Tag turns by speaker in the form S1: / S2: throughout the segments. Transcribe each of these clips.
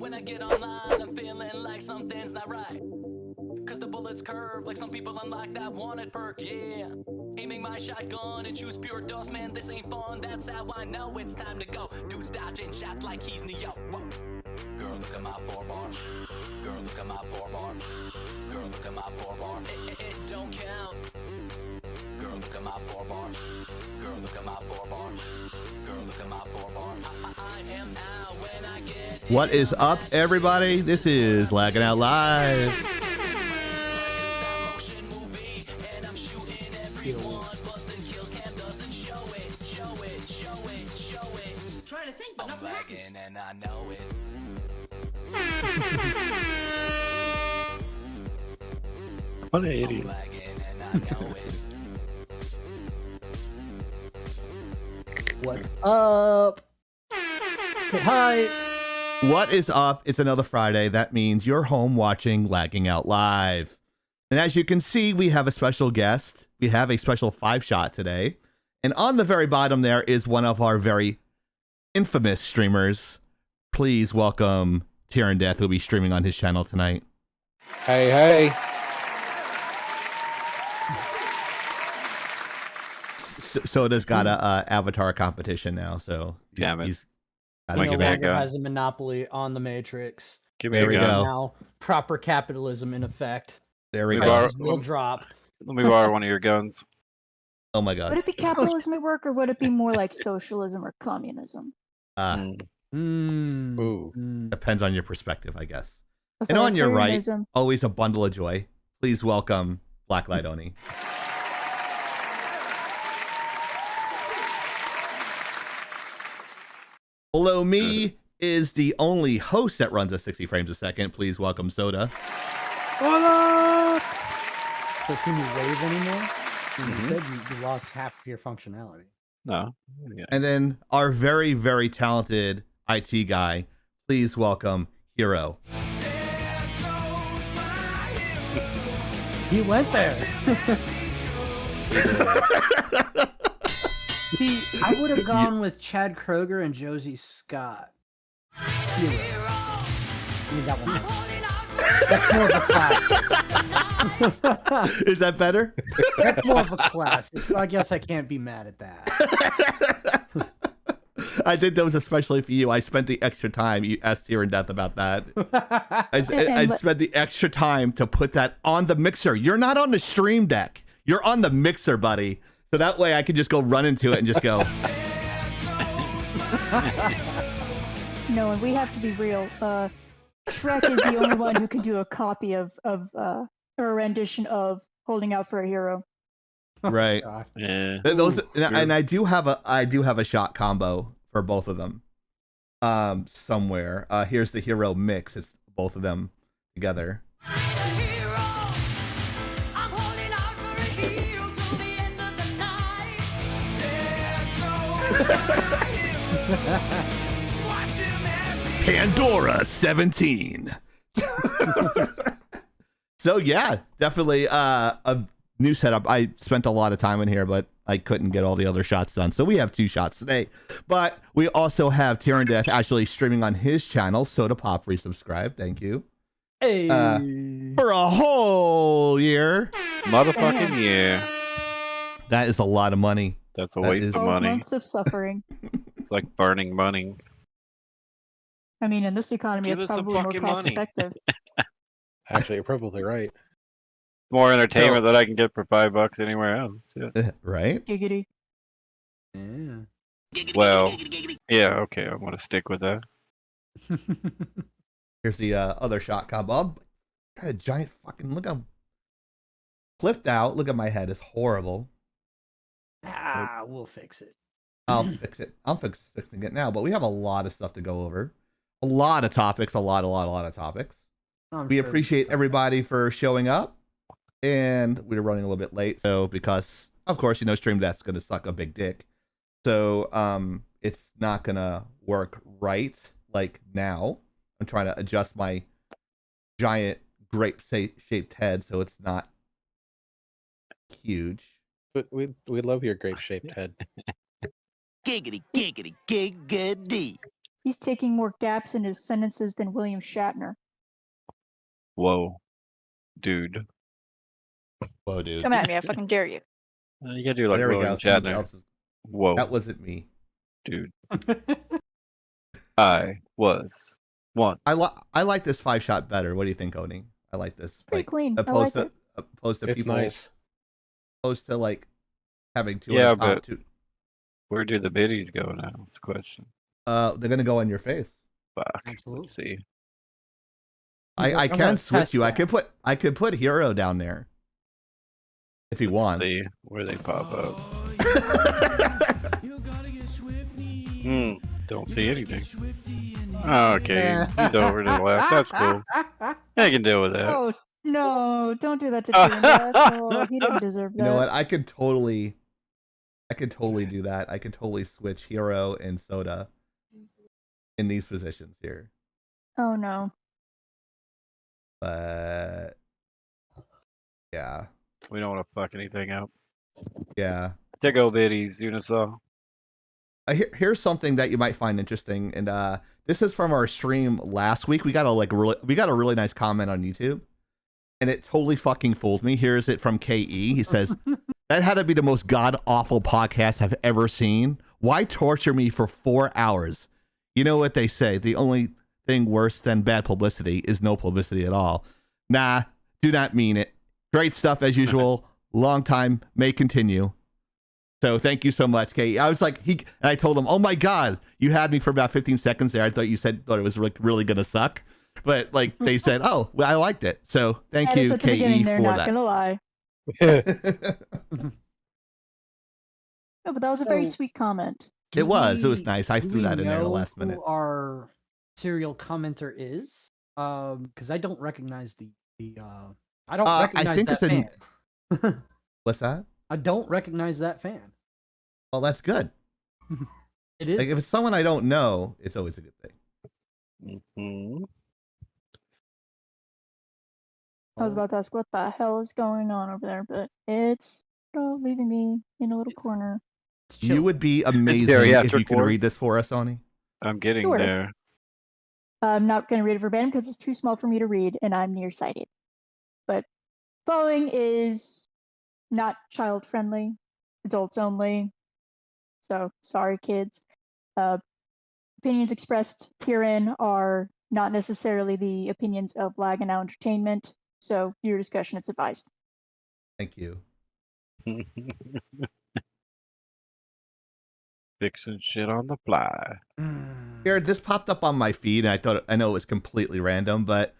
S1: When I get online, I'm feeling like something's not right. Cause the bullets curve like some people unlock that wanted perk, yeah. Aiming my shotgun and choose pure dust, man, this ain't fun. That's how I know it's time to go. Dude's dodging shots like he's Neo. Whoa. Girl, look at my 4-bar. Girl, look at my 4-bar. Girl, look at my 4-bar. It don't count. Girl, look at my 4-bar. Girl, look at my 4-bar. Girl, look at my 4-bar. I am out when I get.
S2: What is up, everybody? This is Laggin Out Live.
S1: Trying to think, but nothing happens. And I know it.
S3: What an idiot.
S4: What up? Hi.
S2: What is up? It's another Friday. That means you're home watching Lagging Out Live. And as you can see, we have a special guest. We have a special 5-shot today. And on the very bottom there is one of our very infamous streamers. Please welcome Tyran Death, who'll be streaming on his channel tonight.
S5: Hey, hey.
S2: Soda's got a avatar competition now, so
S3: Damn it.
S2: he's
S4: He
S2: gotta
S4: no
S2: give it a
S4: longer
S2: go.
S4: has a monopoly on the Matrix.
S3: Give me
S2: There
S3: a
S2: we
S3: gun.
S2: go.
S4: Now, proper capitalism in effect.
S2: There we
S3: We
S2: go.
S3: borrow-
S4: Prices will drop.
S3: Let me borrow one of your guns.
S2: Oh my
S6: Would
S2: god.
S6: it be capitalism at work, or would it be more like socialism or communism?
S5: Ooh.
S2: Depends on your perspective, I guess. And on your right,
S6: Authoritarianism.
S2: always a bundle of joy. Please welcome Blacklight Oni. Below me is the only host that runs at 60 frames a second. Please welcome Soda.
S4: What up? So can you wave anymore? You said you lost half of your functionality.
S3: No. Yeah.
S2: And then our very, very talented IT guy. Please welcome Hero.
S4: He went there. See, I would have gone with Chad Kroger and Josie Scott. Hero. Give me that one. That's more of a classic.
S2: Is that better?
S4: That's more of a classic, so I guess I can't be mad at that.
S2: I did those especially for you. I spent the extra time. You asked Here and Death about that. I spent the extra time to put that on the mixer. You're not on the stream deck. You're on the mixer, buddy. So that way I can just go run into it and just go.
S6: No, and we have to be real. Shrek is the only one who can do a copy of or a rendition of "Holding Out for a Hero."
S2: Right.
S4: God.
S3: Yeah.
S2: Those and I do have a shot combo for both of them. Somewhere. Here's the Hero mix. It's both of them together. Pandora 17. So yeah, definitely a new setup. I spent a lot of time in here, but I couldn't get all the other shots done. So we have 2 shots today. But we also have Tyran Death actually streaming on his channel, Soda Pop. Resubscribe. Thank you.
S4: Hey.
S2: For a whole year.
S3: Motherfucking yeah.
S2: That is a lot of money.
S3: That's a
S2: That
S3: waste
S2: is-
S3: of
S6: 12
S3: money.
S6: months of suffering.
S3: It's like burning money.
S6: I mean, in this economy,
S3: Give
S6: it's
S3: us some
S6: probably more
S3: fucking money.
S6: cost-effective.
S5: Actually, you're probably right.
S3: More entertainment that I can get for $5 anywhere else. Yeah.
S2: Right?
S6: Giggity.
S4: Yeah.
S3: Well, yeah, okay, I'm gonna stick with that.
S2: Here's the other shot combo. Got a giant fucking look. I'm flipped out. Look at my head. It's horrible.
S4: We'll fix it.
S2: I'll fix it. I'm fixing it now. But we have a lot of stuff to go over. A lot of topics. A lot of topics. We appreciate everybody for showing up. And we're running a little bit late. So because, of course, you know, Stream Death's going to suck a big dick. So it's not going to work right like now. I'm trying to adjust my giant grape-shaped head so it's not huge.
S5: But we love your grape-shaped head.
S1: Giggity, giggity, giggity.
S6: He's taking more gaps in his sentences than William Shatner.
S3: Whoa, dude.
S2: Whoa, dude.
S6: Come at me, I fucking dare you.
S3: You gotta do like
S2: There we
S3: William
S2: go. Someone
S3: Shatner.
S2: else's-
S3: Whoa,
S2: That wasn't me.
S3: dude. I was one.
S2: I like this 5-shot better. What do you think, Oni? I like this.
S6: Pretty
S2: Like,
S6: clean. I
S2: Opposed
S6: like
S2: to opposed to
S5: It's
S2: people.
S5: nice.
S2: Opposed to like having two.
S3: Yeah,
S2: on top,
S3: but-
S2: two.
S3: Where do the biddies go now? That's the question.
S2: They're gonna go on your face.
S3: Fuck.
S4: Absolutely.
S3: Let's see.
S4: He's like,
S2: I
S4: "I'm
S2: can
S4: gonna
S2: switch
S4: test
S2: you.
S4: that."
S2: I could put Hero down there if he
S3: Let's
S2: wants.
S3: see where they pop up. Don't see anything. Okay, he's over to the left. That's cool. I can deal with that.
S6: Oh no! Don't do that to Dreamcast. Oh, he didn't deserve that.
S2: You know what? I could totally do that. I could totally switch Hero and Soda in these positions here.
S6: Oh no!
S2: But yeah,
S3: We don't want to fuck anything up.
S2: yeah.
S3: There go biddies, Unisaw.
S2: Here's something that you might find interesting, and this is from our stream last week. We got a really nice comment on YouTube, and it totally fucking fooled me. Here's it from KE. He says, "That had to be the most god awful podcast I've ever seen. Why torture me for 4 hours? You know what they say? The only thing worse than bad publicity is no publicity at all. Nah, do not mean it. Great stuff as usual. Long time, may continue." So thank you so much, Kate. I was like, and I told him, "Oh my god, you had me for about 15 seconds there. I thought you thought it was really gonna suck," but like they said, "Oh, well, I liked it." So thank you,
S6: At the
S2: Ke,
S6: beginning, they're
S2: for
S6: not
S2: that.
S6: gonna lie. No, but that was a very
S4: So-
S6: sweet comment.
S2: It was
S4: Do
S2: nice. I
S4: do
S2: threw
S4: we
S2: that in there the
S4: know
S2: last minute.
S4: Who our serial commenter is? Because I don't recognize I don't recognize
S2: think
S4: that
S2: it's
S4: fan.
S2: What's that?
S4: I don't recognize that fan.
S2: Well, that's good.
S4: It is.
S2: Like if it's someone I don't know, it's always a good thing.
S3: Mm-hmm.
S6: I was about to ask what the hell is going on over there, but it's leaving me in a little corner.
S4: It's
S2: You
S4: chill.
S2: would be amazing
S3: geriatric
S2: if you could
S3: ward.
S2: read this for us, Oni.
S3: I'm getting
S6: Sure.
S3: there.
S6: I'm not going to read it verbatim because it's too small for me to read and I'm nearsighted. But following is not child friendly, adults only. So sorry, kids. Opinions expressed herein are not necessarily the opinions of Laggin Out Entertainment. So your discussion is advised.
S2: Thank you.
S3: Fixing shit on the fly.
S2: Here, this popped up on my feed, and I know it was completely random, but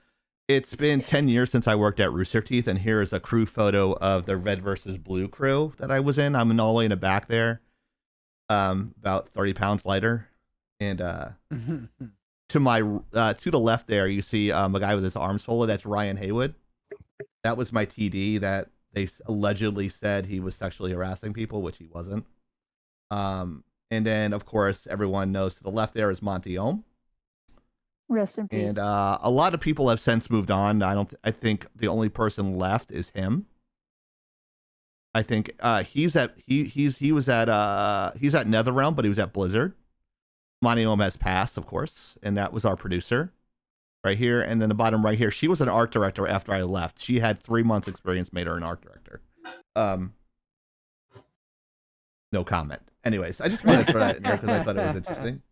S2: it's been 10 years since I worked at Rooster Teeth, and here is a crew photo of the Red versus Blue crew that I was in. I'm all the way in the back there, about 30 pounds lighter, and to the left there, you see a guy with his arms folded. That's Ryan Haywood. That was my TD that they allegedly said he was sexually harassing people, which he wasn't. And then, of course, everyone knows to the left there is Monty Ohm.
S6: Rest in peace.
S2: And a lot of people have since moved on. I think the only person left is him. I think he was at NetherRealm, but he was at Blizzard. Monty Ohm has passed, of course, and that was our producer right here. And then the bottom right here, she was an art director after I left. She had 3 months experience, made her an art director. No comment. Anyways, I just wanted to throw that in there because I thought it was interesting.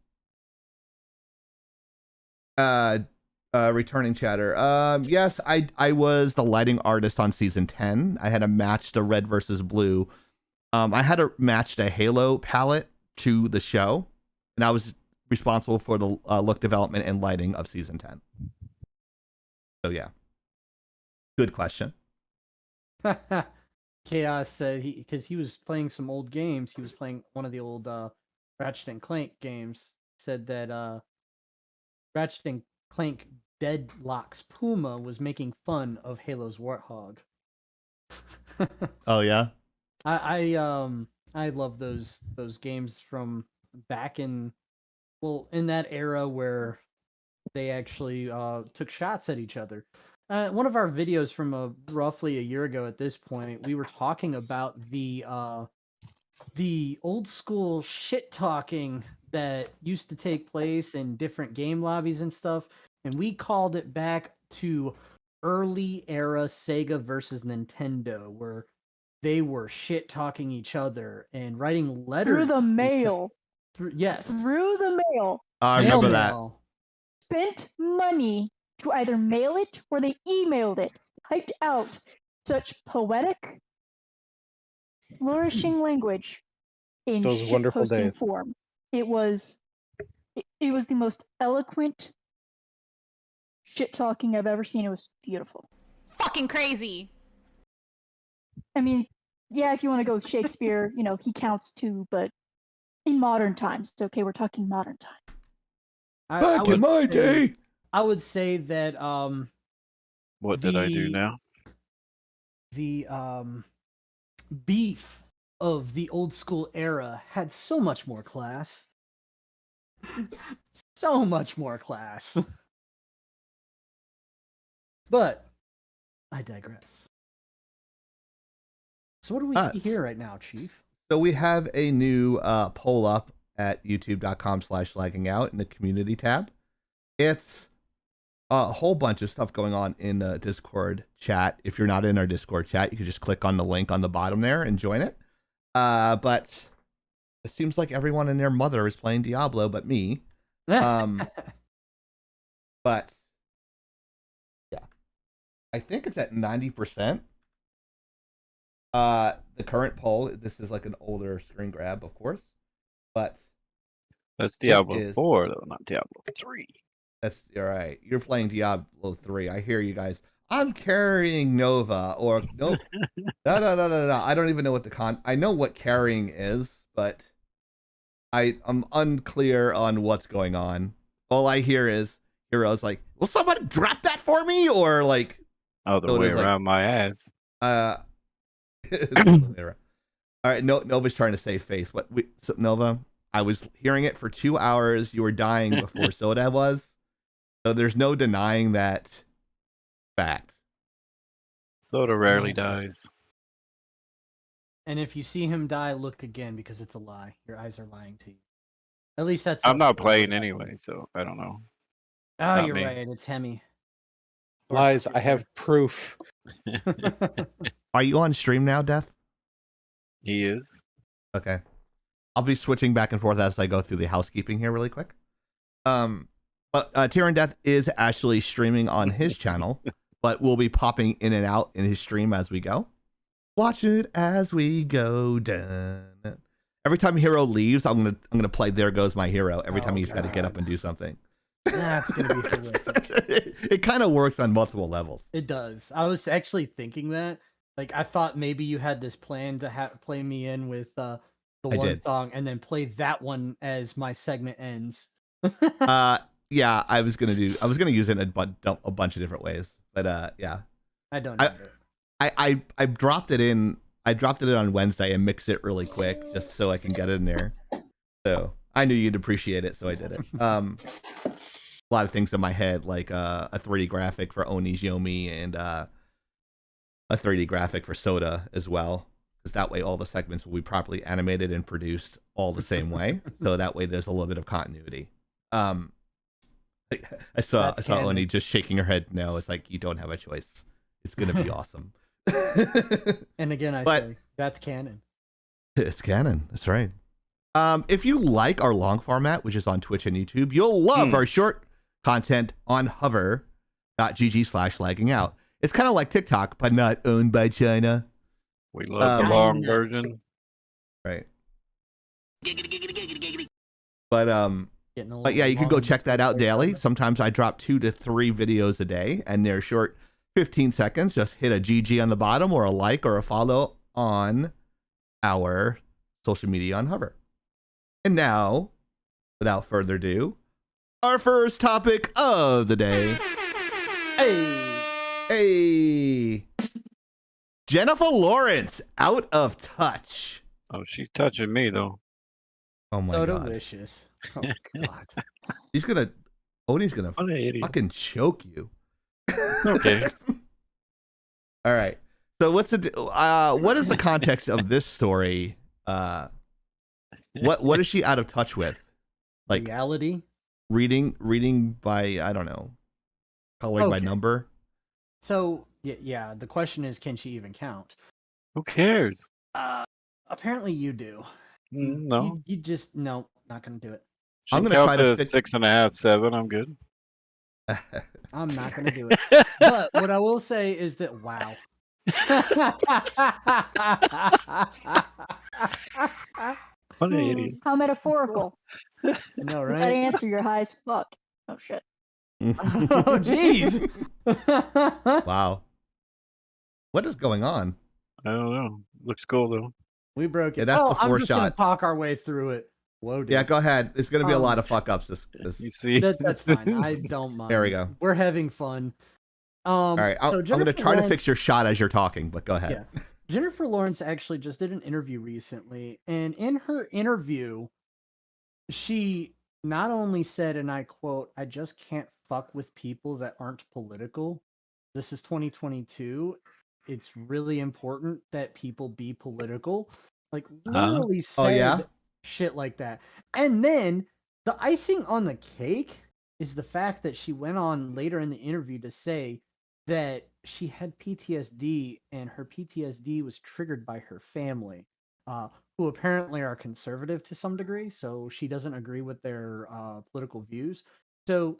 S2: Returning chatter. Yes, I was the lighting artist on season 10. I had to match the red versus blue. I had to match the Halo palette to the show, and I was responsible for the look development and lighting of season 10. So yeah, good question.
S4: Chaos said because he was playing some old games. He was playing one of the old Ratchet and Clank games. Said that Ratchet and Clank Deadlock's Puma was making fun of Halo's Warthog.
S2: Oh yeah.
S4: I love those games from back in that era where they actually took shots at each other. One of our videos from roughly a year ago at this point, we were talking about the old school shit talking that used to take place in different game lobbies and stuff, and we called it back to early era Sega versus Nintendo, where they were shit talking each other and writing letters
S6: Through the mail.
S4: yes,
S6: Through the mail.
S2: I remember that.
S4: mail.
S6: Spent money to either mail it or they emailed it. Typed out such poetic, flourishing language in
S5: Those wonderful
S6: shitposting
S5: days.
S6: form. It was the most eloquent shit talking I've ever seen. It was beautiful.
S7: Fucking crazy.
S6: I mean, yeah, if you want to go with Shakespeare, he counts too, but in modern times, okay, we're talking modern time.
S2: Back in my day.
S4: I would say that
S3: What did I do now?
S4: the beef of the old school era had so much more class. So much more class. But I digress. So what do we see here right now, Chief?
S2: So we have a new poll up at youtube.com/lagging-out in the community tab. It's a whole bunch of stuff going on in the Discord chat. If you're not in our Discord chat, you can just click on the link on the bottom there and join it. But it seems like everyone and their mother is playing Diablo but me. But yeah, I think it's at 90%. The current poll, this is like an older screen grab, of course, but
S3: That's Diablo
S2: is-
S3: 4, though, not Diablo 3.
S2: that's all right. You're playing Diablo 3. I hear you guys. I'm carrying Nova or no. No. I don't even know what I know what carrying is, but I'm unclear on what's going on. All I hear is heroes like, "Will somebody drop that for me?" Or like,
S3: Other
S2: So it
S3: way
S2: is like-
S3: around my ass.
S2: All right, Nova's trying to save face. So Nova, I was hearing it for 2 hours. You were dying before Soda was. So there's no denying that fact.
S3: Soda rarely dies.
S4: And if you see him die, look again because it's a lie. Your eyes are lying to you. At least that's.
S3: I'm
S4: how
S3: not
S4: Soda
S3: playing
S4: died.
S3: anyway, so I don't know.
S4: Oh,
S3: Not
S4: you're
S3: me.
S4: right. It's Hemi.
S5: Lies, I have proof.
S2: Are you on stream now, Death?
S3: He is.
S2: Okay. I'll be switching back and forth as I go through the housekeeping here really quick. But Tyrion Death is actually streaming on his channel, but we'll be popping in and out in his stream as we go. Watch it as we go down. Every time Hero leaves, I'm gonna play "There Goes My Hero" every time he's got to get up and do something.
S4: That's gonna be horrific.
S2: It kind of works on multiple levels.
S4: It does. I was actually thinking that. Like, I thought maybe you had this plan to play me in with the
S2: I
S4: one
S2: did.
S4: song and then play that one as my segment ends.
S2: Yeah, I was gonna use it in a bunch of different ways, but yeah,
S4: I don't
S2: I-
S4: know.
S2: I dropped it in. I dropped it in on Wednesday and mixed it really quick just so I can get it in there. So I knew you'd appreciate it, so I did it. A lot of things in my head, like a 3D graphic for Oni's Yomi and a 3D graphic for Soda as well, because that way all the segments will be properly animated and produced all the same way. So that way there's a little bit of continuity. I saw
S4: That's
S2: Oni
S4: canon.
S2: just shaking her head. No, it's like you don't have a choice. It's gonna be awesome.
S4: And again, I
S2: But-
S4: say that's canon.
S2: It's canon. That's right. If you like our long format, which is on Twitch and YouTube, you'll love our short content on hover.gg/lagging out. It's kind of like TikTok, but not owned by China.
S3: We love the long version.
S2: Right. But
S4: Getting a
S2: But
S4: little
S2: yeah, you can go
S4: long
S2: check that out
S4: play
S2: daily.
S4: time.
S2: Sometimes I drop 2 to 3 videos a day, and they're short 15 seconds. Just hit a GG on the bottom or a like or a follow on our social media on Hover. And now, without further ado, our first topic of the day.
S4: Hey,
S2: Hey! Jennifer Lawrence, out of touch.
S3: Oh, she's touching me, though.
S2: Oh my
S4: so
S2: god.
S4: delicious. Oh god.
S2: Oni's gonna
S3: What an idiot.
S2: fucking choke you.
S3: Okay.
S2: All right. So what is the context of this story? What is she out of touch with? Like
S4: reality.
S2: reading by, I don't know, coloring by
S4: Okay.
S2: number.
S4: So yeah, the question is, can she even count?
S3: Who cares?
S4: Apparently you do.
S3: No.
S4: You just no, not gonna do it.
S3: She
S2: I'm
S3: can
S2: gonna
S3: count
S2: try to
S3: to
S2: fix.
S3: 6.5, 7. I'm good.
S4: I'm not gonna do it. But what I will say is that wow.
S3: What an idiot.
S6: How metaphorical.
S4: I know,
S6: That
S4: right?
S6: answer, you're high as fuck. Oh shit.
S4: Oh jeez.
S2: Wow. What is going on?
S3: I don't know. Looks cool though.
S4: We broke it.
S2: Yeah, that's
S4: oh,
S2: the
S4: I'm just gonna
S2: foreshot.
S4: talk our way through it. Whoa, dude.
S2: Yeah, go ahead. It's gonna be a lot of fuck ups. This.
S3: You see?
S4: That's fine. I don't mind.
S2: There we go.
S4: We're having fun.
S2: All right, I'm gonna try to fix your shot as you're talking, but go ahead.
S4: Yeah. Jennifer Lawrence actually just did an interview recently, and in her interview, she not only said, and I quote, "I just can't fuck with people that aren't political. This is 2022. It's really important that people be political." Like literally said
S2: Oh, yeah?
S4: shit like that. And then the icing on the cake is the fact that she went on later in the interview to say that she had PTSD and her PTSD was triggered by her family, who apparently are conservative to some degree. So she doesn't agree with their political views. So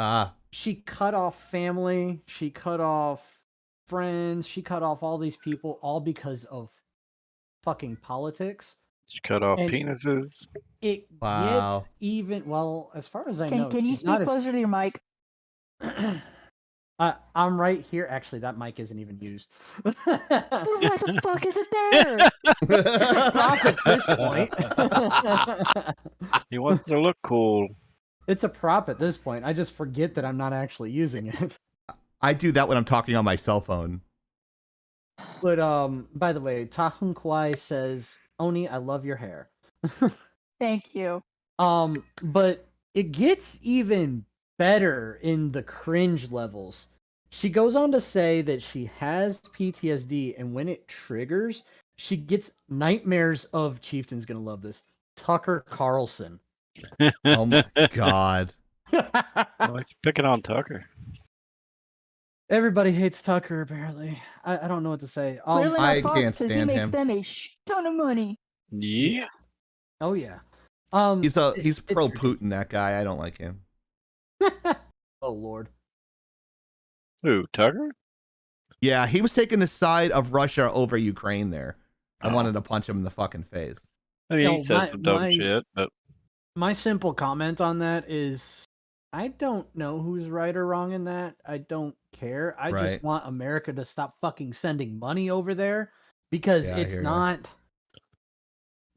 S4: she cut off family, she cut off friends, she cut off all these people, all because of fucking politics.
S3: She cut off
S4: And
S3: penises.
S4: it gets even, well, as far as I know.
S6: Can you speak closer to your mic?
S4: I'm right here. Actually, that mic isn't even used.
S6: Why the fuck is it there?
S4: It's a prop at this point.
S3: He wants to look cool.
S4: It's a prop at this point. I just forget that I'm not actually using it.
S2: I do that when I'm talking on my cell phone.
S4: But by the way, Tahun Kwai says, "Oni, I love your hair."
S6: Thank you.
S4: But it gets even better in the cringe levels. She goes on to say that she has PTSD, and when it triggers, she gets nightmares of, Chieftain's gonna love this, Tucker Carlson.
S2: Oh my god.
S3: Why picking on Tucker?
S4: Everybody hates Tucker, apparently. I don't know what to say.
S6: Clearly
S2: I
S6: not Fox,
S2: can't
S6: because he
S2: stand
S6: makes
S2: him.
S6: them a ton of money.
S3: Yeah.
S4: Oh yeah.
S2: He's pro Putin, that guy. I don't like him.
S4: Oh lord.
S3: Who, Tucker?
S2: Yeah, he was taking the side of Russia over Ukraine there. I wanted to punch him in the fucking face.
S3: I mean,
S4: No,
S3: he said some dumb shit, but
S4: My simple comment on that is, I don't know who's right or wrong in that. I don't care. I
S2: Right.
S4: just want America to stop fucking sending money over there, because
S2: Yeah, I
S4: it's
S2: hear ya.
S4: not.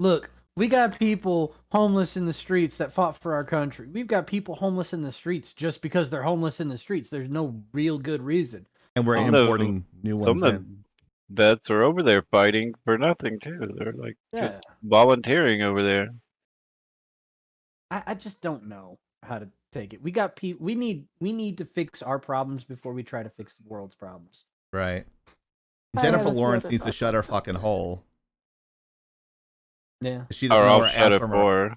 S4: Look, we got people homeless in the streets that fought for our country. We've got people homeless in the streets just because they're homeless in the streets. There's no real good reason.
S2: And we're
S3: Some of the-
S2: importing new
S3: some
S2: ones
S3: of
S2: in.
S3: the vets are over there fighting for nothing too. They're like
S4: Yeah.
S3: just volunteering over there.
S4: I just don't know how to take it. We got we need to fix our problems before we try to fix the world's problems.
S2: Right.
S6: I
S2: Jennifer
S6: have a few
S2: Lawrence
S6: other
S2: needs to
S6: thoughts
S2: shut
S6: on
S2: her
S6: that.
S2: fucking hole.
S4: Yeah.
S2: She
S3: Or
S2: doesn't know
S3: I'll
S2: her
S3: shut
S2: ass
S3: it
S2: from
S3: for
S2: her.
S3: her.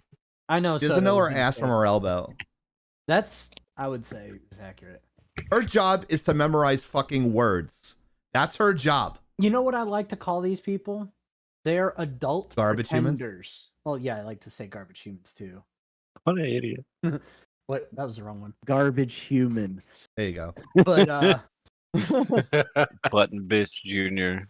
S4: I know.
S2: She doesn't know
S4: Soto
S2: her
S4: needs
S2: ass
S4: to-
S2: from her elbow.
S4: That's, I would say, is accurate.
S2: Her job is to memorize fucking words. That's her job.
S4: You know what I like to call these people? They're adult
S2: Garbage humans?
S4: pretenders. Well, yeah, I like to say garbage humans too.
S3: What an idiot.
S4: What? That was the wrong one. Garbage human.
S2: There you go.
S4: But
S3: Button bitch junior.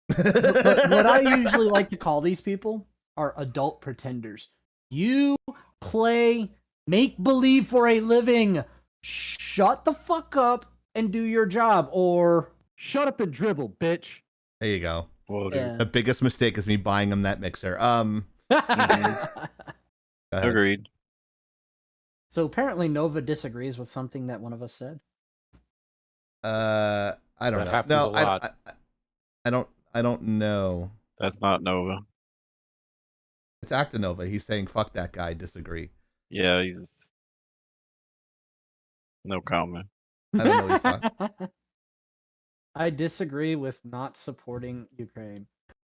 S4: but what I usually like to call these people are adult pretenders. You play make believe for a living. Shut the fuck up and do your job, or shut up and dribble, bitch.
S2: There you go.
S3: Whoa, dude.
S4: Yeah.
S2: The biggest mistake is me buying him that mixer. Go ahead.
S3: Agreed.
S4: So apparently Nova disagrees with something that one of us said.
S2: I don't
S5: That
S2: know.
S5: happens
S2: No,
S5: a lot.
S2: I don't know.
S3: That's not Nova.
S2: It's Actinova. He's saying fuck that guy. Disagree.
S3: Yeah, he's no comment.
S2: I don't know what he's talking.
S4: I disagree with not supporting Ukraine.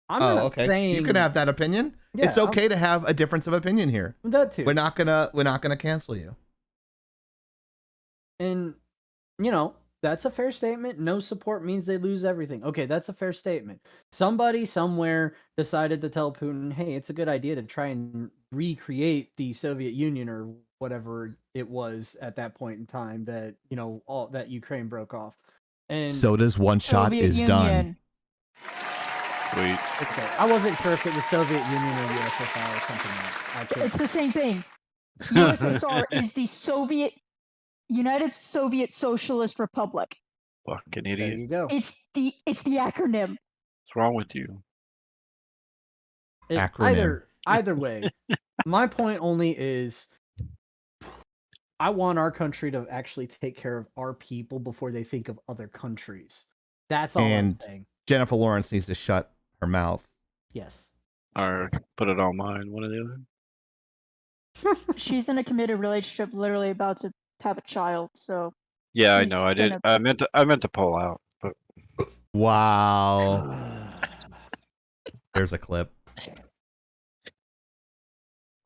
S4: I'm
S2: Oh,
S4: not
S2: okay.
S4: saying
S2: You can have that opinion.
S4: Yeah,
S2: It's okay to have a difference of opinion here.
S4: that too.
S2: We're not gonna cancel you.
S4: And that's a fair statement. No support means they lose everything. Okay, that's a fair statement. Somebody somewhere decided to tell Putin, "Hey, it's a good idea to try and recreate the Soviet Union or whatever it was at that point in time that all that Ukraine broke off." And
S2: So does one shot
S6: Soviet
S2: is
S6: Union.
S2: done.
S3: Sweet.
S4: okay, I wasn't sure if it was Soviet Union or USSR or something else.
S6: It's the same thing. USSR is the United Soviet Socialist Republic.
S3: Fucking
S4: There
S3: idiot.
S4: you go.
S6: It's the acronym.
S3: What's wrong with you?
S2: Acronym.
S4: Either way, my point only is I want our country to actually take care of our people before they think of other countries. That's all
S2: And
S4: I'm saying.
S2: Jennifer Lawrence needs to shut her mouth.
S4: Yes.
S3: Or put it on mine, one or the other.
S6: She's in a committed relationship, literally about to have a child. So
S3: Yeah, I
S6: She's
S3: know. I did.
S6: gonna-
S3: I meant to pull out, but
S2: Wow. There's a clip.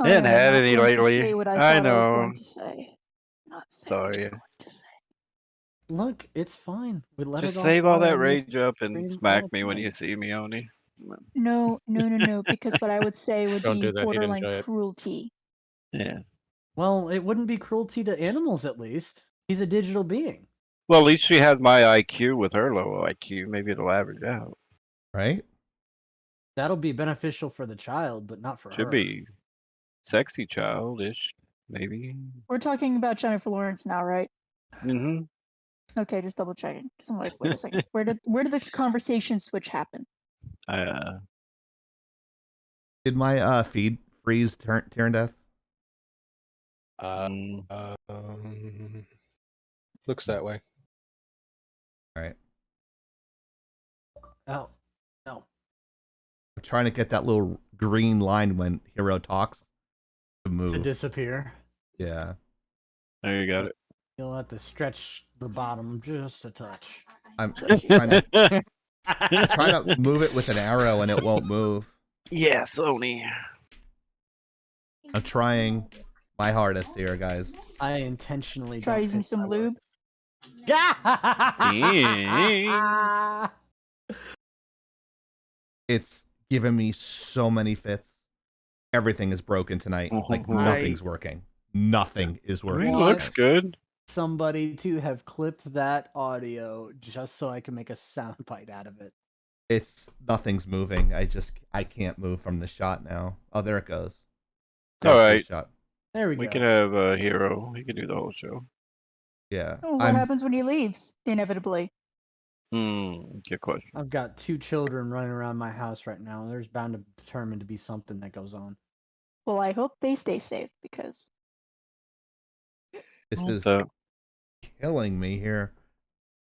S3: I didn't
S6: I'm
S3: have
S6: not
S3: any
S6: going to
S3: lately.
S6: say what I
S3: I
S6: thought I was
S3: know.
S6: going to say. Not say what
S3: Sorry.
S6: I'm going to say.
S4: Look, it's fine. We let
S3: Just
S4: it all
S3: save all
S4: flow
S3: that
S4: and just
S3: rage up and
S4: scream
S3: smack
S4: all
S3: me when
S4: the
S3: you
S4: time.
S3: see me, Oni.
S6: No, because what I would say would
S5: Don't
S6: be
S5: do that, he'd
S6: borderline
S5: enjoy it.
S6: cruelty.
S3: Yeah.
S4: Well, it wouldn't be cruelty to animals, at least. He's a digital being.
S3: Well, at least she has my IQ with her low IQ. Maybe it'll average out.
S2: Right?
S4: That'll be beneficial for the child, but not for her.
S3: Should be sexy childish, maybe.
S6: We're talking about Jennifer Lawrence now, right?
S3: Mm-hmm.
S6: Okay, just double checking. Because I'm like, wait a second. Where did this conversation switch happen?
S2: Did my feed freeze turn death?
S5: Looks that way.
S2: All right.
S4: Oh, no.
S2: I'm trying to get that little green line when Hero talks to move.
S4: To disappear.
S2: Yeah.
S3: There you got it.
S4: You'll have to stretch the bottom just a touch.
S2: I'm trying to move it with an arrow and it won't move.
S3: Yes, Oni.
S2: I'm trying my hardest here, guys.
S4: I intentionally
S6: Try
S4: don't
S6: using
S4: pick
S6: some
S4: my
S6: lube.
S4: words. Yeah.
S2: It's given me so many fits. Everything is broken tonight. Like nothing's working. Nothing is
S3: I
S2: working.
S3: mean, it looks good.
S4: Somebody to have clipped that audio just so I can make a soundbite out of it.
S2: Nothing's moving. I can't move from the shot now. Oh, there it goes.
S3: All
S2: There's the
S3: right.
S2: shot.
S4: There we go.
S3: We can have a hero. He can do the whole show.
S2: Yeah.
S6: Oh, what happens when he leaves? Inevitably.
S3: Good question.
S4: I've got 2 children running around my house right now. There's bound to determined to be something that goes on.
S6: Well, I hope they stay safe because
S2: This is
S3: So,
S2: killing me here.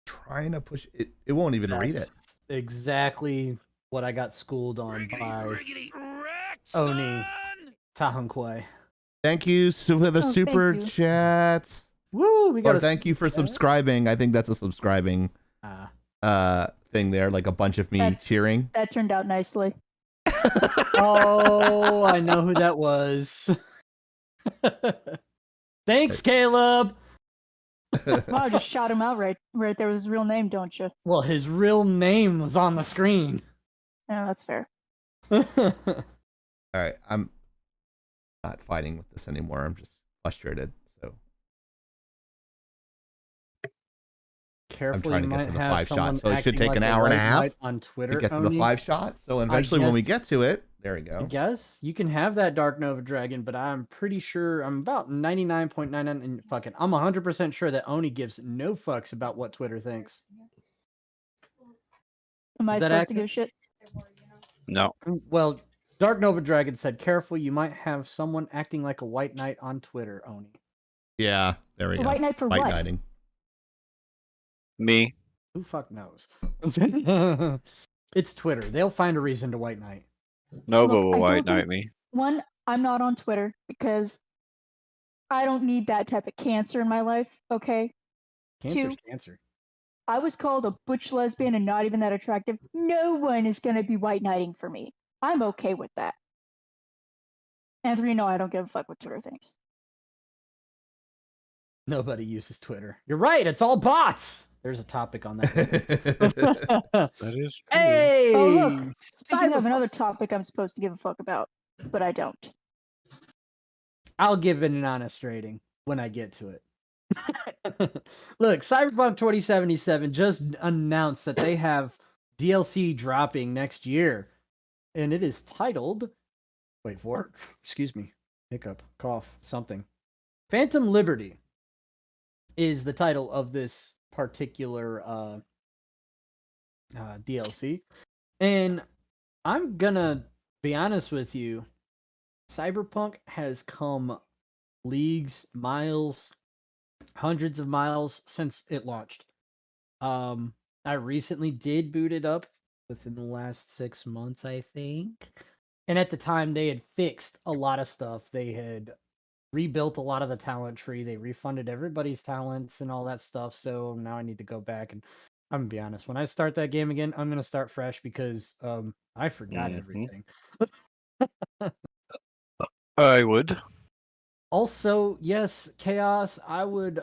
S2: Trying to push it. It won't even read it.
S4: That's exactly what I got schooled on by Oni Tahunkwe.
S2: Thank you for the
S6: Oh,
S2: super
S6: thank you.
S2: chat.
S4: Woo! We got
S2: Or
S4: a
S2: thank you for subscribing. I think that's a subscribing thing there, like a bunch of me cheering.
S6: that turned out nicely.
S4: Oh, I know who that was. Thanks, Caleb.
S6: Wow, just shout him out right there with his real name, don't you?
S4: Well, his real name was on the screen.
S6: Yeah, that's fair.
S2: All right, I'm not fighting with this anymore. I'm just frustrated. So
S4: Careful,
S2: trying
S4: you
S2: to get
S4: might
S2: to the
S4: have
S2: 5
S4: someone
S2: shots. So it should
S4: acting
S2: take
S4: like
S2: an
S4: a
S2: hour and a
S4: white
S2: half
S4: knight on Twitter.
S2: to get to
S4: Oni.
S2: the 5 shots. So eventually, when we
S4: guess-
S2: get to it, there we
S4: I
S2: go.
S4: guess you can have that Dark Nova Dragon, but I'm pretty sure I'm about 99.99 and fucking I'm 100% sure that Oni gives no fucks about what Twitter thinks.
S6: Am I
S4: Is that
S6: supposed to
S4: accurate?
S6: give a shit?
S3: no.
S4: Well, Dark Nova Dragon said, "Careful, you might have someone acting like a white knight on Twitter, Oni."
S2: Yeah, there we
S6: The
S2: go.
S6: white knight for
S2: White
S6: what?
S2: knighting.
S3: Me.
S4: Who fuck knows? It's Twitter. They'll find a reason to white knight.
S3: No,
S6: Look,
S3: but
S6: I
S3: will
S6: don't
S3: white
S6: think-
S3: knight me.
S6: One, I'm not on Twitter because I don't need that type of cancer in my life. Okay.
S4: Cancer's
S6: Two.
S4: cancer.
S6: I was called a butch lesbian and not even that attractive. No one is going to be white knighting for me. I'm okay with that. And 3, no, I don't give a fuck what Twitter thinks.
S4: Nobody uses Twitter. You're right. It's all bots. There's a topic on that.
S3: That is true.
S4: Hey!
S6: Oh, look. Speaking of
S4: Cyberpunk.
S6: another topic I'm supposed to give a fuck about, but I don't.
S4: I'll give it an honest rating when I get to it. Look, Cyberpunk 2077 just announced that they have DLC dropping next year, and it is titled, wait for it, excuse me, hiccup, cough, something. Phantom Liberty is the title of this particular DLC. And I'm gonna be honest with you, Cyberpunk has come leagues, miles, hundreds of miles since it launched. I recently did boot it up within the last 6 months, I think. And at the time, they had fixed a lot of stuff. They had rebuilt a lot of the talent tree. They refunded everybody's talents and all that stuff. So now I need to go back and I'm gonna be honest. When I start that game again, I'm gonna start fresh because I forgot everything.
S3: I would.
S4: Also, yes, Chaos, I would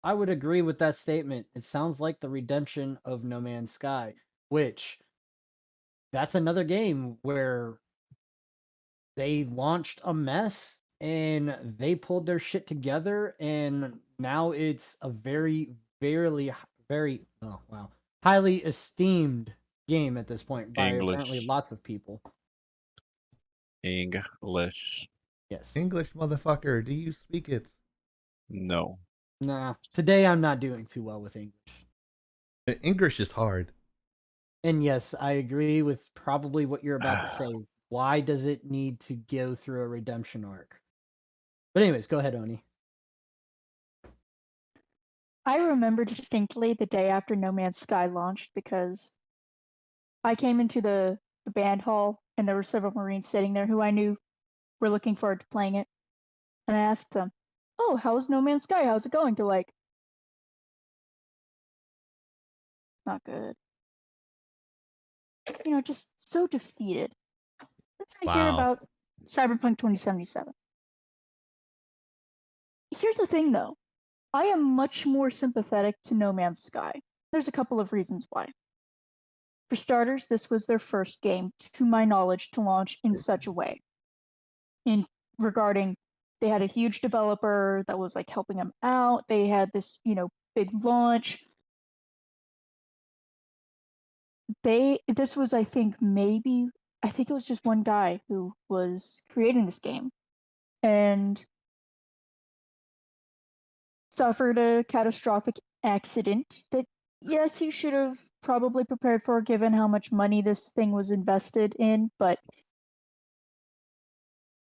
S4: agree with that statement. It sounds like the redemption of No Man's Sky, which that's another game where they launched a mess and they pulled their shit together, and now it's a very highly esteemed game at this point by apparently lots of people.
S3: English.
S4: Yes.
S2: English, motherfucker. Do you speak it?
S3: No.
S4: Nah. Today I'm not doing too well with English.
S2: English is hard.
S4: And yes, I agree with probably what you're about to say. Why does it need to go through a redemption arc? But anyways, go ahead, Oni.
S6: I remember distinctly the day after No Man's Sky launched because I came into the band hall and there were several Marines sitting there who I knew were looking forward to playing it. And I asked them, "Oh, how's No Man's Sky? How's it going?" They're like, "Not good." You know, just so defeated. Then I hear about Cyberpunk 2077. Here's the thing, though. I am much more sympathetic to No Man's Sky. There's a couple of reasons why. For starters, this was their first game, to my knowledge, to launch in such a way. Regarding, they had a huge developer that was like helping them out. They had this, big launch. This was, I think it was just one guy who was creating this game and suffered a catastrophic accident that, yes, he should have probably prepared for given how much money this thing was invested in, but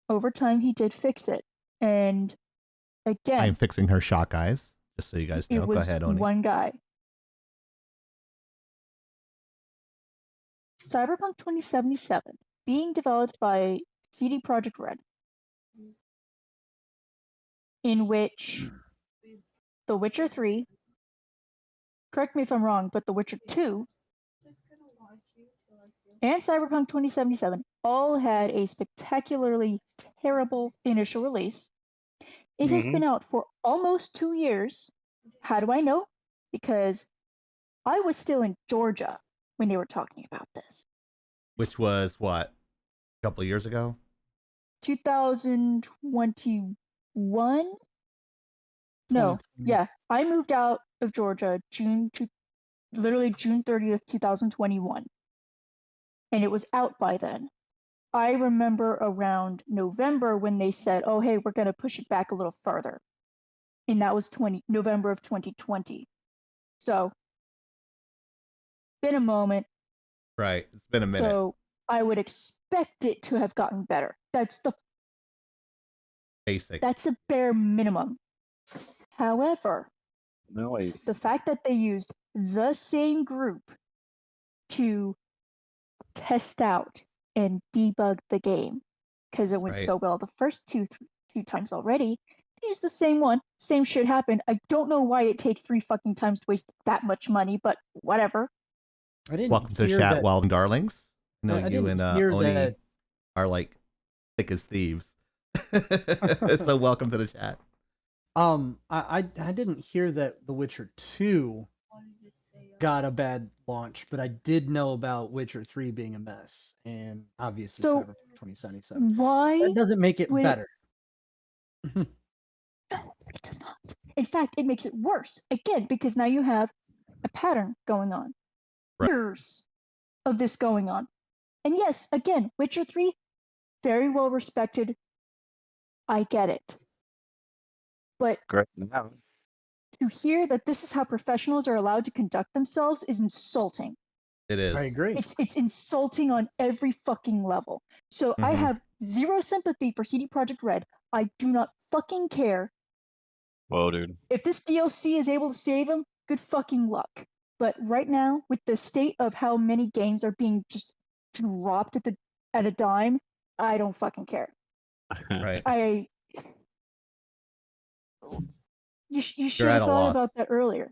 S6: over time he did fix it. And again,
S2: I am fixing her shot, guys, just so you guys know. Go ahead, Oni.
S6: One guy. Cyberpunk 2077, being developed by CD Projekt Red, in which The Witcher 3, correct me if I'm wrong, but The Witcher 2 and Cyberpunk 2077 all had a spectacularly terrible initial release. It has been out for almost 2 years. How do I know? Because I was still in Georgia when they were talking about this.
S2: Which was what? A couple of years ago?
S6: 2021? No, yeah. I moved out of Georgia literally June 30th, 2021. And it was out by then. I remember around November when they said, "Oh, hey, we're going to push it back a little further." And that was November of 2020. So, been a moment.
S2: Right. It's been a minute.
S6: So, I would expect it to have gotten better. That's the
S2: basic.
S6: That's a bare minimum. However, the fact that they used the same group to test out and debug the game because it went so well the first two times already, use the same one. Same shit happened. I don't know why it takes 3 fucking times to waste that much money, but whatever.
S4: I didn't
S2: Welcome to the
S4: hear
S2: chat,
S4: that.
S2: Wild and Darlings. I know
S4: I
S2: you
S4: didn't
S2: and
S4: hear
S2: Oni
S4: that.
S2: are like thick as thieves. So welcome to the chat.
S4: I didn't hear that The Witcher 2 got a bad launch, but I did know about Witcher 3 being a mess, and obviously
S6: So,
S4: Cyberpunk 2077.
S6: Why?
S4: That doesn't make it
S6: would-
S4: better.
S6: No, it does not. In fact, it makes it worse. Again, because now you have a pattern going on.
S2: Right.
S6: Years of this going on. And yes, again, Witcher 3, very well respected. I get it. But
S3: Great.
S6: to hear that this is how professionals are allowed to conduct themselves is insulting.
S2: It is.
S4: I agree.
S6: It's insulting on every fucking level. So I
S2: Mhm.
S6: have zero sympathy for CD Projekt Red. I do not fucking care.
S3: Whoa, dude.
S6: If this DLC is able to save him, good fucking luck. But right now, with the state of how many games are being just dropped at a dime, I don't fucking care.
S2: Right.
S6: You should
S2: You're at
S6: have
S2: a
S6: thought
S2: loss.
S6: about that earlier.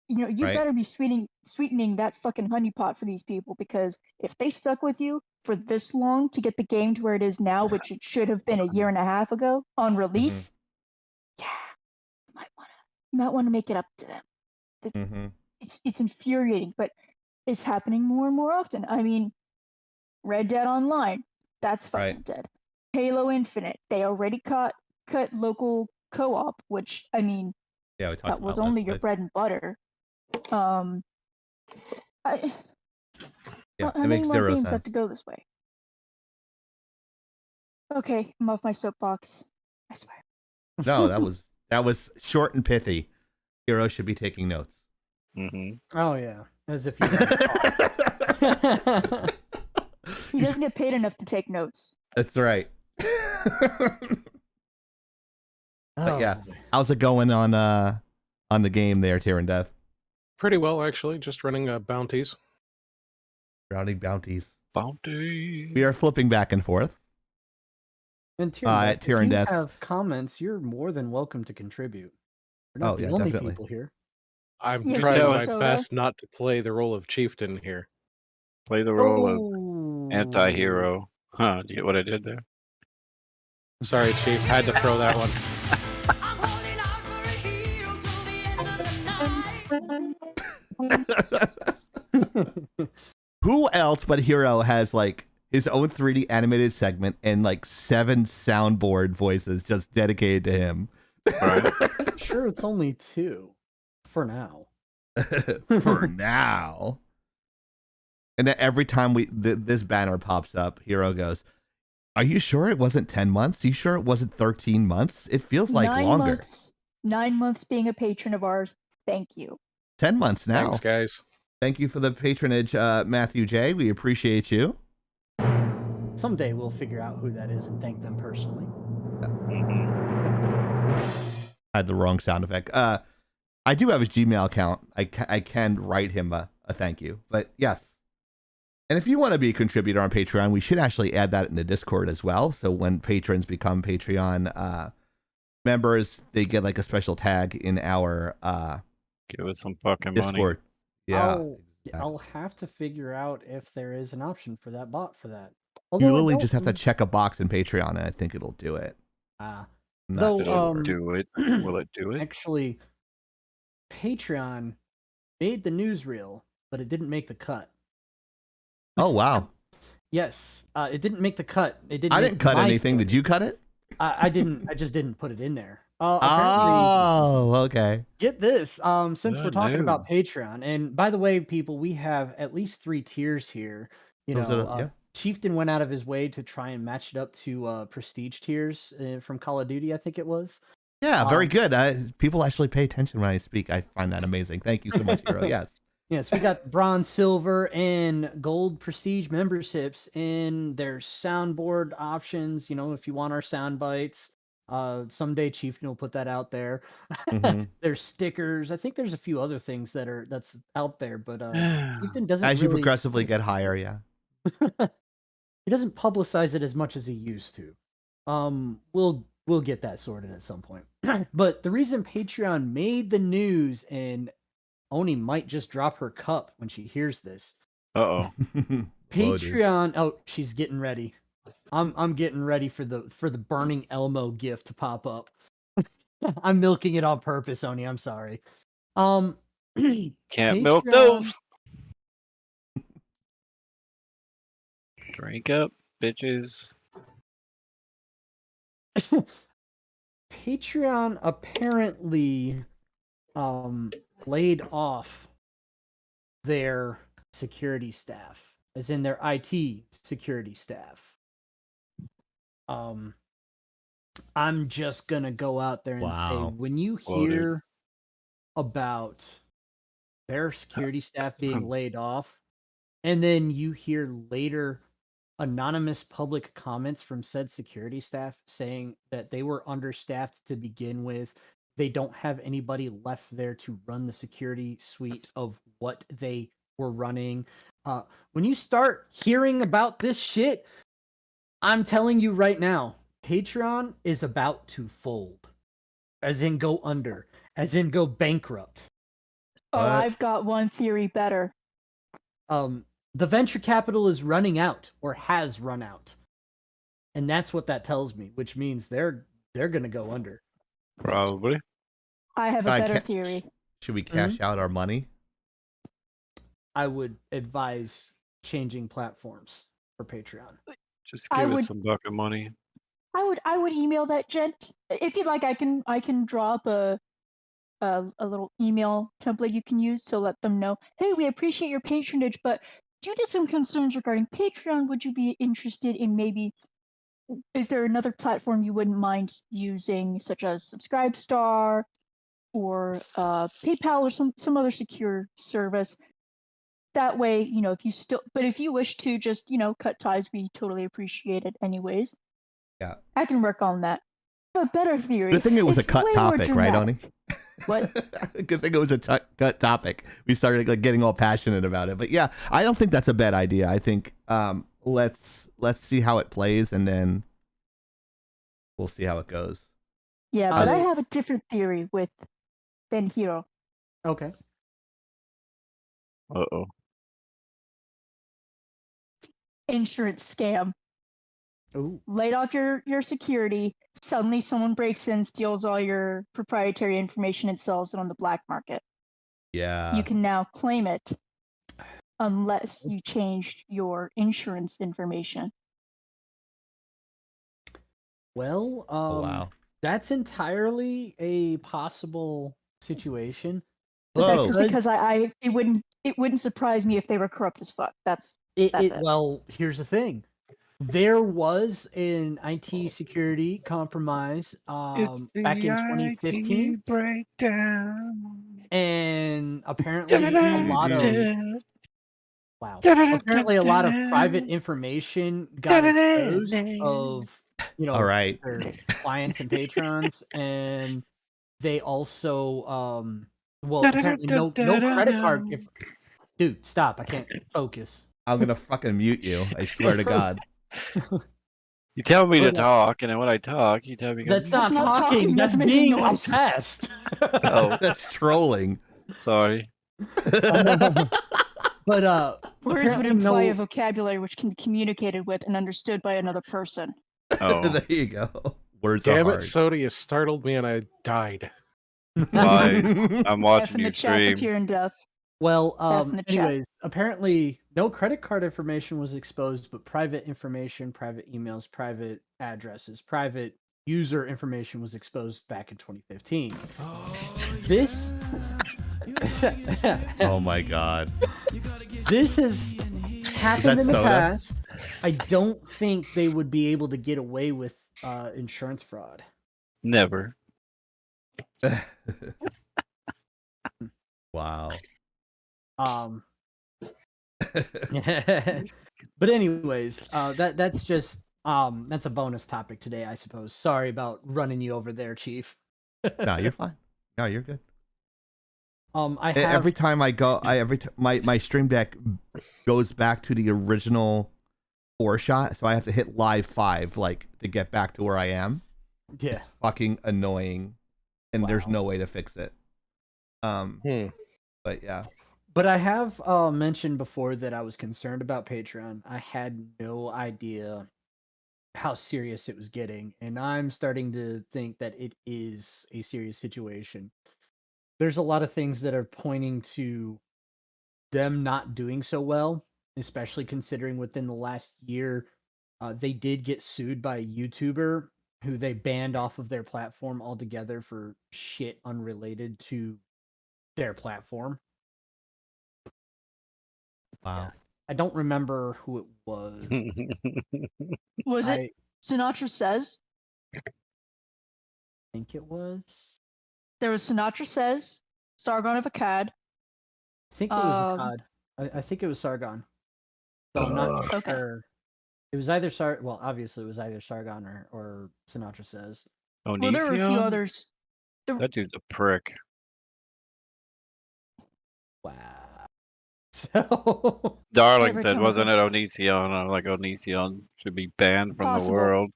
S6: You know, you
S2: Right.
S6: better be sweetening that fucking honeypot for these people, because if they stuck with you for this long to get the game to where it is now, which it should have been a year and a half ago on release, yeah, you might want to make it up to them.
S2: Mm-hmm.
S6: It's infuriating, but it's happening more and more often. I mean, Red Dead Online, that's fucking
S2: Right.
S6: dead. Halo Infinite, they already cut local co-op, which, I mean,
S2: Yeah, we talked
S6: that
S2: about
S6: was
S2: last
S6: only your
S2: week.
S6: bread and butter.
S2: Yeah,
S6: How
S2: it
S6: many
S2: makes
S6: more
S2: zero
S6: games have
S2: sense.
S6: to go this way? Okay, I'm off my soapbox. I swear.
S2: No, that was short and pithy. Hero should be taking notes.
S3: Mm-hmm.
S4: Oh yeah, as if you.
S6: He doesn't get paid enough to take notes.
S2: That's right. But yeah,
S4: Oh,
S2: how's it going on the game there, Tear and Death?
S5: Pretty well, actually. Just running bounties.
S2: Drowning bounties.
S3: Bounty.
S2: We are flipping back and forth.
S4: And Tyrion, if
S2: Tyrion
S4: you
S2: Deaths.
S4: have comments, you're more than welcome to contribute. We're not
S2: Oh,
S4: the
S2: yeah,
S4: only
S2: definitely.
S4: people here.
S5: I'm
S6: Yeah,
S5: trying
S3: so-
S5: my
S6: so,
S5: best not to play the role of chieftain here.
S3: Play the role of
S4: Oh.
S3: anti-hero. Huh, do you get what I did there?
S5: Sorry, Chief. Had to throw that one.
S1: I'm holding out for a hero till the end of the night.
S2: Who else but Hero has like his own 3D animated segment and like 7 soundboard voices just dedicated to him?
S3: Right.
S4: Sure, it's only 2 for now.
S2: For now. And then every time this banner pops up, Hero goes, "Are you sure it wasn't 10 months? Are you sure it wasn't 13 months? It feels like
S6: 9
S2: longer."
S6: months. 9 months being a patron of ours. Thank you.
S2: 10 months now.
S5: Thanks, guys.
S2: Thank you for the patronage, Matthew J. We appreciate you.
S4: Someday we'll figure out who that is and thank them personally.
S2: I had the wrong sound effect. I do have his Gmail account. I can write him a thank you. But yes. And if you want to be a contributor on Patreon, we should actually add that in the Discord as well. So when patrons become Patreon members, they get like a special tag in our
S3: Give us some fucking money.
S2: Discord. Yeah.
S4: I'll have to figure out if there is an option for that bot for that.
S2: You
S4: Although I
S2: literally
S4: don't
S2: just have to
S4: think-
S2: check a box in Patreon, and I think it'll do it.
S4: Ah.
S2: I'm not
S4: Though,
S2: sure.
S3: Do it. Will it do it?
S4: Actually, Patreon made the newsreel, but it didn't make the cut.
S2: Oh wow!
S4: Yes, it didn't make the cut. It didn't.
S2: I
S4: make
S2: didn't cut
S4: my
S2: anything.
S4: story.
S2: Did you cut it?
S4: I didn't. I just didn't put it in there. Apparently,
S2: Oh, okay.
S4: get this. Since
S3: Oh,
S4: we're talking
S3: no.
S4: about Patreon, and by the way, people, we have at least 3 tiers here. You
S2: Was
S4: know,
S2: it yeah.
S4: Chieftain went out of his way to try and match it up to prestige tiers from Call of Duty. I think it was.
S2: Yeah, very good. People actually pay attention when I speak. I find that amazing. Thank you so much, Hero. Yes.
S4: Yes, we got bronze, silver, and gold prestige memberships, and there's soundboard options. You know, if you want our sound bites, someday Chieftain will put that out there.
S2: Mhm.
S4: There's stickers. I think there's a few other things that's out there, but Chieftain doesn't.
S2: As you
S4: really
S2: progressively get
S4: publicize
S2: higher,
S4: it.
S2: yeah.
S4: He doesn't publicize it as much as he used to. We'll we'll get that sorted at some point. But the reason Patreon made the news, and Oni might just drop her cup when she hears this.
S3: Uh-oh.
S4: Patreon. Oh, she's getting ready. I'm getting ready for the burning Elmo gift to pop up. I'm milking it on purpose, Oni. I'm sorry.
S3: Can't
S4: Patreon,
S3: milk those. Drink up, bitches.
S4: Patreon apparently laid off their security staff, as in their IT security staff. I'm just gonna go out there and say, when you hear about their security staff being laid off, and then you hear later anonymous public comments from said security staff saying that they were understaffed to begin with, they don't have anybody left there to run the security suite of what they were running. When you start hearing about this shit, I'm telling you right now, Patreon is about to fold. As in go under. As in go bankrupt.
S6: Oh, I've got one theory better.
S4: The venture capital is running out, or has run out. And that's what that tells me, which means they're gonna go under.
S3: Probably.
S6: I have a better theory.
S2: Should we cash out our money?
S4: I would advise changing platforms for Patreon.
S3: Just give us some bucket money.
S6: I would email that gent. If you'd like, I can drop a little email template you can use to let them know, hey, we appreciate your patronage, but due to some concerns regarding Patreon, would you be interested in maybe, is there another platform you wouldn't mind using, such as Subscribestar or PayPal or some other secure service? That way, if you wish to just, cut ties, we totally appreciate it anyways.
S2: Yeah.
S6: I can work on that. But better theory.
S2: Good thing it was a cut topic, right, Oni?
S6: What?
S2: Good thing it was a cut topic. We started getting all passionate about it. But yeah, I don't think that's a bad idea. I think let's see how it plays, and then we'll see how it goes.
S6: Yeah, but I have a different theory with Ben Hero.
S4: Okay.
S3: Uh-oh.
S6: Insurance scam.
S4: Ooh.
S6: Laid off your security. Suddenly someone breaks in, steals all your proprietary information and sells it on the black market.
S2: Yeah.
S6: You can now claim it unless you changed your insurance information.
S4: Well,
S2: wow.
S4: That's entirely a possible situation.
S6: But that's just because it wouldn't surprise me if they were corrupt as fuck. That's it.
S4: Well, here's the thing. There was an IT security compromise back in 2015.
S3: Breakdown.
S4: And apparently apparently a lot of private information got exposed of
S2: all right.
S4: their clients and patrons, and they also apparently no credit card. Dude, stop! I can't focus.
S2: I'm gonna fucking mute you. I swear to God.
S3: You tell me to talk, and then when I talk, you tell me.
S4: That's not talking. That's being obsessed.
S3: Oh,
S2: that's trolling.
S3: Sorry.
S6: But words would imply a vocabulary which can be communicated with and understood by another person.
S3: Oh,
S2: there you go. Words.
S5: Damn
S2: are
S5: it,
S2: hard.
S5: Sody, you startled me and I died.
S3: Why? I'm watching you
S6: stream.
S3: stream.
S6: Death.
S4: Well, anyways, apparently no credit card information was exposed, but private information, private emails, private addresses, private user information was exposed back in 2015. This...
S2: Oh my God.
S4: This has happened in the past. I don't think they would be able to get away with insurance fraud.
S3: Never.
S2: Wow.
S4: But anyways, that's just that's a bonus topic today, I suppose. Sorry about running you over there, Chief.
S2: No, you're fine. No, you're good.
S4: Every
S2: time I go, my stream deck goes back to the original 4-shot, so I have to hit live 5 to get back to where I am.
S4: Yeah.
S2: Fucking annoying, and there's
S4: Wow.
S2: no way to fix it. But yeah.
S4: But I have mentioned before that I was concerned about Patreon. I had no idea how serious it was getting, and I'm starting to think that it is a serious situation. There's a lot of things that are pointing to them not doing so well, especially considering within the last year, they did get sued by a YouTuber who they banned off of their platform altogether for shit unrelated to their platform.
S2: Wow.
S4: I don't remember who it was.
S6: Was it
S4: I
S6: Sinatra Says?
S4: think it was.
S6: There was Sinatra Says, Sargon of Akkad.
S4: I think it was Akkad. I think it was Sargon. So I'm not
S6: Okay.
S4: sure. It was either well, obviously it was either Sargon or Sinatra Says.
S6: Well, there were a few
S3: Onision?
S6: others.
S3: That dude's a prick.
S4: Wow. So
S3: Darling
S6: Every
S3: said,
S6: time
S3: wasn't
S6: I-
S3: it Onision? I'm like, Onision should be banned from
S6: Possible.
S3: the world.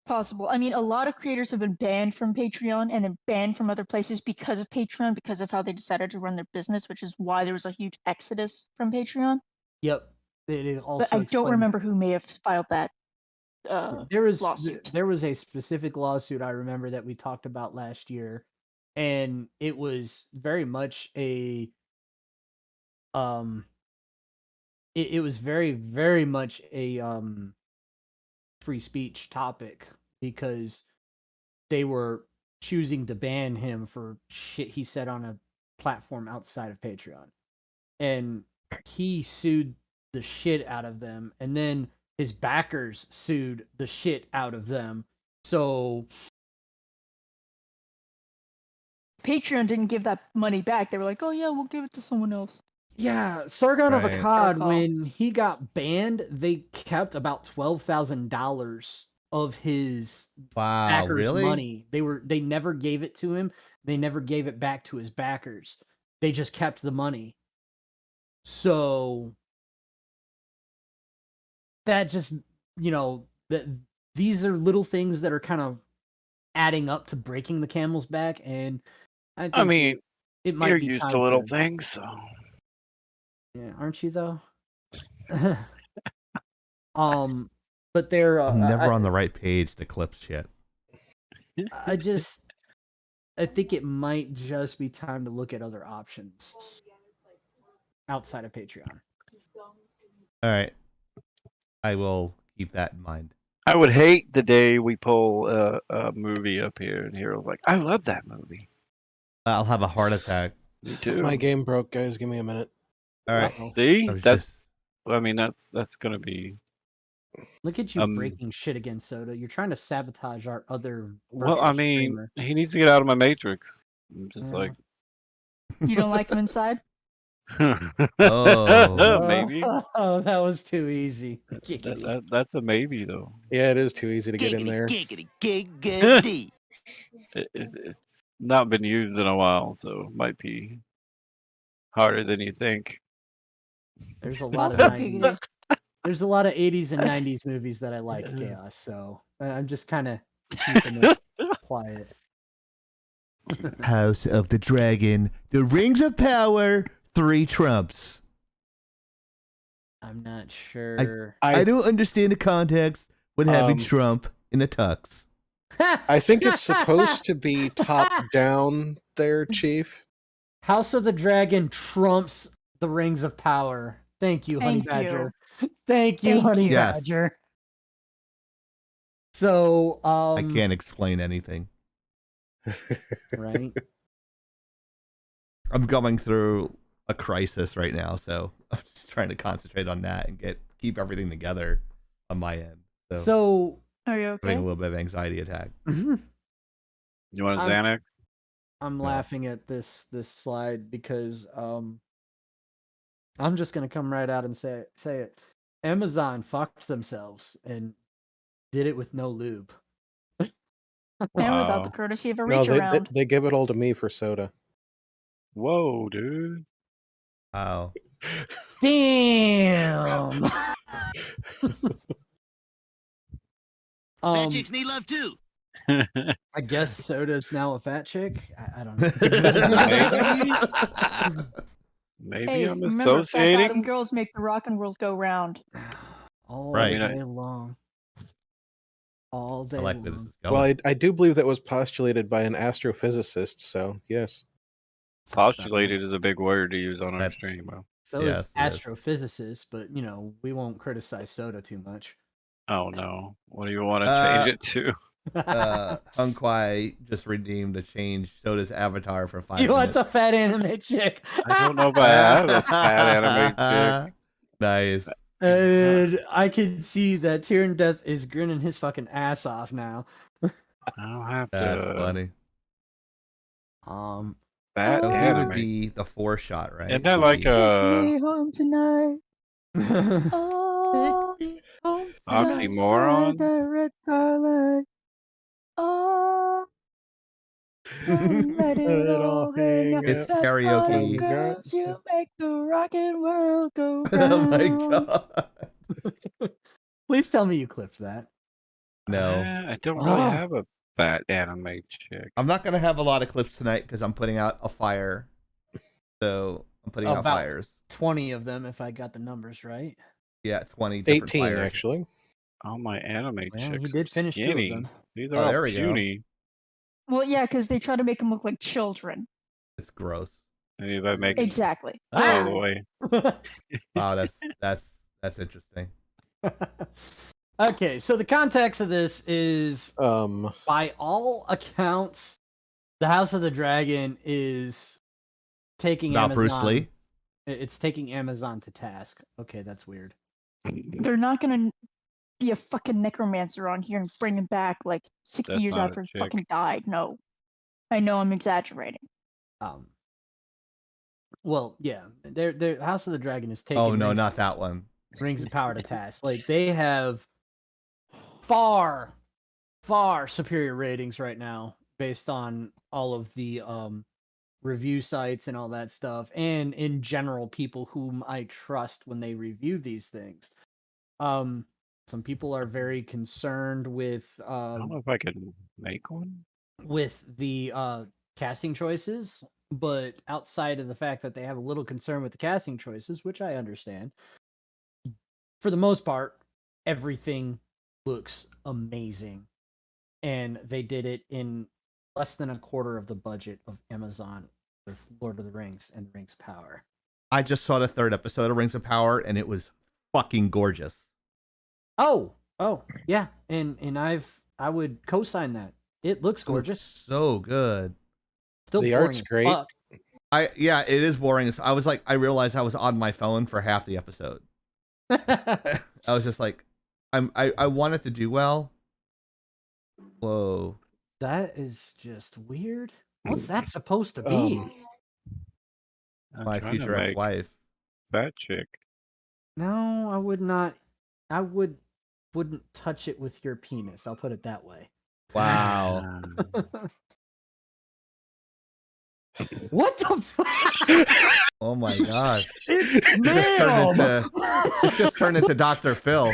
S6: Possible. I mean, a lot of creators have been banned from Patreon and then banned from other places because of Patreon, because of how they decided to run their business, which is why there was a huge exodus from Patreon.
S4: yep. It also
S6: But I don't
S4: explains-
S6: remember who may have filed that lawsuit.
S4: There was a specific lawsuit I remember that we talked about last year, and it was very much a it was very, very much a free speech topic because they were choosing to ban him for shit he said on a platform outside of Patreon. And he sued the shit out of them, and then his backers sued the shit out of them. So
S6: Patreon didn't give that money back. They were like, "Oh yeah, we'll give it to someone else."
S4: yeah, Sargon of
S2: Right.
S4: Akkad,
S6: Good call.
S4: when he got banned, they kept about $12,000 of his
S2: Wow.
S4: backers'
S2: Really?
S4: money. They never gave it to him. They never gave it back to his backers. They just kept the money. So that just, that these are little things that are kind of adding up to breaking the camel's back, and I think
S3: I mean,
S4: it might
S3: you're
S4: be
S3: used
S4: time
S3: to little things, so.
S4: Yeah, aren't you though? But they're
S2: I'm never on the right page to clip shit.
S4: I think it might just be time to look at other options outside of Patreon.
S2: All right. I will keep that in mind.
S3: I would hate the day we pull a movie up here and Hero's like, I love that movie.
S2: I'll have a heart attack.
S3: Me too.
S5: My game broke, guys. Give me a minute.
S2: All right.
S4: Uh-oh.
S3: See?
S2: I was
S3: That's,
S2: just-
S3: I mean, that's going to be.
S4: Look at you breaking shit again, Soda. You're trying to sabotage our other.
S3: Well,
S4: virtual
S3: I mean,
S4: streamer.
S3: he needs to get out of my matrix. I'm just
S4: Yeah.
S3: like.
S6: You don't like them inside?
S2: Oh.
S3: Maybe.
S4: Oh, that was too easy.
S3: That's a maybe, though.
S5: Yeah, it is too easy to get in there.
S3: It's not been used in a while, so it might be harder than you think.
S4: There's a lot of
S6: Also
S4: 90s.
S6: giggity.
S4: There's a lot of 80s and 90s movies that I like, Chaos. So I'm just kind of keeping it quiet.
S2: House of the Dragon, The Rings of Power, 3 Trumps.
S4: I'm not sure.
S2: I don't understand the context when having
S5: Um,
S2: Trump in a tux.
S5: I think it's supposed to be top down there, Chief.
S4: House of the Dragon trumps the Rings of Power. Thank you, Honey
S6: Thank
S4: Badger. Thank you,
S6: Thank
S4: Honey
S6: you.
S2: Yes.
S4: Badger. So,
S2: I can't explain anything.
S4: right?
S2: I'm going through a crisis right now, so I'm just trying to concentrate on that and keep everything together on my end. So
S6: Are you
S2: having a
S6: okay?
S2: little bit of anxiety attack.
S3: You want a
S4: I'm-
S3: Xanax?
S4: I'm
S2: No.
S4: laughing at this slide because I'm just gonna come right out and say it. Amazon fucked themselves and did it with no lube.
S6: And without the
S3: Wow.
S6: courtesy of a
S5: No,
S6: reach
S5: they
S6: around.
S5: they give it all to me for soda.
S3: Whoa, dude.
S2: Wow.
S4: Damn.
S1: Bad chicks need love too.
S4: I guess Soda's now a fat chick. I don't know.
S3: Maybe
S6: Hey,
S3: I'm
S6: remember, fat bottom
S3: associating.
S6: girls make the rock and world go round.
S4: All
S2: Right.
S4: day long. All day
S2: I like where this
S4: long.
S2: is going.
S5: Well, I do believe that was postulated by an astrophysicist, so yes.
S3: Postulated is a big word to use on our
S2: That-
S3: stream. Bro.
S4: So
S2: Yes,
S4: is
S2: it is.
S4: astrophysicist, but you know, we won't criticize Soda too much.
S3: Oh no! What do you want to change it to?
S2: Hunkwai just redeemed to change Soda's avatar for 5
S4: He
S2: minutes.
S4: wants a fat anime chick.
S3: I don't know if I have a fat anime chick.
S2: Nice.
S4: And I can see that Tyrion Death is grinning his fucking ass off now.
S3: I don't have
S2: That's
S3: to.
S2: funny.
S3: Fat
S2: So he
S3: anime.
S2: would be the 4 shot, right?
S3: Isn't that
S2: He'd
S3: like
S2: be-
S6: Take me home tonight. Oh,
S3: Oxymoron?
S6: the red carpet. Oh, let it all hang out.
S2: It's
S6: Fat
S2: karaoke.
S6: bottom girls, you make the rockin' world go
S2: Oh my
S6: round.
S2: god.
S4: Please tell me you clipped that.
S2: No.
S3: I don't really
S4: Oh.
S3: have a fat anime chick.
S2: I'm not gonna have a lot of clips tonight because I'm putting out a fire. So I'm putting out
S4: About
S2: fires.
S4: 20 of them, if I got the numbers right.
S2: Yeah, 20 different
S5: 18,
S2: fires.
S5: actually.
S3: All my anime
S4: Well,
S3: chicks
S4: he did
S3: are
S4: finish 2 of
S3: skinny.
S4: them.
S3: These
S2: Oh,
S3: are all
S2: there we go.
S3: puny.
S6: Well, yeah, because they try to make them look like children.
S2: It's gross.
S3: Maybe if I make it
S6: Exactly.
S3: all the way.
S2: Wow, that's interesting.
S4: Okay, so the context of this is, by all accounts, the House of the Dragon is taking
S2: About
S4: Amazon.
S2: Bruce Lee.
S4: It's taking Amazon to task. Okay, that's weird.
S6: They're not gonna be a fucking necromancer on here and bring him back like 60
S3: That's
S6: years
S3: not a
S6: after he
S3: chick.
S6: fucking died. No. I know I'm exaggerating.
S4: Well, yeah, their House of the Dragon is taking.
S2: Oh no, not that one.
S4: Rings of Power to task. Like, they have far superior ratings right now based on all of the review sites and all that stuff, and in general people whom I trust when they review these things. Some people are very concerned with
S3: I don't know if I could make one.
S4: with the casting choices, but outside of the fact that they have a little concern with the casting choices, which I understand, for the most part, everything looks amazing. And they did it in less than a quarter of the budget of Amazon with Lord of the Rings and Rings of Power.
S2: I just saw the 3rd episode of Rings of Power and it was fucking gorgeous.
S4: Oh, yeah. And I would co-sign that. It looks
S2: It looks
S4: gorgeous.
S2: so good.
S4: Still
S5: The
S4: boring
S5: art's
S4: as
S5: great.
S4: fuck.
S2: Yeah, it is boring. I realized I was on my phone for half the episode. I was just like, I want it to do well. Whoa.
S4: That is just weird. What's that supposed to be?
S3: I'm
S2: My
S3: trying to
S2: future
S3: make
S2: ex-wife.
S3: fat chick.
S4: No, I would not. I wouldn't touch it with your penis. I'll put it that way.
S2: Wow.
S4: What the fuck?
S2: Oh my god.
S4: It's
S2: This just turned into Dr. Phil.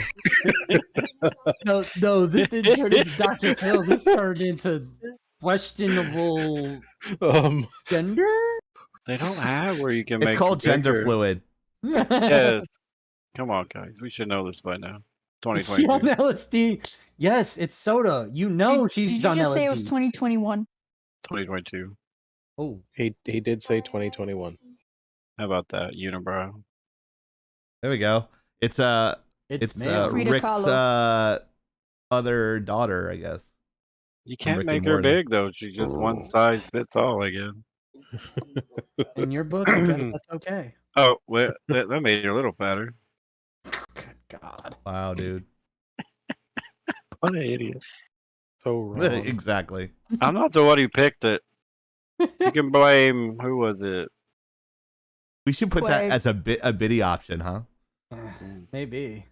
S4: No, this didn't turn into Dr. Phil. This turned into questionable gender.
S3: They don't have where you can make
S2: It's called gender
S3: bigger.
S2: fluid.
S3: Yes. Come on, guys. We should know this by now.
S4: Is she on
S3: 2022.
S4: LSD? Yes, it's Soda. You know she's
S6: Did you
S4: on
S6: just
S4: LSD.
S6: say it was 2021?
S3: 2022.
S4: Oh,
S5: He did say 2021.
S3: How about that? Unibrow.
S2: There we go. It's
S4: male.
S6: Frida
S2: Rick's
S6: Kahlo.
S2: other daughter, I guess.
S3: You can't
S2: Rick
S3: make
S2: and
S3: her
S2: Morty.
S3: big though. She's just one size fits all again.
S4: In your book, I guess that's okay.
S3: Oh, well, that made her a little fatter.
S4: Good God.
S2: Wow, dude.
S3: What an idiot.
S5: So wrong.
S2: Exactly.
S3: I'm not the one who picked it. You can blame, who was it?
S2: We should put that
S6: Quag.
S2: as a biddy option, huh?
S4: Maybe.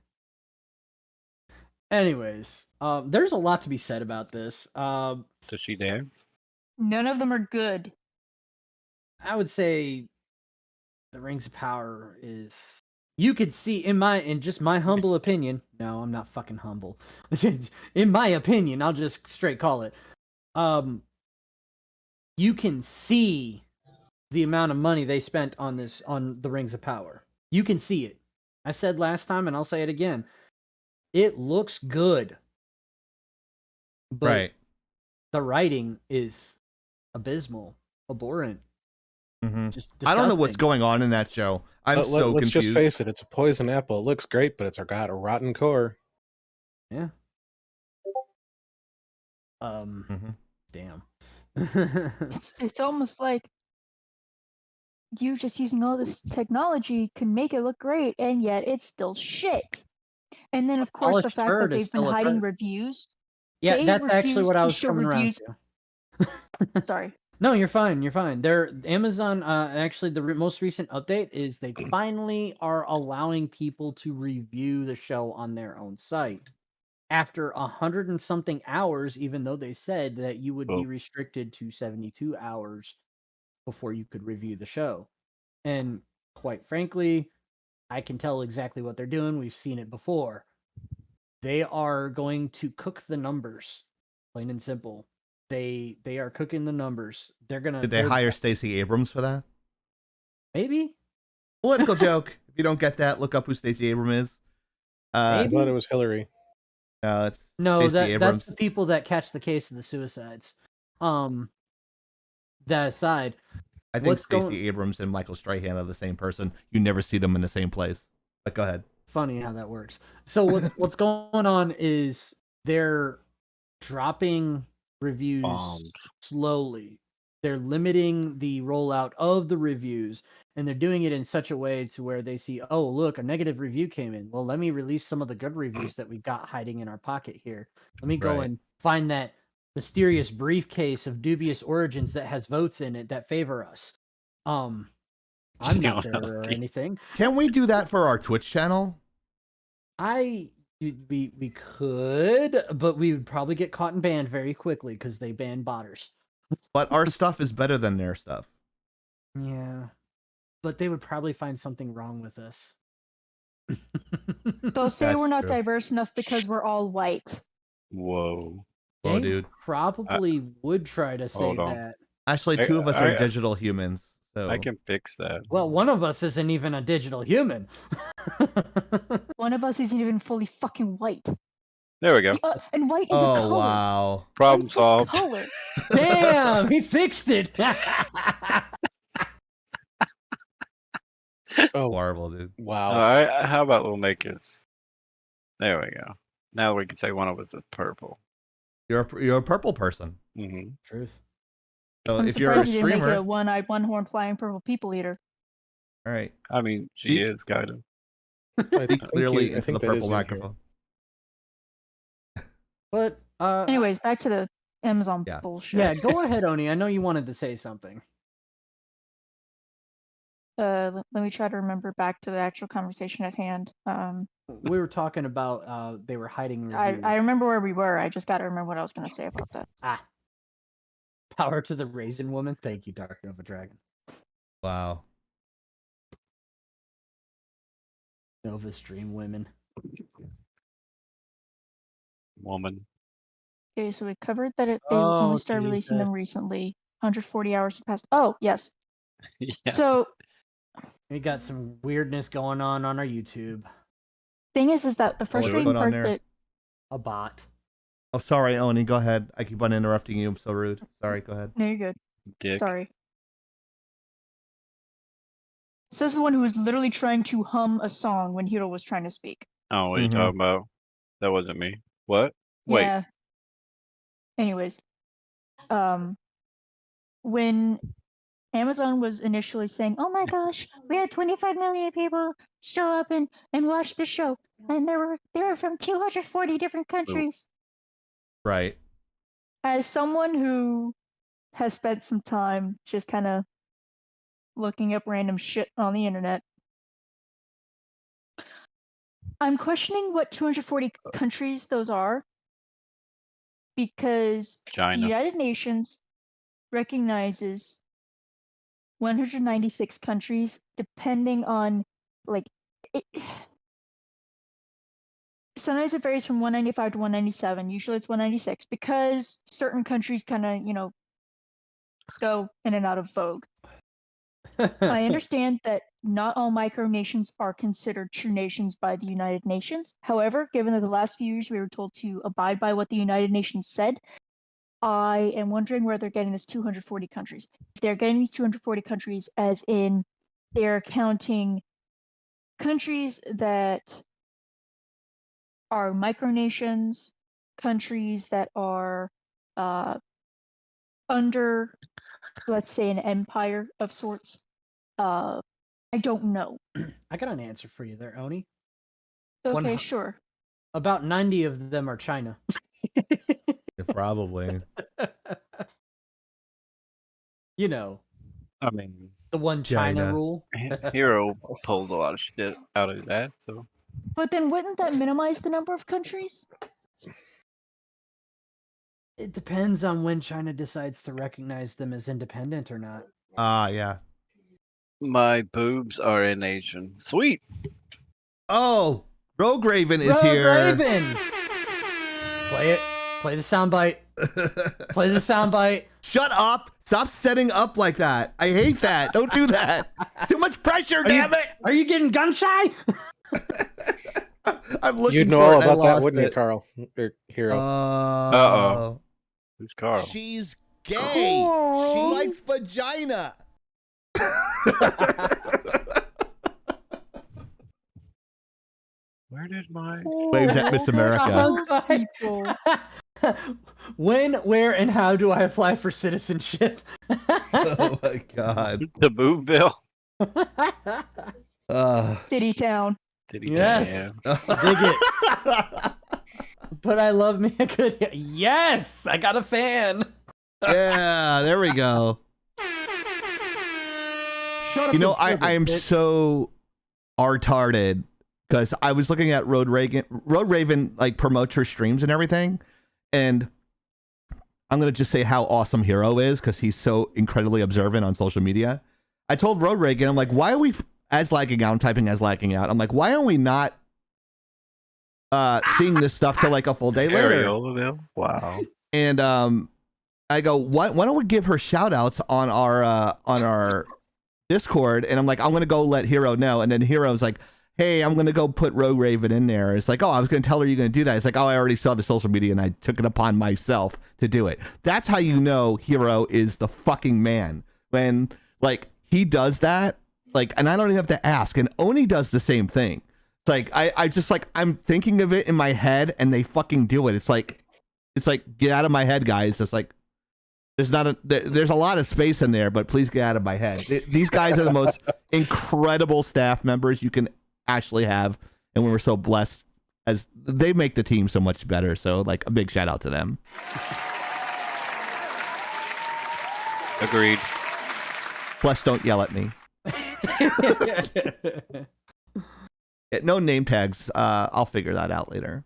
S4: Anyways, there's a lot to be said about this.
S3: Does she dance?
S6: None of them are good.
S4: I would say the Rings of Power is, you could see in just my humble opinion. No, I'm not fucking humble. In my opinion, I'll just straight call it. you can see the amount of money they spent on the Rings of Power. You can see it. I said last time, and I'll say it again. It looks good, but
S2: Right.
S4: the writing is abysmal, abhorrent. Just disgusting.
S2: I don't know what's going on in that show. I'm so
S5: let's
S2: confused.
S5: just face it. It's a poison apple. It looks great, but it's got a rotten core.
S4: Yeah. Damn.
S6: It's almost like you just using all this technology can make it look great, and yet it's still shit. And then, of course, the
S4: polished
S6: fact that
S4: turd is
S6: they've been
S4: still a
S6: hiding
S4: turd.
S6: reviews.
S4: Yeah,
S6: They
S4: that's actually
S6: refuse
S4: what I
S6: to
S4: was
S6: show
S4: coming
S6: reviews.
S4: around to.
S6: Sorry.
S4: No, you're fine. You're fine. Amazon. Actually, the most recent update is they finally are allowing people to review the show on their own site after 100 and something hours. Even though they said that you would be restricted to 72 hours before you could review the show, and quite frankly, I can tell exactly what they're doing. We've seen it before. They are going to cook the numbers, plain and simple. They are cooking the numbers. Did
S2: they hire Stacey Abrams for that?
S4: Maybe.
S2: Political joke. If you don't get that, look up who Stacey Abrams is.
S5: I thought it was Hillary.
S2: It's
S4: no,
S2: Stacey Abrams.
S4: That's the people that catch the case of the suicides. That aside,
S2: I think Stacey Abrams and Michael Strahan are the same person. You never see them in the same place. But go ahead.
S4: Funny how that works. So what's going on is they're dropping reviews slowly. They're limiting the rollout of the reviews, and they're doing it in such a way to where they see, oh, look, a negative review came in. Well, let me release some of the good reviews that we've got hiding in our pocket here. Let me go and find that mysterious briefcase of dubious origins that has votes in it that favor us. I'm not there or anything.
S2: Can we do that for our Twitch channel?
S4: We could, but we would probably get caught and banned very quickly because they ban botters.
S2: But our stuff is better than their stuff.
S4: Yeah, but they would probably find something wrong with us.
S6: They'll say we're not diverse enough because we're all white.
S3: Whoa.
S2: Whoa, dude.
S4: Probably would try to say that.
S2: Actually, two of us are digital humans. So
S3: I can fix that.
S4: Well, one of us isn't even a digital human.
S6: One of us isn't even fully fucking white.
S3: There we go.
S6: And white is a color.
S2: Oh, wow.
S3: Problem solved.
S6: Color.
S4: Damn, he fixed it.
S2: Oh, horrible, dude.
S5: Wow.
S3: How about we'll make this? There we go. Now we can say one of us is purple.
S2: You're a purple person.
S3: Mm-hmm.
S4: Truth.
S2: So
S6: I'm
S2: if you're a
S6: surprised you didn't make it a
S2: streamer,
S6: one-eyed, one-horned flying purple people eater.
S2: all right.
S3: I mean, she is kind of.
S2: Speak clearly
S5: I
S2: into
S5: think
S2: the
S5: that is
S2: purple
S5: in here.
S2: microphone.
S4: But
S6: anyways, back to the Amazon bullshit.
S4: Yeah, go ahead, Oni. I know you wanted to say something.
S6: Let me try to remember back to the actual conversation at hand.
S4: We were talking about they were hiding reviews.
S6: I remember where we were. I just got to remember what I was going to say about that.
S4: Power to the Raisin Woman. Thank you, Dark Nova Dragon.
S2: Wow.
S4: Nova Stream Women.
S3: Woman.
S6: Okay, so we covered that they only started releasing them recently. 140 hours have passed. Oh, yes.
S3: Yeah.
S6: So
S4: we got some weirdness going on our YouTube.
S6: Thing is that the frustrating part that
S4: a bot.
S2: Oh, sorry, Oni. Go ahead. I keep on interrupting you. I'm so rude. Sorry. Go ahead.
S6: No, you're good.
S3: Dick.
S6: Sorry. Says the one who was literally trying to hum a song when Hiro was trying to speak.
S3: Oh, what are you talking about? That wasn't me. What? Wait.
S6: Yeah. Anyways, when Amazon was initially saying, "Oh my gosh, we had 25 million people show up and watch the show, and they were from 240 different countries."
S2: Right.
S6: As someone who has spent some time just kind of looking up random shit on the internet, I'm questioning what 240 countries those are, because
S3: China.
S6: the United Nations recognizes 196 countries depending on sometimes it varies from 195 to 197. Usually it's 196 because certain countries kind of, go in and out of vogue. I understand that not all micronations are considered true nations by the United Nations. However, given that the last few years we were told to abide by what the United Nations said, I am wondering where they're getting this 240 countries. If they're getting these 240 countries as in they're counting countries that are micronations, countries that are under, let's say, an empire of sorts. I don't know.
S4: I got an answer for you there, Oni.
S6: Okay, sure.
S4: About 90 of them are China.
S2: Probably.
S4: You know,
S3: I mean,
S4: the one China
S2: China.
S4: rule.
S3: Hero pulled a lot of shit out of that, so.
S6: But then wouldn't that minimize the number of countries?
S4: It depends on when China decides to recognize them as independent or not.
S2: Yeah.
S3: My boobs are in Asian. Sweet.
S2: Oh, Rogue Raven is
S4: Rogue
S2: here.
S4: Raven! Play it. Play the soundbite. Play the soundbite.
S2: Shut up. Stop setting up like that. I hate that. Don't do that. Too much pressure, damn it.
S4: Are you getting gun shy?
S2: I'm looking
S5: You'd know
S2: for
S5: all
S2: it. I
S5: about that,
S2: lost
S5: wouldn't you,
S2: it.
S5: Carl? Or Hero?
S3: Uh-oh. Who's Carl?
S2: She's gay.
S6: Carl.
S2: She likes vagina.
S3: Where did my...
S2: Waves at Miss America.
S6: Those people.
S4: When, where, and how do I apply for citizenship?
S2: Oh my god.
S3: The boob bill?
S6: City town.
S3: Did he?
S4: Yes.
S3: Yeah.
S4: Dig it. But I love me a good... Yes! I got a fan.
S2: Yeah, there we go.
S4: Shut up.
S2: You know,
S4: and
S2: I am
S4: bitch.
S2: so retarded because I was looking at Road Raven like promotes her streams and everything, and I'm gonna just say how awesome Hero is because he's so incredibly observant on social media. I told Road Raven, I'm like, why are we as lagging out? I'm typing as lagging out. I'm like, why are we not seeing this stuff till like a full day later?
S3: Aerial, wow.
S2: And I go, why don't we give her shout outs on our Discord? And I'm like, I'm gonna go let Hero know. And then Hero's like, hey, I'm gonna go put Rogue Raven in there. It's like, oh, I was gonna tell her you're gonna do that. It's like, oh, I already saw the social media and I took it upon myself to do it. That's how you know Hero is the fucking man. When like he does that, like, and I don't even have to ask. And Oni does the same thing. It's like I just like I'm thinking of it in my head and they fucking do it. It's like get out of my head, guys. It's like there's a lot of space in there, but please get out of my head. These guys are the most incredible staff members you can actually have, and we were so blessed as they make the team so much better. So like a big shout out to them.
S3: Agreed.
S2: Plus, don't yell at me. No name tags. I'll figure that out later.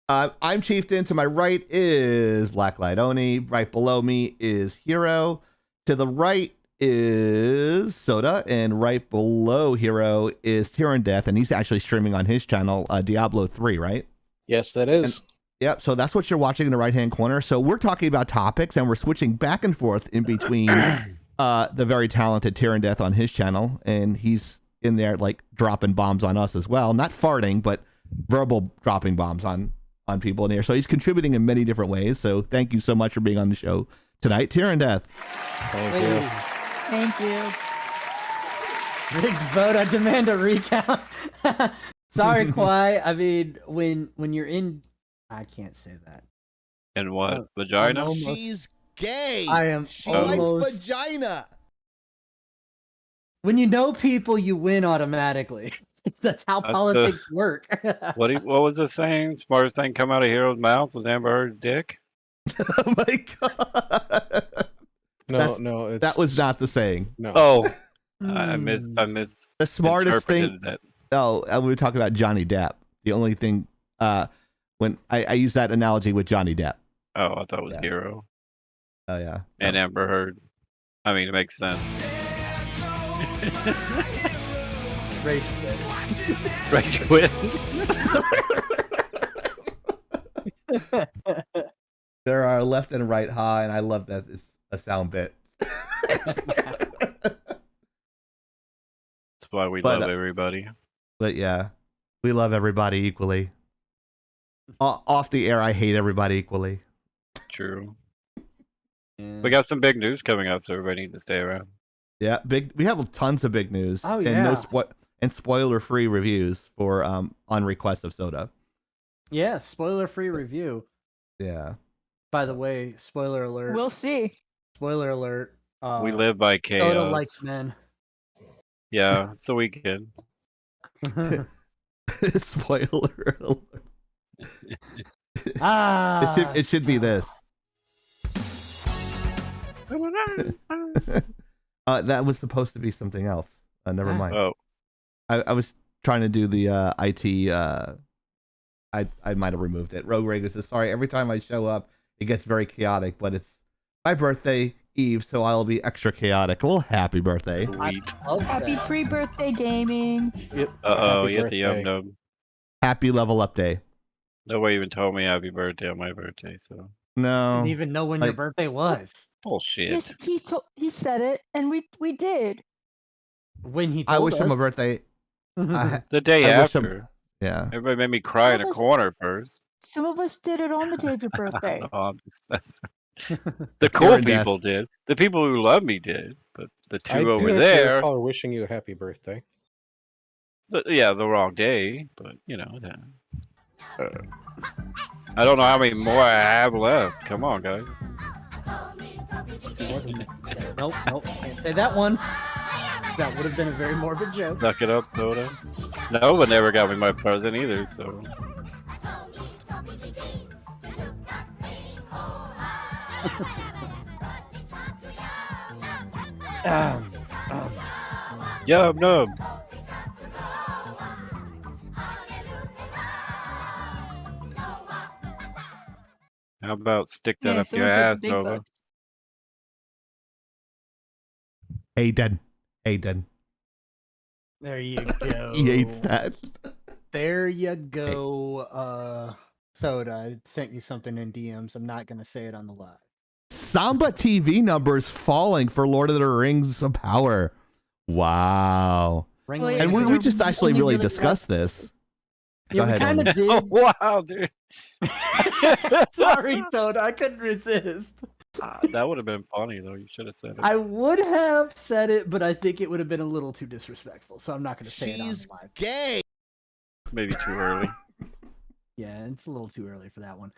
S2: I'm Chieftain. To my right is Blacklight Oni. Right below me is Hero. To the right is Soda. And right below Hero is Tyrant Death. And he's actually streaming on his channel, Diablo 3, right?
S5: Yes, that is.
S2: Yep. So that's what you're watching in the right-hand corner. So we're talking about topics, and we're switching back and forth in between the very talented Tyrant Death on his channel. And he's in there, like, dropping bombs on us as well. Not farting, but verbal dropping bombs on people in here. So he's contributing in many different ways. So thank you so much for being on the show tonight. Tyrant Death.
S5: Thank you.
S6: Thank you.
S4: Rigged vote. I demand a recount. Sorry, Kwai. I mean, when you're in, I can't say that.
S3: And what?
S4: I'm
S3: Vagina?
S4: almost-
S2: She's gay.
S4: I am
S2: She
S4: almost.
S2: likes vagina.
S4: When you know people, you win automatically. That's how
S3: That's
S4: politics work.
S3: What was the saying? Smartest thing come out of Hero's mouth was Amber Heard's dick?
S2: Oh my god.
S5: No, it's,
S2: That was not the saying.
S5: no.
S3: Oh, I miss.
S2: The smartest thing.
S3: interpreted
S2: Oh, we were talking about Johnny Depp. The only thing, when I use that analogy with Johnny Depp.
S3: that. Oh, I thought it was
S2: Yeah.
S3: Hero
S2: Oh yeah.
S3: and Amber Heard. I mean, it makes sense.
S4: Rage
S3: Rage quit.
S2: There are left and right high, and I love that it's a sound bit.
S3: That's why we love everybody.
S2: But yeah, we love everybody equally. Off the air, I hate everybody equally.
S3: True.
S4: Yeah.
S3: We got some big news coming up, so everybody needs to stay around.
S2: Yeah, big. We have tons of big news.
S4: Oh,
S2: and
S4: yeah.
S2: and spoiler-free reviews for on request of Soda.
S4: Yeah, spoiler-free review.
S2: Yeah.
S4: By the way, spoiler alert.
S6: We'll see.
S4: Spoiler alert.
S3: We live by chaos.
S4: Soda likes men.
S3: Yeah, it's the weekend.
S2: Spoiler alert.
S4: Ah,
S2: it should be this. That was supposed to be something else. Never mind.
S3: Oh,
S2: I was trying to do the IT. I might have removed it. Rogue Rager says, sorry, every time I show up, it gets very chaotic, but it's my birthday eve, so I'll be extra chaotic. Well, happy birthday.
S3: sweet.
S6: Happy pre-birthday gaming.
S5: Yep.
S3: Uh-oh,
S5: Happy
S3: you hit the
S5: birthday.
S3: nub.
S2: Happy level up day.
S3: Nobody even told me happy birthday on my birthday, so.
S2: No.
S4: Didn't even know when your
S2: Like-
S4: birthday was.
S3: Bullshit.
S6: Yes, he said it, and we did.
S4: When he told
S2: I wish him a
S4: us.
S2: birthday.
S3: The day
S2: I wish
S3: after.
S2: Yeah.
S3: Everybody made me cry in a
S6: That was-
S3: corner first.
S6: Some of us did it on the day of your birthday.
S3: No, the cool
S2: Pure death.
S3: people did. The people who love me did. But the two
S5: I do
S3: over
S5: actually
S3: there,
S5: recall wishing you a happy birthday.
S3: yeah, the wrong day. But, you know. Yeah. I don't know how many more I have left. Come on, guys.
S4: Nope, can't say that one. That would have been a very morbid joke.
S3: Suck it up, Soda. No one ever got me my present either, so. Yeah, no. How about stick that
S6: Yeah,
S3: up your
S6: someone put
S3: ass,
S6: the big
S3: Nova?
S6: butts.
S2: Aiden.
S4: There you go.
S2: He hates that.
S4: There you go. Soda, I sent you something in DMs. I'm not gonna say it on the live.
S2: Samba TV numbers falling for Lord of the Rings of Power. Wow.
S4: Ring
S6: Well, yeah,
S2: And
S6: because
S2: we
S6: they're
S2: just actually
S6: only
S2: really
S6: really
S2: discussed this.
S4: Yeah,
S2: Go
S4: we
S2: ahead,
S4: kind
S2: Amy.
S4: of did.
S3: Oh, wow, dude.
S4: Sorry, Soda, I couldn't resist.
S3: That would have been funny, though. You should have said it.
S4: I would have said it, but I think it would have been a little too disrespectful, so I'm not going to say it on the live.
S2: Gay.
S3: Maybe too early.
S4: Yeah, it's a little too early for that one.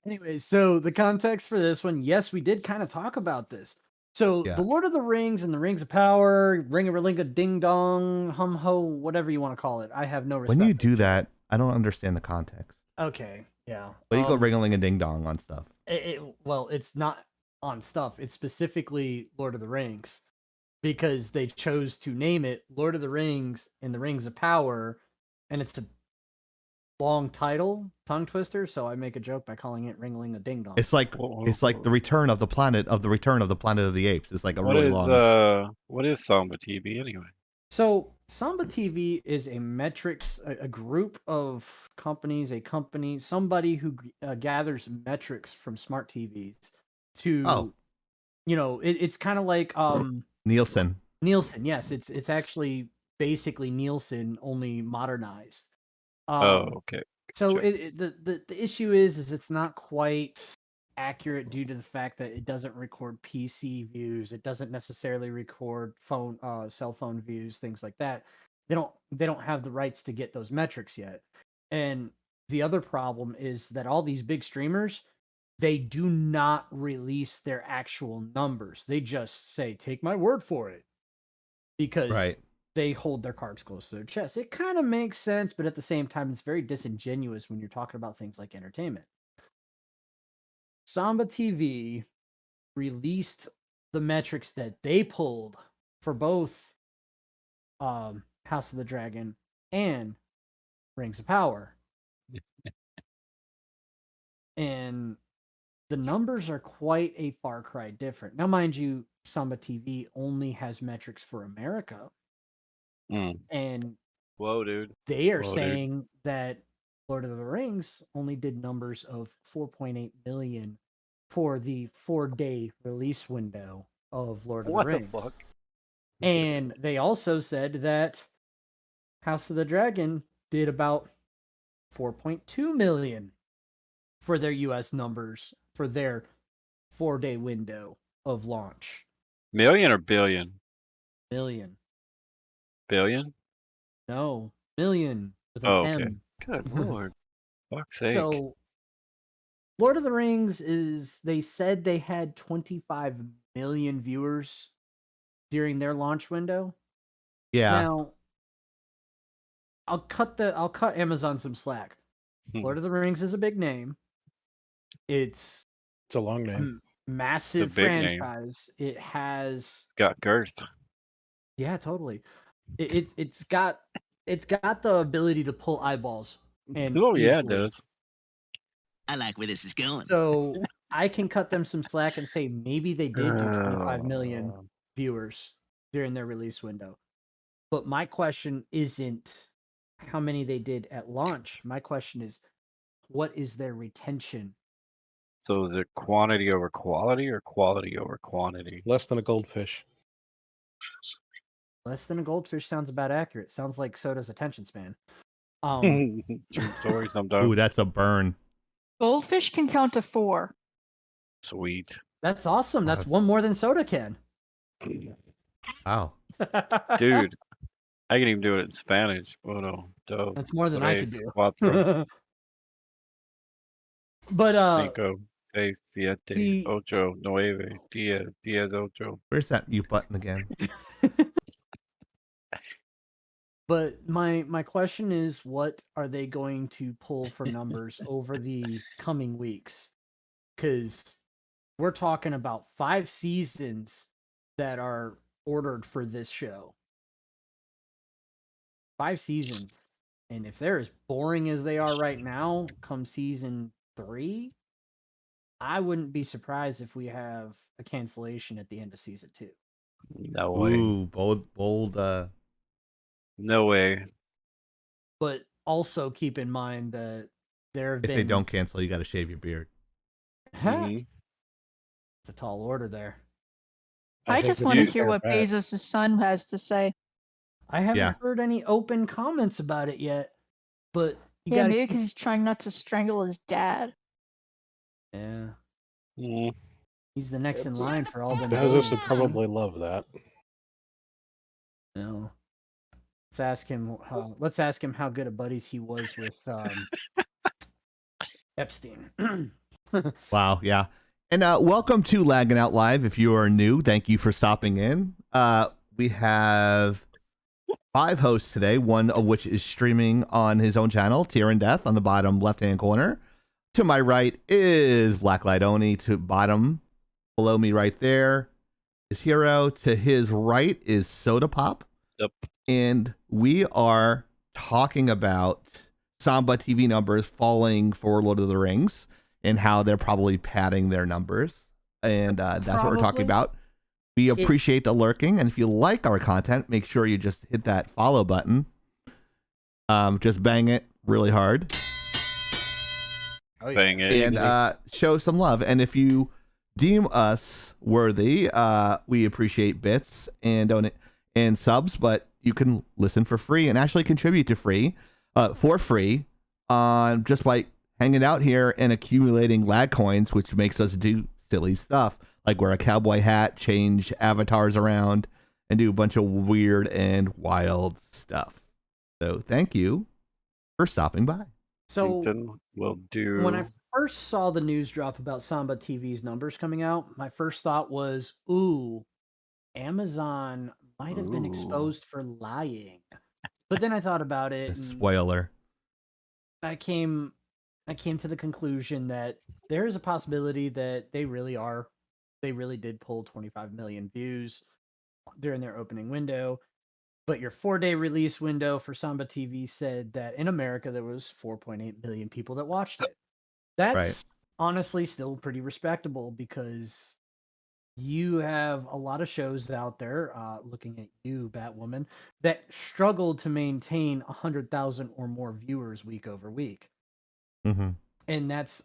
S4: Anyway, so the context for this one, yes, we did kind of talk about this. So
S2: Yeah.
S4: the Lord of the Rings and the Rings of Power, Ring-a-Ring-a Ding Dong, Hum Ho, whatever you want to call it. I have no respect.
S2: When you
S4: for
S2: do
S4: it.
S2: that, I don't understand the context.
S4: Okay, yeah.
S2: But you go ring a ding dong on stuff.
S4: Well, it's not on stuff. It's specifically Lord of the Rings because they chose to name it Lord of the Rings and the Rings of Power, and it's a long title, tongue twister. So I make a joke by calling it Ring-a-ling a Ding Dong.
S2: It's like the return of the planet of the apes. It's like a really long.
S3: What is Samba TV anyway?
S4: So Samba TV is a metrics, a group of companies, somebody who gathers metrics from smart TVs to, it's kind of like
S2: Nielsen.
S4: Nielsen. Yes, it's actually basically Nielsen only modernized.
S3: Okay.
S4: So
S3: Sure.
S4: the issue is it's not quite accurate due to the fact that it doesn't record PC views. It doesn't necessarily record cell phone views, things like that. They don't have the rights to get those metrics yet. And the other problem is that all these big streamers, they do not release their actual numbers. They just say, take my word for it. Because they hold their cards close to their chest. It kind of makes sense, but at the same time, it's very disingenuous when you're talking about things like entertainment. Samba TV released the metrics that they pulled for both House of the Dragon and Rings of Power. And the numbers are quite a far cry different. Now, mind you, Samba TV only has metrics for America.
S3: Mm.
S4: And
S3: Whoa, dude.
S4: They are
S3: Whoa, dude.
S4: saying that Lord of the Rings only did numbers of 4.8 million for the 4-day release window of Lord of
S3: What
S4: the
S3: the
S4: Rings.
S3: fuck?
S4: And they also said that House of the Dragon did about 4.2 million for their US numbers for their 4-day window of launch.
S3: Million or billion?
S4: Million.
S3: Billion?
S4: No, million with an
S3: Oh, okay.
S4: M.
S3: Good lord. Fuck's sake.
S4: So Lord of the Rings they said they had 25 million viewers during their launch window.
S2: Yeah.
S4: Now, I'll cut Amazon some slack. Lord of the Rings is a big name. It's
S5: It's a long
S4: a
S5: name.
S4: massive
S3: It's a big name.
S4: franchise. It has
S3: Got girth.
S4: yeah, totally. It's got the ability to pull eyeballs and
S3: Oh, yeah, it
S4: easily.
S3: does.
S1: I like where this is going.
S4: So I can cut them some slack and say maybe they did do 25 million viewers during their release window. But my question isn't how many they did at launch. My question is, what is their retention?
S3: So is it quantity over quality or quality over quantity?
S5: Less than a goldfish.
S4: Less than a goldfish sounds about accurate. Sounds like Soda's attention span.
S3: True story sometimes.
S2: Ooh, that's a burn.
S6: Goldfish can count to 4.
S3: Sweet.
S4: That's awesome. That's
S2: Wow.
S4: one more than Soda can.
S2: Wow.
S3: Dude, I can even do it in Spanish. Uno, dos,
S4: That's more than I
S3: tres,
S4: can do.
S3: cuatro,
S4: But
S3: cinco, seis, siete,
S4: the-
S3: ocho, nueve, diez, diez, ocho.
S2: Where's that mute button again?
S4: But my question is, what are they going to pull for numbers over the coming weeks? Because we're talking about 5 seasons that are ordered for this show. 5 seasons. And if they're as boring as they are right now, come season 3, I wouldn't be surprised if we have a cancellation at the end of season 2.
S3: No way.
S2: Ooh, bold.
S3: No way.
S4: But also keep in mind that there have
S2: If
S4: been...
S2: they don't cancel, you got to shave your beard.
S3: Mhm.
S4: It's a tall order there.
S6: I
S5: think
S6: just
S5: it's
S6: want
S5: a
S6: to hear
S5: fair
S6: what
S5: bet.
S6: Bezos' son has to say.
S4: I haven't
S2: Yeah.
S4: heard any open comments about it yet, but you
S6: Yeah,
S4: gotta
S6: maybe
S4: keep...
S6: because he's trying not to strangle his dad.
S4: Yeah,
S3: Mm.
S4: he's the next in line for all them.
S5: Bezos would
S4: billions.
S5: probably love that.
S4: No. Let's ask him how good of buddies he was with Epstein.
S2: Wow, yeah. And welcome to Laggin Out Live. If you are new, thank you for stopping in. We have 5 hosts today, one of which is streaming on his own channel, Tear and Death, on the bottom left-hand corner. To my right is Blacklight Oni. To bottom, below me right there is Hero. To his right is Soda Pop.
S3: Yep.
S2: And we are talking about Samba TV numbers falling for Lord of the Rings and how they're probably padding their numbers. And that's what we're talking
S6: Probably.
S2: about. We appreciate the lurking. And if you like our content, make sure you just hit that follow button. Just bang it really hard.
S4: Oh, yeah.
S3: Bang it.
S2: And show some love. And if you deem us worthy, we appreciate bits and donate and subs, but you can listen for free and actually contribute to for free on just by hanging out here and accumulating lag coins, which makes us do silly stuff like wear a cowboy hat, change avatars around, and do a bunch of weird and wild stuff. So thank you for stopping by.
S4: So
S3: Will do.
S4: when I first saw the news drop about Samba TV's numbers coming out, my first thought was, ooh, Amazon might have been exposed for lying. But then I thought about it. And
S2: Spoiler.
S4: I came to the conclusion that there is a possibility that they really did pull 25 million views during their opening window. But your 4-day release window for Samba TV said that in America there was 4.8 million people that watched it. That's honestly still pretty respectable because you have a lot of shows out there, looking at you, Batwoman, that struggle to maintain 100,000 or more viewers week over week.
S2: Mm-hmm.
S4: And that's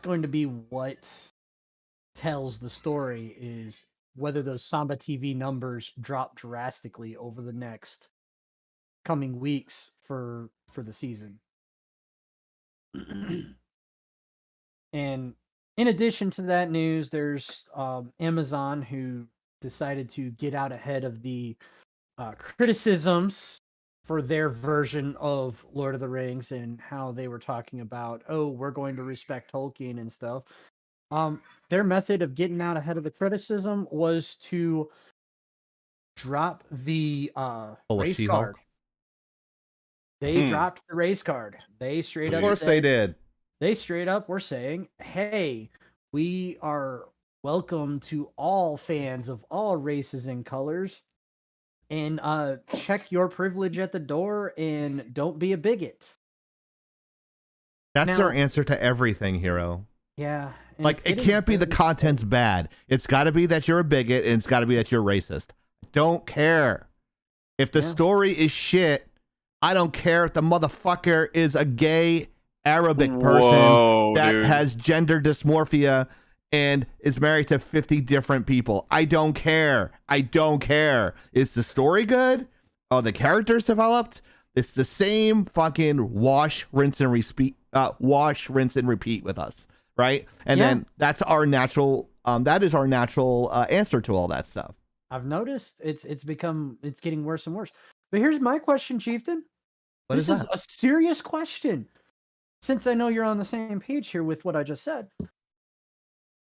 S4: going to be what tells the story, is whether those Samba TV numbers drop drastically over the next coming weeks for the season. And in addition to that news, there's Amazon, who decided to get out ahead of the criticisms for their version of Lord of the Rings, and how they were talking about, oh, we're going to respect Tolkien and stuff. Their method of getting out ahead of the criticism was to drop the race card. They dropped the race card. They straight up
S2: Of course they did.
S4: They straight up were saying, hey, we are welcome to all fans of all races and colors, and check your privilege at the door and don't be a bigot.
S2: That's our answer to everything, Hero.
S4: Yeah.
S2: Like, it can't be the content's bad. It's got to be that you're a bigot, and it's got to be that you're racist. Don't care. If the story is shit, I don't care if the motherfucker is a gay Arabic person that has gender dysmorphia and is married to 50 different people. I don't care. I don't care. Is the story good? Are the characters developed? It's the same fucking wash, rinse, and repeat. Wash, rinse, and repeat with us, right? And then that's our natural. That is our natural answer to all that stuff.
S4: I've noticed it's getting worse and worse. But here's my question, Chieftain. This is a serious question. Since I know you're on the same page here with what I just said,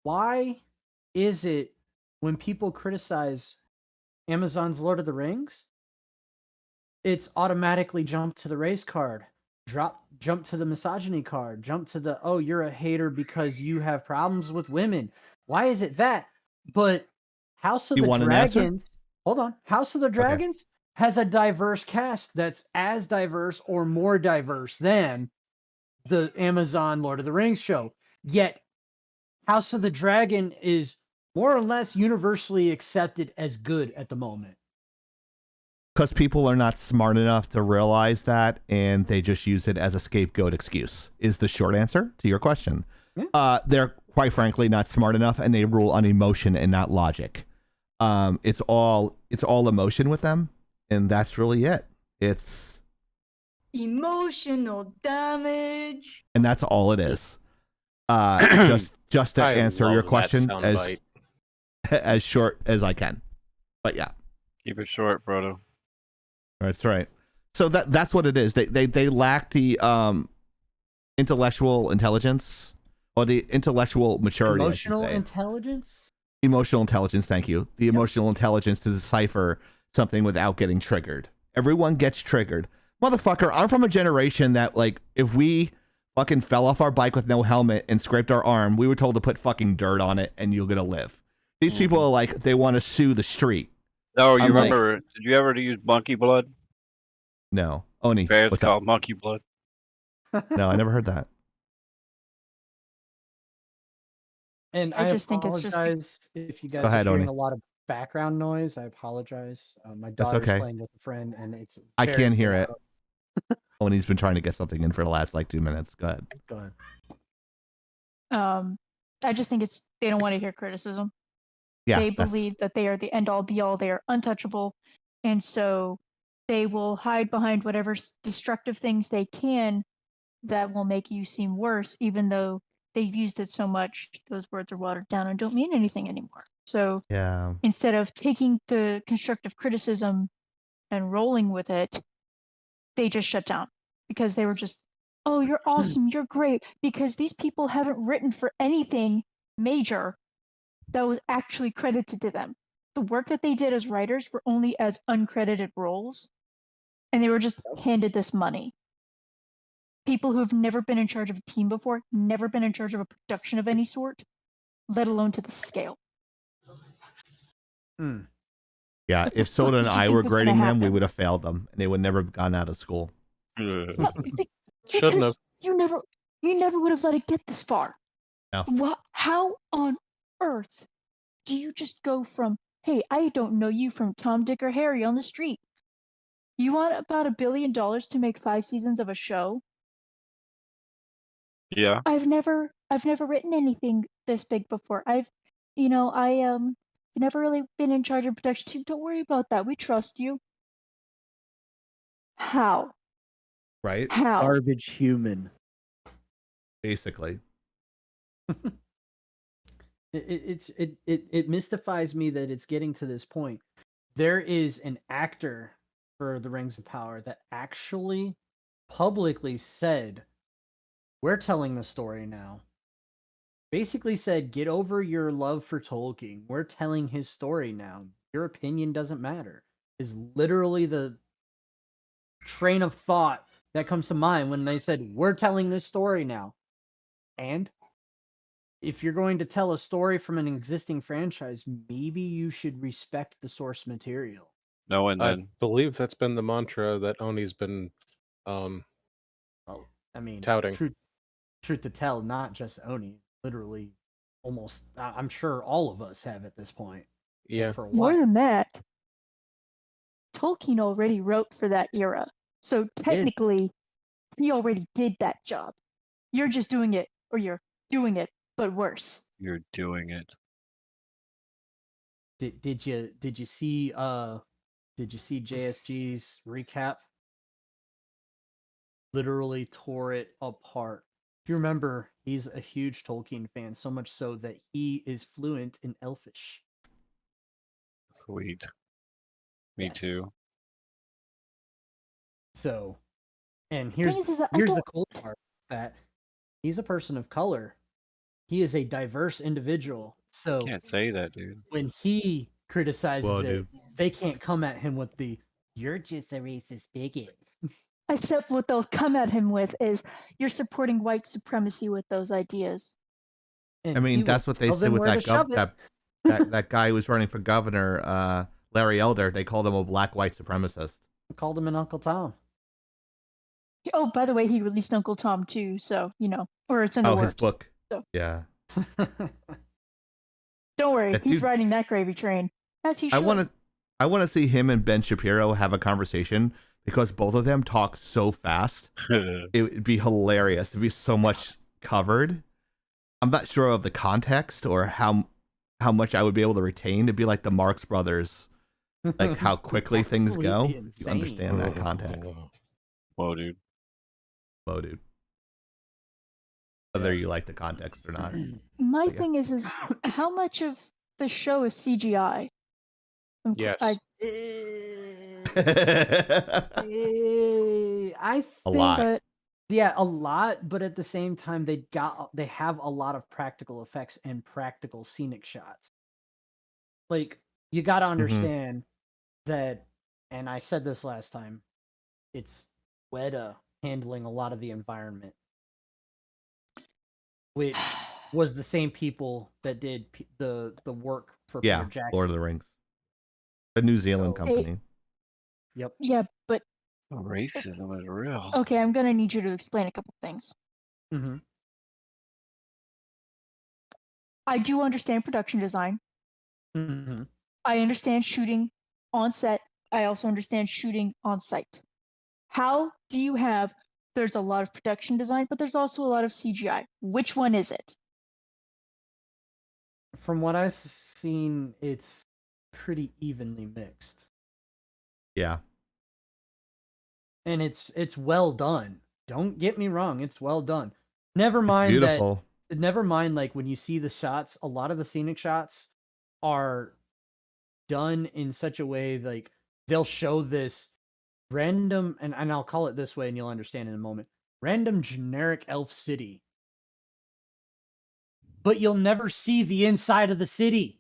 S4: why is it when people criticize Amazon's Lord of the Rings, it's automatically jump to the race card, jump to the misogyny card, jump to the, oh, you're a hater because you have problems with women? Why is it that? But House of the Dragons, hold on, House of the Dragons has a diverse cast that's as diverse or more diverse than the Amazon Lord of the Rings show. Yet House of the Dragon is more or less universally accepted as good at the moment.
S2: Because people are not smart enough to realize that, and they just use it as a scapegoat excuse, is the short answer to your question. Yeah. They're quite frankly not smart enough, and they rule on emotion and not logic. It's all emotion with them, and that's really it. It's emotional damage, and that's all it is. Just to answer your question as short as I can, but yeah,
S3: keep it short, Brodo.
S2: That's right. So that's what it is. They lack the intellectual intelligence, or the intellectual maturity.
S4: Emotional intelligence.
S2: Emotional intelligence. Thank you. The emotional intelligence to decipher something without getting triggered. Everyone gets triggered. Motherfucker, I'm from a generation that, like, if we fucking fell off our bike with no helmet and scraped our arm, we were told to put fucking dirt on it and you're gonna live. These people are like, they want to sue the street.
S3: Oh, you remember, did you ever use monkey blood?
S2: No. Oni,
S3: it's called monkey blood.
S2: No, I never heard that.
S4: And I just think it's just, if you guys are hearing a lot of background noise, I apologize. My daughter's playing with a friend, and it's
S2: I can't hear it. When he's been trying to get something in for the last 2 minutes. Go ahead.
S6: I just think they don't want to hear criticism.
S2: Yeah,
S6: they believe that they are the end all be all. They are untouchable, and so they will hide behind whatever destructive things they can that will make you seem worse, even though they've used it so much. Those words are watered down and don't mean anything anymore. So instead of taking the constructive criticism and rolling with it, they just shut down because they were just, oh, you're awesome, you're great, because these people haven't written for anything major that was actually credited to them. The work that they did as writers were only as uncredited roles, and they were just handed this money. People who have never been in charge of a team before, never been in charge of a production of any sort, let alone to the scale.
S2: Yeah, if Soda and I were grading them, we would have failed them, and they would never have gone out of school.
S5: Shouldn't have.
S6: You never would have let it get this far.
S2: No.
S6: How on earth do you just go from, hey, I don't know you from Tom, Dick, or Harry on the street? You want about $1 billion to make 5 seasons of a show?
S3: Yeah.
S6: I've never written anything this big before. I've never really been in charge of production team. Don't worry about that. We trust you. How?
S2: Right?
S6: How?
S4: Garbage human.
S2: Basically.
S4: It mystifies me that it's getting to this point. There is an actor for the Rings of Power that actually publicly said, "We're telling the story now." Basically said, "Get over your love for Tolkien. We're telling his story now. Your opinion doesn't matter." Is literally the train of thought that comes to mind when they said, "We're telling this story now." And if you're going to tell a story from an existing franchise, maybe you should respect the source material.
S3: No, and
S5: I
S3: then
S5: believe that's been the mantra that Oni's been
S4: Well, I mean,
S5: touting.
S4: truth to tell, not just Oni, literally almost, I'm sure all of us have at this point.
S5: Yeah.
S4: For a
S6: More
S4: while.
S6: than that, Tolkien already wrote for that era. So technically, he already did that job. You're just doing it, or you're doing it, but worse.
S3: you're doing it.
S4: Did you see JSG's recap? Literally tore it apart. If you remember, he's a huge Tolkien fan, so much so that he is fluent in Elfish.
S3: Sweet. Me
S4: Yes.
S3: too.
S4: So, and here's
S6: Thing is
S4: the cool part, that he's a person of color. He is a diverse individual. So
S3: Can't say that, dude.
S4: when he criticizes
S2: Well,
S4: it,
S2: dude.
S4: they can't come at him with the "you're just a racist bigot."
S6: Except what they'll come at him with is, you're supporting white supremacy with those ideas.
S4: And
S2: I
S4: he
S2: mean,
S4: will
S2: that's what they
S4: tell
S2: said
S4: them
S2: with
S4: where
S2: that
S4: to shove it.
S2: that guy who was running for governor, Larry Elder. They called him a black white supremacist.
S4: Called him an Uncle Tom.
S6: Oh, by the way, he released Uncle Tom too, so or it's in the
S2: Oh,
S6: works.
S2: his book.
S6: So.
S2: Yeah.
S6: Don't worry,
S2: Yeah,
S6: he's
S2: dude.
S6: riding that gravy train, as he should.
S2: I want to see him and Ben Shapiro have a conversation, because both of them talk so fast. It would be hilarious. It'd be so much covered. I'm not sure of the context or how much I would be able to retain. It'd be like the Marx Brothers, like how quickly things go.
S4: Absolutely
S2: You
S4: insane.
S2: understand that context.
S3: Whoa, dude.
S2: Whoa, dude. Whether you like the context or not.
S6: My
S2: Yeah.
S6: thing is how much of the show is CGI?
S5: Yes.
S4: I think
S2: A lot.
S6: But
S4: Yeah, a lot, but at the same time, they have a lot of practical effects and practical scenic shots. Like, you got to understand that, and I said this last time, it's Weta handling a lot of the environment, which was the same people that did the work for
S2: Yeah,
S4: Peter Jackson.
S2: Lord of the Rings. The New Zealand
S4: So-
S2: company.
S4: Yep.
S6: yeah, but
S3: Racism is real.
S6: okay, I'm gonna need you to explain a couple things.
S4: Mm-hmm.
S6: I do understand production design.
S4: Mm-hmm.
S6: I understand shooting on set. I also understand shooting on site. How do you have, there's a lot of production design, but there's also a lot of CGI. Which one is it?
S4: From what I've seen, it's pretty evenly mixed.
S2: Yeah.
S4: And it's well done. Don't get me wrong, it's well done. Never mind
S2: It's beautiful.
S4: Never mind, like, when you see the shots, a lot of the scenic shots are done in such a way, like, they'll show this random, and I'll call it this way and you'll understand in a moment, random generic elf city. But you'll never see the inside of the city.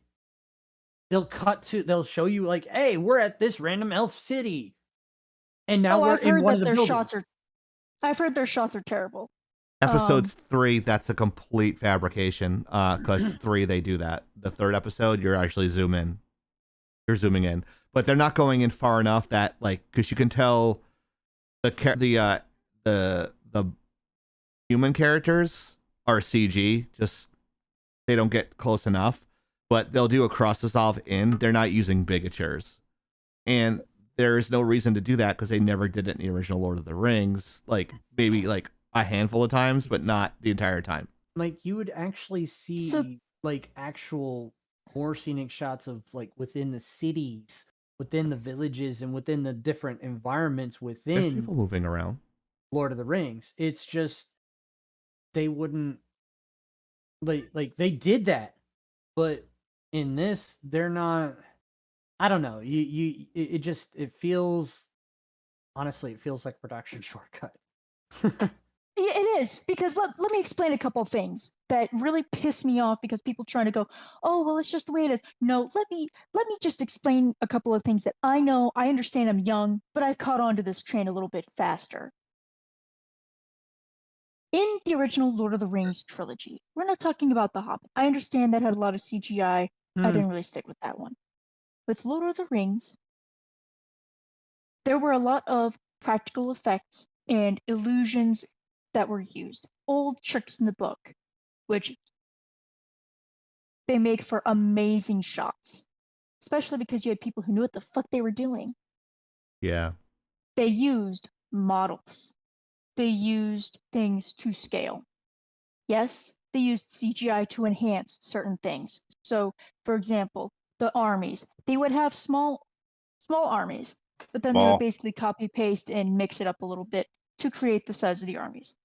S4: They'll show you, like, hey, we're at this random elf city. And now we're
S6: I've
S4: in
S6: heard
S4: one
S6: that
S4: of the
S6: their
S4: buildings.
S6: shots are. I've heard their shots are terrible.
S2: Episodes 3, that's a complete fabrication. Because 3, they do that. The 3rd episode, you're actually zoom in. You're zooming in, but they're not going in far enough that, like, because you can tell the human characters are CG. Just they don't get close enough. but they'll do a cross dissolve in. They're not using bigatures, and there is no reason to do that because they never did it in the original Lord of the Rings. Like maybe like a handful of times, but not the entire time.
S4: Like you would actually see like actual more scenic shots of like within the cities, within the villages, and within the different environments
S2: There's
S4: within
S2: people moving around.
S4: Lord of the Rings. It's just they wouldn't like they did that, but in this they're not. I don't know. It just it feels honestly it feels like a production shortcut.
S6: Yeah, it is, because let me explain a couple things that really piss me off because people trying to go, oh well, it's just the way it is. No, let me just explain a couple of things that I know. I understand I'm young, but I've caught on to this train a little bit faster. In the original Lord of the Rings trilogy, we're not talking about The Hobbit. I understand that had a lot of CGI. I didn't really stick with that one. With Lord of the Rings, there were a lot of practical effects and illusions that were used. Old tricks in the book, which they make for amazing shots, especially because you had people who knew what the fuck they were doing.
S2: Yeah.
S6: They used models. They used things to scale. Yes, they used CGI to enhance certain things. So, for example, the armies, they would have small armies, but then they would basically copy paste and mix it up a little bit to create the size of the armies.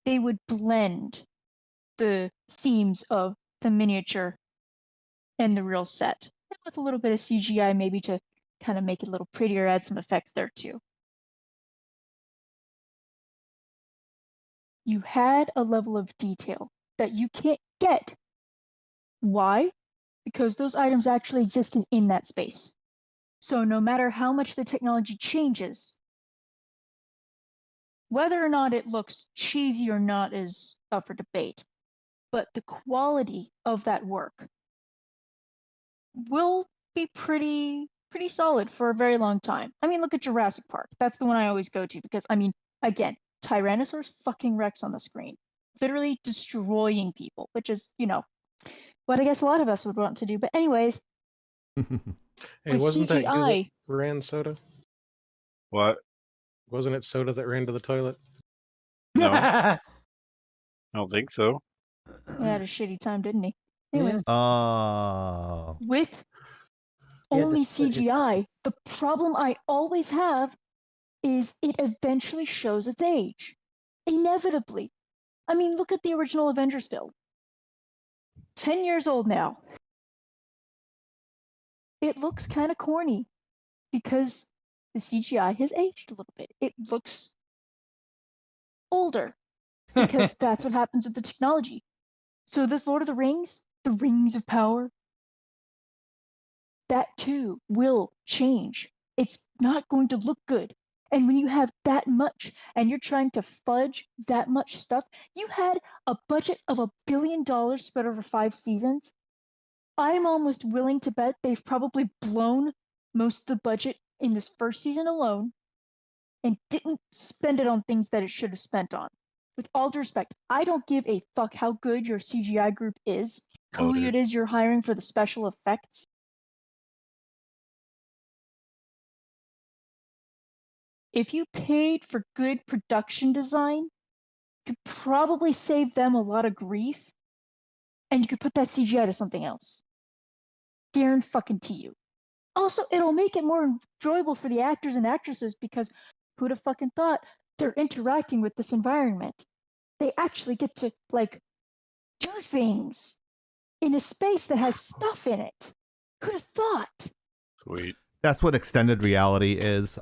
S6: They would blend the seams of the miniature and the real set with a little bit of CGI maybe to kind of make it a little prettier, add some effects there too. You had a level of detail that you can't get. Why? Because those items actually existed in that space. So no matter how much the technology changes, whether or not it looks cheesy or not is up for debate, but the quality of that work will be pretty solid for a very long time. I mean, look at Jurassic Park. That's the one I always go to because, I mean, again, Tyrannosaurus fucking Rex on the screen, literally destroying people, which is, you know, what I guess a lot of us would want to do. But anyways,
S5: Hey,
S6: with
S5: wasn't that you that
S6: CGI,
S5: ran Soda?
S3: What?
S5: Wasn't it Soda that ran to the toilet?
S3: No, I don't think so.
S6: he had a shitty time, didn't he? Anyways,
S2: Oh.
S6: with
S4: He had to
S6: only
S4: split his-
S6: CGI, the problem I always have is it eventually shows its age. Inevitably. I mean, look at the original Avengers film. 10 years old now. It looks kind of corny because the CGI has aged a little bit. It looks older because that's what happens with the technology. So this Lord of the Rings of Power, that too will change. It's not going to look good. And when you have that much and you're trying to fudge that much stuff, you had a budget of $1 billion spread over 5 seasons. I'm almost willing to bet they've probably blown most of the budget in this first season alone and didn't spend it on things that it should have spent on. With all due respect, I don't give a fuck how good your CGI group is, who it is you're hiring for the special effects. If you paid for good production design, you could probably save them a lot of grief, and you could put that CGI to something else. Guarantee you. Also, it'll make it more enjoyable for the actors and actresses because who'd have fucking thought they're interacting with this environment? They actually get to, like, do things in a space that has stuff in it. Who'd have thought?
S3: Sweet.
S2: That's what extended reality is.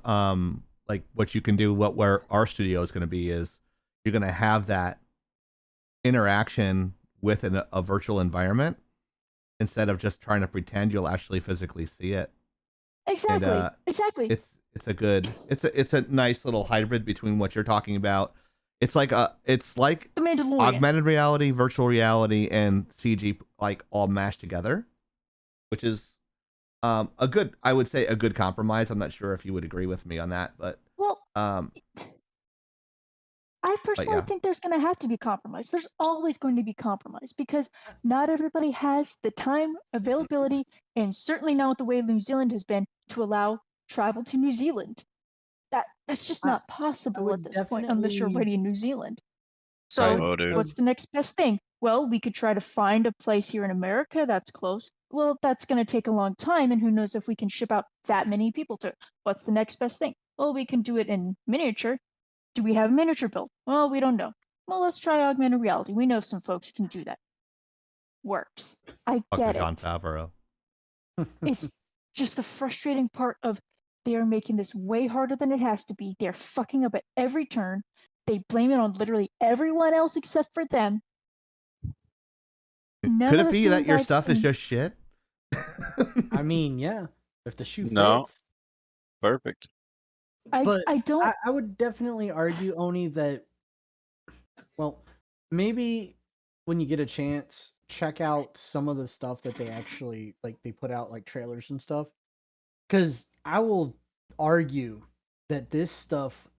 S2: Like what you can do, where our studio is going to be is you're going to have that interaction with a virtual environment instead of just trying to pretend you'll actually physically see it.
S6: Exactly.
S2: And,
S6: exactly.
S2: It's a nice little hybrid between what you're talking about. It's like the
S6: Mandalorian.
S2: augmented reality, virtual reality, and CG like all mashed together, which is I would say a good compromise. I'm not sure if you would agree with me on that, but
S6: well, I I personally
S2: yeah.
S6: think there's going to have to be compromise. There's always going to be compromise because not everybody has the time, availability, and certainly not the way New Zealand has been to allow travel to New Zealand. That's just
S4: I-
S6: not possible at
S4: would
S6: this point unless you're
S4: definitely-
S6: already in New Zealand.
S2: Right.
S6: So
S3: Oh, dude.
S6: what's the next best thing? Well, we could try to find a place here in America that's close. Well, that's going to take a long time, and who knows if we can ship out that many people to it. What's the next best thing? Well, we can do it in miniature. Do we have a miniature built? Well, we don't know. Well, let's try augmented reality. We know some folks who can do that. Works. I
S2: Fuck
S6: get
S2: John
S6: it.
S2: Favreau.
S6: It's just the frustrating part of they are making this way harder than it has to be. They're fucking up at every turn. They blame it on literally everyone else except for them. None
S2: Could
S6: of
S2: it
S6: the
S2: be that
S6: scenes
S2: your
S6: I've
S2: stuff is
S6: seen-
S2: just shit?
S4: I mean, yeah. If the shoe
S3: No.
S4: fits.
S3: Perfect.
S4: But
S6: I don't.
S4: I would definitely argue, Oni, that, well, maybe when you get a chance, check out some of the stuff that they actually, like, they put out, like, trailers and stuff. Because I will argue that this stuff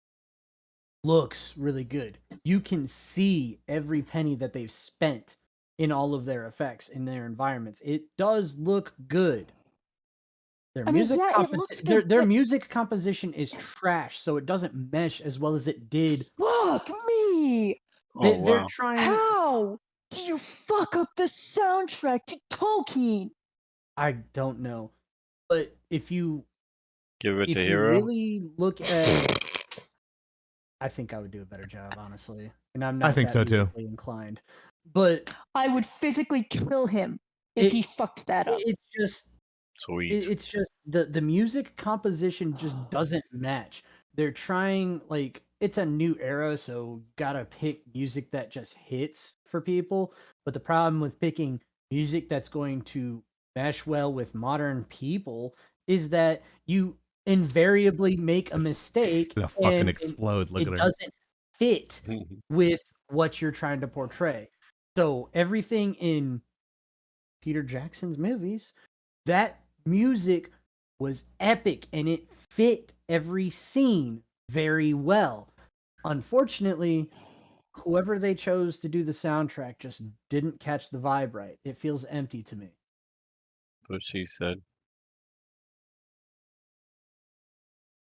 S4: looks really good. You can see every penny that they've spent in all of their effects, in their environments. It does look good. Their
S6: I mean,
S4: music,
S6: yeah, it looks good,
S4: their
S6: but-
S4: music composition is trash, so it doesn't mesh as well as it did.
S6: Fuck me!
S3: Oh,
S4: They're
S3: wow.
S4: trying.
S6: How do you fuck up the soundtrack to Tolkien?
S4: I don't know, but if you
S3: Give it to
S4: if you
S3: Hero.
S4: really look at, I think I would do a better job, honestly. And I'm not
S2: think
S4: that
S2: so, too.
S4: musically inclined. But
S6: I would physically kill him if
S4: It-
S6: he fucked that up.
S4: it's just
S3: Sweet.
S4: it's just the music composition just doesn't match. They're trying, like, it's a new era, so gotta pick music that just hits for people. But the problem with picking music that's going to mesh well with modern people is that you invariably make a mistake
S2: Gonna fucking
S4: and
S2: explode. Look
S4: it
S2: at her.
S4: doesn't fit with what you're trying to portray. So everything in Peter Jackson's movies, that music was epic and it fit every scene very well. Unfortunately, whoever they chose to do the soundtrack just didn't catch the vibe right. It feels empty to me.
S3: What she said.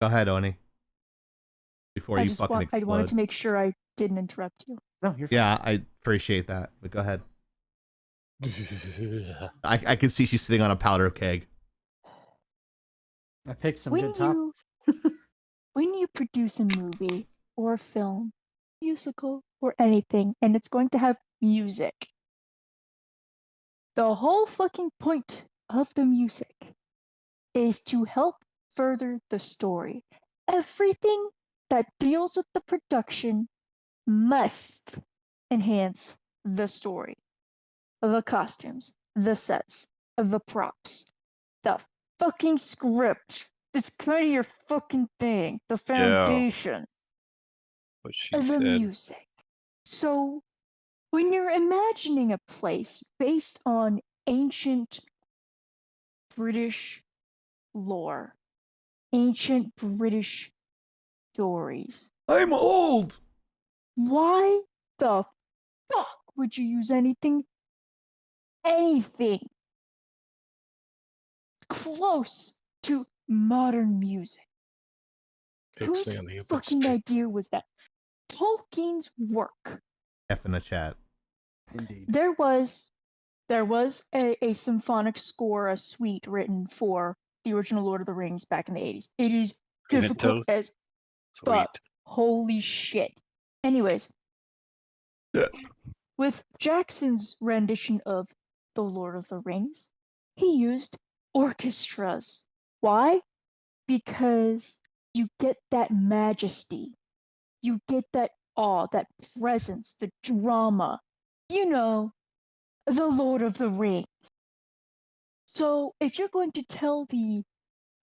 S2: Go ahead, Oni. Before
S6: I
S2: you
S6: just
S2: fucking
S6: I
S2: explode.
S6: wanted to make sure I didn't interrupt you.
S4: No, you're fine.
S2: Yeah, I appreciate that. But go ahead. I can see she's sitting on a powder keg.
S4: I picked some
S6: When
S4: good topics.
S6: When you produce a movie or a film, musical or anything, and it's going to have music, the whole fucking point of the music is to help further the story. Everything that deals with the production must enhance the story. The costumes, the sets, the props, the fucking script. It's kind of your fucking thing. The foundation.
S3: What she
S6: The
S3: said.
S6: music. So, when you're imagining a place based on ancient British lore, ancient British stories,
S2: I'm old.
S6: why the fuck would you use anything close to modern music? Whose
S5: Ixnay, that's
S6: fucking
S5: true.
S6: idea was that? Tolkien's work.
S2: F in the chat.
S4: Indeed.
S6: There was a symphonic score, a suite written for the original Lord of the Rings back in the 80s. It is difficult
S3: Thanatos?
S6: as
S3: Sweet.
S6: fuck. Holy shit. Anyways,
S2: Yeah.
S6: with Jackson's rendition of The Lord of the Rings, he used orchestras. Why? Because you get that majesty. You get that awe, that presence, the drama. You know, The Lord of the Rings. So if you're going to tell the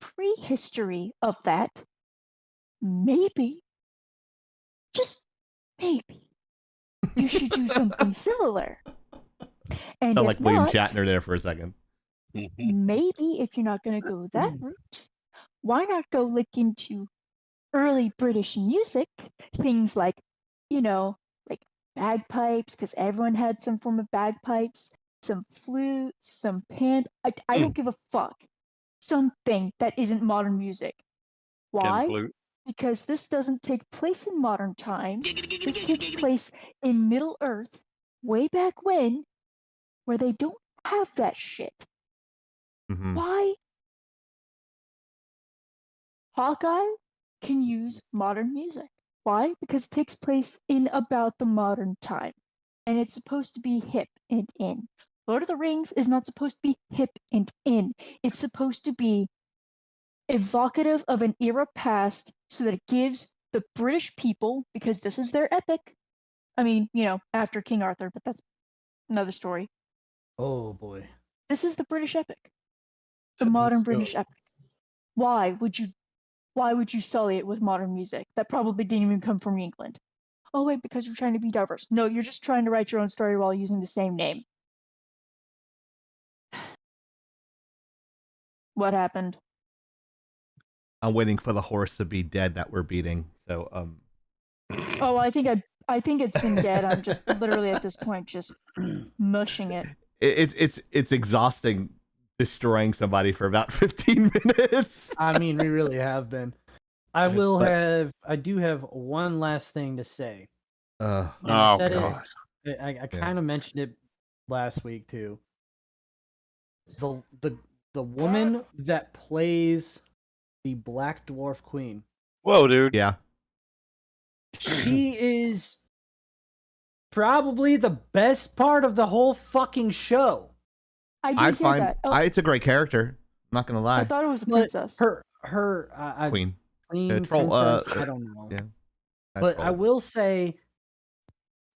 S6: prehistory of that, maybe, just maybe, you should do something similar. And
S2: Felt
S6: if
S2: like William
S6: not,
S2: Shatner there for a second.
S6: maybe if you're not going to go that route, why not go look into early British music, things like like bagpipes, because everyone had some form of bagpipes, some flutes, some pan. I don't give a fuck. Something that isn't modern music. Why?
S3: Flute.
S6: Because this doesn't take place in modern times. This takes place in Middle Earth, way back when, where they don't have that shit.
S2: Mhm.
S6: Why? Hawkeye can use modern music. Why? Because it takes place in about the modern time. And it's supposed to be hip and in. Lord of the Rings is not supposed to be hip and in. It's supposed to be evocative of an era past so that it gives the British people, because this is their epic. I mean, after King Arthur, but that's another story.
S4: Oh boy.
S6: This is the British epic. The modern British epic. Why would you sully it with modern music that probably didn't even come from England? Oh wait, because you're trying to be diverse. No, you're just trying to write your own story while using the same name. What happened?
S2: I'm waiting for the horse to be dead that we're beating. So
S6: Oh, I think it's been dead. I'm just literally at this point just mushing it.
S2: It's exhausting destroying somebody for about 15 minutes.
S4: I mean, we really have been. I do have one last thing to say.
S3: Oh
S4: God. I kind of mentioned it last week too. The woman that plays the Black Dwarf Queen.
S3: Whoa, dude.
S2: Yeah.
S4: She is probably the best part of the whole fucking show.
S6: I find that.
S2: It's a great character. I'm not gonna lie.
S6: I thought it was a princess.
S4: Her
S2: Queen.
S4: Troll, princess, I don't know.
S2: Yeah.
S4: But I will say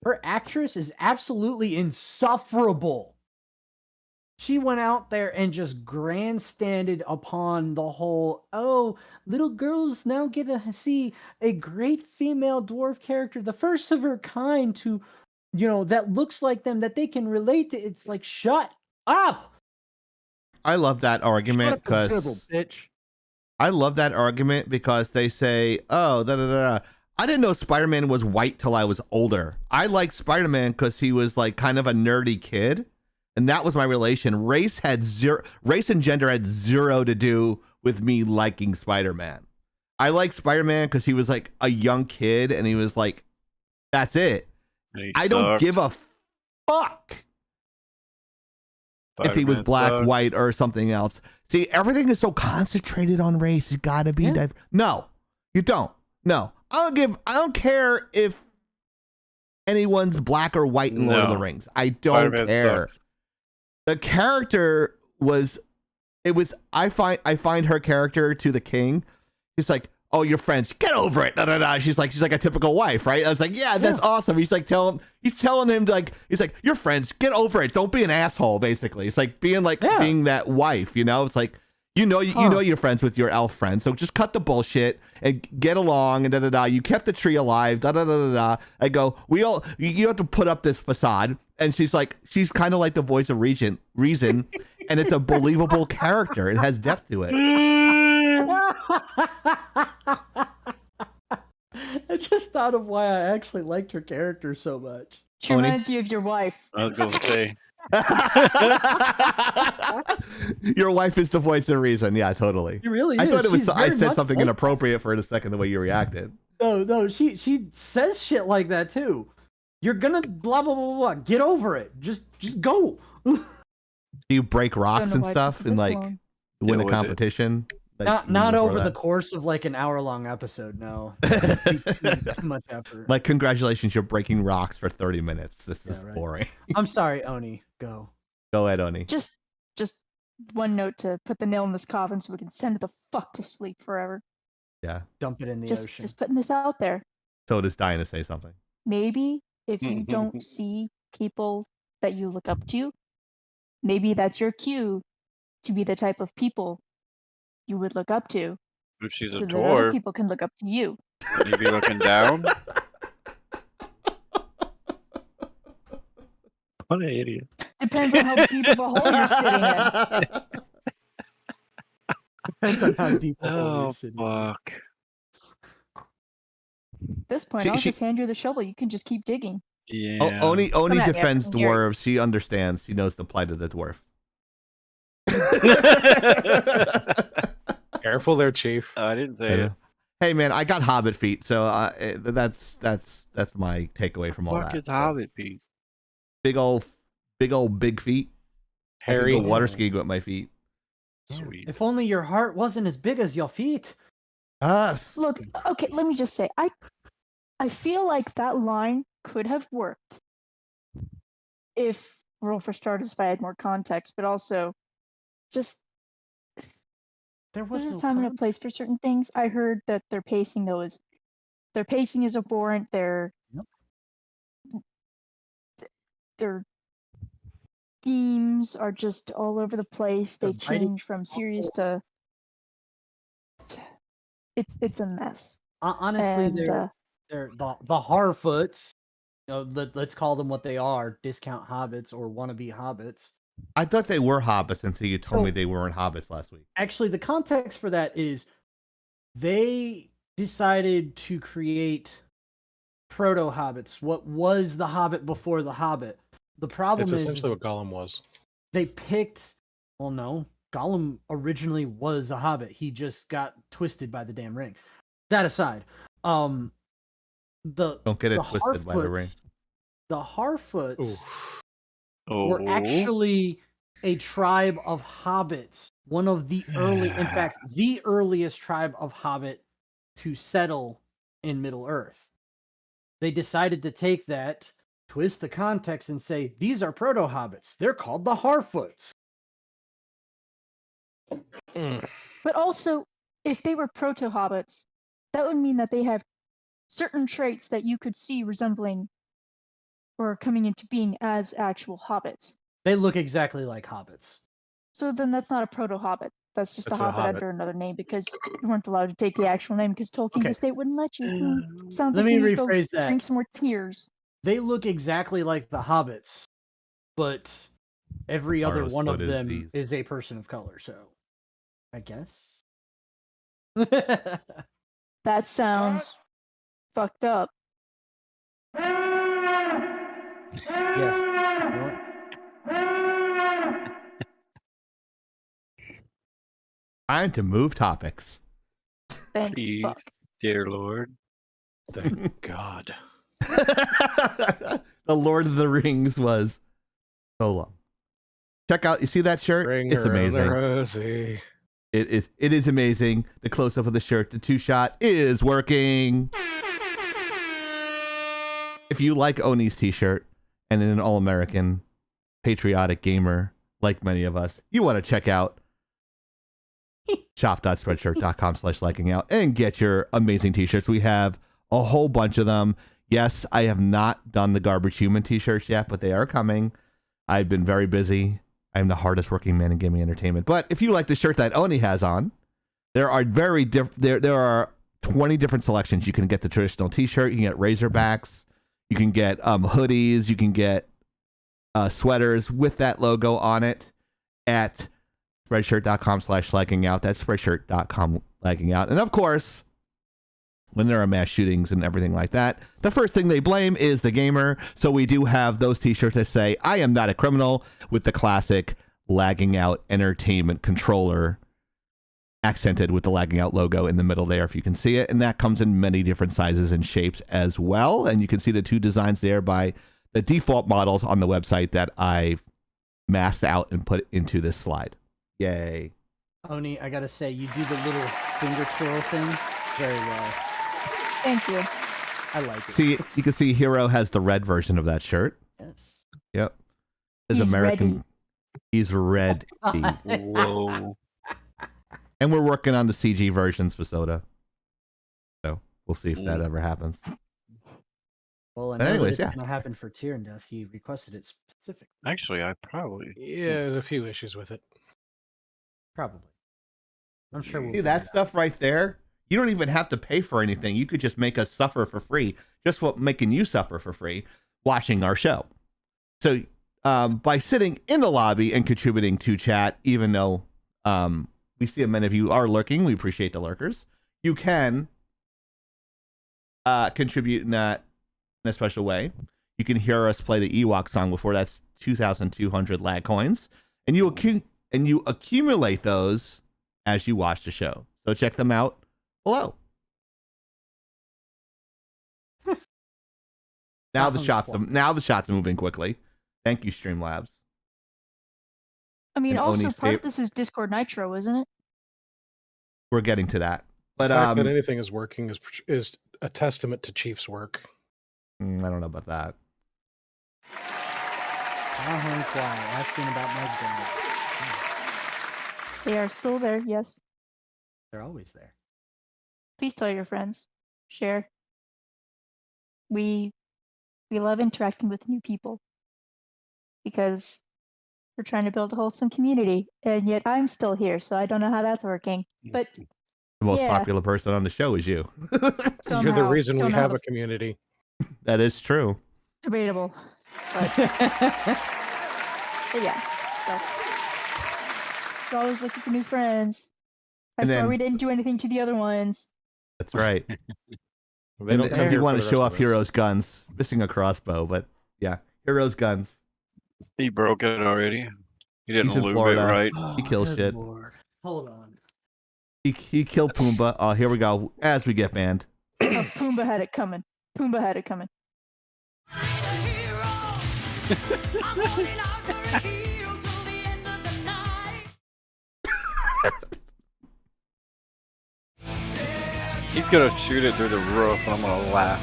S4: her actress is absolutely insufferable. She went out there and just grandstanded upon the whole, little girls now get to see a great female dwarf character, the first of her kind to, that looks like them, that they can relate to. It's like, shut up!
S2: I love that argument because I love that argument because they say, I didn't know Spider-Man was white till I was older. I liked Spider-Man because he was like kind of a nerdy kid. And that was my relation. Race and gender had zero to do with me liking Spider-Man. I liked Spider-Man because he was like a young kid and he was like, that's it. I don't give a fuck if he was black, white, or something else. See, everything is so concentrated on race. It's gotta be diverse. No, you don't. No. I don't care if anyone's black or white in Lord of the Rings. I don't care.
S3: Sucks.
S2: The character I find her character to the king. She's like, oh, your friends, get over it. She's like a typical wife, right? I was like, yeah, that's awesome. He's like telling him he's like, your friends, get over it. Don't be an asshole, basically. It's like being that wife, It's like, you know you're friends with your elf friends, so just cut the bullshit and get along and You kept the tree alive, I go, you have to put up this facade. And she's kind of like the voice of reason, and it's a believable character. It has depth to it.
S4: I just thought of why I actually liked her character so much.
S6: She reminds you of your wife.
S3: I was going to say.
S2: Your wife is the voice of reason. Yeah, totally.
S4: She really is.
S2: I thought I said something inappropriate for a second the way you reacted.
S4: No, she says shit like that too. You're gonna blah blah blah blah. Get over it. Just go.
S2: Do you break rocks and stuff and win a competition?
S4: Not over the course of like an hour-long episode. No, too much effort.
S2: Like, congratulations, you're breaking rocks for 30 minutes. This is boring.
S4: I'm sorry, Oni. Go
S2: ahead, Oni.
S6: Just one note to put the nail in this coffin so we can send it the fuck to sleep forever.
S2: Yeah.
S4: Dump it in the ocean.
S6: Just putting this out there.
S2: So does dying to say something.
S6: Maybe if you don't see people that you look up to, maybe that's your cue to be the type of people you would look up to.
S3: If she's
S6: so
S3: a
S6: that other
S3: dwarf,
S6: people can look up to you.
S3: would you be looking down? What an idiot.
S6: Depends on how deep of a hole you're sitting in.
S4: Depends on how deep a hole you're sitting in.
S3: Fuck.
S6: At this point, I'll just hand you the shovel. You can just keep digging.
S3: Yeah.
S2: Oni
S6: Come at me,
S2: defends
S6: I'm Gary.
S2: dwarves. She understands. She knows the plight of the dwarf.
S5: Careful there, Chief.
S3: I didn't say it.
S2: Hey man, I got hobbit feet, so that's my takeaway from all
S3: Fuck
S2: that.
S3: is Hobbit Pete?
S2: Big feet.
S5: Harry.
S2: I can go water skiing with my feet.
S3: Sweet.
S4: If only your heart wasn't as big as your feet.
S2: Us.
S6: Look, okay, let me just say, I feel like that line could have worked if, well, for starters, if I had more context, but also just
S4: There was
S6: there's
S4: no
S6: a time and a
S4: context.
S6: place for certain things. I heard that their pacing is abhorrent. Their themes are just all over the place. They
S4: The writing-
S6: change from serious to it's a mess.
S4: Honestly,
S6: And
S4: they're the Harfoots. Let's call them what they are: discount hobbits or wannabe hobbits.
S2: I thought they were hobbits until you told
S4: So-
S2: me they weren't hobbits last week.
S4: Actually, the context for that is they decided to create proto hobbits. What was the Hobbit before the Hobbit? The problem
S5: It's
S4: is
S5: essentially what Gollum was.
S4: they picked. Well, no, Gollum originally was a Hobbit. He just got twisted by the damn ring. That aside,
S2: Don't get it
S4: the
S2: twisted by the ring.
S4: Harfoots- The Harfoots
S5: Oof.
S4: were actually a tribe of hobbits. One of the early, in fact, the earliest tribe of hobbit to settle in Middle Earth. They decided to take that, twist the context, and say, these are proto-hobbits. They're called the Harfoots.
S6: But also, if they were proto-hobbits, that would mean that they have certain traits that you could see resembling or coming into being as actual hobbits.
S4: They look exactly like hobbits.
S6: So then that's not a proto-hobbit. That's just
S5: That's
S6: a
S5: a
S6: hobbit
S5: hobbit.
S6: under another name because you weren't allowed to take the actual name because Tolkien's
S5: Okay.
S6: estate wouldn't let you. Sounds
S4: Let
S6: like
S4: me
S6: you need to go
S4: rephrase that.
S6: drink some more tears.
S4: They look exactly like the hobbits, but every other
S2: Tomorrow's
S4: one of
S2: foot is
S4: them
S2: these.
S4: is a person of color, so I guess.
S6: That sounds fucked up.
S4: Yes. Well,
S2: Time to move topics.
S6: Thank
S3: Please,
S6: fuck.
S3: dear Lord.
S5: Thank God.
S2: The Lord of the Rings was so long. Check out, you see that shirt?
S5: Ring
S2: It's
S5: around the
S2: amazing.
S5: rosy.
S2: It is amazing. The close up of the shirt, the 2-shot is working. If you like Oni's t-shirt and an all-American patriotic gamer like many of us, you want to check out shop.spreadshirt.com/lagging out and get your amazing t-shirts. We have a whole bunch of them. Yes, I have not done the Garbage Human t-shirts yet, but they are coming. I've been very busy. I'm the hardest working man in gaming entertainment. But if you like the shirt that Oni has on, there are there are 20 different selections. You can get the traditional t-shirt, you can get Razorbacks, you can get hoodies, you can get sweaters with that logo on it at spreadshirt.com/lagging out. That's spreadshirt.com/lagging out. And of course, when there are mass shootings and everything like that, the first thing they blame is the gamer. So we do have those t-shirts that say, I am not a criminal, with the classic Lagging Out entertainment controller accented with the Lagging Out logo in the middle there, if you can see it. And that comes in many different sizes and shapes as well. And you can see the two designs there by the default models on the website that I've masked out and put into this slide. Yay.
S4: Oni, I gotta say, you do the little finger twirl thing very well.
S6: Thank you.
S4: I like it.
S2: See, you can see Hero has the red version of that shirt.
S4: Yes.
S2: Yep. His
S6: He's
S2: American.
S6: ready.
S2: He's red.
S3: Whoa.
S2: And we're working on the CG versions for Soda. So we'll see if that ever happens.
S4: Well, I
S2: But
S4: know
S2: anyways,
S4: that
S2: yeah.
S4: it's gonna happen for Tyr and Death. He requested it specifically.
S3: Actually, I probably.
S5: Yeah, there's a few issues with it.
S4: Probably. I'm sure we'll
S2: See
S4: figure
S2: that
S4: it out.
S2: stuff right there? You don't even have to pay for anything. You could just make us suffer for free. Just what making you suffer for free watching our show. So by sitting in the lobby and contributing to chat, even though we see many of you are lurking, we appreciate the lurkers. You can contribute in a special way, you can hear us play the Ewok song before. That's 2,200 lag coins, and you accumulate those as you watch the show. So check them out below. Now the shots are moving quickly. Thank you, Streamlabs.
S6: I mean,
S2: And
S6: also
S2: Oni's
S6: part of this is Discord Nitro, isn't it?
S2: We're getting to that. But
S5: the fact that anything is working is a testament to Chief's work.
S2: I don't know about that.
S4: Asking about my
S6: They are still there, yes.
S4: They're always there.
S6: Please tell your friends. Share. We love interacting with new people because we're trying to build a wholesome community, and yet I'm still here, so I don't know how that's working. But
S2: The most
S6: yeah,
S2: popular person on the show is you.
S6: somehow,
S5: You're the reason
S6: don't
S5: we
S6: know how
S5: have
S6: the
S5: a community.
S2: That is true.
S6: debatable. But, but yeah, so we're always looking for new friends. I
S2: And
S6: saw
S2: then-
S6: we didn't do anything to the other ones.
S2: That's right.
S5: They don't come
S2: If
S5: here
S2: you want
S5: for
S2: to
S5: the
S2: show
S5: rest
S2: off
S5: of us.
S2: Heroes guns, missing a crossbow, but yeah, Heroes guns.
S3: He broke it already. He didn't
S2: He's in
S3: lube it
S2: Florida.
S3: right.
S2: He kills
S4: good
S2: shit.
S4: Lord. Hold on.
S2: He killed Pumbaa. Oh, here we go. As we get banned.
S6: Oh, Pumbaa had it coming. Pumbaa had it coming.
S3: He's gonna shoot it through the roof, and I'm gonna laugh.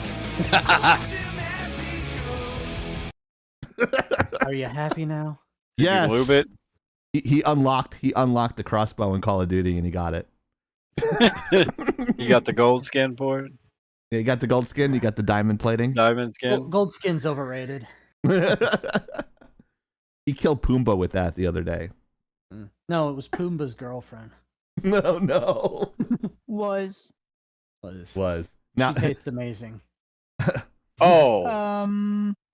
S4: Are you happy now?
S3: Did
S2: Yes.
S3: you lube it?
S2: He unlocked the crossbow in Call of Duty and he got it.
S3: You got the gold skin for it?
S2: Yeah, you got the gold skin, you got the diamond plating.
S3: Diamond skin?
S4: Gold skin's overrated.
S2: He killed Pumbaa with that the other day.
S4: No, it was Pumbaa's girlfriend.
S2: No.
S6: Was.
S2: Was. Now
S4: She tastes amazing.
S5: Oh,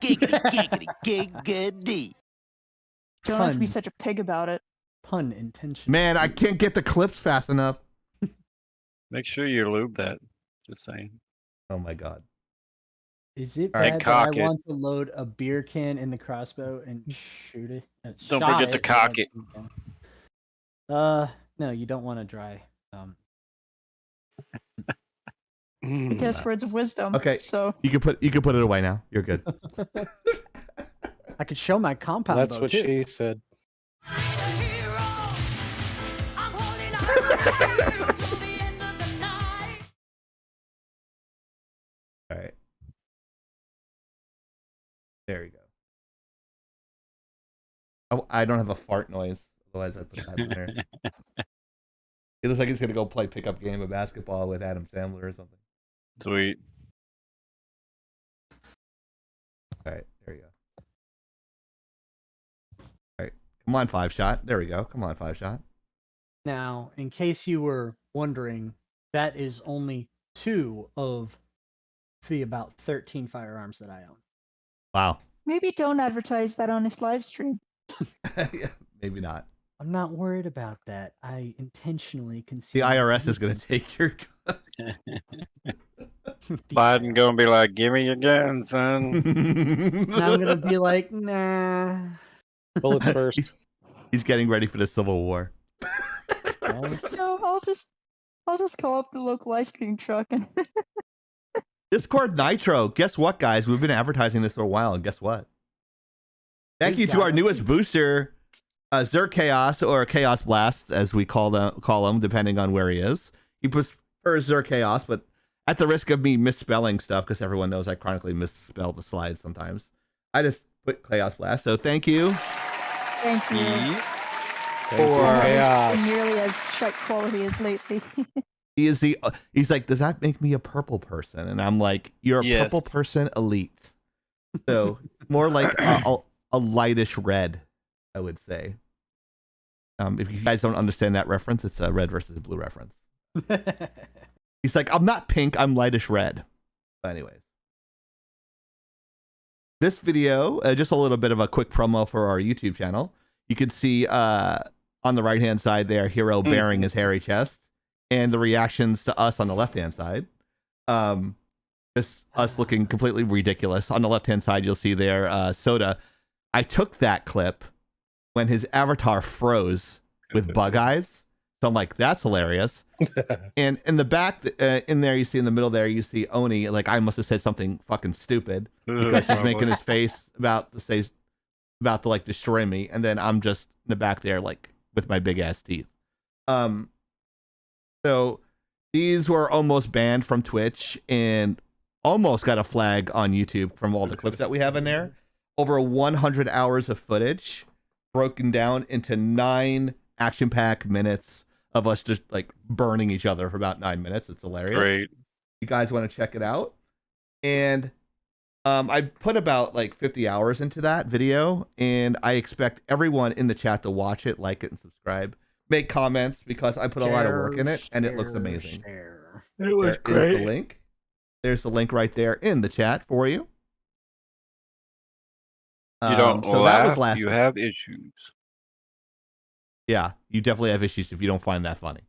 S7: Giggity, giggity, giggity.
S6: Don't have to be
S4: Pun.
S6: such a pig about it.
S4: Pun intentional.
S2: man, I can't get the clips fast enough.
S3: Make sure you lube that. Just saying.
S2: Oh my god.
S4: Is it
S2: All right,
S4: bad that
S3: cock
S4: I
S3: it.
S4: want to load a beer can in the crossbow and shoot it?
S3: Don't
S4: Shot
S3: forget to
S4: it,
S3: cock
S4: but-
S3: it.
S4: No, you don't want to dry.
S6: I guess words of wisdom.
S2: Okay.
S6: So
S2: You can put it away now. You're good.
S4: I could show my compound.
S5: that's
S4: bow,
S5: what
S4: too.
S5: she said.
S2: All right. There you go. Oh, I don't have a fart noise. Otherwise, that's a bad there. It looks like he's gonna go play pickup game of basketball with Adam Sandler or something.
S3: Sweet.
S2: All right, there you go. All right, come on, 5-shot. There we go. Come on, 5-shot.
S4: Now, in case you were wondering, that is only 2 of the about 13 firearms that I own.
S2: Wow.
S6: maybe don't advertise that on his live stream.
S2: Yeah, maybe not.
S4: I'm not worried about that. I intentionally
S2: The
S4: conceal.
S2: IRS is gonna take your gun.
S3: Biden gonna be like, "Give me your gun, son."
S4: And I'm gonna be like, nah.
S5: Bullets first.
S2: He's getting ready for the Civil War.
S6: No, I'll just call up the local ice cream truck and
S2: Discord Nitro. Guess what, guys? We've been advertising this for a while, and guess what? Thank you to our newest booster, Zer Chaos, or Chaos Blast, as we call him, depending on where he is. He prefers Zer Chaos, but at the risk of me misspelling stuff, because everyone knows I chronically misspell the slides sometimes, I just put Chaos Blast. So thank you.
S6: thank you.
S5: Thank you,
S2: Or-
S5: chaos.
S6: Nearly as shite quality as lately.
S2: He is he's like, does that make me a purple person? And I'm like, you're a
S3: Yes.
S2: purple person elite. So more like a lightish red, I would say. If you guys don't understand that reference, it's a red versus blue reference. He's like, I'm not pink, I'm lightish red. But anyways. This video, just a little bit of a quick promo for our YouTube channel. You can see on the right-hand side there, Hero bearing his hairy chest, and the reactions to us on the left-hand side. Just just us looking completely ridiculous. On the left-hand side, you'll see there, Soda. I took that clip when his avatar froze with bug eyes. So I'm like, that's hilarious. And in the back, in there, you see in the middle there, you see Oni. Like, I must have said something fucking stupid because he's making his face about to like destroy me. And then I'm just in the back there, like with my big ass teeth. So these were almost banned from Twitch and almost got a flag on YouTube from all the clips that we have in there. Over 100 hours of footage broken down into 9 action-packed minutes of us just like burning each other for about 9 minutes. It's hilarious.
S3: Great.
S2: You guys want to check it out? And I put about like 50 hours into that video, and I expect everyone in the chat to watch it, like it, and subscribe. Make comments because I put a lot of work in it, and it looks amazing.
S3: It was
S2: There is the link. There's the link right there in the chat for you.
S3: You don't
S2: so
S3: laugh,
S2: that was last
S3: you
S2: week.
S3: have issues.
S2: Yeah, you definitely have issues if you don't find that funny.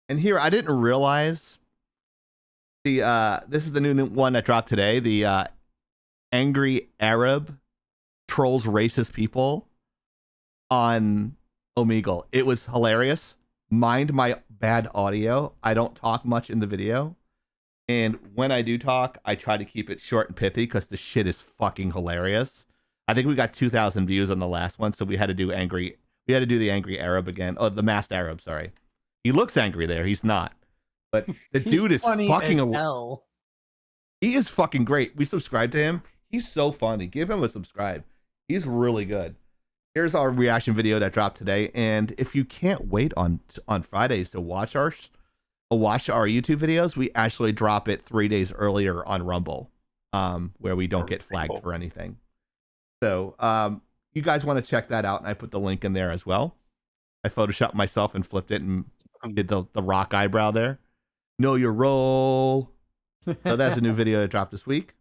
S2: And here, I didn't realize this is the new one that dropped today. The angry Arab trolls racist people on Omegle. It was hilarious. Mind my bad audio. I don't talk much in the video. And when I do talk, I try to keep it short and pithy because the shit is fucking hilarious. I think we got 2,000 views on the last one, so we had to do the angry Arab again. Oh, the masked Arab, sorry. He looks angry there. He's not. But the dude is
S4: funny
S2: fucking
S4: as hell.
S2: He is fucking great. We subscribed to him. He's so funny. Give him a subscribe. He's really good. Here's our reaction video that dropped today. And if you can't wait on Fridays to watch our YouTube videos, we actually drop it 3 days earlier on Rumble, where we don't get flagged for anything. So you guys want to check that out, and I put the link in there as well. I photoshopped myself and flipped it and did the rock eyebrow there. Know your role. So that's a new video that dropped this week.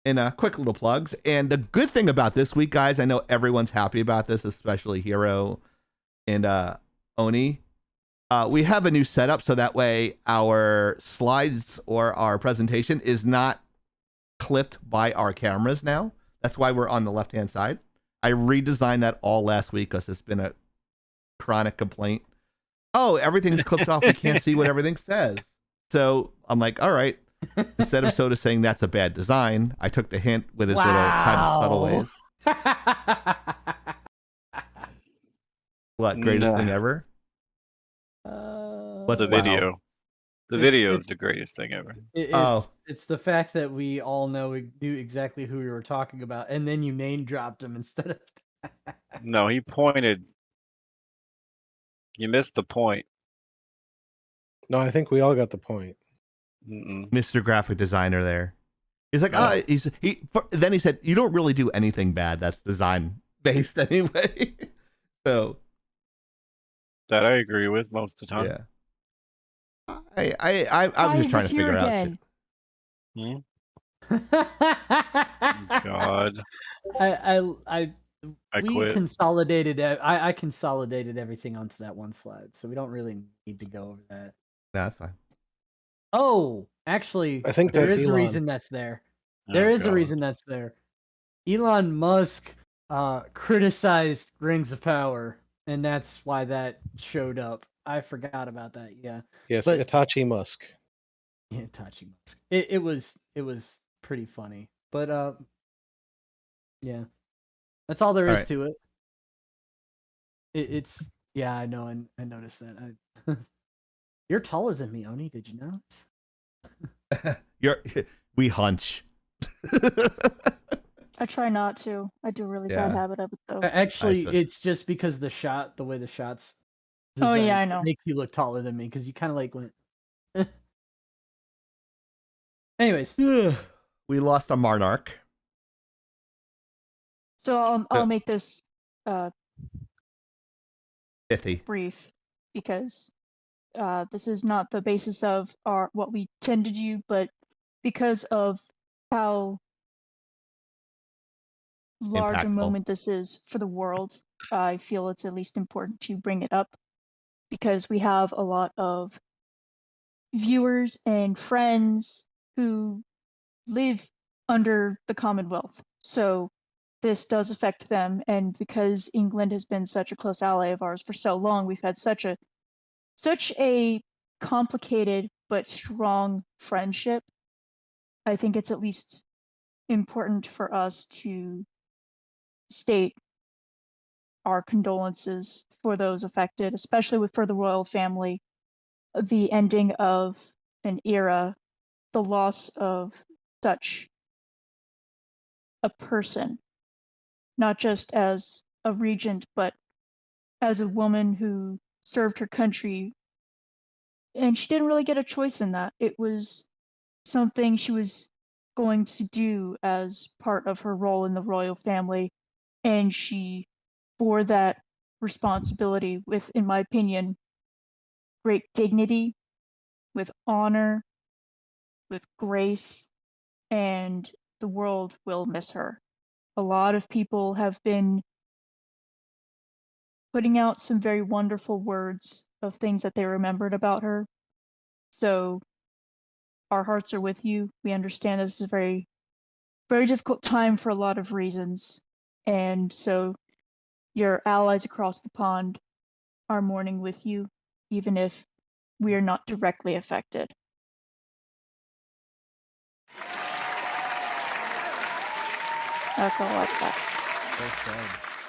S2: And quick little plugs. And the good thing about this week, guys, I know everyone's happy about this, especially Hero and Oni. We have a new setup, so that way our slides or our presentation is not clipped by our cameras now. That's why we're on the left-hand side. I redesigned that all last week because it's been a chronic complaint. Oh, everything's clipped off. We can't see what everything says. So I'm like, all right. Instead of Soda saying that's a bad design, I took the hint with his little kind of subtle ways. What, greatest thing ever?
S3: What the video? The video is the greatest thing ever.
S4: It's the fact that we all knew exactly who we were talking about, and then you name dropped him instead of.
S3: No, he pointed. You missed the point.
S5: No, I think we all got the point.
S2: Mr. Graphic Designer there. He's like, then he said, you don't really do anything bad. That's design based anyway. So
S3: that I agree with most of the time.
S2: Yeah. I'm just trying to figure out shit.
S3: God.
S4: We
S3: quit.
S4: consolidated. I consolidated everything onto that one slide, so we don't really need to go over that.
S2: No, that's fine.
S4: Oh, actually,
S5: I think
S4: there
S5: that's
S4: is
S5: Elon.
S4: a reason that's there. There is a reason that's there. Elon Musk criticized Rings of Power, and that's why that showed up. I forgot about that. Yeah.
S5: Yes,
S4: But-
S5: Itachi Musk.
S4: Yeah, Itachi Musk. It was pretty funny, but yeah, that's all there is
S2: right.
S4: to it. It's yeah, I know. I noticed that. You're taller than me, Oni. Did you know?
S2: We hunch.
S6: I try not to. I do a really bad habit of it though.
S4: Actually,
S2: I see.
S4: it's just because the way the shots.
S6: Oh, yeah, I
S4: designed
S6: know.
S4: Makes you look taller than me because you kind of like went. Anyways,
S2: We lost a monarch.
S6: So I'll make this
S2: Pithy.
S6: brief because this is not the basis of what we tend to do, but because of how large a
S2: Impactful.
S6: moment this is for the world, I feel it's at least important to bring it up because we have a lot of viewers and friends who live under the Commonwealth. So this does affect them. And because England has been such a close ally of ours for so long, we've had such a complicated but strong friendship. I think it's at least important for us to state our condolences for those affected, especially for the royal family, the ending of an era, the loss of such a person, not just as a regent, but as a woman who served her country. And she didn't really get a choice in that. It was something she was going to do as part of her role in the royal family. And she bore that responsibility with, in my opinion, great dignity, with honor, with grace, and the world will miss her. A lot of people have been putting out some very wonderful words of things that they remembered about her. So our hearts are with you. We understand this is a very, very difficult time for a lot of reasons. And so your allies across the pond are mourning with you, even if we are not directly affected. That's all I've got.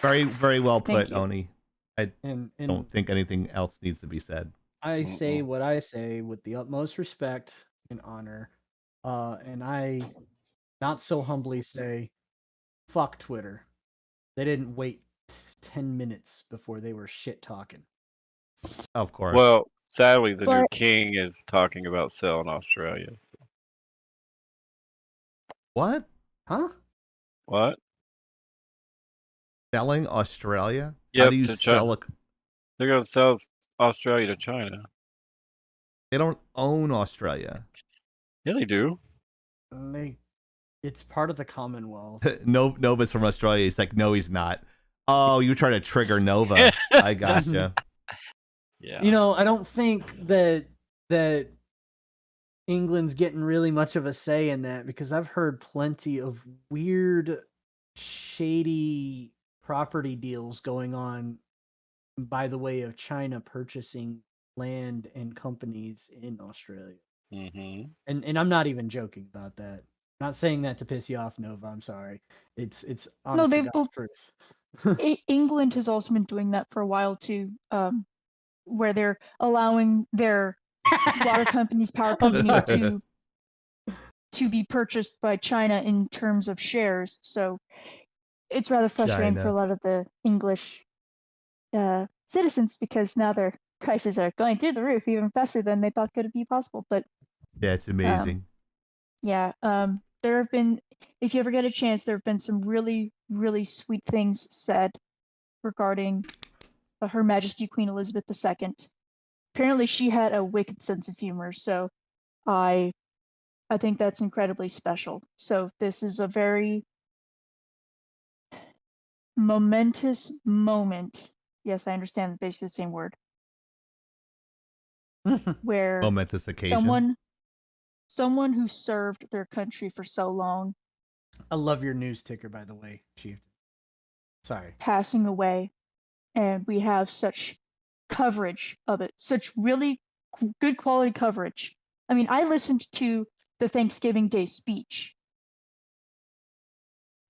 S2: Very, very well put,
S6: you.
S2: Oni. I
S4: And
S2: don't think anything else needs to be said.
S4: I say what I say with the utmost respect and honor. And I not so humbly say, fuck Twitter. They didn't wait 10 minutes before they were shit talking.
S2: Of course.
S3: Well, sadly, the new
S6: But-
S3: king is talking about selling Australia.
S2: What?
S4: Huh?
S3: What?
S2: Selling Australia?
S3: Yep,
S2: How do you
S3: to
S2: sell a...
S3: They're going to sell Australia to China.
S2: They don't own Australia.
S3: Yeah, they do.
S4: It's part of the Commonwealth.
S2: Nova's from Australia. He's like, no, he's not. Oh, you're trying to trigger Nova. I gotcha.
S3: Yeah.
S4: You know, I don't think that England's getting really much of a say in that, because I've heard plenty of weird, shady property deals going on by the way of China purchasing land and companies in Australia.
S3: Mm-hmm.
S4: And I'm not even joking about that. Not saying that to piss you off, Nova. I'm sorry. It's honest
S6: No,
S4: to God's truth.
S6: England has also been doing that for a while too, where they're allowing their water companies, power companies to be purchased by China in terms of shares. So it's rather frustrating for a
S2: China.
S6: lot of the English citizens, because now their prices are going through the roof even faster than they thought could be possible. But
S2: Yeah, it's amazing.
S6: yeah, there have been, if you ever get a chance, there have been some really, really sweet things said regarding Her Majesty Queen Elizabeth II. Apparently, she had a wicked sense of humor, so I think that's incredibly special. So this is a very momentous moment. Yes, I understand basically the same word. Where
S2: Momentous occasion.
S6: someone who served their country for so long
S4: I love your news ticker, by the way, Chief. Sorry.
S6: passing away, and we have such coverage of it, such really good quality coverage. I mean, I listened to the Thanksgiving Day speech.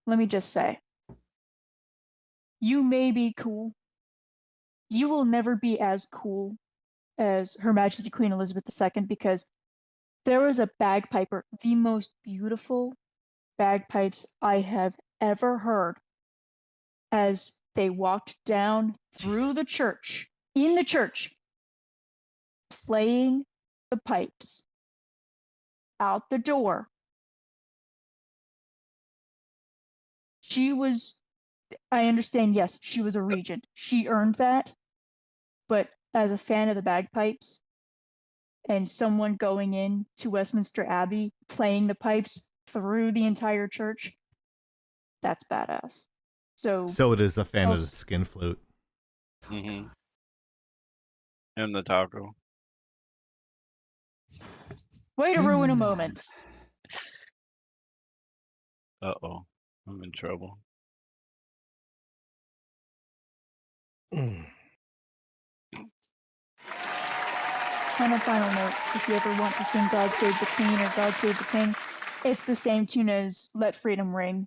S6: Let me just say, you may be cool. You will never be as cool as Her Majesty Queen Elizabeth II, because there was a bagpiper, the most beautiful bagpipes I have ever heard, as they walked down through the church, in the church, playing the pipes out the door. She was, I understand, yes, she was a regent. She earned that. But as a fan of the bagpipes and someone going in to Westminster Abbey playing the pipes through the entire church, that's badass.
S2: So it is a fan of the skin flute.
S3: Mm-hmm. And the taco.
S6: Way to ruin a moment.
S3: Uh-oh. I'm in trouble.
S5: Mm.
S6: On a final note, if you ever want to sing God Save the Queen or God Save the King, it's the same tune as Let Freedom Ring.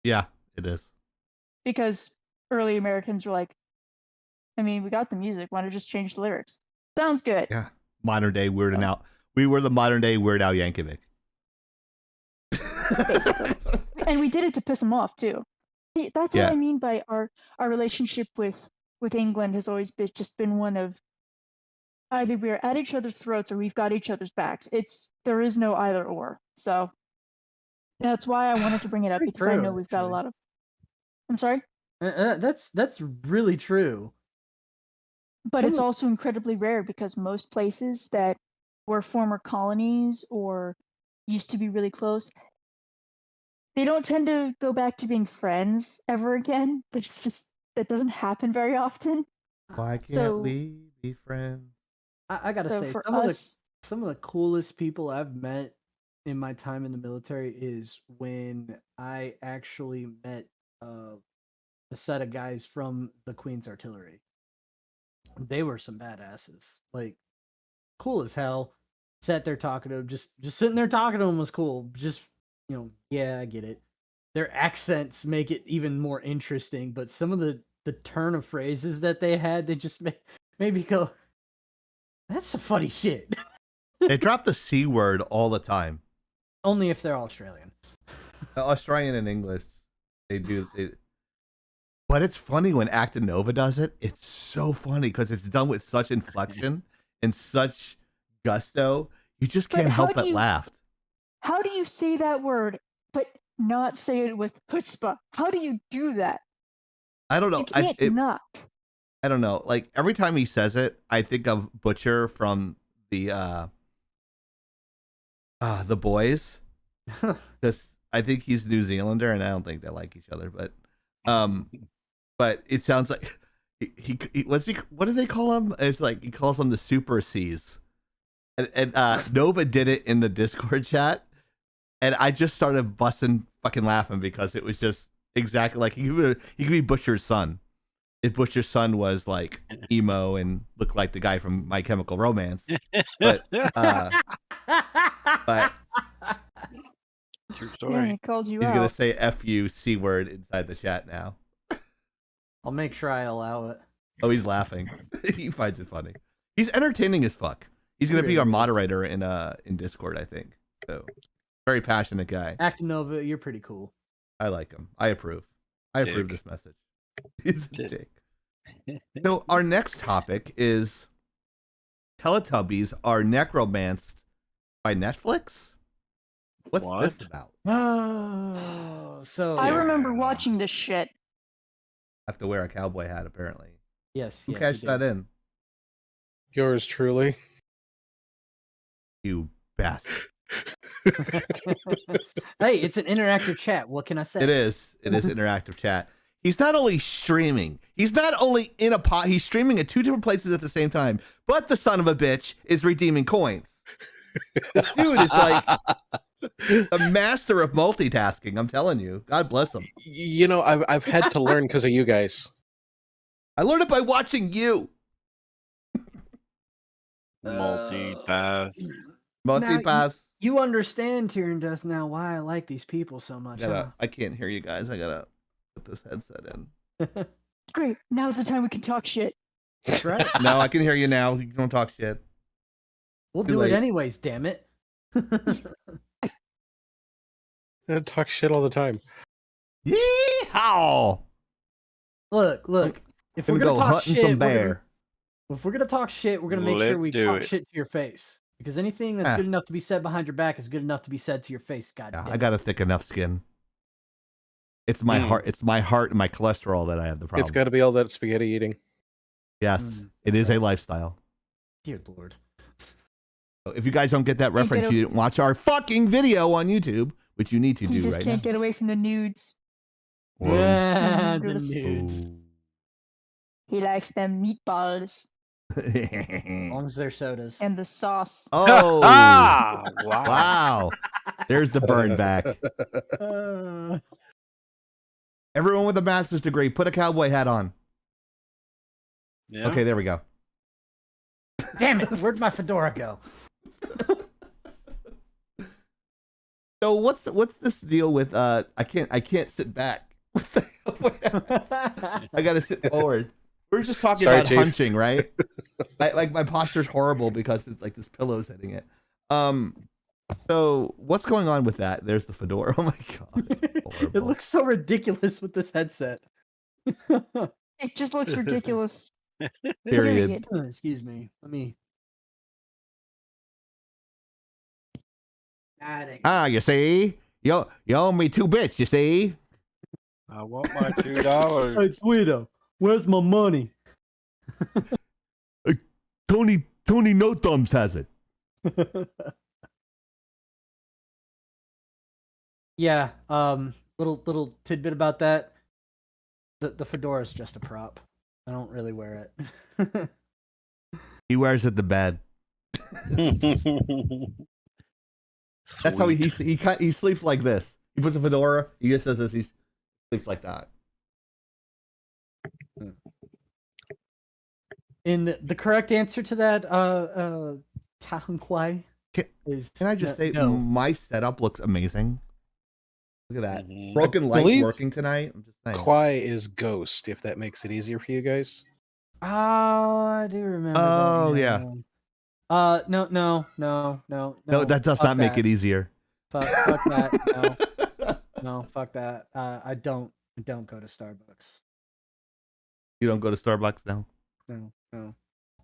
S2: Yeah, it is.
S6: Because early Americans were like, I mean, we got the music, why not just change the lyrics? Sounds good.
S2: Yeah. Modern day Weird Al. We were the modern day Weird Al Yankovic.
S6: Basically. And we did it to piss them off too. That's what I mean by our relationship with England has always been one of either we're at each other's throats or we've got each other's backs. There is no either or. So that's why I wanted to bring it up, because I know we've got a lot of. I'm sorry.
S4: That's really true.
S6: But it's also incredibly rare, because most places that were former colonies or used to be really close, they don't tend to go back to being friends ever again. That doesn't happen very often.
S2: Why can't we be friends?
S4: I gotta say,
S6: for
S4: some of the coolest people I've met in my time in the military is when I actually met a set of guys from the Queen's Artillery. They were some badasses, like cool as hell. Sat there talking to them, just sitting there talking to them was cool. Just, yeah, I get it. Their accents make it even more interesting, but some of the turn of phrases that they had, they just made me go, that's some funny shit.
S2: They drop the C word all the time.
S4: Only if they're Australian.
S2: Australian and English, they do. But it's funny when Actinova does it. It's so funny because it's done with such inflection and such gusto. You just can't help but laugh.
S6: How do you say that word, but not say it with chutzpah? How do you do that?
S2: I don't know.
S6: You can't not.
S2: I don't know. Like every time he says it, I think of Butcher from the Boys, because I think he's New Zealander, and I don't think they like each other. But it sounds like he what do they call him? It's like he calls them the Super C's, and Nova did it in the Discord chat, and I just started busting fucking laughing because it was just exactly like he could be Butcher's son. If Butcher's son was like emo and looked like the guy from My Chemical Romance, but
S3: true story.
S6: Yeah, he called you
S2: he's
S6: out.
S2: gonna say "F you" C word inside the chat now.
S4: I'll make sure I allow it.
S2: Oh, he's laughing. He finds it funny. He's entertaining as fuck. He's gonna be our moderator in Discord, I think. So, very passionate guy.
S4: Actinova, you're pretty cool.
S2: I like him. I approve. I approve this message. He's a dick. So our next topic is Teletubbies are necromanced by Netflix. What's this about?
S4: Oh, so
S6: I remember watching this shit.
S2: I have to wear a cowboy hat, apparently.
S4: Yes.
S2: Who cashed that in?
S5: Yours truly.
S2: You bastard.
S4: Hey, it's an interactive chat. What can I say?
S2: It is. It is interactive chat. He's not only streaming. He's not only in a pot. He's streaming at two different places at the same time. But the son of a bitch is redeeming coins. This dude is like a master of multitasking. I'm telling you. God bless him.
S5: You know, I've had to learn because of you guys.
S2: I learned it by watching you.
S3: Multipass.
S2: Multipass.
S4: You understand, Tyrion Death, now why I like these people so much.
S2: I can't hear you guys. I gotta put this headset in.
S6: Great. Now's the time we can talk shit.
S4: That's right.
S2: No, I can hear you now. You don't talk shit.
S4: We'll
S2: Too
S4: do
S2: late.
S4: it anyways, damn it.
S5: I talk shit all the time.
S2: Yeehaw!
S4: Look. If we're
S2: Gonna
S4: gonna
S2: go
S4: talk
S2: hunting
S4: shit,
S2: some bear.
S4: if we're gonna talk shit, we're gonna make sure we
S3: Let's do
S4: talk
S3: it.
S4: shit to your face. Because anything that's good enough to be said behind your back is good enough to be said to your face. God
S2: Yeah,
S4: damn
S2: I
S4: it.
S2: got a thick enough skin. It's my heart. It's my heart and my cholesterol that I have the problem.
S5: It's got to be all that spaghetti eating.
S2: Yes, it is a lifestyle.
S4: Dear Lord.
S2: So if you guys don't get that reference, you didn't watch our fucking video on YouTube, which you need to
S6: He
S2: do
S6: just
S2: right
S6: can't
S2: now.
S6: get away from the nudes.
S4: Yeah, the
S6: Nudes.
S4: nudes.
S6: He likes them meatballs.
S4: As long as they're sodas.
S6: And the sauce.
S2: Oh,
S3: Wow.
S2: wow. There's the burn back. Everyone with a master's degree, put a cowboy hat on.
S3: Yeah.
S2: Okay, there we go.
S4: Damn it! Where'd my fedora go?
S2: So what's this deal with I can't sit back. What the hell? I gotta sit forward. We're just talking
S5: Sorry,
S2: about
S5: Chief.
S2: hunching, right? Like my posture's horrible because it's like this pillow's hitting it. So what's going on with that? There's the fedora. Oh my god.
S4: It looks so ridiculous with this headset.
S6: It just looks ridiculous.
S2: Period.
S4: Excuse me. Let me.
S2: You see? You owe me 2 bits, you see?
S3: I want my $2.
S4: Hey, Sweeto, where's my money?
S2: Tony No Thumbs has it.
S4: Yeah. Little tidbit about that. The fedora is just a prop. I don't really wear it.
S2: He wears it to bed. That's how he sleeps like this. He puts a fedora. He just says this. He sleeps like that.
S4: And the correct answer to that, Tahunkwai, is.
S2: Can I just say
S4: no.
S2: my setup looks amazing? Look at that.
S3: Mhm.
S2: Broken light
S5: believe-
S2: working tonight. I'm just saying.
S5: Kwai is Ghost, if that makes it easier for you guys.
S4: Oh, I do remember.
S2: Oh,
S4: that
S2: yeah.
S4: now. No.
S2: No, that does
S4: fuck
S2: not make
S4: that.
S2: it easier.
S4: Fuck that. No, fuck that. I don't go to Starbucks.
S2: You don't go to Starbucks now?
S4: No.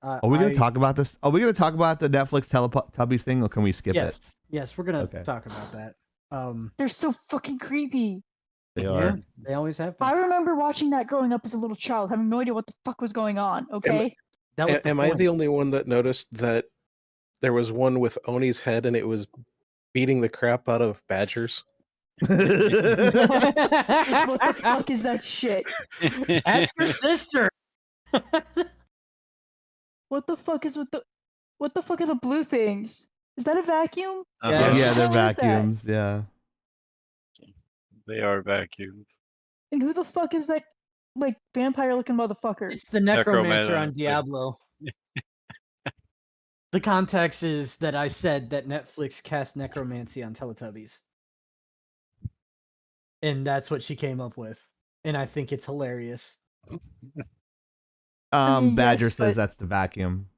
S2: Are we going to talk about this? Are we going to talk about the Netflix Teletubbies thing, or can we skip it?
S4: Yes, we're gonna
S2: Okay.
S4: talk about that.
S6: They're so fucking creepy.
S2: They
S4: yeah,
S2: are.
S4: they always have been.
S6: I remember watching that growing up as a little child, having no idea what the fuck was going on. Okay.
S4: That was
S5: Am I the only one that noticed that there was one with Oni's head and it was beating the crap out of badgers?
S6: What the fuck is that shit?
S4: Ask your sister.
S6: What the fuck is with the? What the fuck are the blue things? Is that a vacuum?
S3: Uh-huh.
S2: Yeah,
S5: Yes.
S2: they're
S6: What is that?
S2: vacuums. Yeah.
S3: They are vacuums.
S6: And who the fuck is that? Like vampire-looking motherfucker?
S4: It's the necromancer on
S3: Necromancer.
S4: Diablo. The context is that I said that Netflix cast necromancy on Teletubbies. And that's what she came up with. And I think it's hilarious.
S6: I mean,
S2: Badger
S6: yes,
S2: says
S6: but-
S2: that's the vacuum.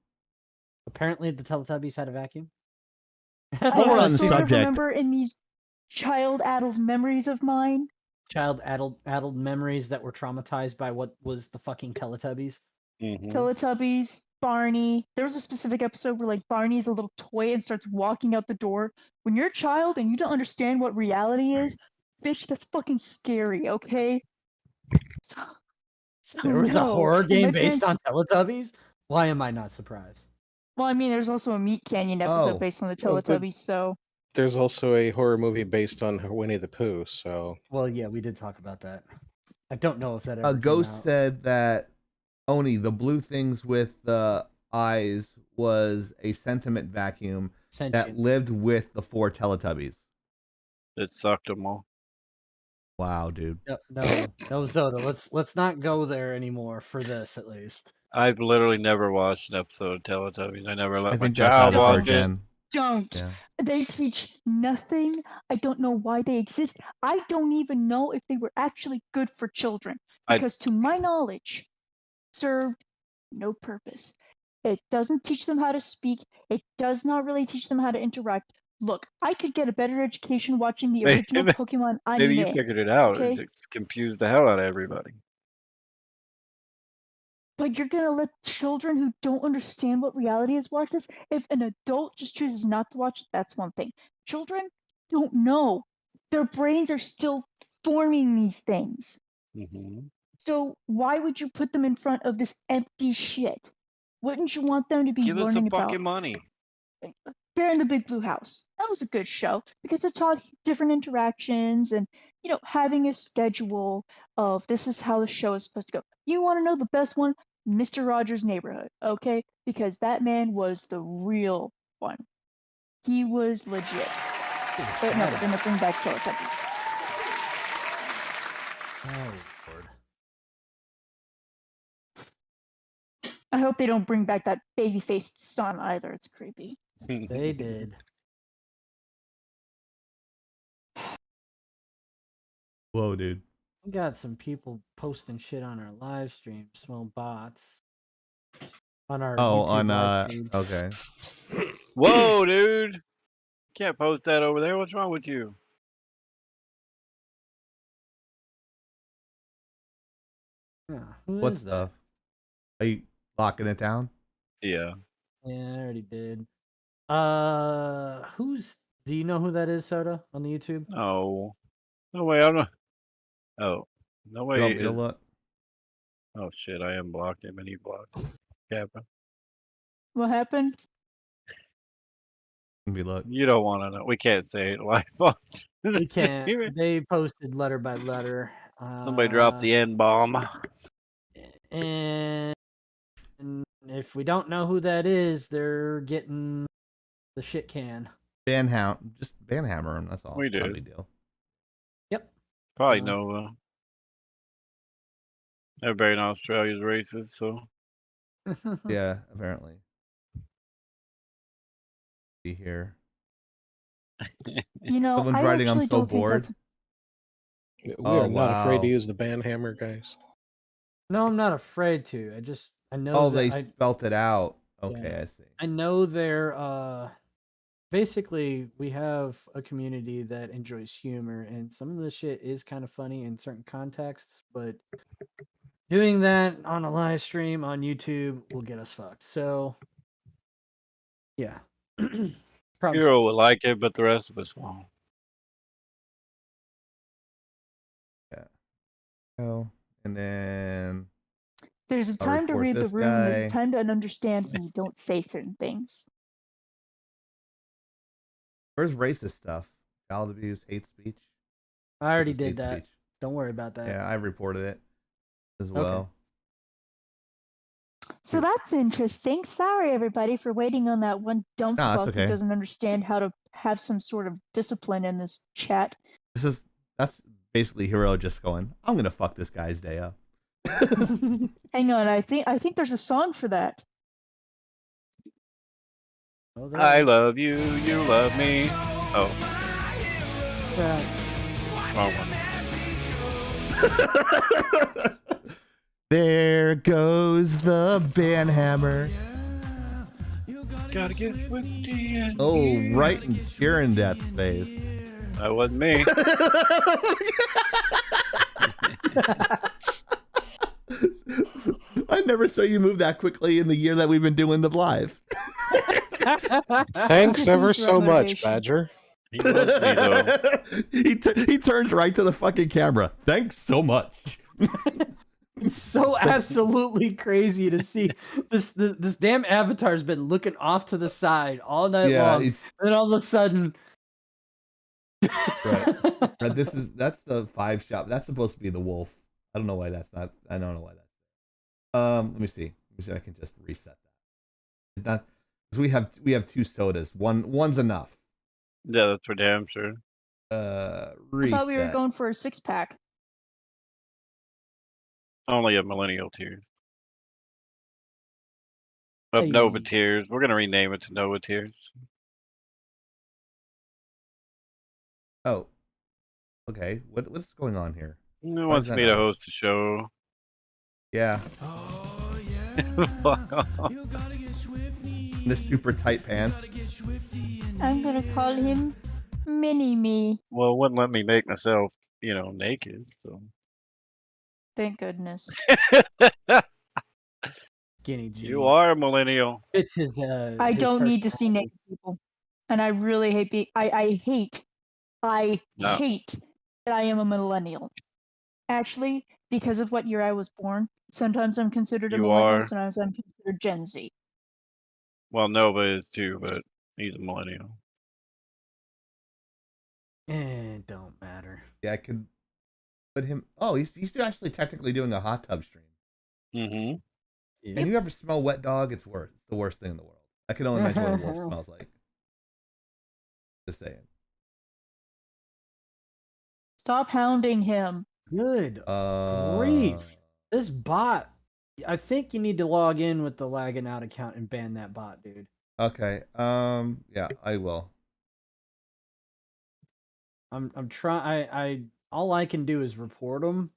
S4: Apparently the Teletubbies had a vacuum.
S6: I
S2: While we're on the
S6: sort of
S2: subject-
S6: remember in these child-addled memories of mine.
S4: Child-addled memories that were traumatized by what was the fucking Teletubbies.
S3: Mhm.
S6: Teletubbies, Barney. There was a specific episode where like Barney's a little toy and starts walking out the door. When you're a child and you don't understand what reality is, bitch, that's fucking scary, okay? So
S4: There was a
S6: no.
S4: horror
S6: And
S4: game
S6: my
S4: based on
S6: parents-
S4: Teletubbies? Why am I not surprised?
S6: Well, I mean, there's also a Meat Canyon episode
S2: Oh.
S6: based on the
S5: Well, the-
S6: Teletubbies, so
S5: There's also a horror movie based on Winnie the Pooh, so
S4: Well, yeah, we did talk about that. I don't know if that ever came
S2: Ghost
S4: out.
S2: said that Oni, the blue things with the eyes, was a sentiment vacuum that
S4: Sentient.
S2: lived with the 4 Teletubbies.
S3: It sucked them all.
S2: Wow, dude.
S4: No, Zoda. Let's not go there anymore for this, at least.
S3: I've literally never watched an episode of Teletubbies. I never
S2: I
S3: let my
S2: think that's
S3: child
S2: how
S6: how
S2: they
S3: watch
S6: works.
S3: it.
S2: Jen.
S6: don't.
S2: Yeah.
S6: They teach nothing. I don't know why they exist. I don't even know if they were actually good for children.
S3: I-
S6: Because to my knowledge, served no purpose. It doesn't teach them how to speak. It does not really teach them how to interact. Look, I could get a better education watching the
S3: Maybe-
S6: original Pokemon
S3: Maybe you
S6: anime.
S3: figured it out.
S6: okay?
S3: It's confused the hell out of everybody.
S6: But you're gonna let children who don't understand what reality is watch this? If an adult just chooses not to watch it, that's one thing. Children don't know. Their brains are still forming these things.
S3: Mm-hmm.
S6: So why would you put them in front of this empty shit? Wouldn't you want them to be
S3: Give us
S6: learning
S3: some
S6: about
S3: fucking money.
S6: Bear in the Big Blue House? That was a good show because it taught different interactions and, having a schedule of this is how the show is supposed to go. You want to know the best one? Mr. Rogers' Neighborhood, okay? Because that man was the real one. He was legit. But no, they're gonna bring back Teletubbies.
S4: Oh, Lord.
S6: I hope they don't bring back that baby-faced son either. It's creepy.
S4: They did.
S2: Whoa, dude.
S4: We got some people posting shit on our live stream, small bots. On our
S2: Oh,
S4: YouTube
S2: on
S4: live stream.
S2: okay.
S3: Whoa, dude! Can't post that over there. What's wrong with you?
S4: Yeah, who
S2: What
S4: is that?
S2: stuff? Are you locking it down?
S3: Yeah.
S4: Yeah, I already did. Who's? Do you know who that is, Soda, on the YouTube?
S3: No. No way. I'm not. Oh. No
S2: You
S3: way.
S2: want me to look?
S3: Oh shit! I am blocked him and he blocked him. Kappa.
S6: What happened?
S2: Let me look.
S3: You don't want to know. We can't say it live on
S4: We can't. They posted letter by letter.
S3: Somebody dropped the N bomb.
S4: And if we don't know who that is, they're getting the shit can.
S2: Just banhammer him. That's all.
S3: We
S2: Not a
S3: did.
S2: big deal.
S4: Yep.
S3: Probably know. Everybody in Australia is racist, so.
S2: Yeah, apparently. Be here.
S6: You know,
S2: Someone's
S6: I
S2: writing,
S6: actually
S2: I'm so
S6: don't think
S2: bored.
S6: that's.
S5: We
S2: Oh,
S5: are not afraid to
S2: wow.
S5: use the banhammer, guys.
S4: No, I'm not afraid to. I know.
S2: Oh,
S4: that
S2: they spelt it out. Okay,
S4: Yeah.
S2: I see.
S4: I know they're basically we have a community that enjoys humor, and some of the shit is kind of funny in certain contexts, but doing that on a live stream on YouTube will get us fucked. So yeah. Problem
S3: Hero
S4: solved.
S3: would like it, but the rest of us won't.
S2: Yeah. Oh, and then
S6: There's a
S2: I'll
S6: time to
S2: report
S6: read the
S2: this
S6: room, and there's a
S2: guy.
S6: time to understand when you don't say certain things.
S2: Where's racist stuff? Child abuse, hate speech.
S4: I already
S2: This is hate
S4: did that.
S2: speech.
S4: Don't worry about that.
S2: Yeah, I reported it as well.
S6: So that's interesting. Sorry, everybody, for waiting on that one dumb
S2: No, it's
S6: fuck who
S2: okay.
S6: doesn't understand how to have some sort of discipline in this chat.
S2: That's basically Hero just going, I'm gonna fuck this guy's day up.
S6: Hang on, I think there's a song for that.
S4: Oh,
S3: I love you, you love me. Oh, wrong one.
S2: There goes the banhammer.
S3: Gotta get swifty.
S2: Oh, right in Sharon Death's face.
S3: That wasn't me.
S2: I never saw you move that quickly in the year that we've been doing the live.
S5: Thanks ever
S6: Needs
S5: so much,
S6: motivation.
S5: Badger.
S3: He loves me though.
S2: he turns right to the fucking camera. Thanks so much.
S4: It's so absolutely crazy to see this damn avatar's been looking off to the side all night long, and then all of a sudden,
S2: right. That's the 5 shop. That's supposed to be the wolf. I don't know why that's not. I don't know why that's. Let me see. Let me see if I can just reset that. Because we have 2 sodas. One's enough.
S3: Yeah, that's for damn sure.
S6: I
S2: Reset.
S6: thought we were going for a 6-pack.
S3: Only a millennial tier. Of
S4: Hey.
S3: Nova tiers. We're gonna rename it to Nova tiers.
S2: Oh. Okay. What's going on here?
S3: He
S2: Why
S3: wants
S2: is that
S3: me to
S2: not-
S3: host the show.
S2: Yeah. The super tight pants.
S6: I'm gonna call him Mini Me.
S3: Well, it wouldn't let me make myself, naked. So.
S6: Thank goodness.
S4: skinny jeans.
S3: You are a millennial.
S4: It's his.
S6: I
S4: his
S6: don't need to see
S4: personality.
S6: naked people, and I really hate I hate
S3: No.
S6: that I am a millennial. Actually, because of what year I was born, sometimes I'm considered a
S3: You
S6: millennial,
S3: are.
S6: sometimes I'm considered Gen Z.
S3: Well, Nova is too, but he's a millennial.
S4: It don't matter.
S2: Yeah, I could put him. Oh, he's actually technically doing a hot tub stream.
S3: Mm-hmm.
S2: And you ever smell wet dog? It's worse. It's the worst thing in the world. I can only imagine what a wolf smells like. Just saying.
S6: Stop hounding him.
S4: Good grief. This bot. I think you need to log in with the Laggin Out account and ban that bot, dude.
S2: Okay. Yeah, I will.
S4: I'm trying. I all I can do is report them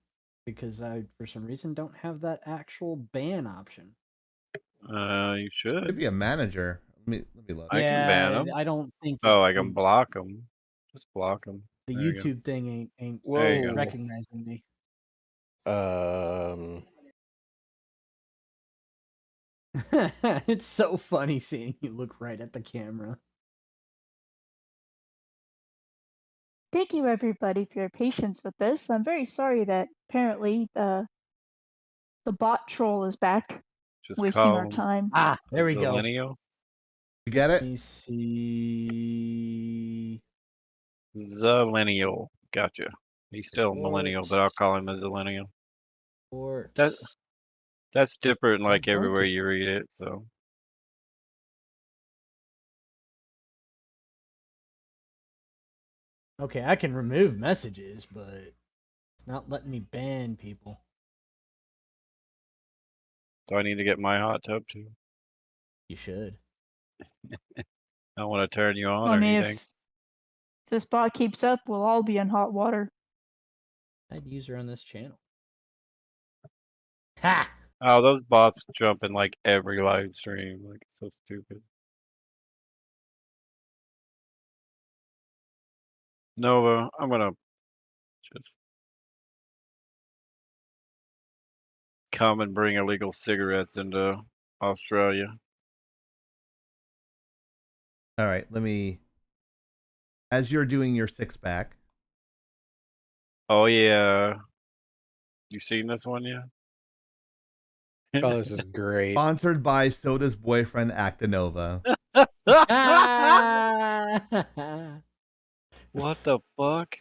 S4: because I, for some reason, don't have that actual ban option.
S3: You should.
S2: Could be a manager. Let me look.
S3: I can ban them.
S4: I don't think.
S3: Oh, I can block them. Just block them.
S4: The
S3: There you go.
S4: YouTube thing ain't
S3: There you go.
S4: recognizing me. It's so funny seeing you look right at the camera.
S6: Thank you, everybody, for your patience with this. I'm very sorry that apparently the bot troll is back,
S3: Just
S6: wasting
S3: call
S6: our
S3: him
S6: time.
S4: Ah, there we go.
S3: Millennial.
S2: You get
S4: Let
S2: it?
S4: me see.
S3: Zillennial. Gotcha. He's still a millennial, but I'll call him a zillennial. That's different like everywhere you read it, so.
S4: Okay, I can remove messages, but it's not letting me ban people.
S3: Do I need to get my hot tub too?
S4: You should.
S3: I want to turn you on
S6: I
S3: or
S6: mean,
S3: anything.
S6: if this bot keeps up, we'll all be in hot water.
S4: Add user on this channel. Ha!
S3: Oh, those bots jump in like every live stream. Like, it's so stupid. Nova, I'm gonna just come and bring illegal cigarettes into Australia.
S2: All right, let me. As you're doing your 6-pack.
S3: Oh yeah. You seen this one yet?
S5: Oh, this is great.
S2: Sponsored by Soda's boyfriend, Actinova.
S3: What the fuck?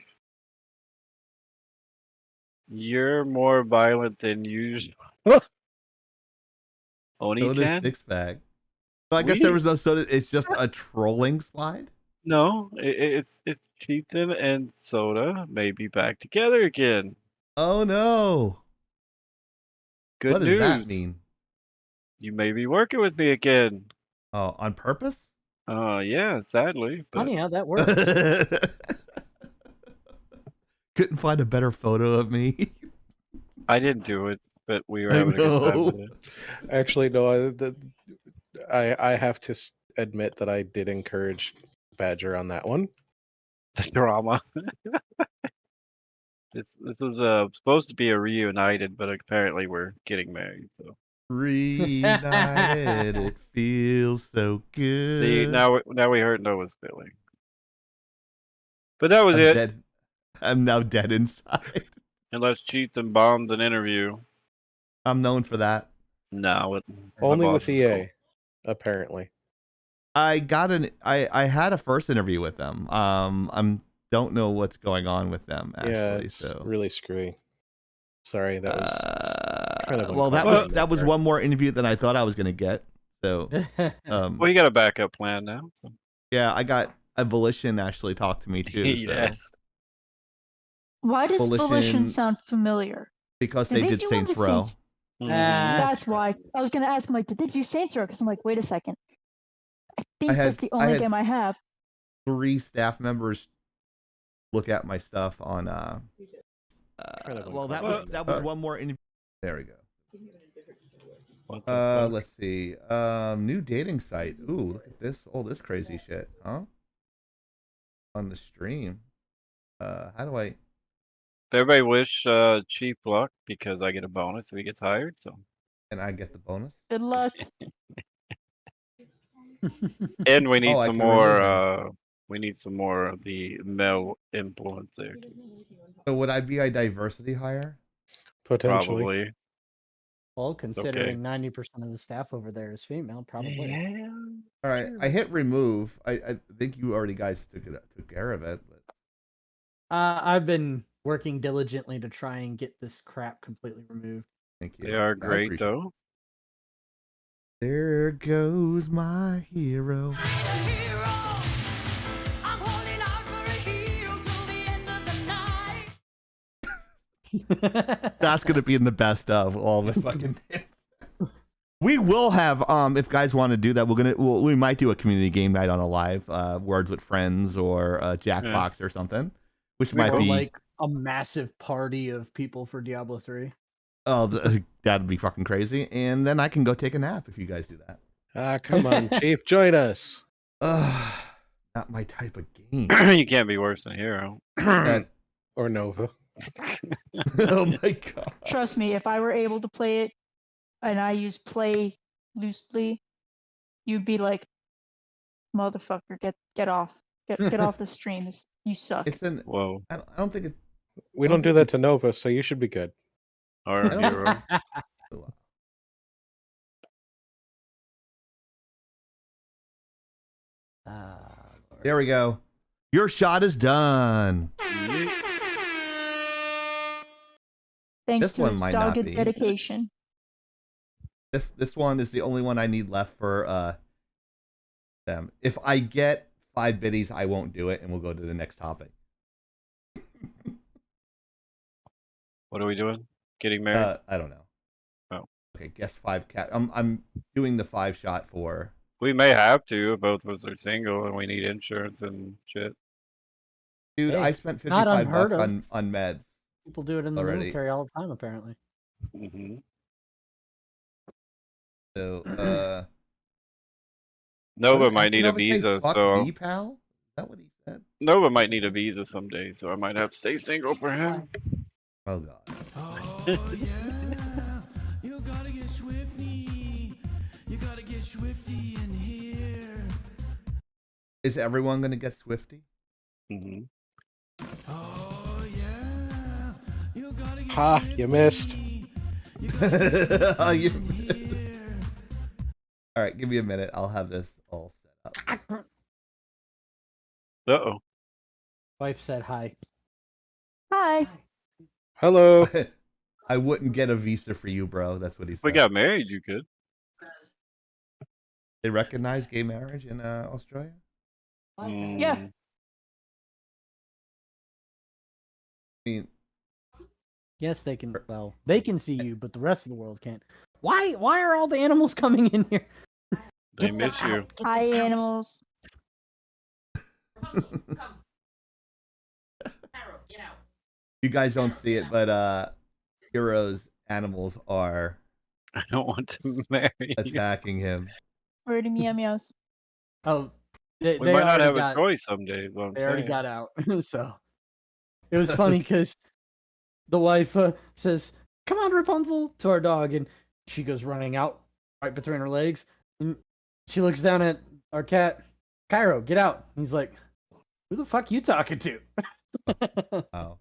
S3: You're more violent than usual. Oni
S2: Soda's
S3: can?
S2: 6-pack. So I guess there was no soda. It's just a trolling slide?
S3: No, it's Cheaton and Soda may be back together again.
S2: Oh no.
S3: Good
S2: What
S3: news.
S2: does that mean?
S3: You may be working with me again.
S2: Oh, on purpose?
S3: Yeah, sadly. But
S4: Funny how that works.
S2: Couldn't find a better photo of me.
S3: I didn't do it, but we were having a good time with it.
S5: Actually, no. I have to admit that I did encourage Badger on that one.
S3: The drama. This was supposed to be a reunited, but apparently we're getting married. So
S2: Reunited, it feels so good.
S3: see, now we hurt Noah's feeling. But that was it.
S2: Dead. I'm now dead inside.
S3: Unless Cheaton bombed an interview.
S2: I'm known for that.
S3: No,
S5: Only with EA, apparently.
S2: I had a first interview with them. Don't know what's going on with them actually.
S5: Yeah, it's really screwy. Sorry, that was kind of
S2: well. That was one more interview than I thought I was gonna get. So,
S3: well, you got a backup plan now. So.
S2: Yeah, I got a Volition actually talk to me too.
S3: Yes.
S2: So.
S6: Why does Volition sound familiar?
S2: Because they did Saints Row.
S6: That's why. I was gonna ask him, like, did they do Saints Row? Because I'm like, wait a second. I think that's the only game I have.
S2: 3 staff members look at my stuff on well, that was one more interview. There we go. Let's see. New dating site. Ooh, look at this. All this crazy shit, huh? On the stream. How do I?
S3: Everybody wish Chief luck because I get a bonus if he gets hired. So.
S2: And I get the bonus.
S6: Good luck.
S3: And we need some more. We need some more of the male influence there.
S2: So would I be a diversity hire?
S5: Potentially.
S3: Probably.
S4: Well, considering 90% of the staff over there is female, probably.
S3: Yeah.
S2: All right, I hit remove. I think you already guys took care of it. But...
S4: I've been working diligently to try and get this crap completely removed.
S2: Thank you.
S3: They are great though.
S2: There goes my hero. That's gonna be in the best of all the fucking things. We will have if guys want to do that, we might do a community game night on a live Words with Friends or Jackbox or something, which might be
S4: like a massive party of people for Diablo 3.
S2: Oh, that'd be fucking crazy. And then I can go take a nap if you guys do that.
S5: Come on, Chief, join us.
S2: Not my type of game.
S3: You can't be worse than Hero.
S5: Or Nova.
S2: Oh my god.
S6: Trust me, if I were able to play it and I use play loosely, you'd be like, motherfucker, get off. Get off the stream. You suck.
S3: Whoa.
S2: I don't think it.
S5: We don't do that to Nova, so you should be good.
S3: Or Hero.
S2: There we go. Your shot is done.
S6: Thanks
S2: This
S6: to
S2: one
S6: his
S2: might not
S6: dogged
S2: be.
S6: dedication.
S2: This one is the only one I need left for them. If I get 5 biddies, I won't do it, and we'll go to the next topic.
S3: What are we doing? Getting married?
S2: I don't know.
S3: Oh.
S2: Okay, guess 5 cat. I'm doing the 5 shot for.
S3: We may have to if both of us are single and we need insurance and shit.
S2: Dude,
S4: Hey,
S2: I spent
S4: not
S2: $55
S4: unheard of.
S2: on meds.
S4: People do it in the
S2: already.
S4: military all the time, apparently.
S3: Mm-hmm.
S2: So,
S3: Nova might
S2: did
S3: need a
S2: Nova say,
S3: visa,
S2: "Fuck
S3: so
S2: me, pal?" Is that what he said?
S3: Nova might need a visa someday, so I might have to stay single for him.
S2: Oh god.
S1: Oh yeah, you gotta get swifty. You gotta get swifty in here.
S2: Is everyone gonna get Swifty?
S3: Mm-hmm.
S1: Oh yeah, you gotta get
S5: Ha! You missed.
S2: Oh, you All right, give me a minute. I'll have this all set up.
S3: Uh-oh.
S4: Wife said hi.
S6: Hi.
S5: Hello.
S2: I wouldn't get a visa for you, bro. That's what he said.
S3: If we got married, you could.
S2: They recognize gay marriage in Australia?
S6: Yeah.
S3: Mm.
S2: I mean,
S4: Yes, they can. Well, they can see you, but the rest of the world can't. Why are all the animals coming in here?
S3: They
S4: Get them
S3: miss you.
S4: out, get
S6: Hi,
S4: them out.
S6: animals.
S2: you guys don't see it, but Hero's animals are
S3: I don't want to marry you.
S2: attacking him.
S6: Where are the meow meows?
S4: Oh, they
S3: We might not
S4: already
S3: have
S4: got,
S3: a choice someday. Is what I'm
S4: They already
S3: saying.
S4: got out. So it was funny because the wife says, "Come on, Rapunzel," to our dog, and she goes running out right between her legs, and she looks down at our cat. Cairo, get out! And he's like, "Who the fuck you talking to?"
S2: Oh.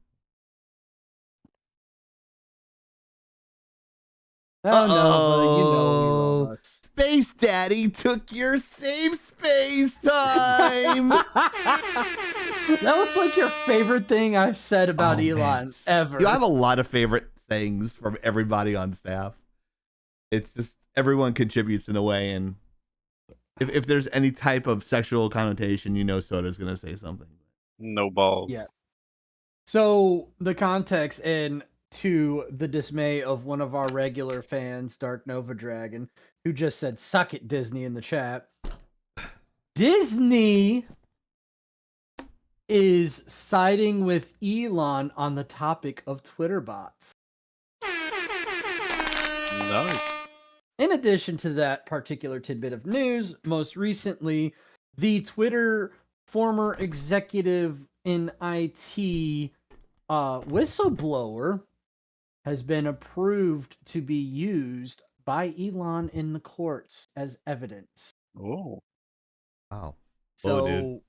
S4: Oh no, but you know we love us.
S2: Space Daddy took your save space time.
S4: That was like your favorite thing I've said about
S2: Oh, man.
S4: Elon ever.
S2: You have a lot of favorite things from everybody on staff. It's just everyone contributes in a way, and if there's any type of sexual connotation, you know Soda's gonna say something.
S3: No balls.
S4: Yeah. So the context, and to the dismay of one of our regular fans, Dark Nova Dragon, who just said "suck it, Disney" in the chat. Disney is siding with Elon on the topic of Twitter bots.
S3: Nice.
S4: In addition to that particular tidbit of news, most recently, the Twitter former executive in IT whistleblower has been approved to be used by Elon in the courts as evidence.
S3: Oh.
S2: Wow.
S4: So,
S2: dude.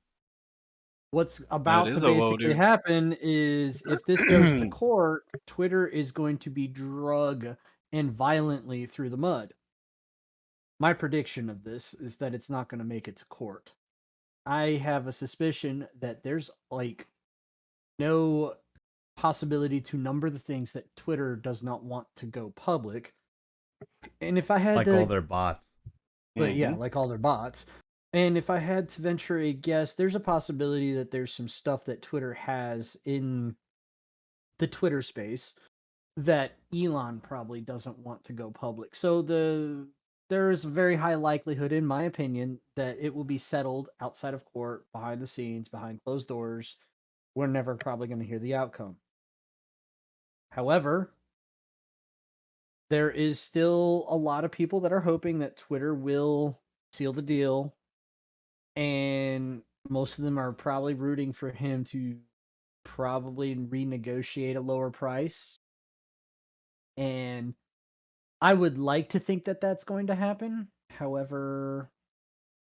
S4: what's about
S3: is
S4: to
S3: a whoa,
S4: basically
S3: dude.
S4: happen is if this goes to court, Twitter is going to be drug and violently through the mud. My prediction of this is that it's not going to make it to court. I have a suspicion that there's like no possibility to number the things that Twitter does not want to go public. And if I had
S2: Like
S4: to
S2: all their bots.
S4: But yeah, like all their bots. And if I had to venture a guess, there's a possibility that there's some stuff that Twitter has in the Twitter space that Elon probably doesn't want to go public. So there's a very high likelihood, in my opinion, that it will be settled outside of court, behind the scenes, behind closed doors. We're never probably going to hear the outcome. However, there is still a lot of people that are hoping that Twitter will seal the deal, and most of them are probably rooting for him to probably renegotiate a lower price. And I would like to think that that's going to happen. However,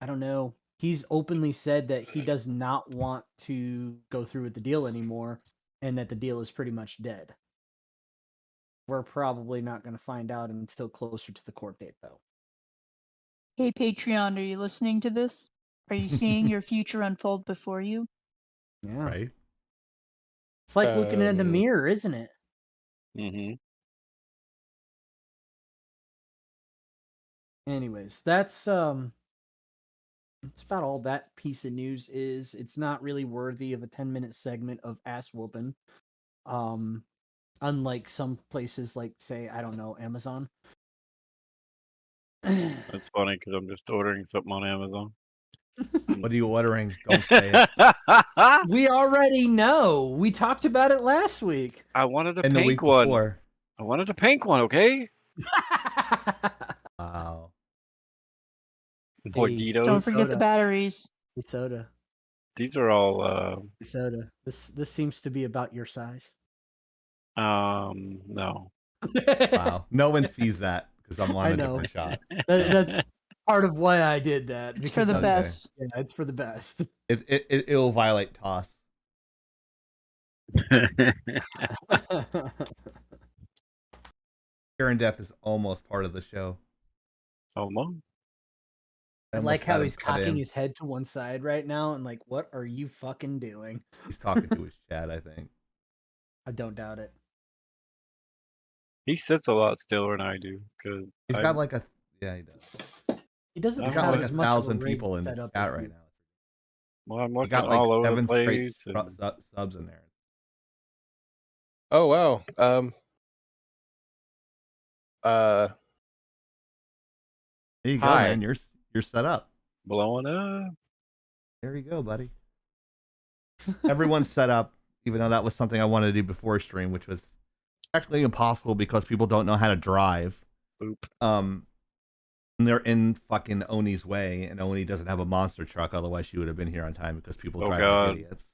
S4: I don't know. He's openly said that he does not want to go through with the deal anymore, and that the deal is pretty much dead. We're probably not going to find out until closer to the court date, though.
S6: Hey, Patreon, are you listening to this? Are you seeing your future unfold before you?
S4: Yeah.
S2: Right.
S4: It's like looking in a mirror, isn't it?
S3: Mm-hmm.
S4: Anyways, that's about all that piece of news is. It's not really worthy of a 10-minute segment of ass whooping. Unlike some places like, say, I don't know, Amazon.
S3: That's funny because I'm just ordering something on Amazon.
S2: What are you ordering? Don't say it.
S4: We already know. We talked about it last week.
S3: I wanted a
S2: And the
S3: pink
S2: week
S3: one.
S2: before.
S3: I wanted a pink one, okay?
S2: Wow.
S3: Morditos.
S6: Don't forget
S4: Soda.
S6: the batteries.
S4: Soda.
S3: These are all
S4: Soda. This seems to be about your size.
S3: no.
S2: Wow. No one sees that because I'm on
S4: I
S2: a
S4: know.
S2: different shot.
S4: That's part of why I did that.
S6: It's for the
S2: Okay.
S6: best.
S4: Yeah, it's for the best.
S2: It'll violate toss. Fear and Death is almost part of the show.
S3: Almost.
S4: I
S2: almost
S4: like
S2: had
S4: how
S2: him
S4: he's
S2: cut
S4: cocking
S2: in.
S4: his head to one side right now and like, what are you fucking doing?
S2: He's talking to his chat, I think.
S4: I don't doubt it.
S3: He sits a lot stiller than I do because
S2: He's got like yeah, he does.
S4: He doesn't
S3: He's
S2: He's got
S4: have
S2: like
S4: as
S2: 1,000
S4: much of a rig
S2: people in the
S4: set up
S2: chat
S4: as
S2: right
S4: you.
S2: now.
S3: well, I'm
S2: He
S3: looking
S2: got like
S3: all over the
S2: 7 straight
S3: place. And
S2: subs in there.
S5: Oh wow.
S2: There you go,
S5: Hi.
S2: man. You're set up.
S3: blowing up.
S2: There you go, buddy. Everyone's set up, even though that was something I wanted to do before stream, which was actually impossible because people don't know how to drive.
S3: Boop.
S2: And they're in fucking Oni's way, and Oni doesn't have a monster truck, otherwise she would have been here on time because people drive like idiots.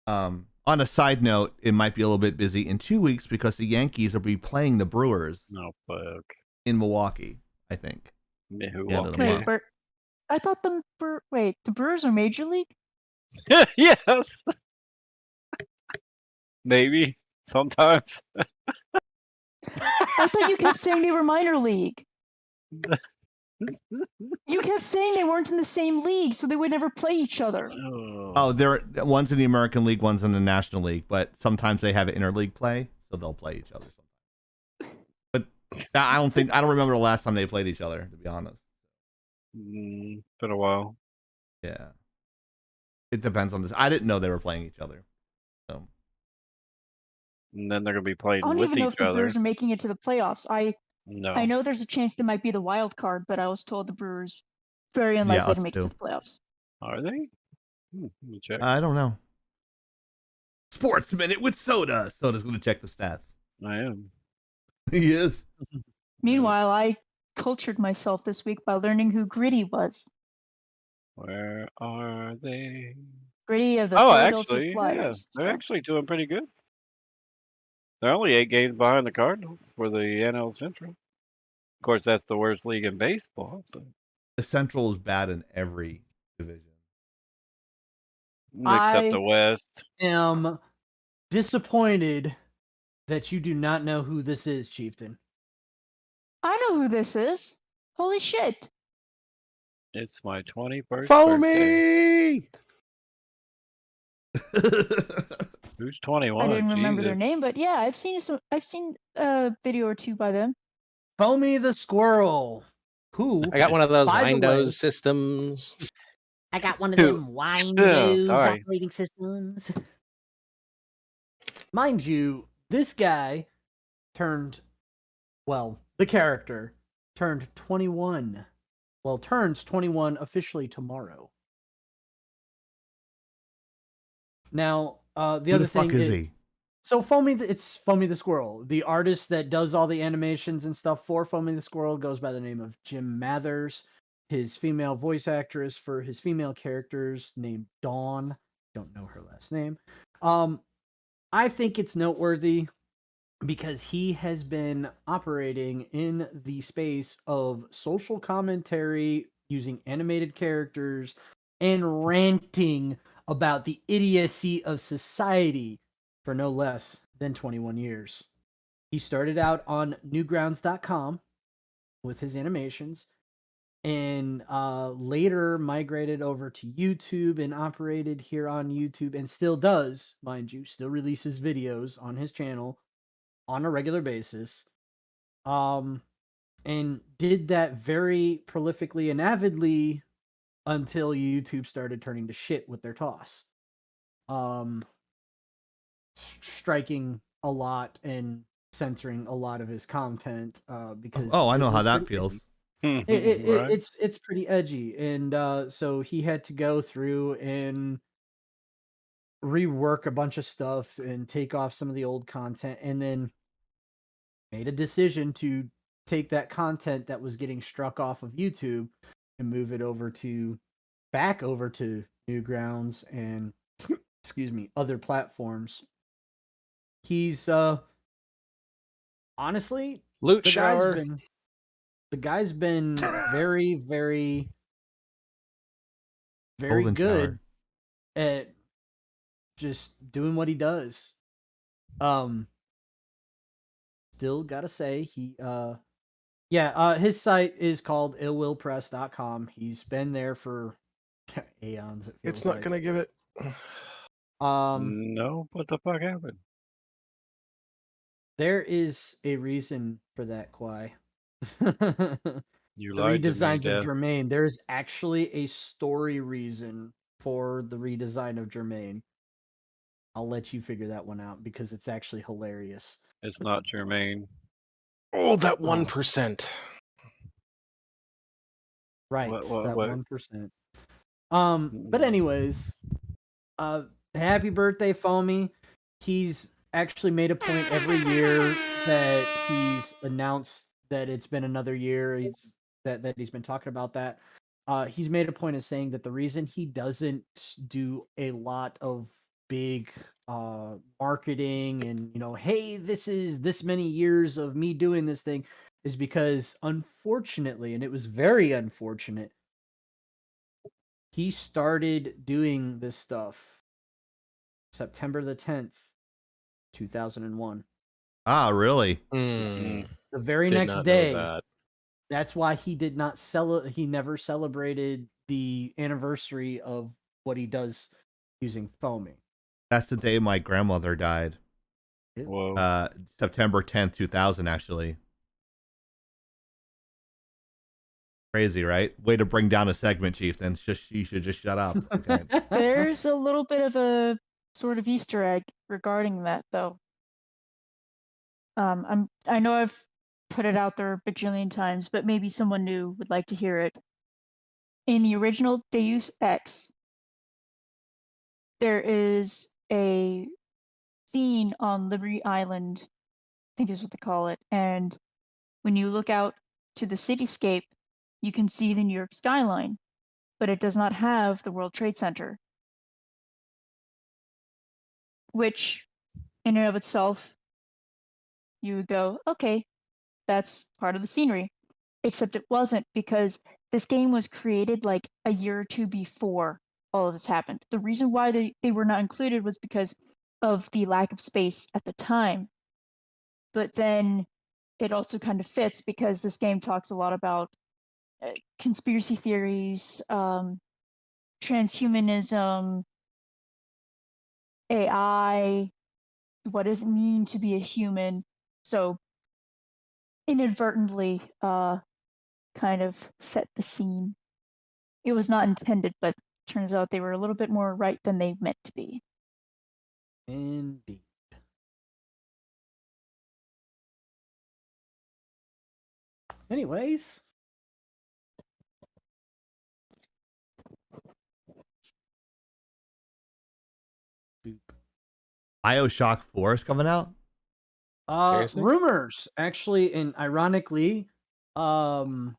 S2: On a side note, it might be a little bit busy in 2 weeks because the Yankees will be playing the Brewers
S3: No fuck.
S2: in Milwaukee, I think.
S3: Yeah, who
S2: Yeah, the
S3: won't
S2: Milwaukee.
S3: care?
S6: Wait, I thought the Brewers are Major League?
S3: Yes. Maybe sometimes.
S6: I thought you kept saying they were minor league. You kept saying they weren't in the same league, so they would never play each other.
S2: Oh, one's in the American League, one's in the National League, but sometimes they have interleague play, so they'll play each other sometimes. But I don't remember the last time they played each other, to be honest.
S3: Been a while.
S2: Yeah. It depends on this. I didn't know they were playing each other. So
S3: And then they're gonna be playing
S6: I don't
S3: with
S6: even know if
S3: each
S6: the
S3: other.
S6: Brewers are making it to the playoffs.
S3: No.
S6: I know there's a chance they might be the wild card, but I was told the Brewers very unlikely
S2: us
S6: to make it
S2: too.
S6: to the playoffs.
S3: Are they? Let me check.
S2: I don't know. Sports Minute with Soda. Soda's going to check the stats.
S3: I am.
S2: He is.
S6: Meanwhile, I cultured myself this week by learning who Gritty was.
S3: Where are they?
S6: Gritty of the
S3: Oh,
S6: Philadelphia
S3: actually, yeah,
S6: Flyers.
S3: they're
S6: So,
S3: actually doing pretty good. They're only 8 games behind the Cardinals for the NL Central. Of course, that's the worst league in baseball. But
S2: The Central is bad in every division.
S3: except the West.
S4: Am disappointed that you do not know who this is, Chieftain.
S6: I know who this is. Holy shit.
S3: It's my 21st
S5: Follow
S3: birthday.
S5: me.
S3: Who's 21?
S6: I didn't remember their
S3: Jesus.
S6: name, but yeah, I've seen a video or two by them.
S4: Foamy the Squirrel. Who?
S5: I got one of those
S4: By the way-
S5: Windows systems.
S8: I got one of
S3: Who-
S8: them Windows
S3: sorry.
S8: operating systems.
S4: Mind you, this guy turned, well, the character turned 21. Well, turns 21 officially tomorrow. Now, the
S2: Who
S4: other
S2: the fuck
S4: thing
S2: is he?
S4: So it's Foamy the Squirrel. The artist that does all the animations and stuff for Foamy the Squirrel goes by the name of Jim Mathers. His female voice actress for his female characters named Dawn. Don't know her last name. I think it's noteworthy because he has been operating in the space of social commentary using animated characters and ranting about the idiocy of society for no less than 21 years. He started out on newgrounds.com with his animations and later migrated over to YouTube and operated here on YouTube and still does, mind you, still releases videos on his channel on a regular basis. And did that very prolifically and avidly until YouTube started turning to shit with their toss. Striking a lot and censoring a lot of his content because
S2: Oh, I
S4: it
S2: know how
S4: was
S2: that
S4: pretty
S2: feels.
S4: edgy.
S3: Right.
S4: It's pretty edgy, and so he had to go through and rework a bunch of stuff and take off some of the old content, and then made a decision to take that content that was getting struck off of YouTube and move it back over to Newgrounds and excuse me, other platforms. He's honestly
S5: Loot
S4: the
S5: shower.
S4: guy's been very, very, very
S2: Golden
S4: good
S2: shower.
S4: at just doing what he does. Still gotta say his site is called illwillpress.com. He's been there for aeons. It feels
S5: It's not
S4: like.
S5: gonna give it.
S3: No, what the fuck happened?
S4: There is a reason for that, Kwai.
S3: You
S4: The
S3: lied to me,
S4: redesigns of
S3: Death.
S4: Jermaine. There's actually a story reason for the redesign of Jermaine. I'll let you figure that one out because it's actually hilarious.
S3: It's not Jermaine.
S5: Oh, that 1%.
S4: Right,
S3: What,
S4: that
S3: what?
S4: 1%. But anyways, happy birthday, Foamy. He's actually made a point every year that he's announced that it's been another year. That he's been talking about that. He's made a point of saying that the reason he doesn't do a lot of big marketing and hey, this is this many years of me doing this thing is because unfortunately, and it was very unfortunate, he started doing this stuff September the 10th, 2001.
S2: Ah, really?
S5: Mm,
S4: The very
S5: did
S4: next
S5: not know
S4: day.
S5: that.
S4: That's why he did not he never celebrated the anniversary of what he does using foaming.
S2: That's the day my grandmother died.
S3: Whoa.
S2: September 10th, 2000, actually. Crazy, right? Way to bring down a segment, Chieftain. You should just shut up. Okay.
S6: There's a little bit of a sort of Easter egg regarding that, though. I know I've put it out there a bajillion times, but maybe someone new would like to hear it. In the original Deus Ex, there is a scene on Liberty Island, I think is what they call it, and when you look out to the cityscape, you can see the New York skyline, but it does not have the World Trade Center, which in and of itself, you would go, okay, that's part of the scenery. Except it wasn't, because this game was created like a year or two before all of this happened. The reason why they were not included was because of the lack of space at the time. But then it also kind of fits because this game talks a lot about conspiracy theories, transhumanism, AI, what does it mean to be a human. So inadvertently, kind of set the scene. It was not intended, but turns out they were a little bit more right than they meant to be.
S4: Indeed. Anyways.
S2: BioShock 4 is coming out?
S5: Seriously?
S4: Rumors, actually, and ironically, the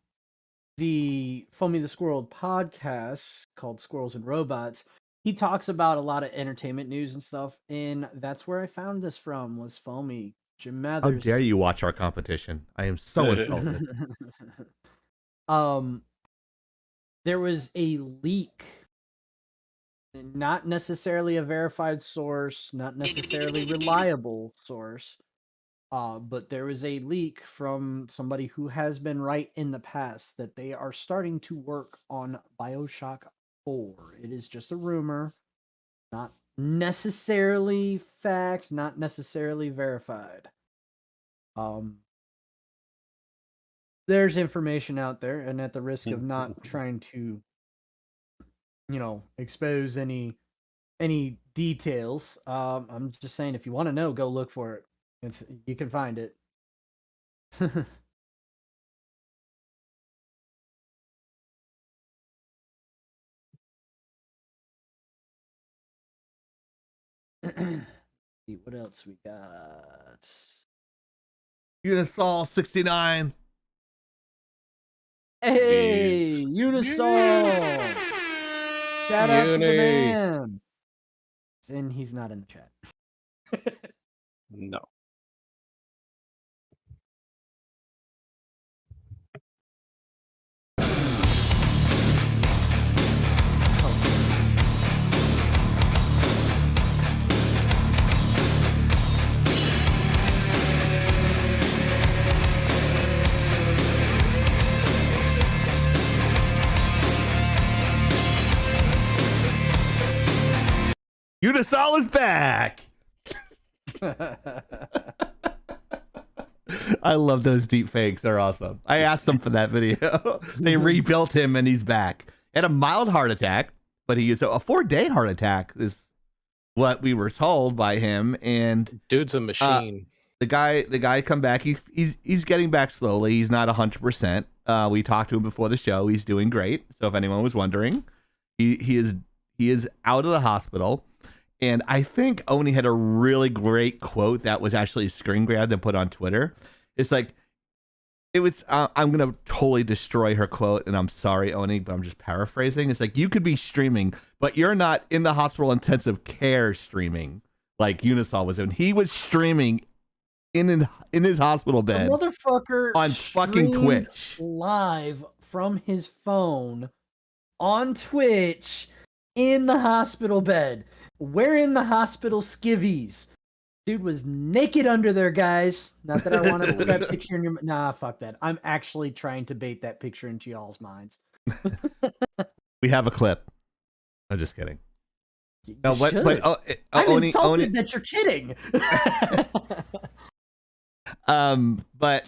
S4: Foamy the Squirrel podcast called Squirrels and Robots, he talks about a lot of entertainment news and stuff, and that's where I found this from, was Foamy. Jim
S2: How
S4: Mathers.
S2: dare you watch our competition? I am so insulted.
S4: There was a leak, not necessarily a verified source, not necessarily reliable source, but there was a leak from somebody who has been right in the past that they are starting to work on BioShock 4. It is just a rumor, not necessarily fact, not necessarily verified. There's information out there, and at the risk of not trying to, expose any details, I'm just saying, if you want to know, go look for it. You can find it. See what else we got.
S2: Unisol 69.
S4: Hey, Unisol! Shout out to the man. And he's not in the chat.
S3: No.
S2: Unisol is back. I love those deep fakes. They're awesome. I asked them for that video. They rebuilt him and he's back. Had a mild heart attack, but he is a 4-day heart attack is what we were told by him. And
S5: dude's a machine.
S2: The guy come back. He's getting back slowly. He's not 100%. We talked to him before the show. He's doing great. So if anyone was wondering, he is out of the hospital. And I think Oni had a really great quote that was actually screen grabbed and put on Twitter. It's like, it was, I'm going to totally destroy her quote, and I'm sorry, Oni, but I'm just paraphrasing. It's like, you could be streaming, but you're not in the hospital intensive care streaming like Unisol was doing. He was streaming in his hospital bed.
S4: The motherfucker
S2: on fucking Twitch.
S4: Live from his phone on Twitch in the hospital bed. Wearing the hospital skivvies. Dude was naked under there, guys. Not that I want to put that picture in your... Nah, fuck that. I'm actually trying to bait that picture into y'all's minds.
S2: We have a clip. I'm just kidding.
S4: No, I'm
S2: Oni,
S4: insulted that you're kidding.
S2: But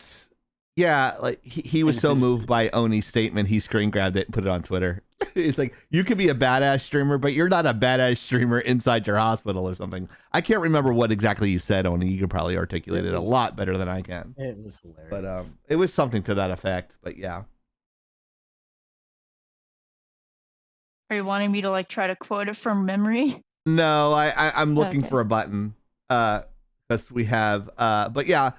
S2: yeah, like he was so moved by Oni's statement, he screen grabbed it and put it on Twitter. It's like, you could be a badass streamer, but you're not a badass streamer inside your hospital or something. I can't remember what exactly you said, Oni. You could probably articulate it a lot better than I can.
S4: It was hilarious.
S2: But it was something to that effect. But yeah.
S6: Are you wanting me to like try to quote it from memory?
S2: No, I'm looking for a button. Because we have but yeah,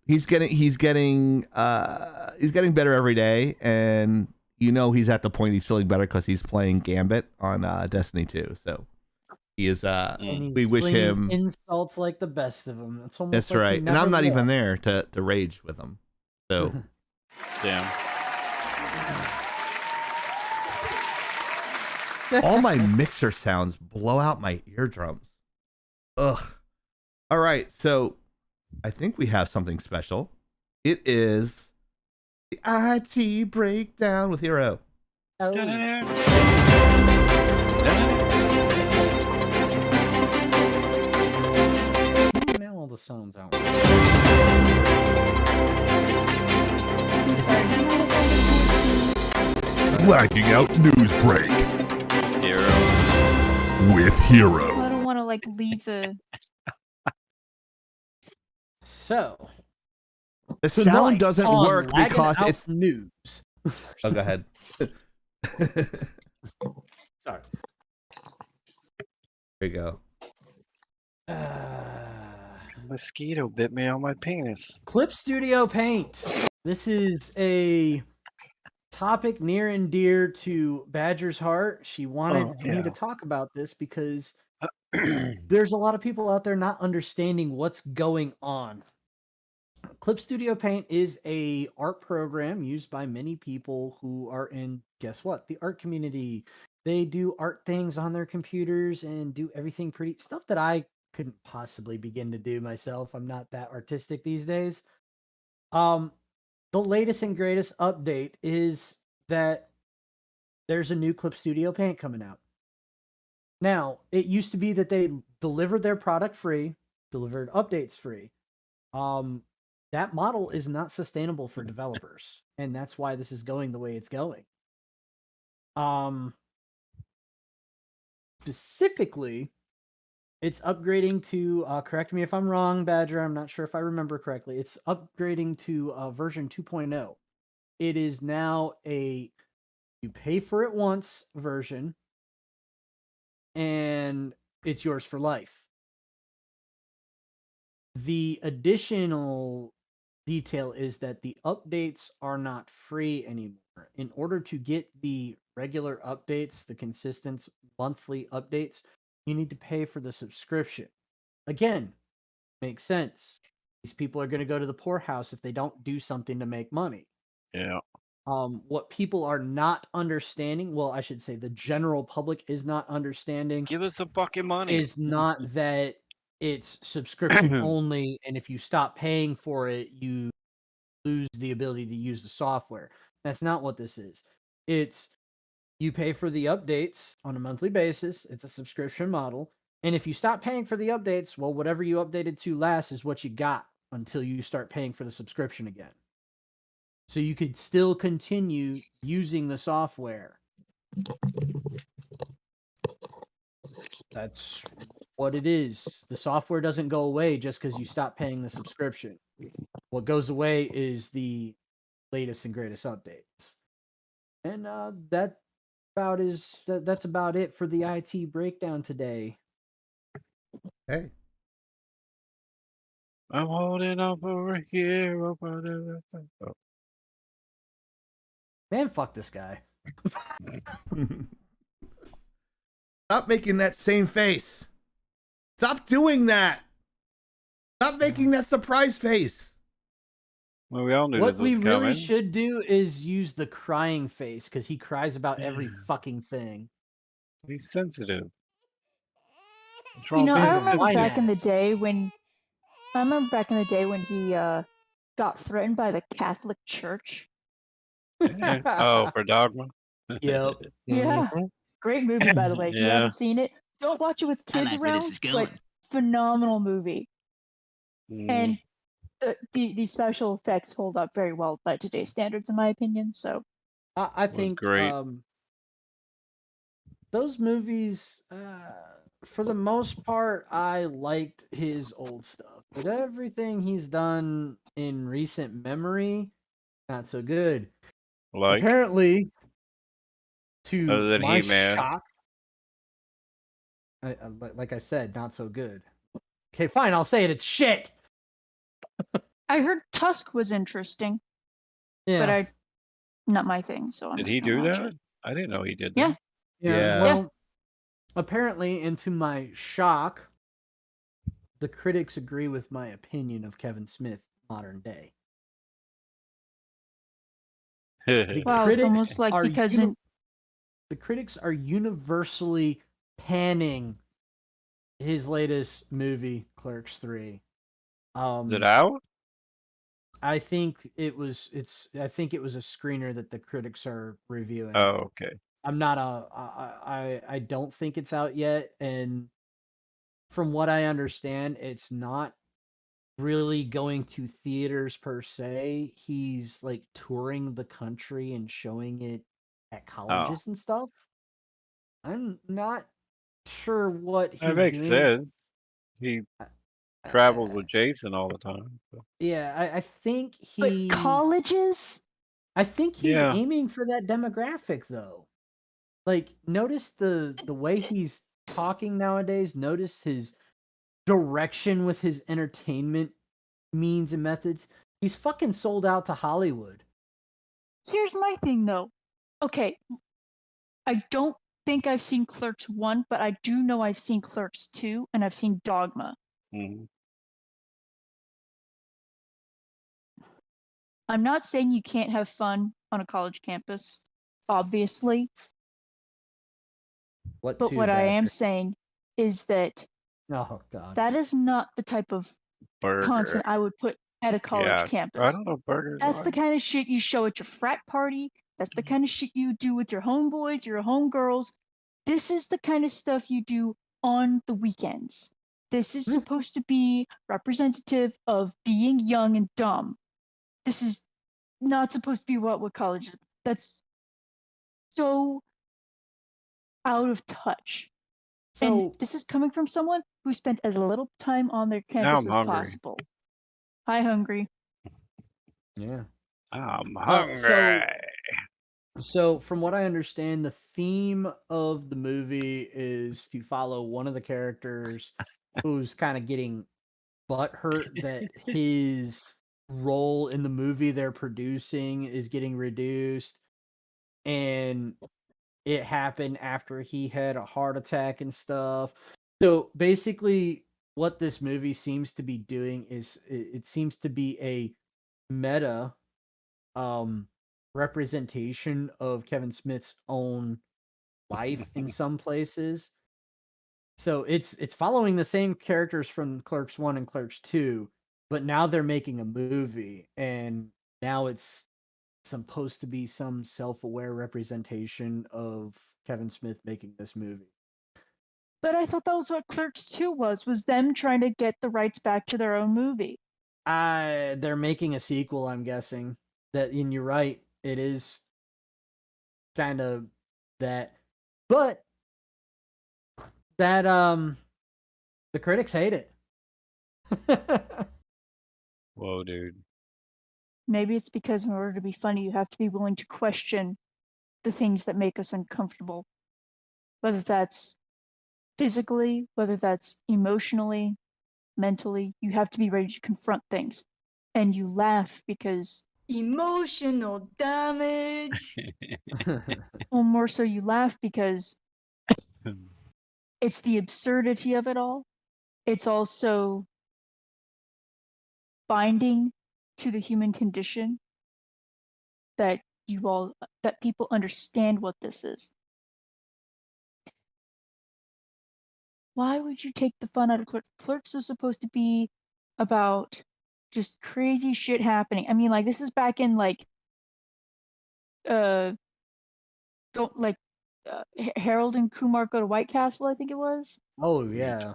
S2: he's getting better every day, and he's at the point he's feeling better because he's playing Gambit on Destiny 2. So he is we wish him
S4: insults like the best of them. It's almost
S2: that's
S4: like
S2: right. And I'm not even there to rage with him. So
S3: damn.
S2: All my mixer sounds blow out my eardrums. Ugh. All right, so I think we have something special. It is the IT breakdown with Hero.
S4: Oh. Now all the sounds out.
S6: I'm sorry.
S9: Lagging Out News Break
S3: Hero.
S9: with
S6: I
S9: Hero.
S6: don't want to like leave the.
S4: So
S2: The
S4: tonight
S2: sound doesn't
S4: on
S2: work
S4: Laggin'
S2: because
S4: Out
S2: it's.
S4: news.
S2: Oh, go ahead.
S4: Sorry.
S2: There you go.
S3: Mosquito bit me on my penis.
S4: Clip Studio Paint. This is a topic near and dear to Badger's heart. She wanted me to talk about this because there's a lot of people out there not understanding what's going on. Clip Studio Paint is a art program used by many people who are in, guess what, the art community. They do art things on their computers and do everything pretty stuff that I couldn't possibly begin to do myself. I'm not that artistic these days. The latest and greatest update is that there's a new Clip Studio Paint coming out. Now, it used to be that they delivered their product free, delivered updates free. That model is not sustainable for developers, and that's why this is going the way it's going. Specifically, it's upgrading to, correct me if I'm wrong, Badger, I'm not sure if I remember correctly. It's upgrading to version 2.0. It is now a you pay for it once version, and it's yours for life. The additional detail is that the updates are not free anymore. In order to get the regular updates, the consistent monthly updates, you need to pay for the subscription. Again, makes sense. These people are going to go to the poorhouse if they don't do something to make money.
S3: Yeah.
S4: What people are not understanding, well, I should say the general public is not understanding,
S3: Give us some fucking money.
S4: is not that it's subscription only, and if you stop paying for it, you lose the ability to use the software. That's not what this is. It's you pay for the updates on a monthly basis. It's a subscription model. And if you stop paying for the updates, well, whatever you updated to last is what you got until you start paying for the subscription again. So you could still continue using the software. That's what it is. The software doesn't go away just because you stop paying the subscription. What goes away is the latest and greatest updates. And that's about it for the IT breakdown today.
S2: Hey.
S3: I'm holding on for a hero. Oh.
S4: Man, fuck this guy.
S2: Stop making that same face. Stop doing that. Stop making that surprise face.
S3: Well, we all knew
S4: What
S3: this
S4: we
S3: was
S4: really
S3: coming.
S4: should do is use the crying face because he cries about every fucking thing.
S3: He's sensitive. What's
S6: You
S3: wrong
S6: know,
S3: with
S6: I
S3: him?
S6: remember
S4: Why
S6: back in
S4: not?
S6: the day when he got threatened by the Catholic Church.
S3: Oh, for Dogma?
S4: Yep.
S6: Yeah, great movie by the way. If you
S3: Yeah.
S6: haven't seen it, don't watch it with
S7: I
S6: kids
S7: like where this
S6: around.
S7: is
S6: But
S7: going.
S6: phenomenal movie,
S3: Mm.
S6: and the special effects hold up very well by today's standards, in my opinion. So
S4: I think
S3: great.
S4: those movies, for the most part, I liked his old stuff. But everything he's done in recent memory, not so good.
S3: Like,
S4: Apparently,
S3: other
S4: to
S3: than
S4: my
S3: He-Man.
S4: shock, like I said, not so good. Okay, fine, I'll say it. It's shit.
S6: I heard Tusk was interesting,
S4: Yeah.
S6: but not my thing. So I'm
S3: Did
S6: not
S3: he
S6: gonna
S3: do
S6: watch
S3: that?
S6: it.
S3: I didn't know he did
S6: Yeah.
S3: that.
S4: Yeah.
S2: Yeah.
S4: Well, apparently, and to my shock, the critics agree with my opinion of Kevin Smith modern day. The
S6: Wow, it's
S4: critics
S6: almost like
S4: are
S6: because
S4: the critics are universally panning his latest movie, Clerks 3.
S3: Is it out?
S4: I think it was a screener that the critics are reviewing.
S3: Oh, okay.
S4: I'm not I don't think it's out yet, and from what I understand, it's not really going to theaters per se. He's like touring the country and showing it at colleges and stuff. I'm not sure what he's
S3: That makes
S4: doing.
S3: sense. He travels with Jason all the time. So.
S4: Yeah, I think
S6: But
S4: he.
S6: colleges?
S4: I think he's
S3: Yeah.
S4: aiming for that demographic, though. Like, notice the way he's talking nowadays. Notice his direction with his entertainment means and methods. He's fucking sold out to Hollywood.
S6: Here's my thing, though. Okay, I don't think I've seen Clerks 1, but I do know I've seen Clerks 2, and I've seen Dogma.
S3: Mm-hmm.
S6: I'm not saying you can't have fun on a college campus, obviously.
S4: What
S6: But
S4: two,
S6: what I am
S4: Patrick?
S6: saying is that
S4: Oh God.
S6: that is not the type of content I would put at a college
S3: I
S6: campus.
S3: don't know burgers.
S6: That's the kind of shit you show at your frat party. That's the kind of shit you do with your homeboys, your homegirls. This is the kind of stuff you do on the weekends. This is supposed to be representative of being young and dumb. This is not supposed to be what college is. That's so out of touch. And
S4: So
S6: this is coming from someone who spent as little time on their
S3: Now
S6: campus
S3: I'm
S6: as
S3: hungry.
S6: possible. Hi, hungry.
S4: yeah.
S3: I'm
S4: Uh,
S3: hungry.
S4: So from what I understand, the theme of the movie is to follow one of the characters who's kind of getting butthurt that his role in the movie they're producing is getting reduced, and it happened after he had a heart attack and stuff. So basically what this movie seems to be doing is it seems to be a meta representation of Kevin Smith's own life in some places. So it's following the same characters from Clerks 1 and Clerks 2, but now they're making a movie, and now it's supposed to be some self-aware representation of Kevin Smith making this movie.
S6: But I thought that was what Clerks 2 was them trying to get the rights back to their own movie.
S4: They're making a sequel, I'm guessing. And you're right, it is kind of that. But that the critics hate it.
S3: Whoa, dude.
S6: Maybe it's because in order to be funny, you have to be willing to question the things that make us uncomfortable. Whether that's physically, whether that's emotionally, mentally, you have to be ready to confront things. And you laugh because emotional damage. Well, more so you laugh because it's the absurdity of it all. It's also binding to the human condition that people understand what this is. Why would you take the fun out of Clerks? Clerks was supposed to be about just crazy shit happening. I mean, like, this is back in Harold and Kumar Go to White Castle, I think it was.
S4: Oh yeah.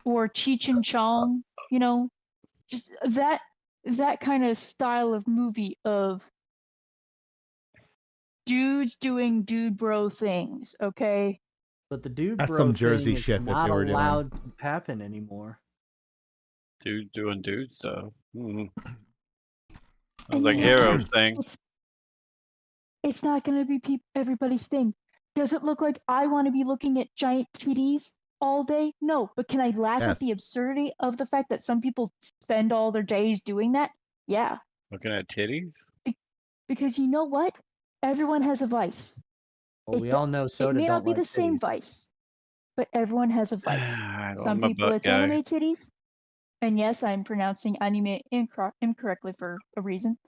S6: Or Cheech and Chong, just that kind of style of movie of dudes doing dude bro things, okay?
S4: But the dude
S2: That's
S4: bro
S2: some
S4: thing
S2: Jersey
S4: is
S2: shit that
S4: not
S2: they were doing.
S4: allowed to happen anymore.
S3: Dude doing dude stuff. Mm-hmm. Sounds
S6: And
S3: like
S6: you know
S3: Hero's
S6: what?
S3: thing.
S6: It's not going to be everybody's thing. Does it look like I want to be looking at giant titties all day? No, but can I laugh
S2: Yes.
S6: at the absurdity of the fact that some people spend all their days doing that? Yeah.
S3: Looking at titties?
S6: Because you know what? Everyone has a vice.
S4: Well, we all know
S6: It
S4: Soda
S6: may
S4: don't
S6: not be
S4: like
S6: the same
S4: titties.
S6: vice, but everyone has a vice.
S3: I'm
S6: Some
S3: a
S6: people
S3: butt
S6: it's
S3: guy.
S6: anime titties. And yes, I'm pronouncing anime incorrectly for a reason.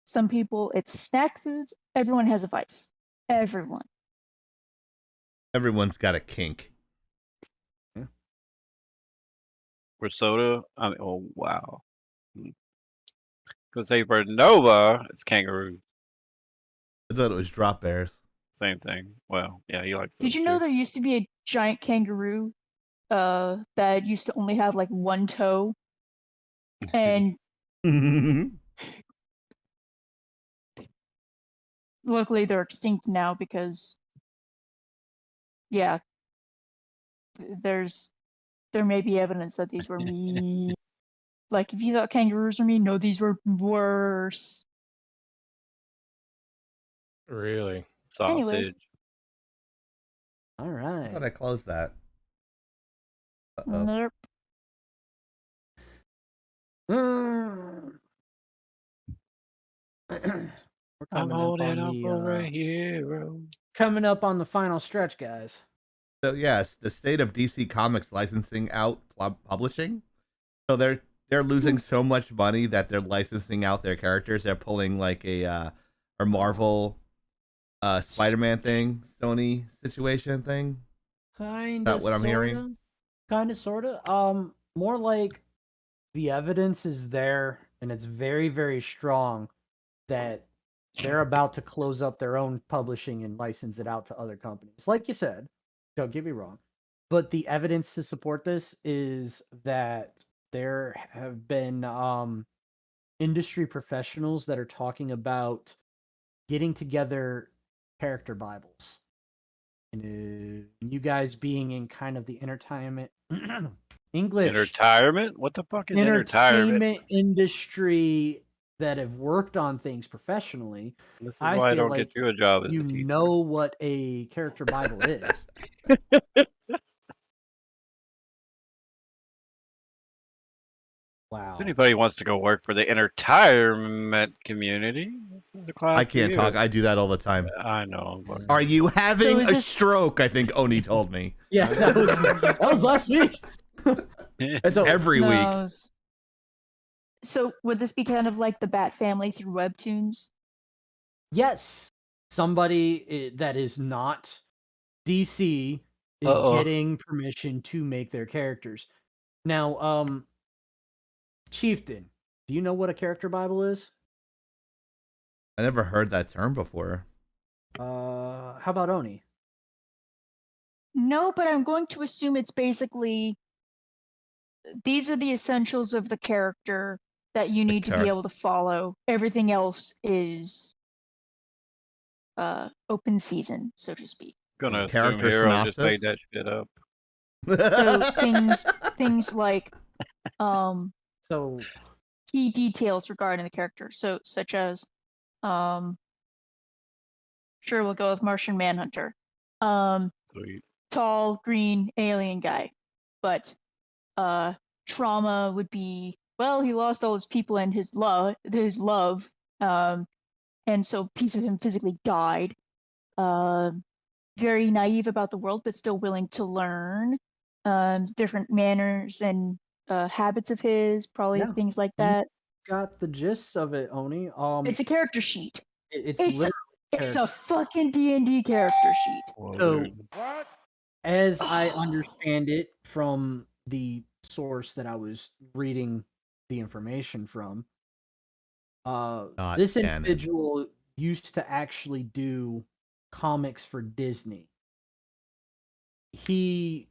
S6: Some people it's snack foods. Everyone has a vice. Everyone.
S2: Everyone's got a kink.
S3: For soda? Oh, wow. Because say for Nova, it's kangaroo.
S2: I thought it was drop bears.
S3: Same thing. Well, yeah, you like
S6: Did you know there used to be a giant kangaroo that used to only have like one toe? And luckily they're extinct now because, yeah, there may be evidence that these were mean. Like, if you thought kangaroos were mean, no, these were worse.
S5: Really?
S3: Sausage.
S6: Anyways.
S4: All
S2: I
S4: right.
S2: thought I closed that. Uh-oh.
S6: Nope.
S4: We're
S3: I'm
S4: coming up
S3: holding
S4: on
S3: up for a
S4: the
S3: hero.
S4: coming up on the final stretch, guys.
S2: So yes, the state of DC Comics licensing out publishing. So they're losing so much money that they're licensing out their characters. They're pulling like a Marvel Spider-Man thing, Sony situation thing.
S4: Kind
S2: That
S4: of
S2: what I'm hearing?
S4: Kind of, sort of. More like the evidence is there, and it's very, very strong that they're about to close up their own publishing and license it out to other companies. Like you said, don't get me wrong, but the evidence to support this is that there have been industry professionals that are talking about getting together character Bibles. And you guys being in kind of the entertainment English
S3: Entertainment? What the fuck is
S4: entertainment industry that have worked on things professionally,
S3: This is
S4: I
S3: why I
S4: feel
S3: don't
S4: like
S3: get you a job as
S4: you
S3: a teacher.
S4: know what a character Bible is. Wow.
S3: If anybody wants to go work for the entertainment community, this is a class
S2: I
S3: for
S2: can't
S3: you.
S2: talk. I do that all the time.
S3: I know. But
S2: Are you having
S6: is
S2: a
S6: this-
S2: stroke? I think Oni told me.
S4: Yeah, that was last week.
S2: It's
S4: So-
S2: every week.
S6: No. So would this be kind of like the Bat Family through webtoons?
S4: Yes, somebody that is not DC is
S3: Uh-oh.
S4: getting permission to make their characters. Now, Chieftain, do you know what a character Bible is?
S2: I never heard that term before.
S4: How about Oni?
S6: No, but I'm going to assume it's basically these are the essentials of the character that you need to be able to follow. Everything else is open season, so to speak.
S3: gonna assume
S2: Character
S3: Hero just
S2: synopsis?
S3: made that shit up.
S6: So things like
S4: So
S6: key details regarding the character. So such as sure, we'll go with Martian Manhunter.
S3: Sweet.
S6: Tall, green, alien guy. But trauma would be, well, he lost all his people and his love, and so a piece of him physically died. Very naive about the world, but still willing to learn. Different manners and habits of his, probably
S4: Yeah.
S6: things like that.
S4: got the gist of it, Oni.
S6: It's a character sheet.
S4: It's
S6: It's
S4: literally
S6: It's a fucking D&D character sheet.
S3: Whoa,
S4: So,
S3: dude.
S4: as I understand it from the source that I was reading the information from,
S2: Not
S4: this
S2: canon.
S4: individual used to actually do comics for Disney. He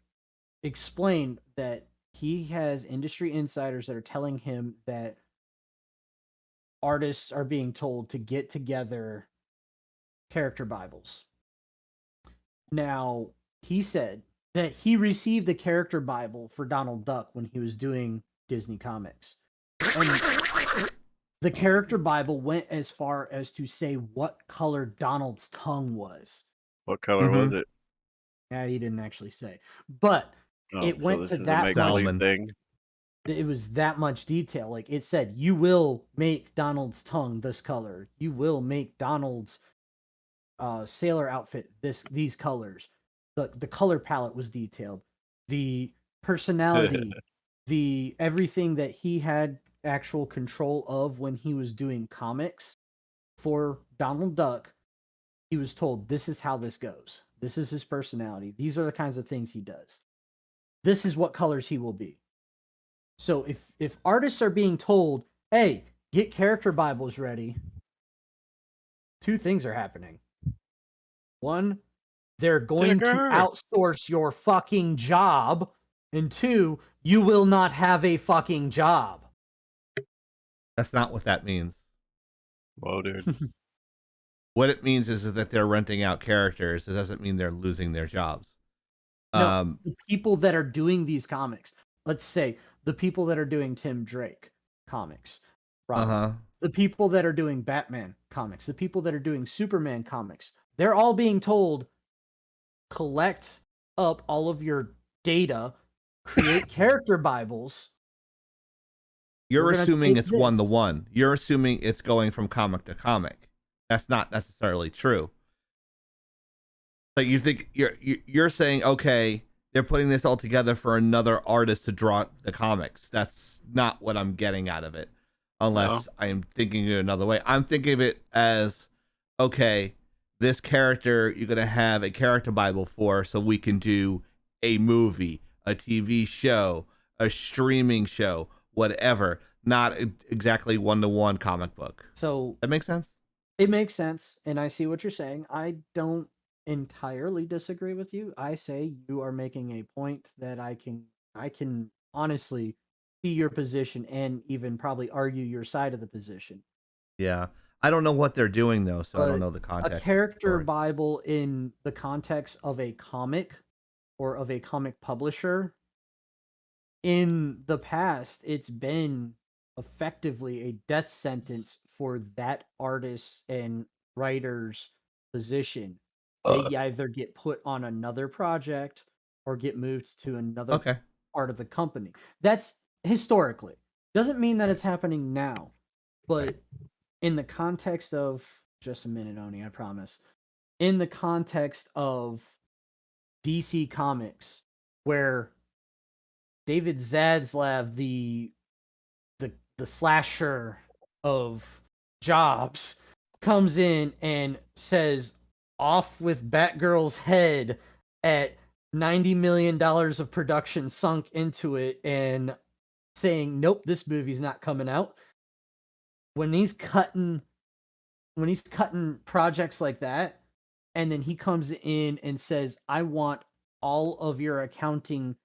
S4: explained that he has industry insiders that are telling him that artists are being told to get together character Bibles. Now, he said that he received a character Bible for Donald Duck when he was doing Disney comics. And the character Bible went as far as to say what color Donald's tongue was.
S3: What color was it?
S4: Yeah, he didn't actually say. But
S3: Oh,
S4: it went
S3: this
S4: to
S3: is a
S4: that
S3: make-believe
S2: much.
S3: thing.
S4: it was that much detail. Like it said, you will make Donald's tongue this color. You will make Donald's sailor outfit these colors. The color palette was detailed. The personality, the everything that he had actual control of when he was doing comics for Donald Duck, he was told this is how this goes. This is his personality. These are the kinds of things he does. This is what colors he will be. So if artists are being told, hey, get character Bibles ready, two things are happening. One, they're going to
S3: Ticker.
S4: outsource your fucking job. And two, you will not have a fucking job.
S2: That's not what that means.
S3: Whoa, dude.
S2: What it means is that they're renting out characters. It doesn't mean they're losing their jobs.
S4: No, the people that are doing these comics, let's say the people that are doing Tim Drake comics, Robert, the people that are doing Batman comics, the people that are doing Superman comics, they're all being told, collect up all of your data, create character Bibles.
S2: You're assuming it's one-to-one. You're assuming it's going from comic to comic. That's not necessarily true. Like you think you're saying, okay, they're putting this all together for another artist to draw the comics. That's not what I'm getting out of it, unless I am thinking it another way. I'm thinking of it as, okay, this character you're gonna have a character Bible for, so we can do a movie, a TV show, a streaming show, whatever. Not exactly one-to-one comic book.
S4: So
S2: that makes sense.
S4: It makes sense, and I see what you're saying. I don't entirely disagree with you. I say you are making a point that I can honestly see your position and even probably argue your side of the position.
S2: Yeah. I don't know what they're doing though, so I don't know the context.
S4: A character Bible in the context of a comic or of a comic publisher, in the past, it's been effectively a death sentence for that artist and writer's position. They either get put on another project or get moved to another part of the company. That's historically. Doesn't mean that it's happening now. But in the context of, just a minute, Oni, I promise. In the context of DC Comics, where David Zaslav, the slasher of jobs, comes in and says, off with Batgirl's head at $90 million of production sunk into it, and saying, nope, this movie's not coming out. When he's cutting projects like that, and then he comes in and says, I want all of your accounting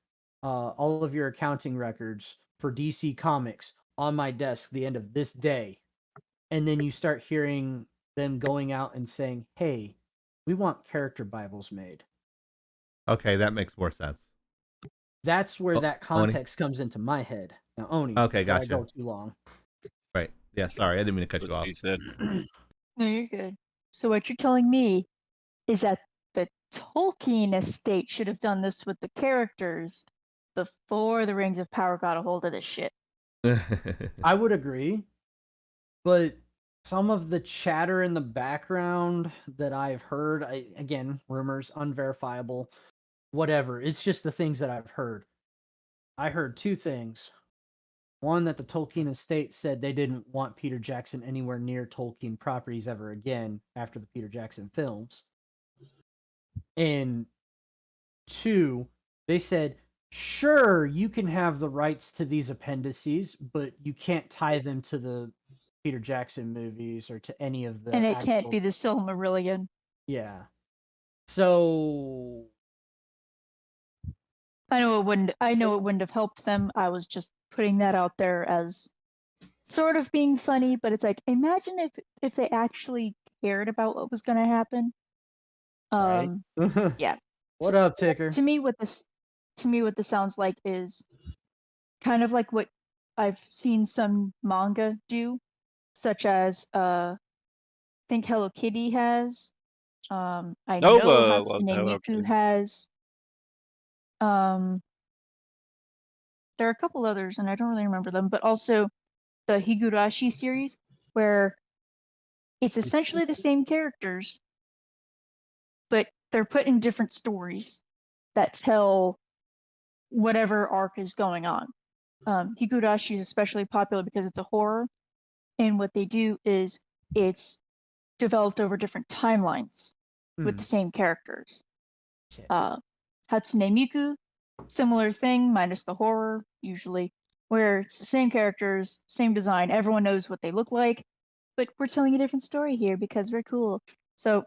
S4: records for DC Comics on my desk the end of this day. And then you start hearing them going out and saying, hey, we want character Bibles made.
S2: Okay, that makes more sense.
S4: That's where that context comes into my head. Now, Oni,
S2: okay, gotcha.
S4: I go too long.
S2: Right. Yeah, sorry, I didn't mean to cut you off.
S6: No, you're good. So what you're telling me is that the Tolkien estate should have done this with the characters before the Rings of Power got a hold of this shit.
S4: I would agree, but some of the chatter in the background that I've heard, again, rumors, unverifiable, whatever. It's just the things that I've heard. I heard two things. One, that the Tolkien estate said they didn't want Peter Jackson anywhere near Tolkien properties ever again after the Peter Jackson films. And two, they said, sure, you can have the rights to these appendices, but you can't tie them to the Peter Jackson movies or to any of the...
S6: And it can't be the Silmarillion.
S4: Yeah. So...
S6: I know it wouldn't have helped them. I was just putting that out there as sort of being funny, but it's like, imagine if they actually cared about what was going to happen.
S4: Right?
S6: Yeah.
S4: What up, Ticker?
S6: To me, what this sounds like is kind of like what I've seen some manga do, such as I think Hello Kitty has. I know Hatsune Miku has. There are a couple others, and I don't really remember them, but also the Higurashi series, where it's essentially the same characters, but they're put in different stories that tell whatever arc is going on. Higurashi is especially popular because it's a horror, and what they do is it's developed over different timelines with the same characters. Hatsune Miku, similar thing, minus the horror, usually, where it's the same characters, same design, everyone knows what they look like, but we're telling a different story here because we're cool. So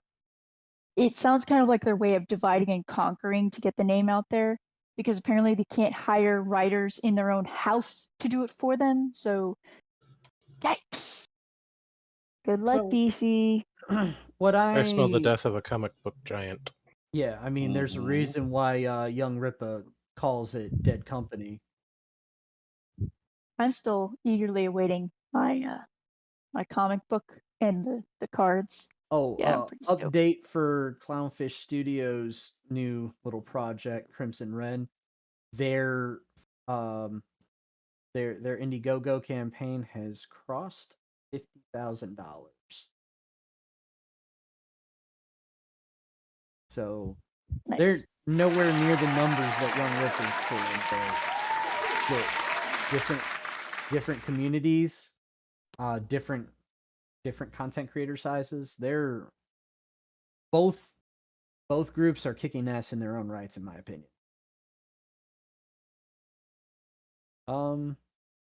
S6: it sounds kind of like their way of dividing and conquering to get the name out there, because apparently they can't hire writers in their own house to do it for them, so yikes. Good luck,
S4: So-
S6: DC.
S4: What
S5: I smell the death of a comic book giant.
S4: Yeah, I mean, there's a reason why Young Rippa calls it Dead Company.
S6: I'm still eagerly awaiting my my comic book and the cards.
S4: Oh,
S6: Yeah, I'm pretty stoked.
S4: update for Clownfish Studios' new little project, Crimson Wren. Their Indiegogo campaign has crossed $50,000. So they're
S6: Nice.
S4: nowhere near the numbers that Young Ripper's pulling. So different communities, different content creator sizes. They're both groups are kicking ass in their own rights, in my opinion.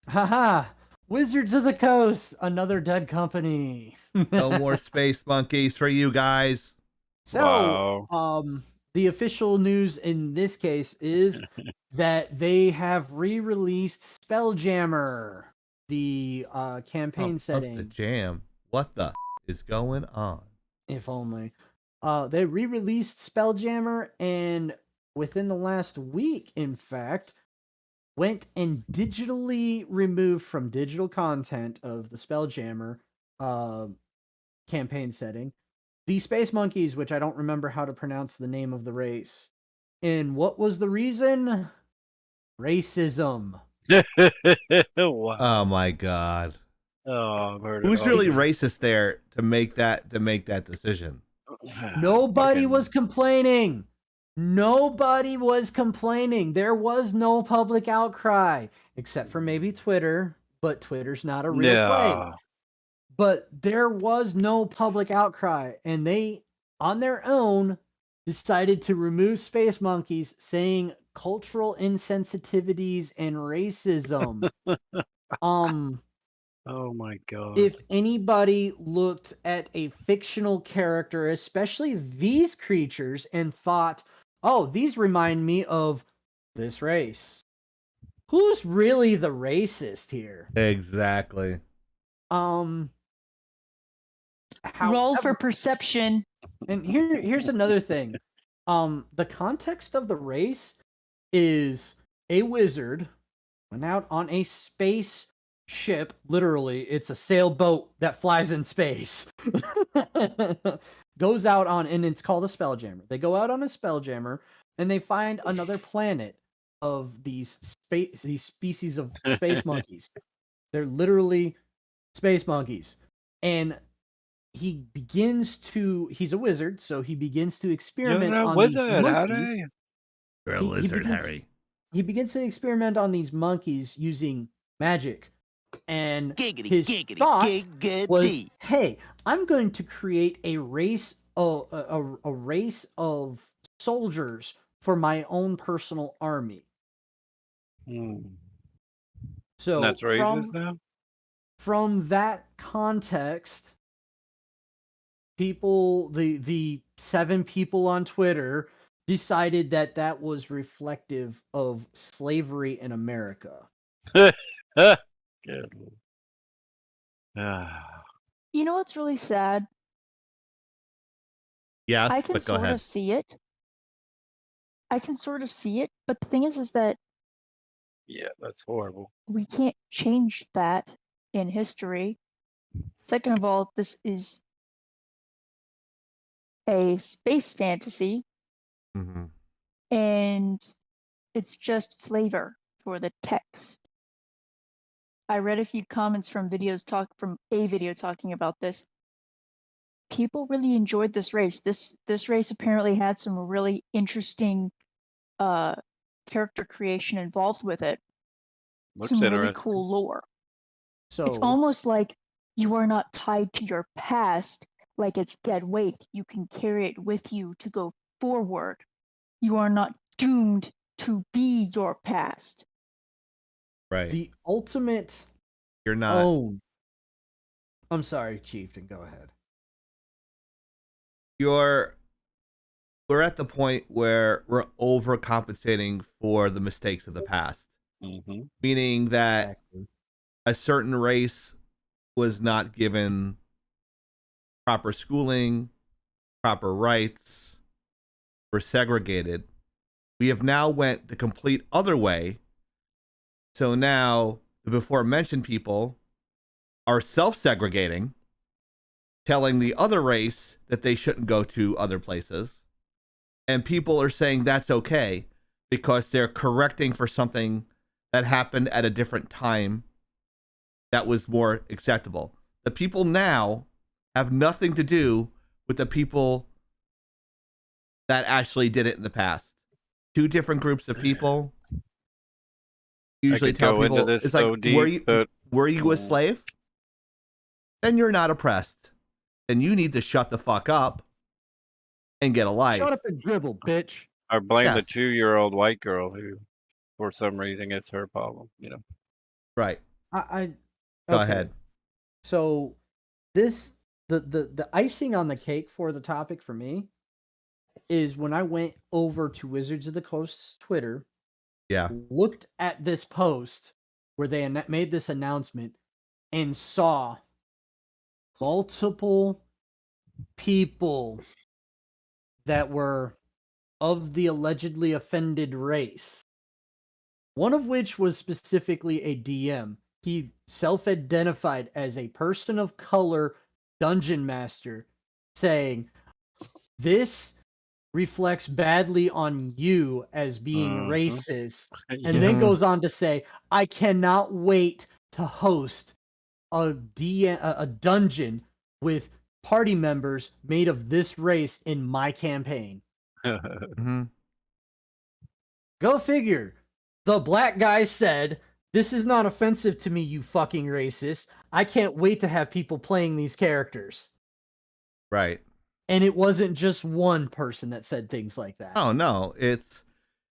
S4: Haha, Wizards of the Coast, another Dead Company.
S2: No more space monkeys for you guys.
S4: So,
S3: Wow.
S4: the official news in this case is that they have re-released Spelljammer, the campaign setting.
S2: The jam. What the is going on?
S4: If only. They re-released Spelljammer, and within the last week, in fact, went and digitally removed from digital content of the Spelljammer campaign setting the Space Monkeys, which I don't remember how to pronounce the name of the race. And what was the reason? Racism.
S3: Wow.
S2: Oh my god.
S3: Oh, I've heard it
S2: Who's
S3: all.
S2: really racist there to make that decision?
S4: Nobody
S3: Fucking-
S4: was complaining. Nobody was complaining. There was no public outcry, except for maybe Twitter, but Twitter's not a real
S3: Yeah.
S4: place. But there was no public outcry, and they, on their own, decided to remove Space Monkeys, saying cultural insensitivities and racism.
S3: Oh my god.
S4: If anybody looked at a fictional character, especially these creatures, and thought, oh, these remind me of this race, who's really the racist here?
S2: Exactly.
S6: Roll for
S4: However-
S6: perception.
S4: And here's another thing. The context of the race is a wizard went out on a space ship. Literally, it's a sailboat that flies in space. Goes out on, and it's called a spelljammer. They go out on a spelljammer, and they find another planet of these species of space monkeys. They're literally space monkeys, and he's a wizard, so he begins to experiment on these monkeys.
S2: You're a
S4: He
S2: lizard,
S4: begins-
S2: Harry.
S4: He begins to experiment on these monkeys using magic. And
S7: Giggity,
S4: his
S7: giggity,
S4: thought
S7: giggity.
S4: was, hey, I'm going to create a race of soldiers for my own personal army. So
S3: That's racist now?
S4: From that context, people, the 7 people on Twitter decided that that was reflective of slavery in America.
S3: Good. Ah.
S6: You know what's really sad?
S2: Yes,
S6: I can
S2: but go
S6: sort
S2: ahead.
S6: of see it. I can sort of see it, but the thing is that
S3: Yeah, that's horrible.
S6: we can't change that in history. Second of all, this is a space fantasy,
S2: Mm-hmm.
S6: and it's just flavor for the text. I read a few comments from from a video talking about this. People really enjoyed this race. This race apparently had some really interesting character creation involved with it.
S3: Looks
S6: Some really
S3: interesting.
S6: cool lore.
S4: So
S6: It's almost like you are not tied to your past like it's dead weight. You can carry it with you to go forward. You are not doomed to be your past.
S2: Right.
S4: the ultimate
S2: You're not.
S4: own. I'm sorry, Chieftain, go ahead.
S2: We're at the point where we're overcompensating for the mistakes of the past.
S3: Mm-hmm.
S2: Meaning that
S4: Exactly.
S2: a certain race was not given proper schooling, proper rights, were segregated. We have now went the complete other way. So now the before mentioned people are self-segregating, telling the other race that they shouldn't go to other places. And people are saying that's okay because they're correcting for something that happened at a different time that was more acceptable. The people now have nothing to do with the people that actually did it in the past. Two different groups of people. Usually tell
S3: go
S2: people,
S3: into this
S2: it's
S3: so
S2: like,
S3: deep, but
S2: were you a slave? Then you're not oppressed. Then you need to shut the fuck up and get a life.
S4: Shut up and dribble, bitch.
S3: I blame the
S2: Yes.
S3: 2-year-old white girl who, for some reason, it's her problem. You know.
S2: Right.
S4: I
S2: Go
S4: okay.
S2: ahead.
S4: So this the icing on the cake for the topic for me is when I went over to Wizards of the Coast's Twitter,
S2: Yeah.
S4: looked at this post where they made this announcement and saw multiple people that were of the allegedly offended race. One of which was specifically a DM. He self-identified as a person of color dungeon master, saying, "This reflects badly on you as being racist," and then goes on to say, "I cannot wait to host a dungeon with party members made of this race in my campaign."
S2: Mm-hmm.
S4: Go figure. The black guy said, "This is not offensive to me, you fucking racist. I can't wait to have people playing these characters."
S2: Right.
S4: And it wasn't just one person that said things like that.
S2: Oh no, it's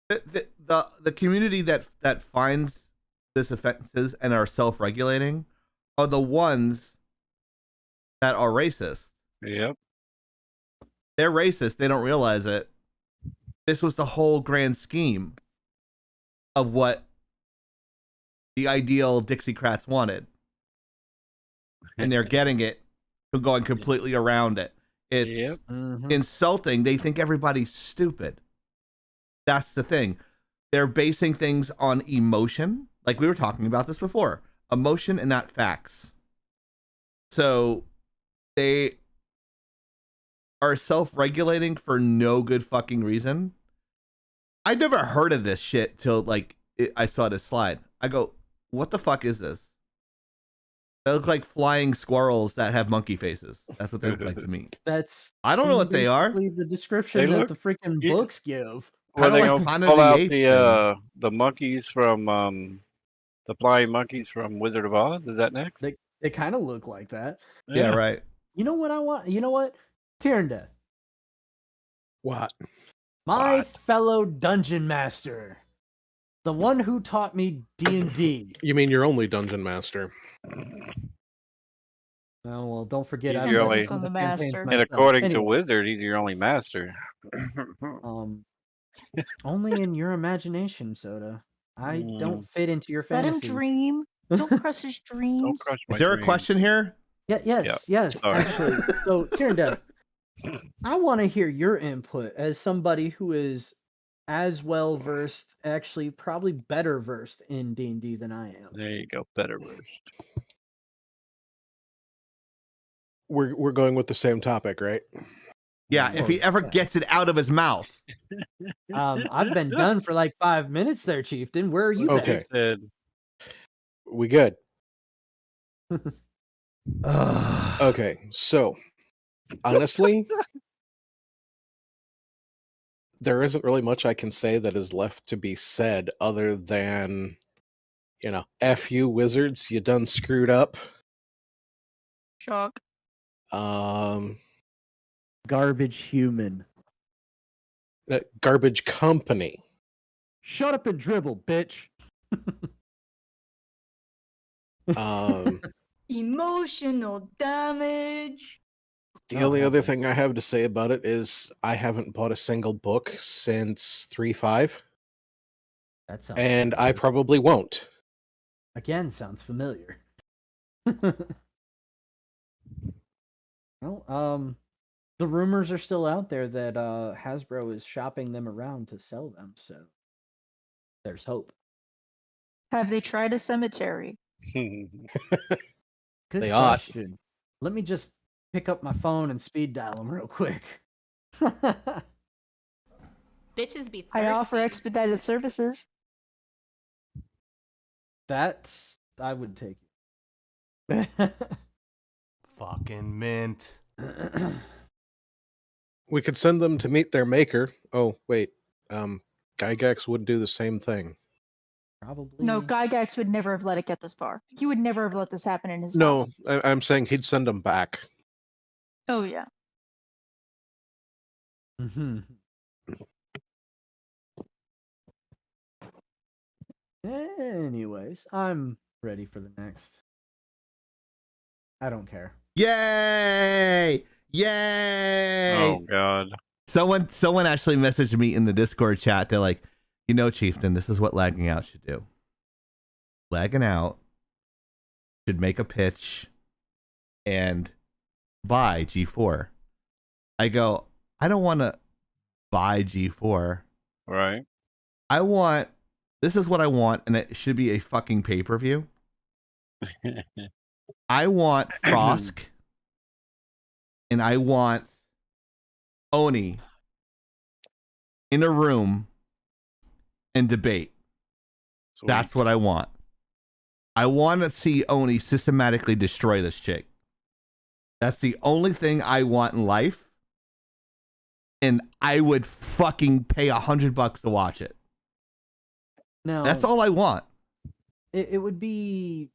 S2: the community that finds this offenses and are self-regulating are the ones that are racist.
S3: Yep.
S2: They're racist. They don't realize it. This was the whole grand scheme of what the ideal Dixiecrats wanted. And they're getting it, going completely around it. It's insulting. They think everybody's stupid. That's the thing. They're basing things on emotion. Like we were talking about this before. Emotion and not facts. So they are self-regulating for no good fucking reason. I never heard of this shit till like I saw this slide. I go, what the fuck is this? They look like flying squirrels that have monkey faces. That's what they look like to me. I don't know what they are.
S4: The description that the freaking books give.
S3: Were they
S2: Kinda like
S3: gonna
S2: Planet
S3: pull
S2: of the
S3: out
S2: Apes
S3: the monkeys from the flying monkeys from Wizard of Oz? Is that next?
S4: They kind of look like that.
S2: Yeah, right.
S4: You know what I want? You know what? Tyrion Death.
S5: What?
S4: My fellow dungeon master. The one who taught me D&D.
S5: You mean your only dungeon master?
S4: Oh, well, don't forget
S3: He's your only,
S6: on the master.
S3: and according to
S4: Anyways,
S3: Wizard, he's your only master.
S4: only in your imagination, Soda. I don't fit into your
S6: Let him
S4: fantasy.
S6: dream. Don't crush his dreams.
S3: Don't crush my
S2: Is there a
S3: dreams.
S2: question here?
S4: Yes,
S3: Sorry.
S4: actually. So, Tyrion Death, I want to hear your input as somebody who is as well versed, actually probably better versed in D&D than I am.
S3: There you go, better versed.
S5: We're going with the same topic, right?
S2: Yeah, if he ever gets it out of his mouth.
S4: I've been done for like 5 minutes there, Chieftain. Where are you?
S5: Okay.
S3: Said,
S5: We good? Okay, so honestly, there isn't really much I can say that is left to be said other than, F you wizards, you done screwed up.
S6: Shock.
S4: Garbage human.
S5: Garbage company.
S4: Shut up and dribble, bitch.
S6: Emotional damage.
S5: The only other thing I have to say about it is I haven't bought a single book since 3.5.
S4: That sounds
S5: and I probably won't.
S4: Again, sounds familiar. Well, the rumors are still out there that Hasbro is shopping them around to sell them, so there's hope.
S6: Have they tried a cemetery?
S4: Good
S5: They ought.
S4: question. Let me just pick up my phone and speed dial them real quick.
S8: Bitches be thirsty.
S6: I offer expedited services.
S4: That's I would take it.
S10: Fucking mint.
S5: We could send them to meet their maker. Oh, wait. Gygax would do the same thing.
S4: Probably.
S6: No, Gygax would never have let it get this far. He would never have let this happen in his
S5: No,
S6: house.
S5: I'm saying he'd send them back.
S6: Oh, yeah.
S4: Mm-hmm. Anyways, I'm ready for the next. I don't care.
S2: Yay! Yay!
S3: Oh God.
S2: Someone actually messaged me in the Discord chat. They're like, Chieftain, this is what Lagging Out should do. Lagging Out should make a pitch and buy G4. I go, I don't want to buy G4.
S3: Right.
S2: This is what I want, and it should be a fucking pay-per-view. I want Frosk, and I want Oni in a room and debate.
S3: Sweet.
S2: That's what I want. I want to see Oni systematically destroy this chick. That's the only thing I want in life, and I would fucking pay $100 to watch it.
S4: No,
S2: That's all I want.
S4: It would be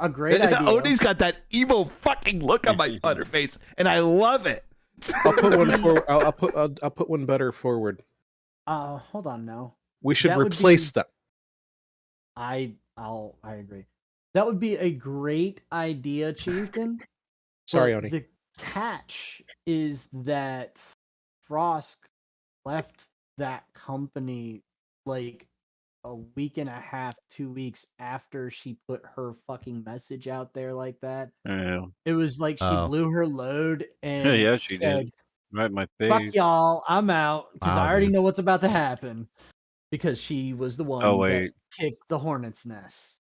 S4: a great idea.
S2: Oni's got that evil fucking look on her face, and I love it.
S5: I'll put one forward. I'll put one better forward.
S4: Hold on now.
S5: We should
S4: That would
S5: replace
S4: be-
S5: them.
S4: I agree. That would be a great idea, Chieftain.
S5: Sorry,
S4: But
S5: Oni.
S4: The catch is that Frosk left that company like a week and a half, 2 weeks after she put her fucking message out there like that.
S3: Yeah.
S4: It was like she
S2: Oh.
S4: blew her load and
S3: Yeah, she
S4: said,
S3: did. Right in my face.
S4: "Fuck y'all, I'm out," because
S2: Wow,
S4: I already
S2: dude.
S4: know what's about to happen. Because she was the one
S3: Oh,
S4: that
S3: wait.
S4: kicked the hornet's nest.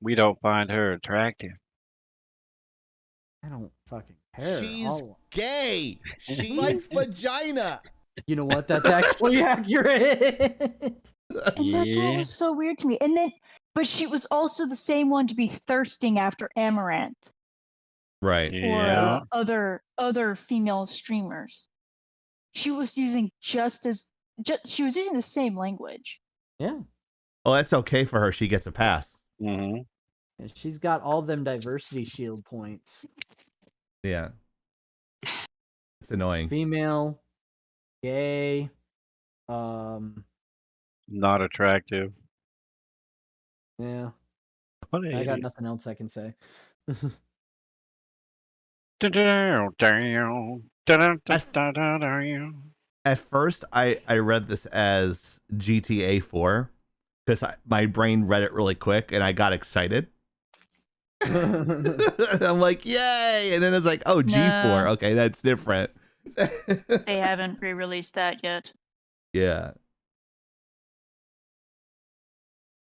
S3: We don't find her attractive.
S4: I don't fucking care.
S2: She's
S4: I'll-
S2: gay. She likes vagina.
S4: You know what? That's actually accurate.
S6: And that's what was so weird to me. And then, but she was also the same one to be thirsting after Amaranth
S2: Right.
S3: Yeah.
S6: or other female streamers. She was using she was using the same language.
S4: Yeah.
S2: Oh, that's okay for her. She gets a pass.
S3: Mm-hmm.
S4: And she's got all them diversity shield points.
S2: Yeah. It's annoying.
S4: Female, gay,
S3: Not attractive.
S4: yeah.
S3: What
S4: I got
S3: a-
S4: nothing else I can say.
S2: At first, I read this as GTA 4 because my brain read it really quick and I got excited. I'm like, yay! And then it's like, oh, G4.
S6: No.
S2: Okay, that's different.
S6: They haven't re-released that yet.
S2: Yeah.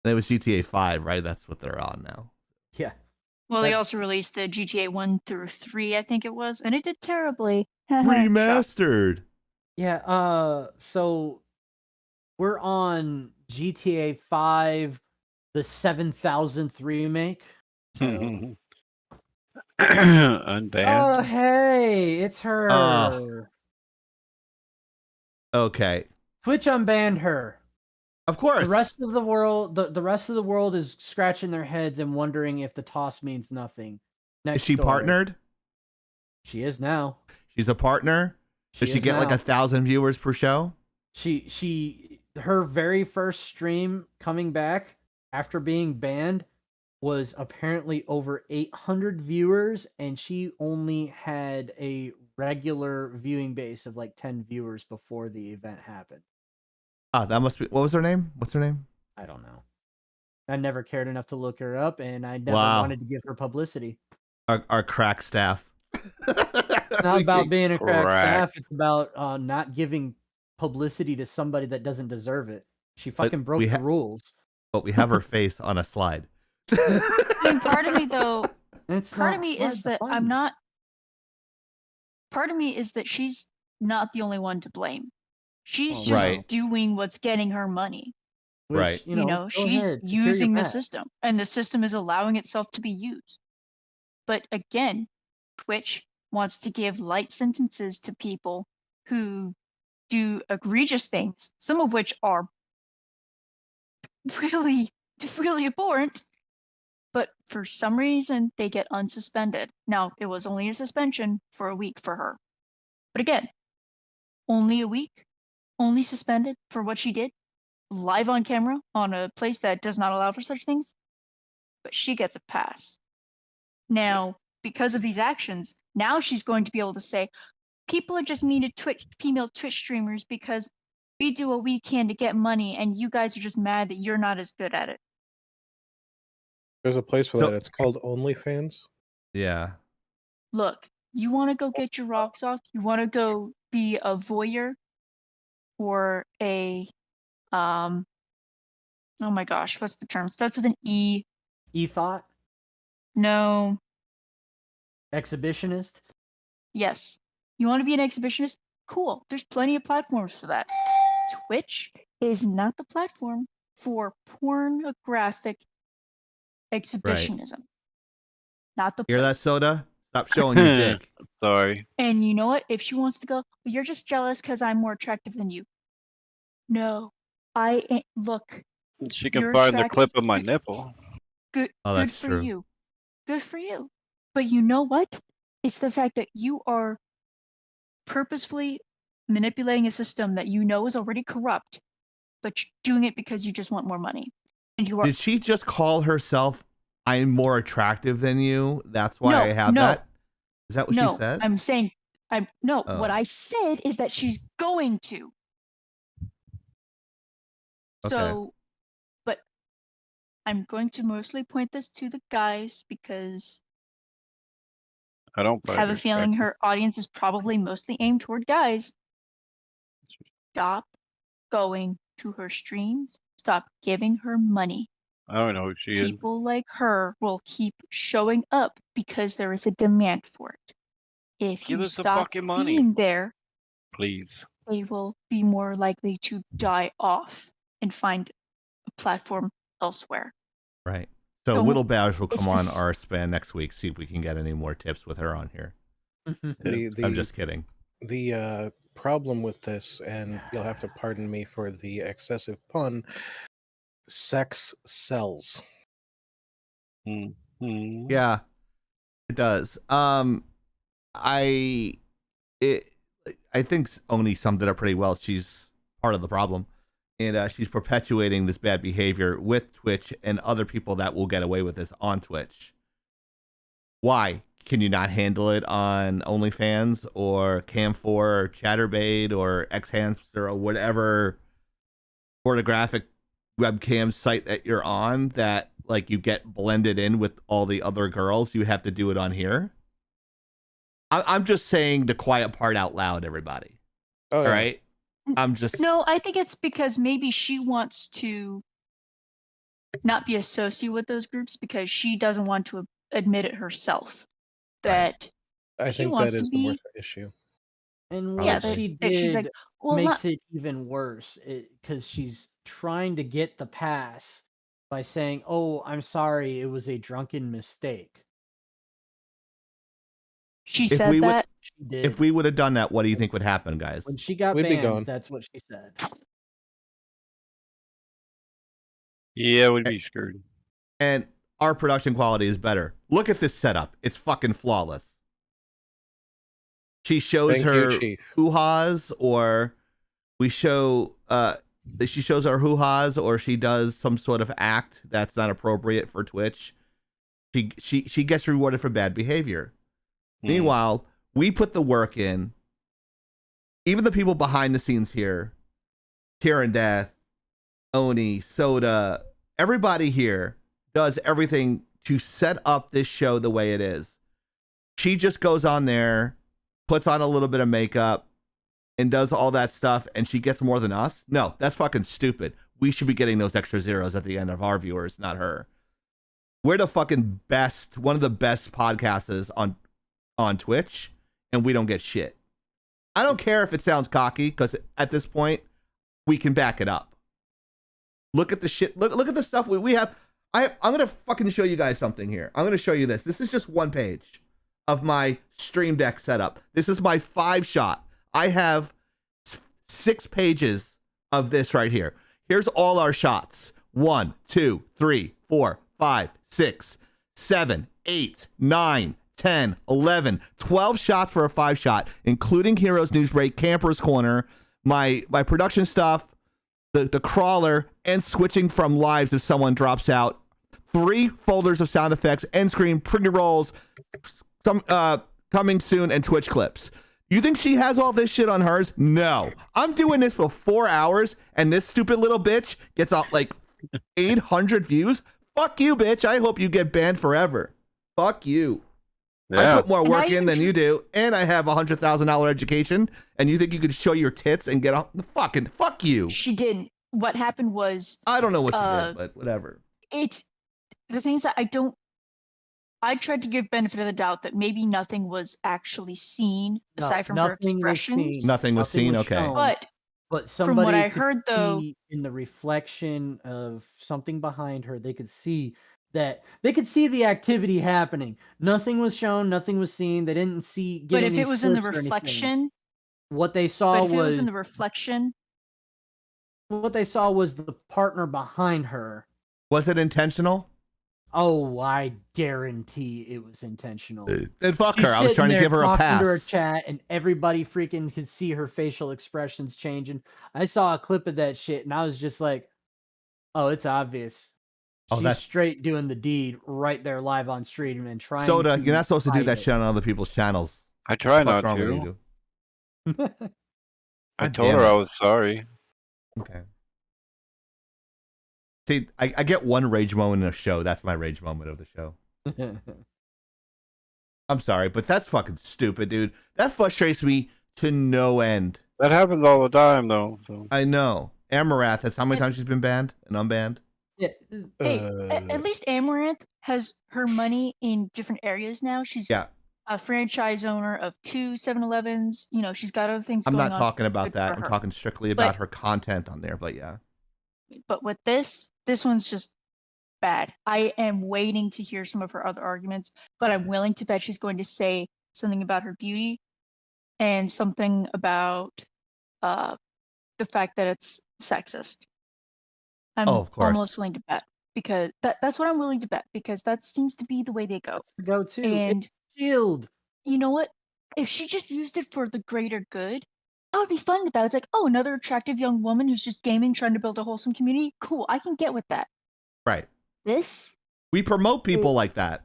S2: And it was GTA 5, right? That's what they're on now.
S4: Yeah.
S6: Well, they
S4: That-
S6: also released the GTA 1 through 3, I think it was, and it did terribly. Shock.
S2: Remastered.
S4: Yeah, so we're on GTA 5, the 7,000th remake. So,
S3: Unbanned.
S4: oh, hey, it's her.
S2: Okay.
S4: Twitch unbanned her.
S2: Of course.
S4: The rest of the world, the rest of the world is scratching their heads and wondering if the toss means nothing. Next
S2: Is she
S4: story.
S2: partnered?
S4: She is now.
S2: She's a partner? Does she
S4: is
S2: get like
S4: now.
S2: 1,000 viewers per show?
S4: Her very first stream coming back after being banned was apparently over 800 viewers, and she only had a regular viewing base of like 10 viewers before the event happened.
S2: Ah, that must be. What was her name? What's her name?
S4: I don't know. I never cared enough to look her up, and I never
S2: Wow.
S4: wanted to give her publicity.
S2: Our crack staff.
S4: It's not about being a crack
S3: Correct.
S4: staff. It's about not giving publicity to somebody that doesn't deserve it. She fucking broke the rules.
S2: But we have her face on a slide.
S6: I mean, part of me though,
S4: Part
S6: of me is that I'm not. Part of me is that she's not the only one to blame. She's just
S2: Right.
S6: doing what's getting her money.
S4: Which,
S2: Right.
S6: You know,
S4: go
S6: she's
S4: ahead, secure your
S6: using the
S4: bag.
S6: system, and the system is allowing itself to be used. But again, Twitch wants to give light sentences to people who do egregious things, some of which are really, really abhorrent. But for some reason, they get unsuspended. Now, it was only a suspension for a week for her. But again, only a week, only suspended for what she did, live on camera on a place that does not allow for such things. But she gets a pass. Now, because of these actions, now she's going to be able to say, people are just mean to female Twitch streamers because we do what we can to get money, and you guys are just mad that you're not as good at it.
S5: There's a place for
S2: So-
S5: that. It's called OnlyFans.
S2: Yeah.
S6: Look, you want to go get your rocks off? You want to go be a voyeur or a oh my gosh, what's the term? Starts with an E.
S4: E-thought?
S6: No.
S4: Exhibitionist?
S6: Yes. You want to be an exhibitionist? Cool. There's plenty of platforms for that. Twitch is not the platform for pornographic exhibitionism. Not the place.
S2: Hear that, Soda? Stop showing your dick.
S3: Sorry.
S6: And you know what? If she wants to go, well, you're just jealous because I'm more attractive than you. No. I ain't. Look.
S3: She can
S6: You're
S3: find the
S6: attractive.
S3: clip of my nipple.
S6: Good.
S2: Oh,
S6: Good
S2: that's
S6: for
S2: true.
S6: you. Good for you. But you know what? It's the fact that you are purposefully manipulating a system that you know is already corrupt, but you're doing it because you just want more money. And you are.
S2: Did she just call herself, I'm more attractive than you? That's why
S6: No,
S2: I have
S6: no.
S2: that? Is that what
S6: No,
S2: she said?
S6: I'm saying. No.
S2: Oh.
S6: What I said is that she's going to.
S2: Okay.
S6: So, but I'm going to mostly point this to the guys because
S3: I don't
S6: I
S3: find
S6: have a
S3: her
S6: feeling
S3: attractive.
S6: her audience is probably mostly aimed toward guys. Stop going to her streams. Stop giving her money.
S3: I don't know who she is.
S6: People like her will keep showing up because there is a demand for it. If
S3: Give
S6: you
S3: us the
S6: stop
S3: fucking money.
S6: being there,
S3: Please.
S6: they will be more likely to die off and find a platform elsewhere.
S2: Right. So
S6: So,
S2: Whittle Badge will
S6: it's
S2: come on
S6: this-
S2: our span next week, see if we can get any more tips with her on here. I'm just kidding.
S5: The problem with this, and you'll have to pardon me for the excessive pun, sex sells.
S3: Mm-hmm.
S2: Yeah, it does. I think Oni summed it up pretty well. She's part of the problem, and she's perpetuating this bad behavior with Twitch and other people that will get away with this on Twitch. Why can you not handle it on OnlyFans or Cam4 or Chatterbait or Xhamster or whatever pornographic webcam site that you're on that like you get blended in with all the other girls? You have to do it on here. I'm just saying the quiet part out loud, everybody.
S5: Oh,
S2: All
S5: yeah.
S2: right. I'm just
S6: No, I think it's because maybe she wants to not be associated with those groups because she doesn't want to admit it herself. That
S5: I
S6: she
S5: think that
S6: wants to
S5: is the more
S6: be.
S5: issue.
S4: And
S2: Yeah,
S4: what
S2: that-
S4: she
S6: that she's
S4: did
S6: like, well,
S4: makes
S6: not,
S4: it even worse because she's trying to get the pass by saying, "Oh, I'm sorry, it was a drunken mistake."
S6: she
S2: If
S6: said
S2: we would-
S6: that.
S4: She did.
S2: if we would have done that, what do you think would happen, guys?
S4: When she got
S5: We'd be
S4: banned,
S5: gone.
S4: that's what she said.
S3: Yeah, we'd be screwed.
S2: And our production quality is better. Look at this setup. It's fucking flawless. She shows
S5: Thank
S2: her
S5: you, Chief.
S2: hoo-has, or we show she shows our hoo-has, or she does some sort of act that's not appropriate for Twitch. She gets rewarded for bad behavior. Meanwhile, we put the work in. Even the people behind the scenes here, Kieran Death, Oni, Soda, everybody here does everything to set up this show the way it is. she just goes on there, puts on a little bit of makeup, and does all that stuff, and she gets more than us? No, that's fucking stupid. We should be getting those extra zeros at the end of our viewers, not her. We're the fucking best, one of the best podcasts on Twitch, and we don't get shit. I don't care if it sounds cocky, because at this point, we can back it up. Look at the shit. Look at the stuff we have. I'm going to fucking show you guys something here. I'm going to show you this. This is just one page of my Stream Deck setup. This is my 5-shot. I have 6 pages of this right here. Here's all our shots. 1, 2, 3, 4, 5, 6, 7, 8, 9, 10, 11, 12 shots for a 5-shot, including Heroes News Break, Camper's Corner, my production stuff, the crawler, and switching from lives if someone drops out. 3 folders of sound effects, end screen, pre-rolls, some coming soon, and Twitch clips. You think she has all this shit on hers? No. I'm doing this for 4 hours, and this stupid little bitch gets out like 800 views. Fuck you, bitch. I hope you get banned forever. Fuck you.
S3: Yeah.
S2: I put more work in than you do, and I have a $100,000 education, and you think you could show your tits and get off the fucking fuck you.
S6: She didn't. What happened was
S2: I don't know what she did, but whatever.
S6: it's the things that I tried to give benefit of the doubt that maybe nothing was actually seen aside from her expressions.
S2: Nothing was seen, okay.
S4: shown, but somebody
S6: from what I
S4: could
S6: heard, though,
S4: see in the reflection of something behind her, they could see the activity happening. Nothing was shown, nothing was seen. They didn't see.
S6: But if it was in the reflection,
S4: what they saw was
S6: in the reflection.
S4: What they saw was the partner behind her.
S2: Was it intentional?
S4: Oh, I guarantee it was intentional.
S2: Then fuck
S4: She's
S2: her. I was trying to
S4: sitting
S2: give her
S4: there
S2: a
S4: talking to her
S2: pass.
S4: chat, and everybody freaking could see her facial expressions changing. I saw a clip of that shit, and I was just like, "Oh, it's obvious."
S2: Oh,
S4: She's
S2: that's
S4: straight doing the deed right there live on stream and trying.
S2: Soda.
S4: to
S2: You're not supposed to do
S4: hide
S2: that
S4: it.
S2: shit on other people's channels.
S3: I try
S2: What's
S3: not
S2: wrong with
S3: to.
S2: you?
S3: I
S2: God
S3: told
S2: damn
S3: her
S2: it.
S3: I was sorry.
S2: Okay. See, I get one rage moment in a show. That's my rage moment of the show. I'm sorry, but that's fucking stupid, dude. That frustrates me to no end.
S3: That happens all the time, though. So.
S2: I know. Amarath, that's how many times she's been banned and unbanned?
S4: Yeah.
S6: Hey, at least Amaranth has her money in different areas now. She's
S2: Yeah.
S6: a franchise owner of 2 7-Elevens. You know, she's got other things
S2: I'm
S6: going
S2: not
S6: on.
S2: talking about
S6: Good
S2: that.
S6: for
S2: I'm
S6: her.
S2: talking strictly about her content on there, but yeah.
S6: But with this one's just bad. I am waiting to hear some of her other arguments, but I'm willing to bet she's going to say something about her beauty and something about the fact that it's sexist. I'm
S2: Oh, of course.
S6: almost willing to bet because that's what I'm willing to bet because that seems to be the way they go.
S4: That's the go-to.
S6: And
S4: Shield.
S6: you know what? If she just used it for the greater good, I would be fine with that. It's like, oh, another attractive young woman who's just gaming, trying to build a wholesome community. Cool, I can get with that.
S2: Right.
S6: This,
S2: We promote people like that.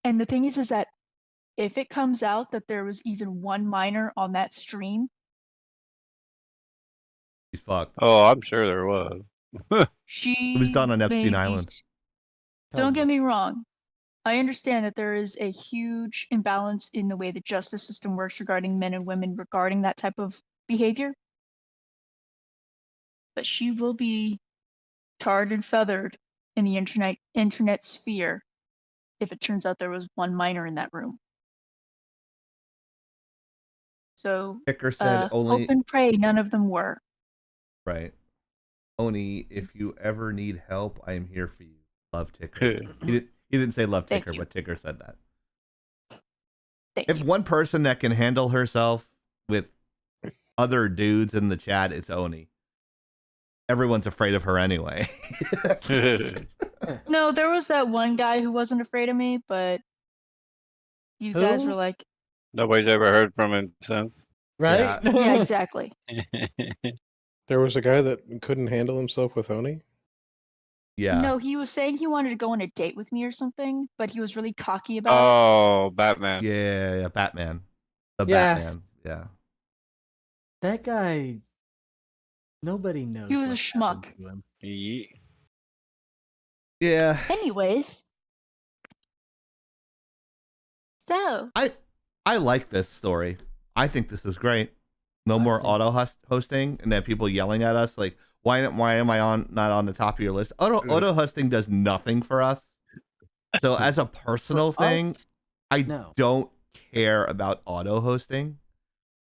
S6: and the thing is that if it comes out that there was even one minor on that stream,
S2: He's fucked.
S3: Oh, I'm sure there was.
S6: she
S2: It was done on
S6: may
S2: Epstein
S6: be
S2: Island.
S6: Don't get me wrong. I understand that there is a huge imbalance in the way the justice system works regarding men and women regarding that type of behavior. But she will be tarred and feathered in the internet sphere if it turns out there was one minor in that room. So
S2: Ticker said only
S6: hope and pray none of them were.
S2: right. Only if you ever need help, I am here for you. Love Ticker. He didn't say love
S6: Thank
S2: Ticker,
S6: you.
S2: but Ticker said that.
S6: Thank
S2: If
S6: you.
S2: one person that can handle herself with other dudes in the chat, it's Oni. Everyone's afraid of her anyway.
S6: No, there was that one guy who wasn't afraid of me, but you guys
S4: Who?
S6: were like,
S3: Nobody's ever heard from him since.
S4: Right?
S6: yeah, exactly.
S5: There was a guy that couldn't handle himself with Oni.
S2: Yeah.
S6: No, he was saying he wanted to go on a date with me or something, but he was really cocky about
S3: Oh, Batman.
S2: Yeah, Batman. The
S4: Yeah.
S2: Batman. Yeah.
S4: That guy, nobody knows.
S6: He was a
S4: what happened
S6: schmuck.
S4: to him.
S3: Yeah.
S2: Yeah.
S6: it. Anyways, So,
S2: I like this story. I think this is great. No
S4: I
S2: more
S4: think-
S2: auto hosting, and then people yelling at us like, why am I not on the top of your list? Auto hosting does nothing for us. So as a personal
S4: For
S2: thing,
S4: us,
S2: I
S4: no.
S2: don't care about auto hosting,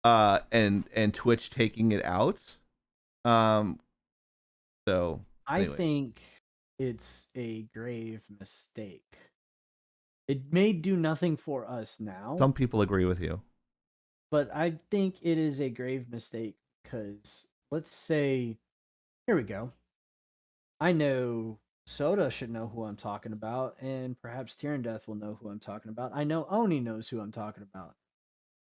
S2: and Twitch taking it out. So
S4: I
S2: anyway.
S4: think it's a grave mistake. It may do nothing for us now,
S2: Some people agree with you.
S4: but I think it is a grave mistake because let's say, here we go. I know Soda should know who I'm talking about, and perhaps Tyrandeth will know who I'm talking about. I know Oni knows who I'm talking about.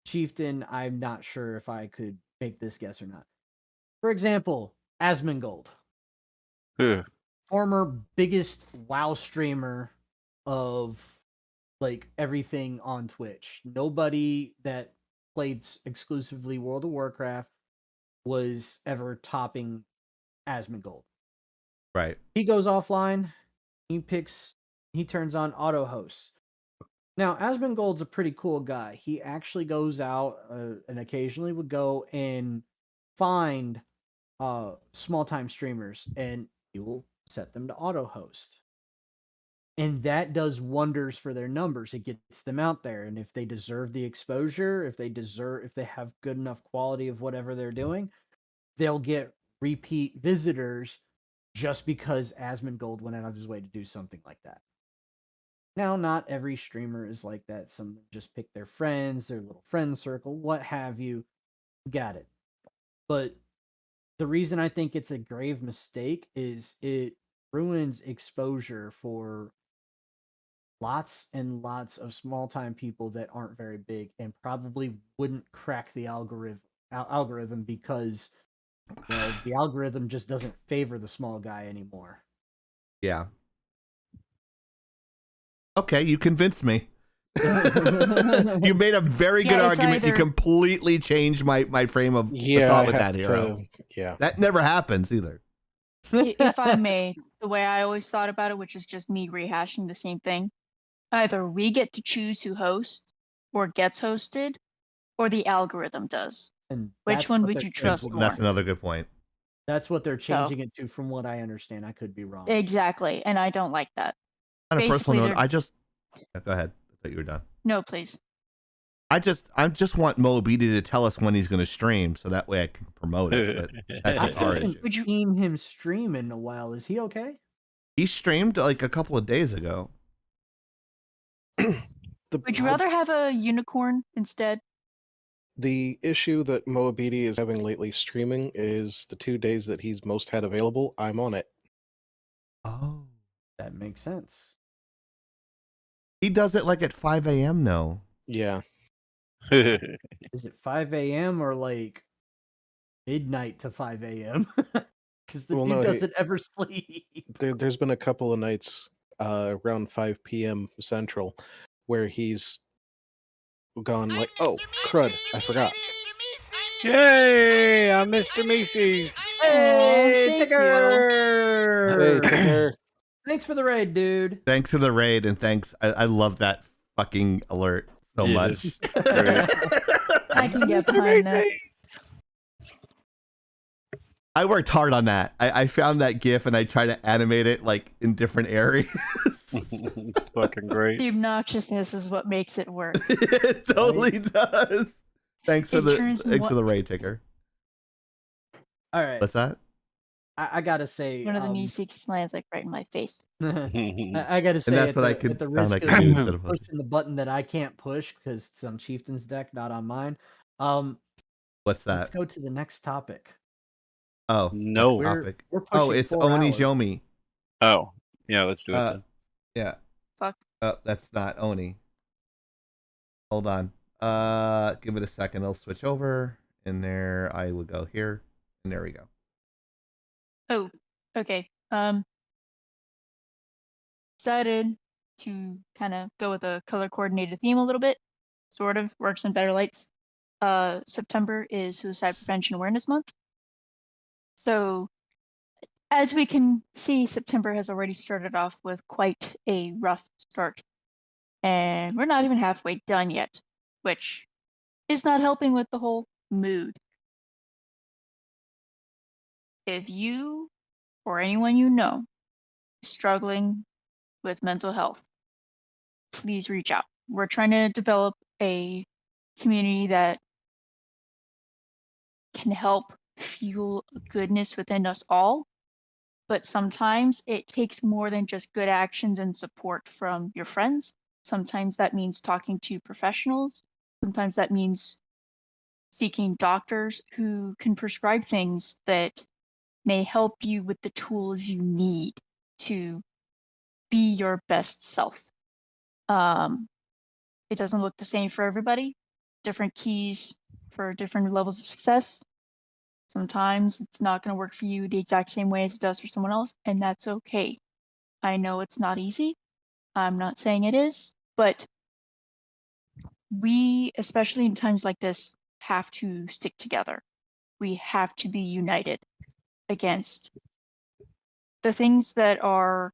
S4: Chieftain, I'm not sure if I could make this guess or not. For example, Asmongold,
S3: Ugh.
S4: former biggest WoW streamer of like everything on Twitch. Nobody that played exclusively World of Warcraft was ever topping Asmongold.
S2: Right.
S4: He goes offline, he turns on auto hosts. Now, Asmongold's a pretty cool guy. He actually goes out and occasionally would go and find small time streamers and he will set them to auto host. And that does wonders for their numbers. It gets them out there. And if they deserve the exposure, if they have good enough quality of whatever they're doing, they'll get repeat visitors just because Asmongold went out of his way to do something like that. Now, not every streamer is like that. Some just pick their friends, their little friend circle, what have you. Got it. But the reason I think it's a grave mistake is it ruins exposure for lots and lots of small time people that aren't very big and probably wouldn't crack the algorithm because the algorithm just doesn't favor the small guy anymore.
S2: Yeah. Okay, you convinced me. You made a very good argument. You completely changed my frame of thought with that hero.
S5: Yeah.
S2: That never happens either.
S6: if I may, the way I always thought about it, which is just me rehashing the same thing, either we get to choose who hosts or gets hosted, or the algorithm does.
S4: And
S6: Which one would you trust more?
S2: That's another good point.
S4: That's what they're changing it to, from what I understand. I could be wrong.
S6: Exactly, and I don't like that.
S2: On a
S6: Basically,
S2: personal note, go ahead. I thought you were done.
S6: No, please.
S2: I just want Moabidi to tell us when he's going to stream, so that way I can promote it. But that's
S4: I
S2: just our issue.
S4: haven't seen him stream in a while. Is he okay?
S2: He streamed like a couple of days ago.
S6: Would you rather have a unicorn instead?
S5: The issue that Moabidi is having lately streaming is the 2 days that he's most had available, I'm on it.
S2: Oh.
S4: That makes sense.
S2: He does it like at 5 a.m. now.
S5: Yeah.
S4: Is it 5 a.m. or like midnight to 5 a.m.? Because the dude doesn't ever sleep.
S5: There's been a couple of nights around 5 p.m. Central where he's gone like, oh, crud, I forgot.
S3: Yay! I'm Mr. Macy's.
S4: Hey,
S6: thank
S4: Ticker!
S5: Hey, Ticker.
S4: Thanks for the raid, dude.
S2: Thanks for the raid, and thanks. I love that fucking alert so much.
S6: I can get behind that.
S2: I worked hard on that. I found that GIF and I try to animate it like in different areas.
S3: Fucking great.
S6: The obnoxiousness is what makes it work.
S2: It totally does. Thanks for the raid, Ticker.
S4: All right.
S2: What's that?
S4: I gotta say,
S6: One of the Meeseeks lands like right in my face.
S4: I gotta say,
S2: And that's
S4: at
S2: what I
S4: the,
S2: could
S4: at the
S2: sound
S4: risk
S2: like
S4: of
S2: I do instead of
S4: pushing the button that I can't push because it's on Chieftain's deck, not on mine.
S2: What's that?
S4: Let's go to the next topic.
S2: Oh,
S3: no.
S4: We're pushing
S2: oh, it's
S4: 4
S2: Oni
S4: hours.
S2: Jomi.
S3: Oh, yeah, let's do it then.
S2: Yeah.
S6: Fuck.
S2: Oh, that's not Oni. Hold on. Give it a second. I'll switch over. And there I will go here. And there we go.
S6: Oh, okay. Decided to kind of go with a color coordinated theme a little bit. Sort of works in better lights. September is Suicide Prevention Awareness Month. So, as we can see, September has already started off with quite a rough start. And we're not even halfway done yet, which is not helping with the whole mood. If you or anyone you know is struggling with mental health, please reach out. We're trying to develop a community that can help fuel goodness within us all. But sometimes it takes more than just good actions and support from your friends. Sometimes that means talking to professionals. Sometimes that means seeking doctors who can prescribe things that may help you with the tools you need to be your best self. It doesn't look the same for everybody. Different keys for different levels of success. Sometimes it's not going to work for you the exact same way as it does for someone else, and that's okay. I know it's not easy. I'm not saying it is, but we, especially in times like this, have to stick together. We have to be united against the things that are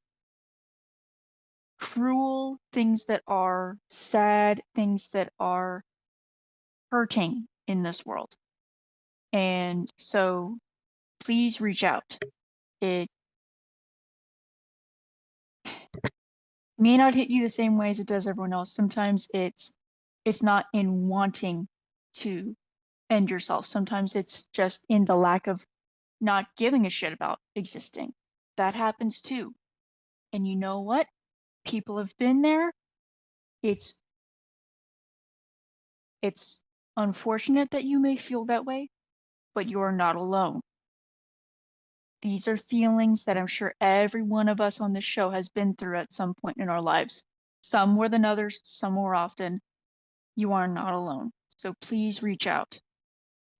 S6: cruel, things that are sad, things that are hurting in this world. And so please reach out. It may not hit you the same way as it does everyone else. Sometimes it's not in wanting to end yourself. Sometimes it's just in the lack of not giving a shit about existing. That happens too. And you know what? People have been there. It's unfortunate that you may feel that way, but you're not alone. These are feelings that I'm sure every one of us on this show has been through at some point in our lives. Some more than others, some more often. You are not alone. So please reach out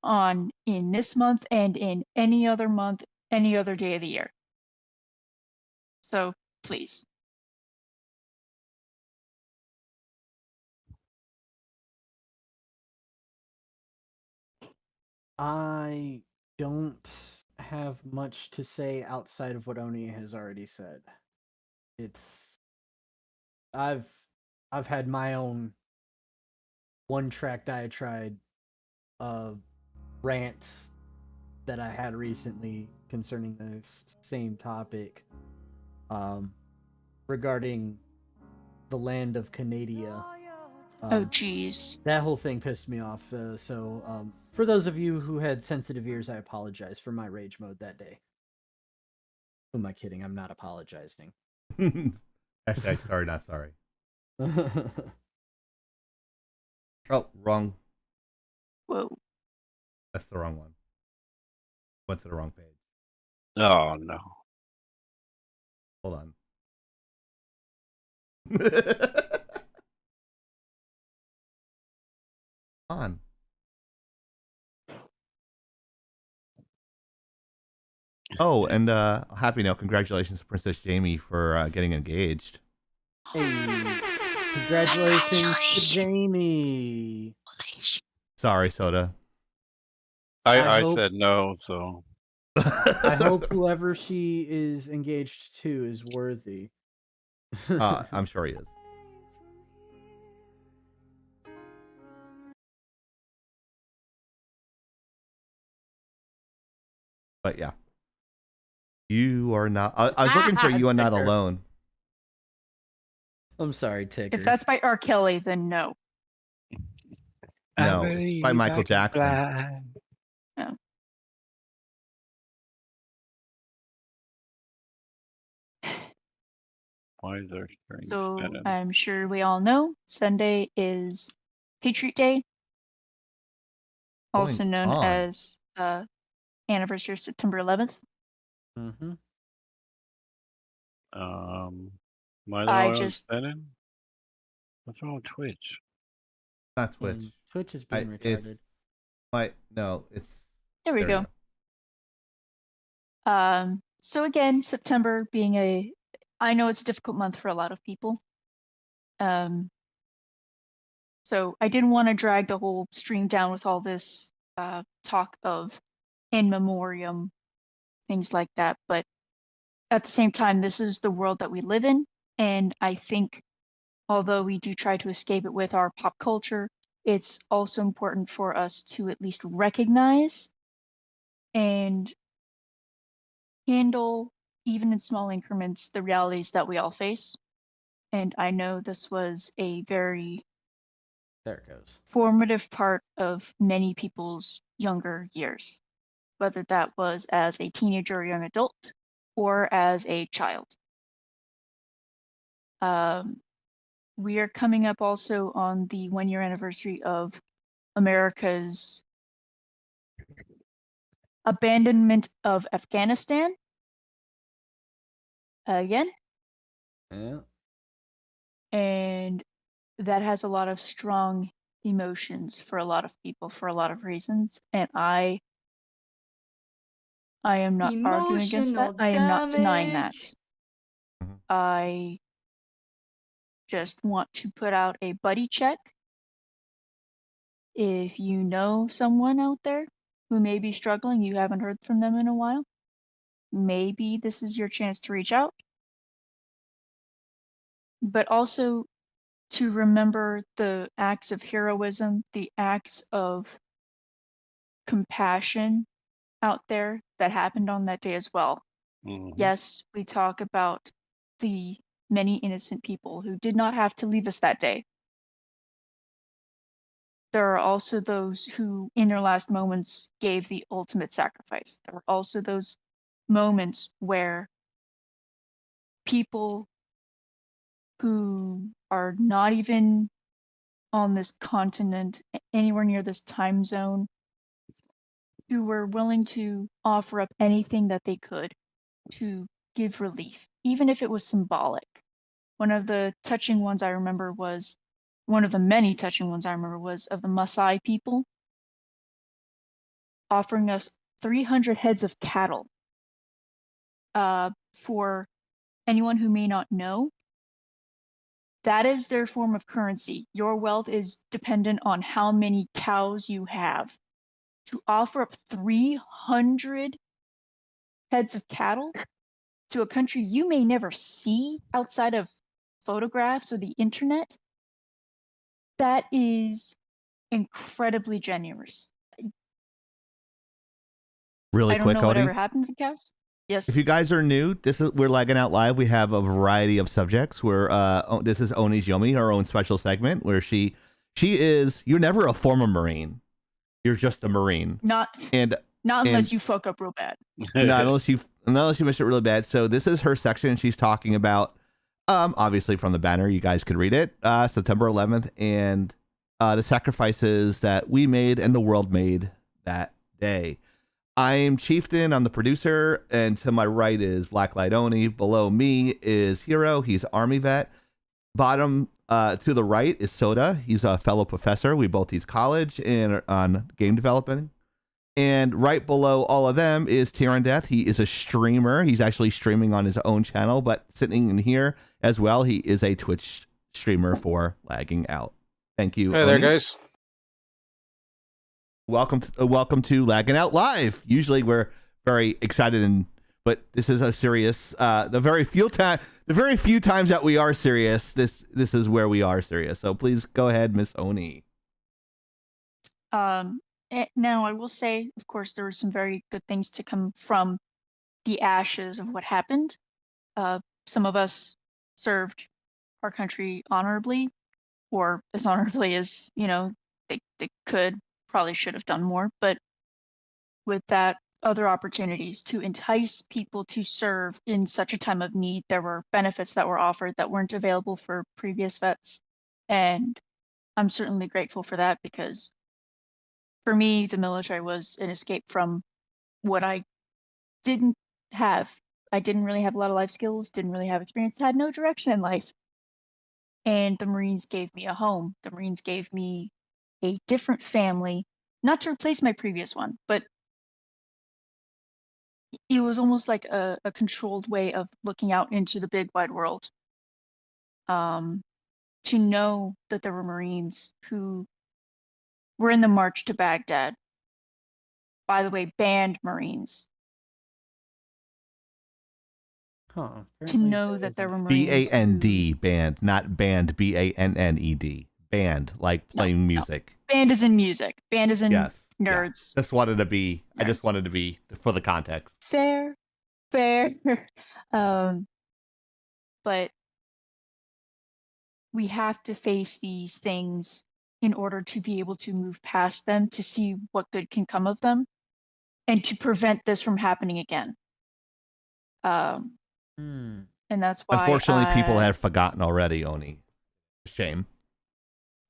S6: in this month and in any other month, any other day of the year. So please.
S4: I don't have much to say outside of what Oni has already said. I've had my own one-track diatribe rant that I had recently concerning this same topic, regarding the land of Canada.
S6: Oh geez.
S4: That whole thing pissed me off. So for those of you who had sensitive ears, I apologize for my rage mode that day. Who am I kidding? I'm not apologizing.
S2: Hashtag sorry, not sorry. Oh, wrong.
S6: Whoa.
S2: That's the wrong one. Went to the wrong page.
S3: Oh no.
S2: Hold on. On. Oh, and happy now. Congratulations to Princess Jamie for getting engaged.
S4: Hey, congratulations to Jamie.
S2: Sorry, Soda.
S3: I
S4: hope-
S3: said no, so
S4: I hope whoever she is engaged to is worthy.
S2: I'm sure he is. But yeah. You are not. I was looking for You Are Not
S4: Ticker.
S2: Alone.
S4: I'm sorry, Ticker.
S6: If that's by R. Kelly, then no.
S2: No, it's by Michael Jackson.
S6: No.
S3: Why is there strings
S6: So
S3: in it?
S6: I'm sure we all know Sunday is Patriot Day, also
S2: Going
S6: known
S2: on.
S6: as anniversary of September 11th.
S4: Mm-hmm.
S3: Why
S6: I
S3: are
S6: just-
S3: spinning? What's wrong with Twitch?
S2: Not Twitch.
S4: Twitch is being retarded.
S2: No, it's.
S6: There we go. So again, September being I know it's a difficult month for a lot of people. So I didn't want to drag the whole stream down with all this talk of in memoriam, things like that. But at the same time, this is the world that we live in. And I think although we do try to escape it with our pop culture, it's also important for us to at least recognize and handle, even in small increments, the realities that we all face. And I know this was a very
S4: There it goes.
S6: formative part of many people's younger years, whether that was as a teenager or young adult or as a child. We are coming up also on the 1-year anniversary of America's abandonment of Afghanistan. Again.
S4: Yeah.
S6: And that has a lot of strong emotions for a lot of people for a lot of reasons. And I am not arguing against that. I am not denying that.
S2: Mhm.
S6: I just want to put out a buddy check. If you know someone out there who may be struggling, you haven't heard from them in a while, maybe this is your chance to reach out. But also to remember the acts of heroism, the acts of compassion out there that happened on that day as well.
S3: Mhm.
S6: Yes, we talk about the many innocent people who did not have to leave us that day. There are also those who, in their last moments, gave the ultimate sacrifice. There are also those moments where people who are not even on this continent, anywhere near this time zone, who were willing to offer up anything that they could to give relief, even if it was symbolic. One of the touching ones I remember was, one of the many touching ones I remember was of the Maasai people offering us 300 heads of cattle. For anyone who may not know, that is their form of currency. Your wealth is dependent on how many cows you have. To offer up 300 heads of cattle to a country you may never see outside of photographs or the internet, that is incredibly generous.
S2: Really
S6: I don't
S2: quick,
S6: know
S2: Oni.
S6: whatever happened to cows. Yes.
S2: If you guys are new, we're Lagging Out Live. We have a variety of subjects. This is Oni's Yomi, our own special segment where she is. You're never a former Marine. You're just a Marine.
S6: Not unless you fuck up real bad.
S2: Not unless you miss it really bad. So this is her section. She's talking about, obviously from the banner, you guys could read it. September 11th and the sacrifices that we made and the world made that day. I'm Chieftain. I'm the producer, and to my right is Blacklight Oni. Below me is Hero. He's Army vet. Bottom to the right is Soda. He's a fellow professor. We both teach college and on game development. And right below all of them is Tyrann Death. He is a streamer. He's actually streaming on his own channel, but sitting in here as well, he is a Twitch streamer for Lagging Out. Thank you.
S5: Hey there, guys.
S2: Welcome to Lagging Out Live. Usually we're very excited, but this is a serious. The very few times that we are serious, this is where we are serious. So please go ahead, Miss Oni.
S6: Now I will say, of course, there were some very good things to come from the ashes of what happened. Some of us served our country honorably, or as honorably as they could. Probably should have done more, but with that, other opportunities to entice people to serve in such a time of need. There were benefits that were offered that weren't available for previous vets, and I'm certainly grateful for that, because for me, the military was an escape from what I didn't have. I didn't really have a lot of life skills, didn't really have experience, had no direction in life. And the Marines gave me a home. The Marines gave me a different family, not to replace my previous one, but it was almost like a controlled way of looking out into the big wide world. To know that there were Marines who were in the march to Baghdad. By the way, banned Marines.
S4: Huh.
S6: to know that there were
S2: B
S6: Marines.
S2: A N D band, not band BANNED. Band, like playing music.
S6: Band is in music. Band is in
S2: Yes.
S6: nerds.
S2: Just wanted to be. I just
S6: Nerds.
S2: wanted to be for the context.
S6: Fair. But we have to face these things in order to be able to move past them, to see what good can come of them, and to prevent this from happening again. And that's why.
S2: Unfortunately, people have forgotten already. Oni, shame.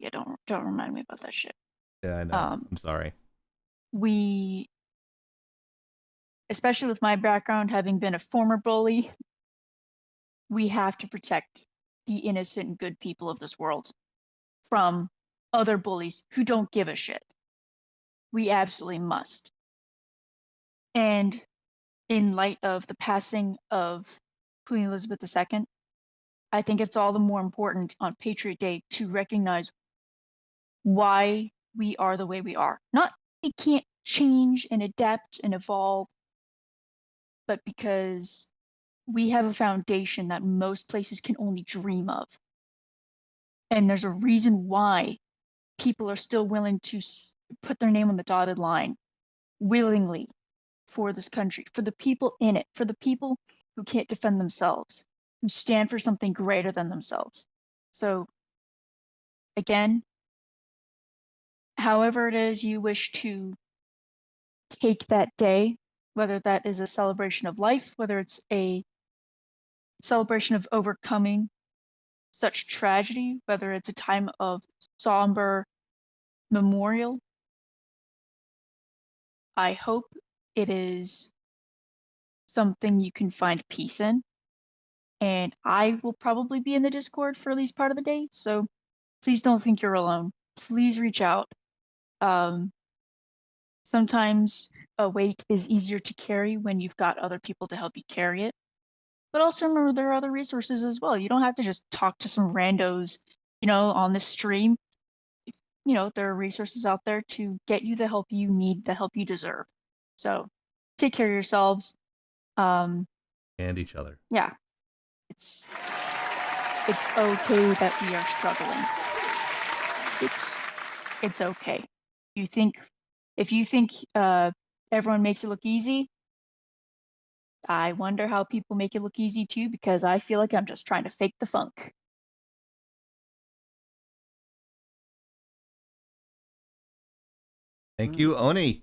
S6: Yeah, don't remind me about that shit.
S2: Yeah, I know. I'm sorry.
S6: We, especially with my background, having been a former bully, we have to protect the innocent and good people of this world from other bullies who don't give a shit. We absolutely must. And in light of the passing of Queen Elizabeth II, I think it's all the more important on Patriot Day to recognize why we are the way we are. Not we can't change and adapt and evolve, but because we have a foundation that most places can only dream of. And there's a reason why people are still willing to put their name on the dotted line willingly for this country, for the people in it, for the people who can't defend themselves, who stand for something greater than themselves. So, again, however it is you wish to take that day, whether that is a celebration of life, whether it's a celebration of overcoming such tragedy, whether it's a time of somber memorial, I hope it is something you can find peace in. And I will probably be in the Discord for at least part of the day, so please don't think you're alone. Please reach out. Sometimes a weight is easier to carry when you've got other people to help you carry it. But also remember there are other resources as well. You don't have to just talk to some randos, on this stream. There are resources out there to get you the help you need, the help you deserve. So take care of yourselves.
S2: And each other.
S6: Yeah. It's okay that we are struggling. It's okay. If you think everyone makes it look easy, I wonder how people make it look easy too, because I feel like I'm just trying to fake the funk.
S2: Thank you, Oni.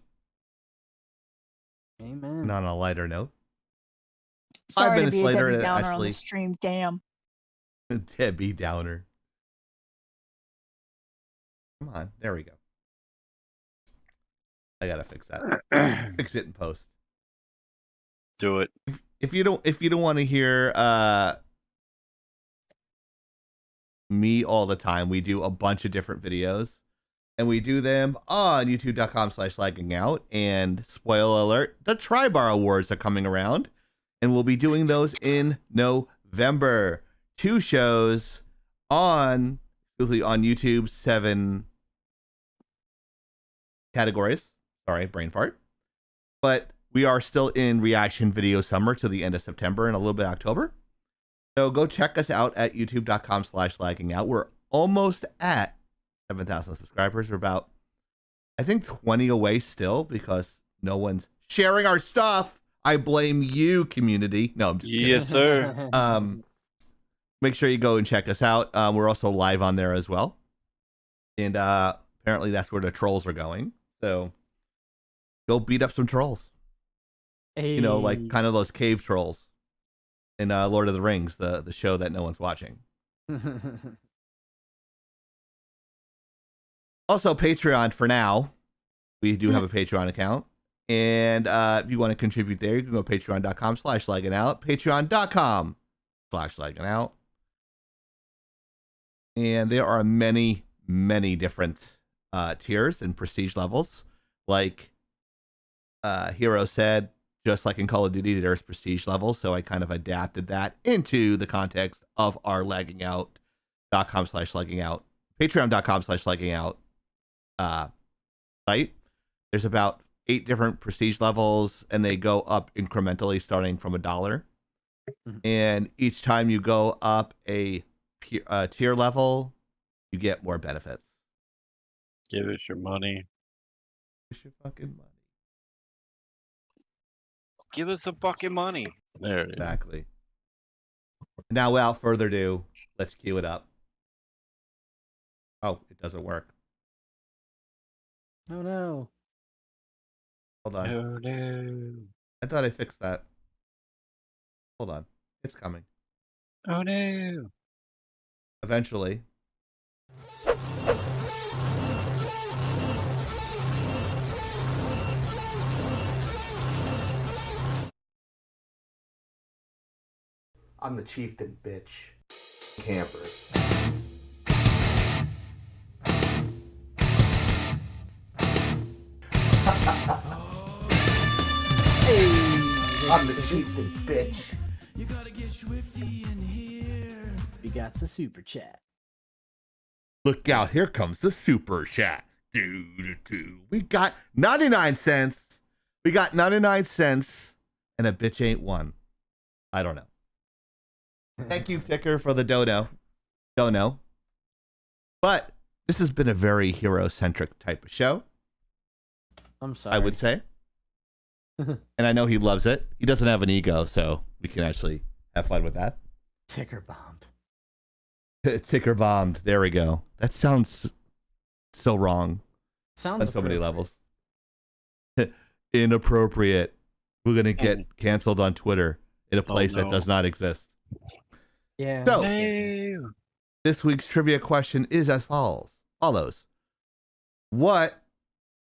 S4: Amen.
S2: And on a lighter note.
S6: Sorry
S2: 5 minutes
S6: to be
S2: later,
S6: a Debbie Downer on
S2: actually.
S6: the stream. Damn.
S2: Debbie Downer. Come on, there we go. I gotta fix that. Fix it in post.
S3: Do it.
S2: If you don't want to hear me all the time, we do a bunch of different videos, and we do them on youtube.com/lagging-out. And spoiler alert, the Tribar Awards are coming around, and we'll be doing those in November. 2 shows exclusively on YouTube, 7 categories. Sorry, brain fart. But we are still in reaction video summer to the end of September and a little bit of October. So go check us out at youtube.com/lagging-out. We're almost at 7,000 subscribers. We're about, I think, 20 away still because no one's sharing our stuff. I blame you, community. No, I'm just kidding.
S3: Yes, sir.
S2: Make sure you go and check us out. We're also live on there as well. And apparently that's where the trolls are going. So go beat up some trolls.
S4: Hey.
S2: Like kind of those cave trolls in Lord of the Rings, the show that no one's watching. Also, Patreon for now. We do have a Patreon account. And if you want to contribute there, you can go to patreon.com/lagging-out. Patreon.com/lagging-out. And there are many, many different tiers and prestige levels. Like Hero said, just like in Call of Duty, there's prestige levels. So I kind of adapted that into the context of our lagging-out.com/lagging-out, patreon.com/lagging-out site. There's about 8 different prestige levels, and they go up incrementally starting from $1. And each time you go up a tier level, you get more benefits.
S3: Give us your money.
S2: Give us your fucking money.
S3: Give us some fucking money. There it is.
S2: Exactly. Now, without further ado, let's cue it up. Oh, it doesn't work.
S4: Oh no.
S2: Hold on.
S3: Oh no.
S2: I thought I fixed that. Hold on. It's coming.
S3: Oh no.
S2: Eventually. I'm the chieftain, bitch. Camper. I'm the chieftain, bitch.
S4: We got the super chat.
S2: Look out, here comes the super chat. We got 99 cents. We got 99 cents. And a bitch ain't one. I don't know. Thank you, Ticker, for the dono. Dono. But this has been a very hero-centric type of show.
S4: I'm sorry.
S2: I would say. And I know he loves it. He doesn't have an ego, so we can actually have fun with that.
S4: Ticker bombed.
S2: Ticker bombed. There we go. That sounds so wrong.
S4: Sounds
S2: on so many levels. Inappropriate. We're going to get canceled on Twitter in a place that does not exist.
S4: Yeah.
S2: So, this week's trivia question is as follows. What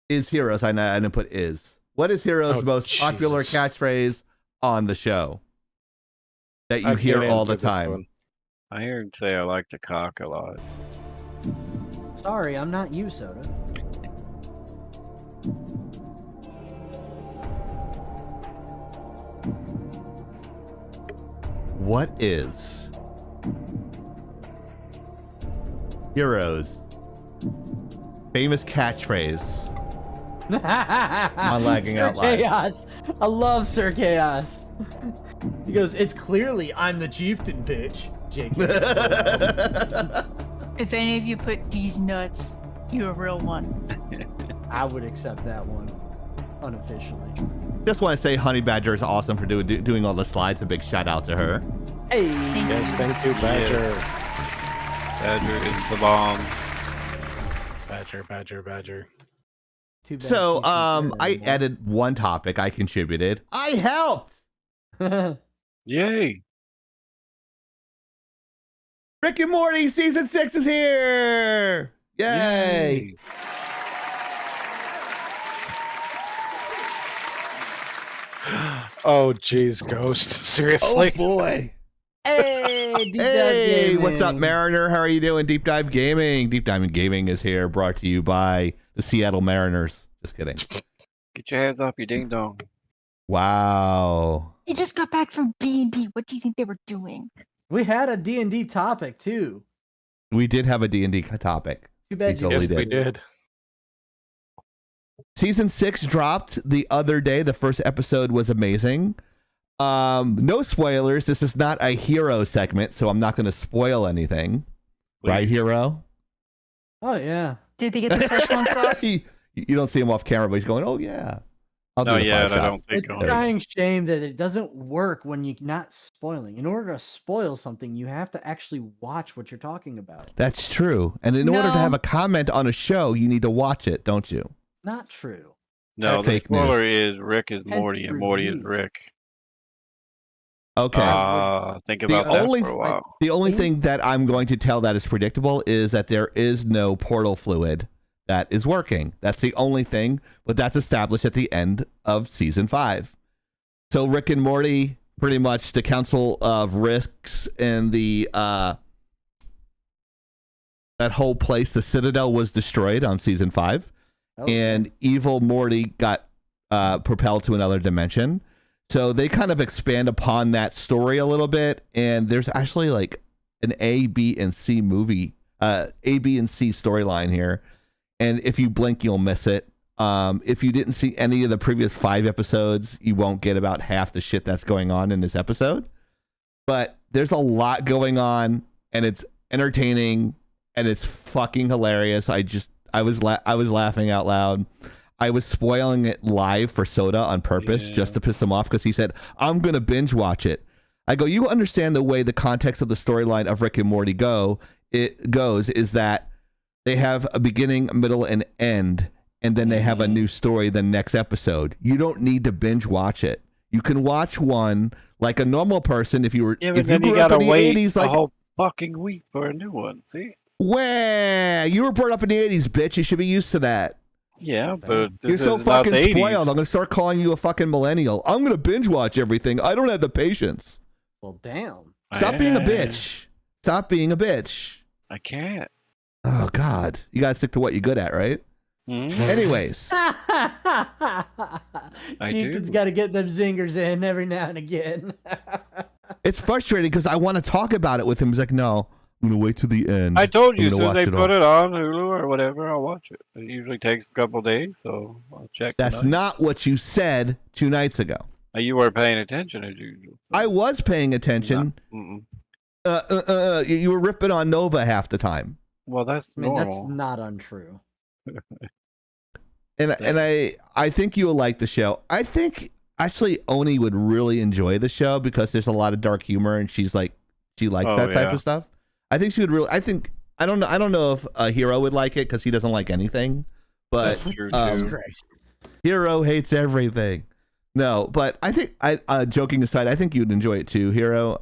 S2: is Heroes? I didn't put is. What is Heroes' most popular catchphrase on the show that you hear all the time?
S3: I hear him say I like to cock a lot.
S4: Sorry, I'm not you, Soda.
S2: What is Heroes' famous catchphrase on Lagging Out Live?
S4: Chaos. I love Sir Chaos. He goes, it's clearly I'm the chieftain, bitch. JK.
S6: If any of you put D's nuts, you're a real one.
S4: I would accept that one unofficially.
S2: Just want to say Honey Badger is awesome for doing all the slides. A big shout out to her.
S4: Hey.
S5: Yes, thank you, Badger.
S3: Badger is the bomb.
S5: Badger.
S4: Too bad
S2: So,
S4: she's not
S2: I
S4: anymore.
S2: added one topic. I contributed. I helped.
S3: Yay.
S2: Rick and Morty season 6 is here. Yay.
S5: Oh, geez, Ghost. Seriously?
S2: Oh, boy.
S4: Hey, Deep Dive
S2: Hey,
S4: Gaming.
S2: what's up, Mariner? How are you doing? Deep Dive Gaming. Deep Dive Gaming is here, brought to you by the Seattle Mariners. Just kidding.
S3: Get your hands off your ding dong.
S2: Wow.
S6: He just got back from D&D. What do you think they were doing?
S4: We had a D&D topic, too.
S2: We did have a D&D topic.
S4: Too bad you
S2: totally
S5: Yes, we did.
S2: Season 6 dropped the other day. The first episode was amazing. No spoilers. This is not a hero segment, so I'm not going to spoil anything. Right, Hero?
S4: Oh, yeah.
S6: Did they get the Szechuan sauce?
S2: You don't see him off camera, but he's going, oh, yeah. I'll
S3: No,
S2: do the
S3: yeah,
S2: 5
S3: I
S2: shot.
S3: don't think
S4: It's a
S3: on it.
S4: crying shame that it doesn't work when you're not spoiling. In order to spoil something, you have to actually watch what you're talking about.
S2: That's true. And in order to
S6: No.
S2: have a comment on a show, you need to watch it, don't you?
S4: Not true.
S3: No, the
S2: Fake
S3: spoiler is Rick is
S4: Hence
S3: Morty and Morty is
S4: review.
S3: Rick.
S2: Okay.
S3: Think about that for a while.
S2: The only thing that I'm going to tell that is predictable is that there is no portal fluid that is working. That's the only thing, but that's established at the end of season 5. So Rick and Morty, pretty much the Council of Risks and the that whole place, the Citadel, was destroyed on season 5, and evil Morty got propelled to another dimension. So they kind of expand upon that story a little bit, and there's actually like an A, B, and C movie, A, B, and C storyline here. And if you blink, you'll miss it. If you didn't see any of the previous 5 episodes, you won't get about half the shit that's going on in this episode. but there's a lot going on, and it's entertaining, and it's fucking hilarious. I was laughing out loud. I was spoiling it live for Soda on purpose just to piss him off because he said, I'm going to binge watch it. I go, you understand the way the context of the storyline of Rick and Morty goes is that they have a beginning, middle, and end, and then they have a new story the next episode. You don't need to binge watch it. You can watch one like a normal person if you were.
S3: Yeah, but
S2: if
S3: then you
S2: grew up
S3: gotta
S2: in the
S3: wait
S2: 80s,
S3: a
S2: like,
S3: whole fucking week for a new one. See?
S2: Well, you were brought up in the 80s, bitch. You should be used to that.
S3: Yeah, but
S2: You're so fucking spoiled. I'm gonna start calling you a fucking millennial. I'm gonna binge watch everything. I don't have the patience.
S4: Well, damn.
S2: Stop being a bitch. Stop being a bitch.
S3: I can't.
S2: Oh God, you gotta stick to what you're good at, right? Anyways,
S4: Jenkins got to get them zingers in every now and again.
S2: it's frustrating because I want to talk about it with him. He's like, no, I'm gonna wait till the end.
S3: I told you,
S2: I'm gonna
S3: so
S2: watch
S3: they
S2: it
S3: put
S2: all."
S3: it on Hulu or whatever, I'll watch it. It usually takes a couple days, so I'll check.
S2: That's
S3: tonight.
S2: not what you said 2 nights ago.
S3: You weren't paying attention as usual.
S2: I was paying attention. You were ripping on Nova half the time.
S3: Well, that's
S4: That's
S3: normal.
S4: not untrue.
S2: And I think you will like the show. I think actually Oni would really enjoy the show because there's a lot of dark humor and she likes that type of stuff. I think she would really. I don't know if Hero would like it because he doesn't like anything. But Hero hates everything. No, but I think joking aside, I think you'd enjoy it too, Hero.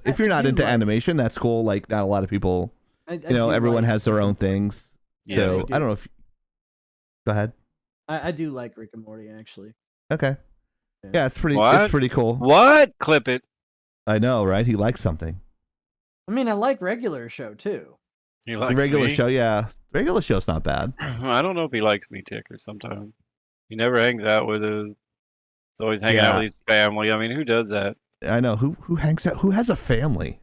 S2: If you're not into animation, that's cool. Like not a lot of people. Everyone has their own things.
S3: Yeah,
S2: so I don't know if. Go ahead.
S4: I do like Rick and Morty actually.
S2: Okay. Yeah, it's pretty.
S3: What?
S2: It's pretty cool.
S3: What? Clip it.
S2: I know, right? He likes something.
S4: I mean, I like regular show too.
S3: He
S2: The
S3: likes
S2: regular
S3: me.
S2: show, yeah. Regular show's not bad.
S3: I don't know if he likes me, Ticker. Sometimes he never hangs out with us. He's always hanging out with his family. I mean, who does that?
S2: I know who hangs out. Who has a family?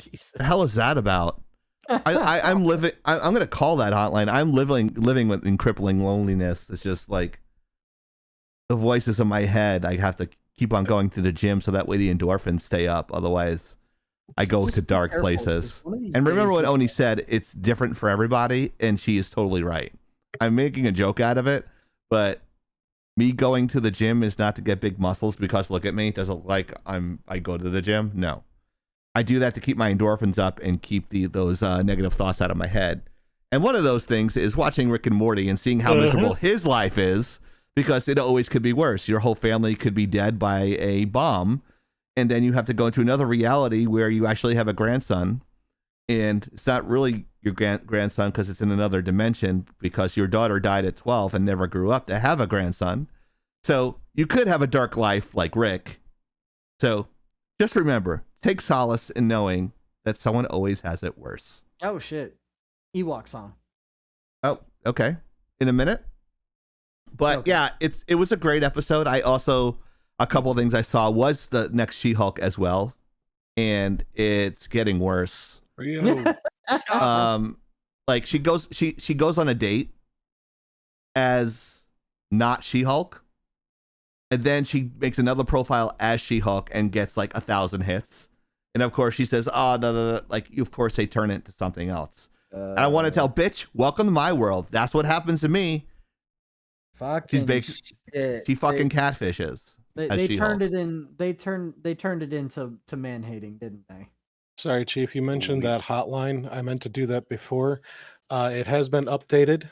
S4: Jesus.
S2: The hell is that about? I'm living. I'm gonna call that hotline. I'm living in crippling loneliness. It's just like the voices in my head. I have to keep on going to the gym so that way the endorphins stay up. Otherwise, I go
S4: Just
S2: to
S4: be
S2: dark
S4: careful,
S2: places.
S4: 'cause one of these
S2: And remember
S4: days
S2: what
S4: you-
S2: Oni said. It's different for everybody, and she is totally right. I'm making a joke out of it, but me going to the gym is not to get big muscles because look at me. Does it like I go to the gym? No. I do that to keep my endorphins up and keep those negative thoughts out of my head. And one of those things is watching Rick and Morty and seeing how miserable his life is because it always could be worse. Your whole family could be dead by a bomb. And then you have to go into another reality where you actually have a grandson. And it's not really your grandson because it's in another dimension because your daughter died at 12 and never grew up to have a grandson. So you could have a dark life like Rick. So just remember, take solace in knowing that someone always has it worse.
S4: Oh shit. Ewok song.
S2: Oh, okay. In a minute. But
S4: Okay.
S2: yeah, it was a great episode. I also, a couple of things I saw was the next She-Hulk as well. And it's getting worse.
S3: Rio.
S2: Like she goes on a date as not She-Hulk. And then she makes another profile as She-Hulk and gets like 1,000 hits. And of course she says, oh, no. Like, of course they turn it into something else. And I want to tell, bitch, welcome to my world. That's what happens to me.
S4: Fucking shit.
S2: She fucking catfishes.
S4: They turned it in. They turned it into man hating, didn't they?
S5: Sorry, Chief. You mentioned that hotline. I meant to do that before. It has been updated.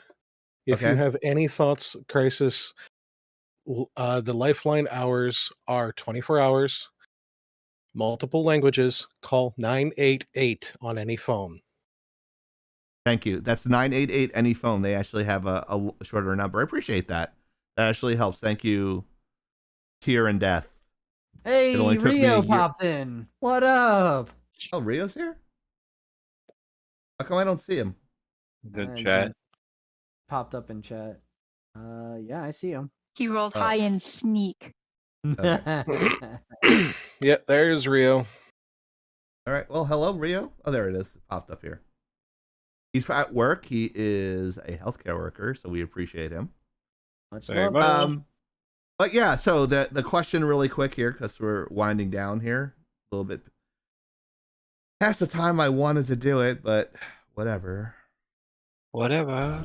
S5: If you
S2: Okay.
S5: have any thoughts, Crisis, the Lifeline hours are 24 hours, multiple languages. Call 988 on any phone.
S2: Thank you. That's 988 any phone. They actually have a shorter number. I appreciate that. That actually helps. Thank you, Tear and Death.
S4: Hey,
S2: It only took me a
S4: Rio
S2: year.
S4: popped in. What up?
S2: Oh, Rio's here? How come I don't see him?
S3: Good
S4: And,
S3: chat.
S4: Popped up in chat. Yeah, I see him.
S6: He rolled high in sneak.
S5: Yeah, there's Rio.
S2: All right. Well, hello, Rio. Oh, there it is. It popped up here. He's at work. He is a healthcare worker, so we appreciate him.
S4: Much
S3: Very
S4: love.
S3: much.
S2: But yeah, so the question really quick here, because we're winding down here a little bit Past the time I wanted to do it, but whatever.
S3: Whatever.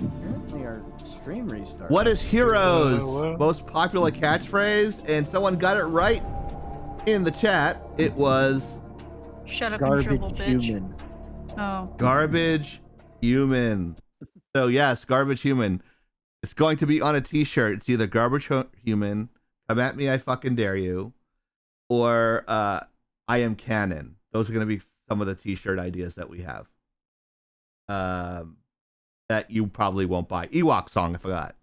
S4: Apparently our stream restarted.
S2: What is Heroes'
S3: Well.
S2: most popular catchphrase? And someone got it right in the chat. It was
S10: Shut up and dribble,
S4: garbage
S10: bitch.
S4: human?
S10: Oh.
S2: garbage human. So yes, garbage human. It's going to be on a t-shirt. It's either garbage human, come at me, I fucking dare you, or I am canon. Those are going to be some of the t-shirt ideas that we have. That you probably won't buy. Ewok song, I forgot.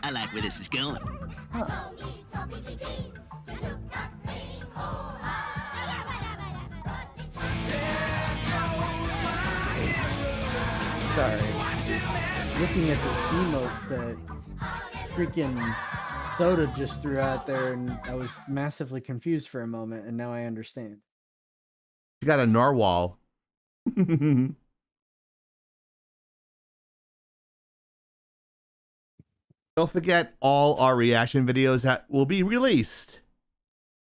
S7: I like where this is going.
S4: Sorry. Looking at this emote that freaking Soda just threw out there, and I was massively confused for a moment, and now I understand.
S2: You got a narwhal. Don't forget all our reaction videos that will be released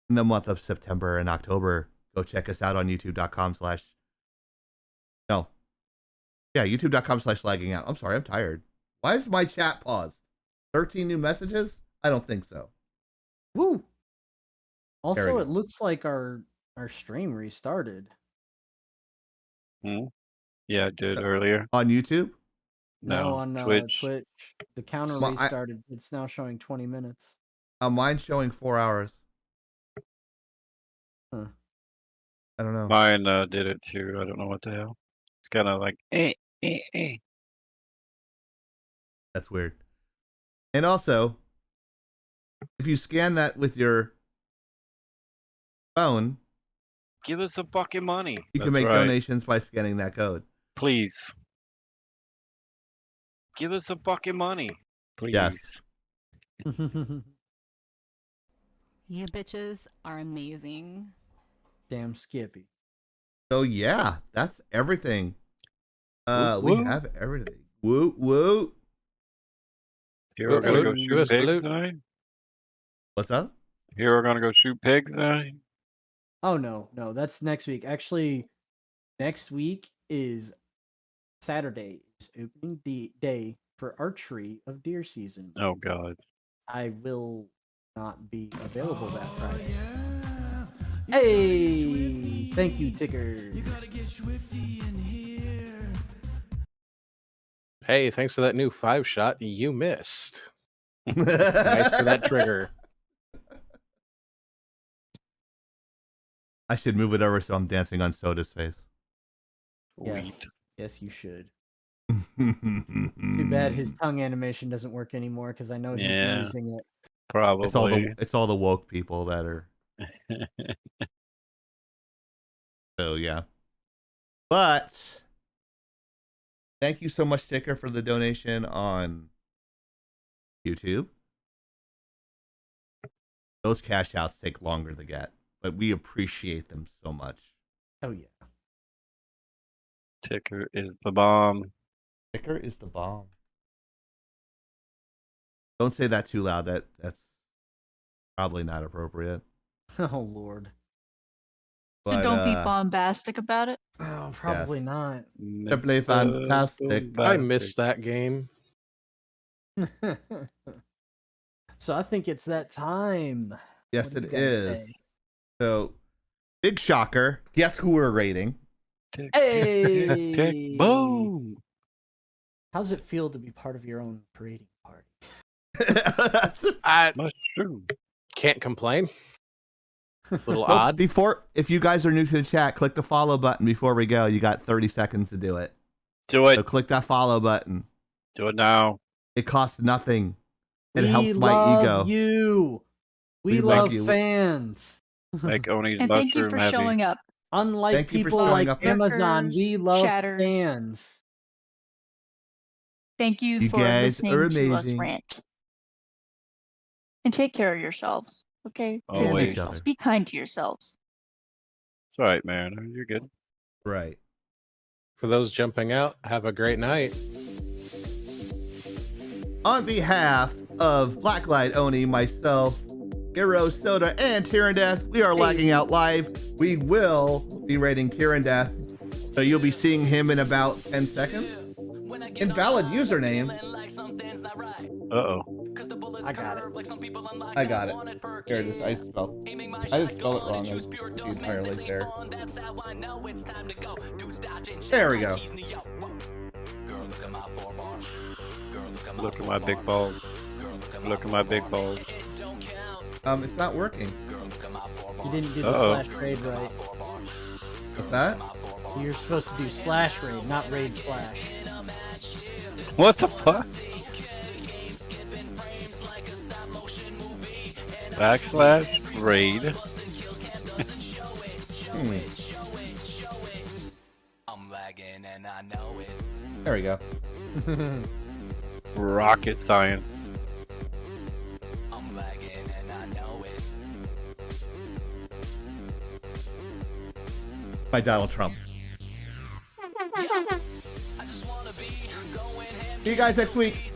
S2: in the month of September and October. Go check us out on youtube.com/ youtube.com/lagging out. I'm sorry, I'm tired. Why is my chat paused? 13 new messages? I don't think so.
S4: Woo!
S2: There
S4: Also,
S2: we
S4: it
S2: go.
S4: looks like our stream restarted.
S3: Hmm? Yeah, I did earlier.
S2: On YouTube?
S4: No, on
S3: Twitch.
S4: Twitch. The counter
S2: Well,
S4: restarted. It's now showing 20 minutes.
S2: Mine's showing 4 hours.
S4: Huh.
S2: I don't know.
S3: Mine did it too. I don't know what the hell. It's kind of like eh.
S2: That's weird. And also, if you scan that with your phone,
S3: Give us some fucking money.
S2: you can
S3: That's
S2: make
S3: right.
S2: donations by scanning that code.
S3: Please. Give us some fucking money. Please.
S2: Yes.
S8: You bitches are amazing.
S4: Damn Skippy.
S2: So yeah, that's everything.
S3: Woot
S2: We
S3: woot.
S2: have everything. Woot woot.
S3: Hero gonna go
S5: Give
S3: shoot
S5: us the
S3: pigs
S5: loot.
S3: tonight?
S2: What's up?
S3: Hero gonna go shoot pigs tonight?
S4: Oh, no. That's next week. Actually, next week is Saturday. Is opening day for archery of deer season.
S3: Oh god.
S4: I will not be available that Friday. Hey! Thank you, Ticker.
S5: Hey, thanks for that new 5-shot. You missed. Nice for that trigger.
S2: I should move it over so I'm dancing on Soda's face.
S4: Yes. Yes, you should.
S2: Too
S4: Too bad his tongue animation doesn't work anymore because I know he's
S3: Yeah.
S4: using it.
S3: Probably.
S2: It's all the woke people that are. So yeah. But thank you so much, Ticker, for the donation on YouTube. Those cash outs take longer to get, but we appreciate them so much.
S4: Oh, yeah.
S3: Ticker is the bomb.
S2: Ticker is the bomb. Don't say that too loud. That's probably not appropriate.
S4: Oh, Lord.
S6: So
S2: But,
S6: don't be bombastic about it.
S4: Oh, probably not.
S2: Simply fantastic.
S5: I missed that game.
S4: So I think it's that time.
S2: Yes,
S4: What do you
S2: it
S4: guys
S2: is.
S4: say?
S2: So, big shocker. Guess who we're rating?
S3: Tick,
S4: Hey!
S3: tick, tick, boom.
S4: How's it feel to be part of your own parading party?
S5: I
S3: Mushroom.
S5: can't complain. A little
S2: Well,
S5: odd.
S2: if you guys are new to the chat, click the follow button before we go. You got 30 seconds to do it.
S3: Do it.
S2: So click that follow button.
S3: Do it now.
S2: It costs nothing. It
S4: We
S2: helps my
S4: love
S2: ego.
S4: you. We
S2: We love
S4: love
S2: you.
S4: fans.
S3: Make Oni's
S6: And thank you
S3: mushroom
S6: for
S3: heavy.
S6: showing up.
S4: Unlike
S2: Thank you for
S4: people
S2: showing
S4: like
S2: up.
S4: Amazon, we
S6: Lurkers,
S4: love
S6: chatters.
S4: fans.
S6: Thank you,
S2: You
S6: for
S2: guys
S6: listening
S2: are
S6: to us
S2: amazing.
S6: rant. And take care of yourselves, okay? Take care of
S3: Always.
S6: yourselves. Be kind to yourselves.
S3: It's alright, man. You're good.
S2: Right.
S5: For those jumping out, have a great night.
S2: On behalf of Blacklight Oni, myself, Hero Soda, and Tyrandeth, we are Lagging Out Live. We will be rating Tyrandeth, so you'll be seeing him in about 10 seconds. Invalid username.
S3: Uh-oh.
S4: I got it.
S2: I got it. Here it is. I just spelled it wrong. The entire link there. There we go.
S3: Look at my big balls. Look at my big balls.
S2: It's not working.
S4: You didn't do the slash raid right.
S2: What's that?
S4: You're supposed to do slash raid, not raid slash.
S3: What the fuck? Backslash raid.
S2: There we go.
S3: Rocket science.
S2: By Donald Trump. See you guys next week.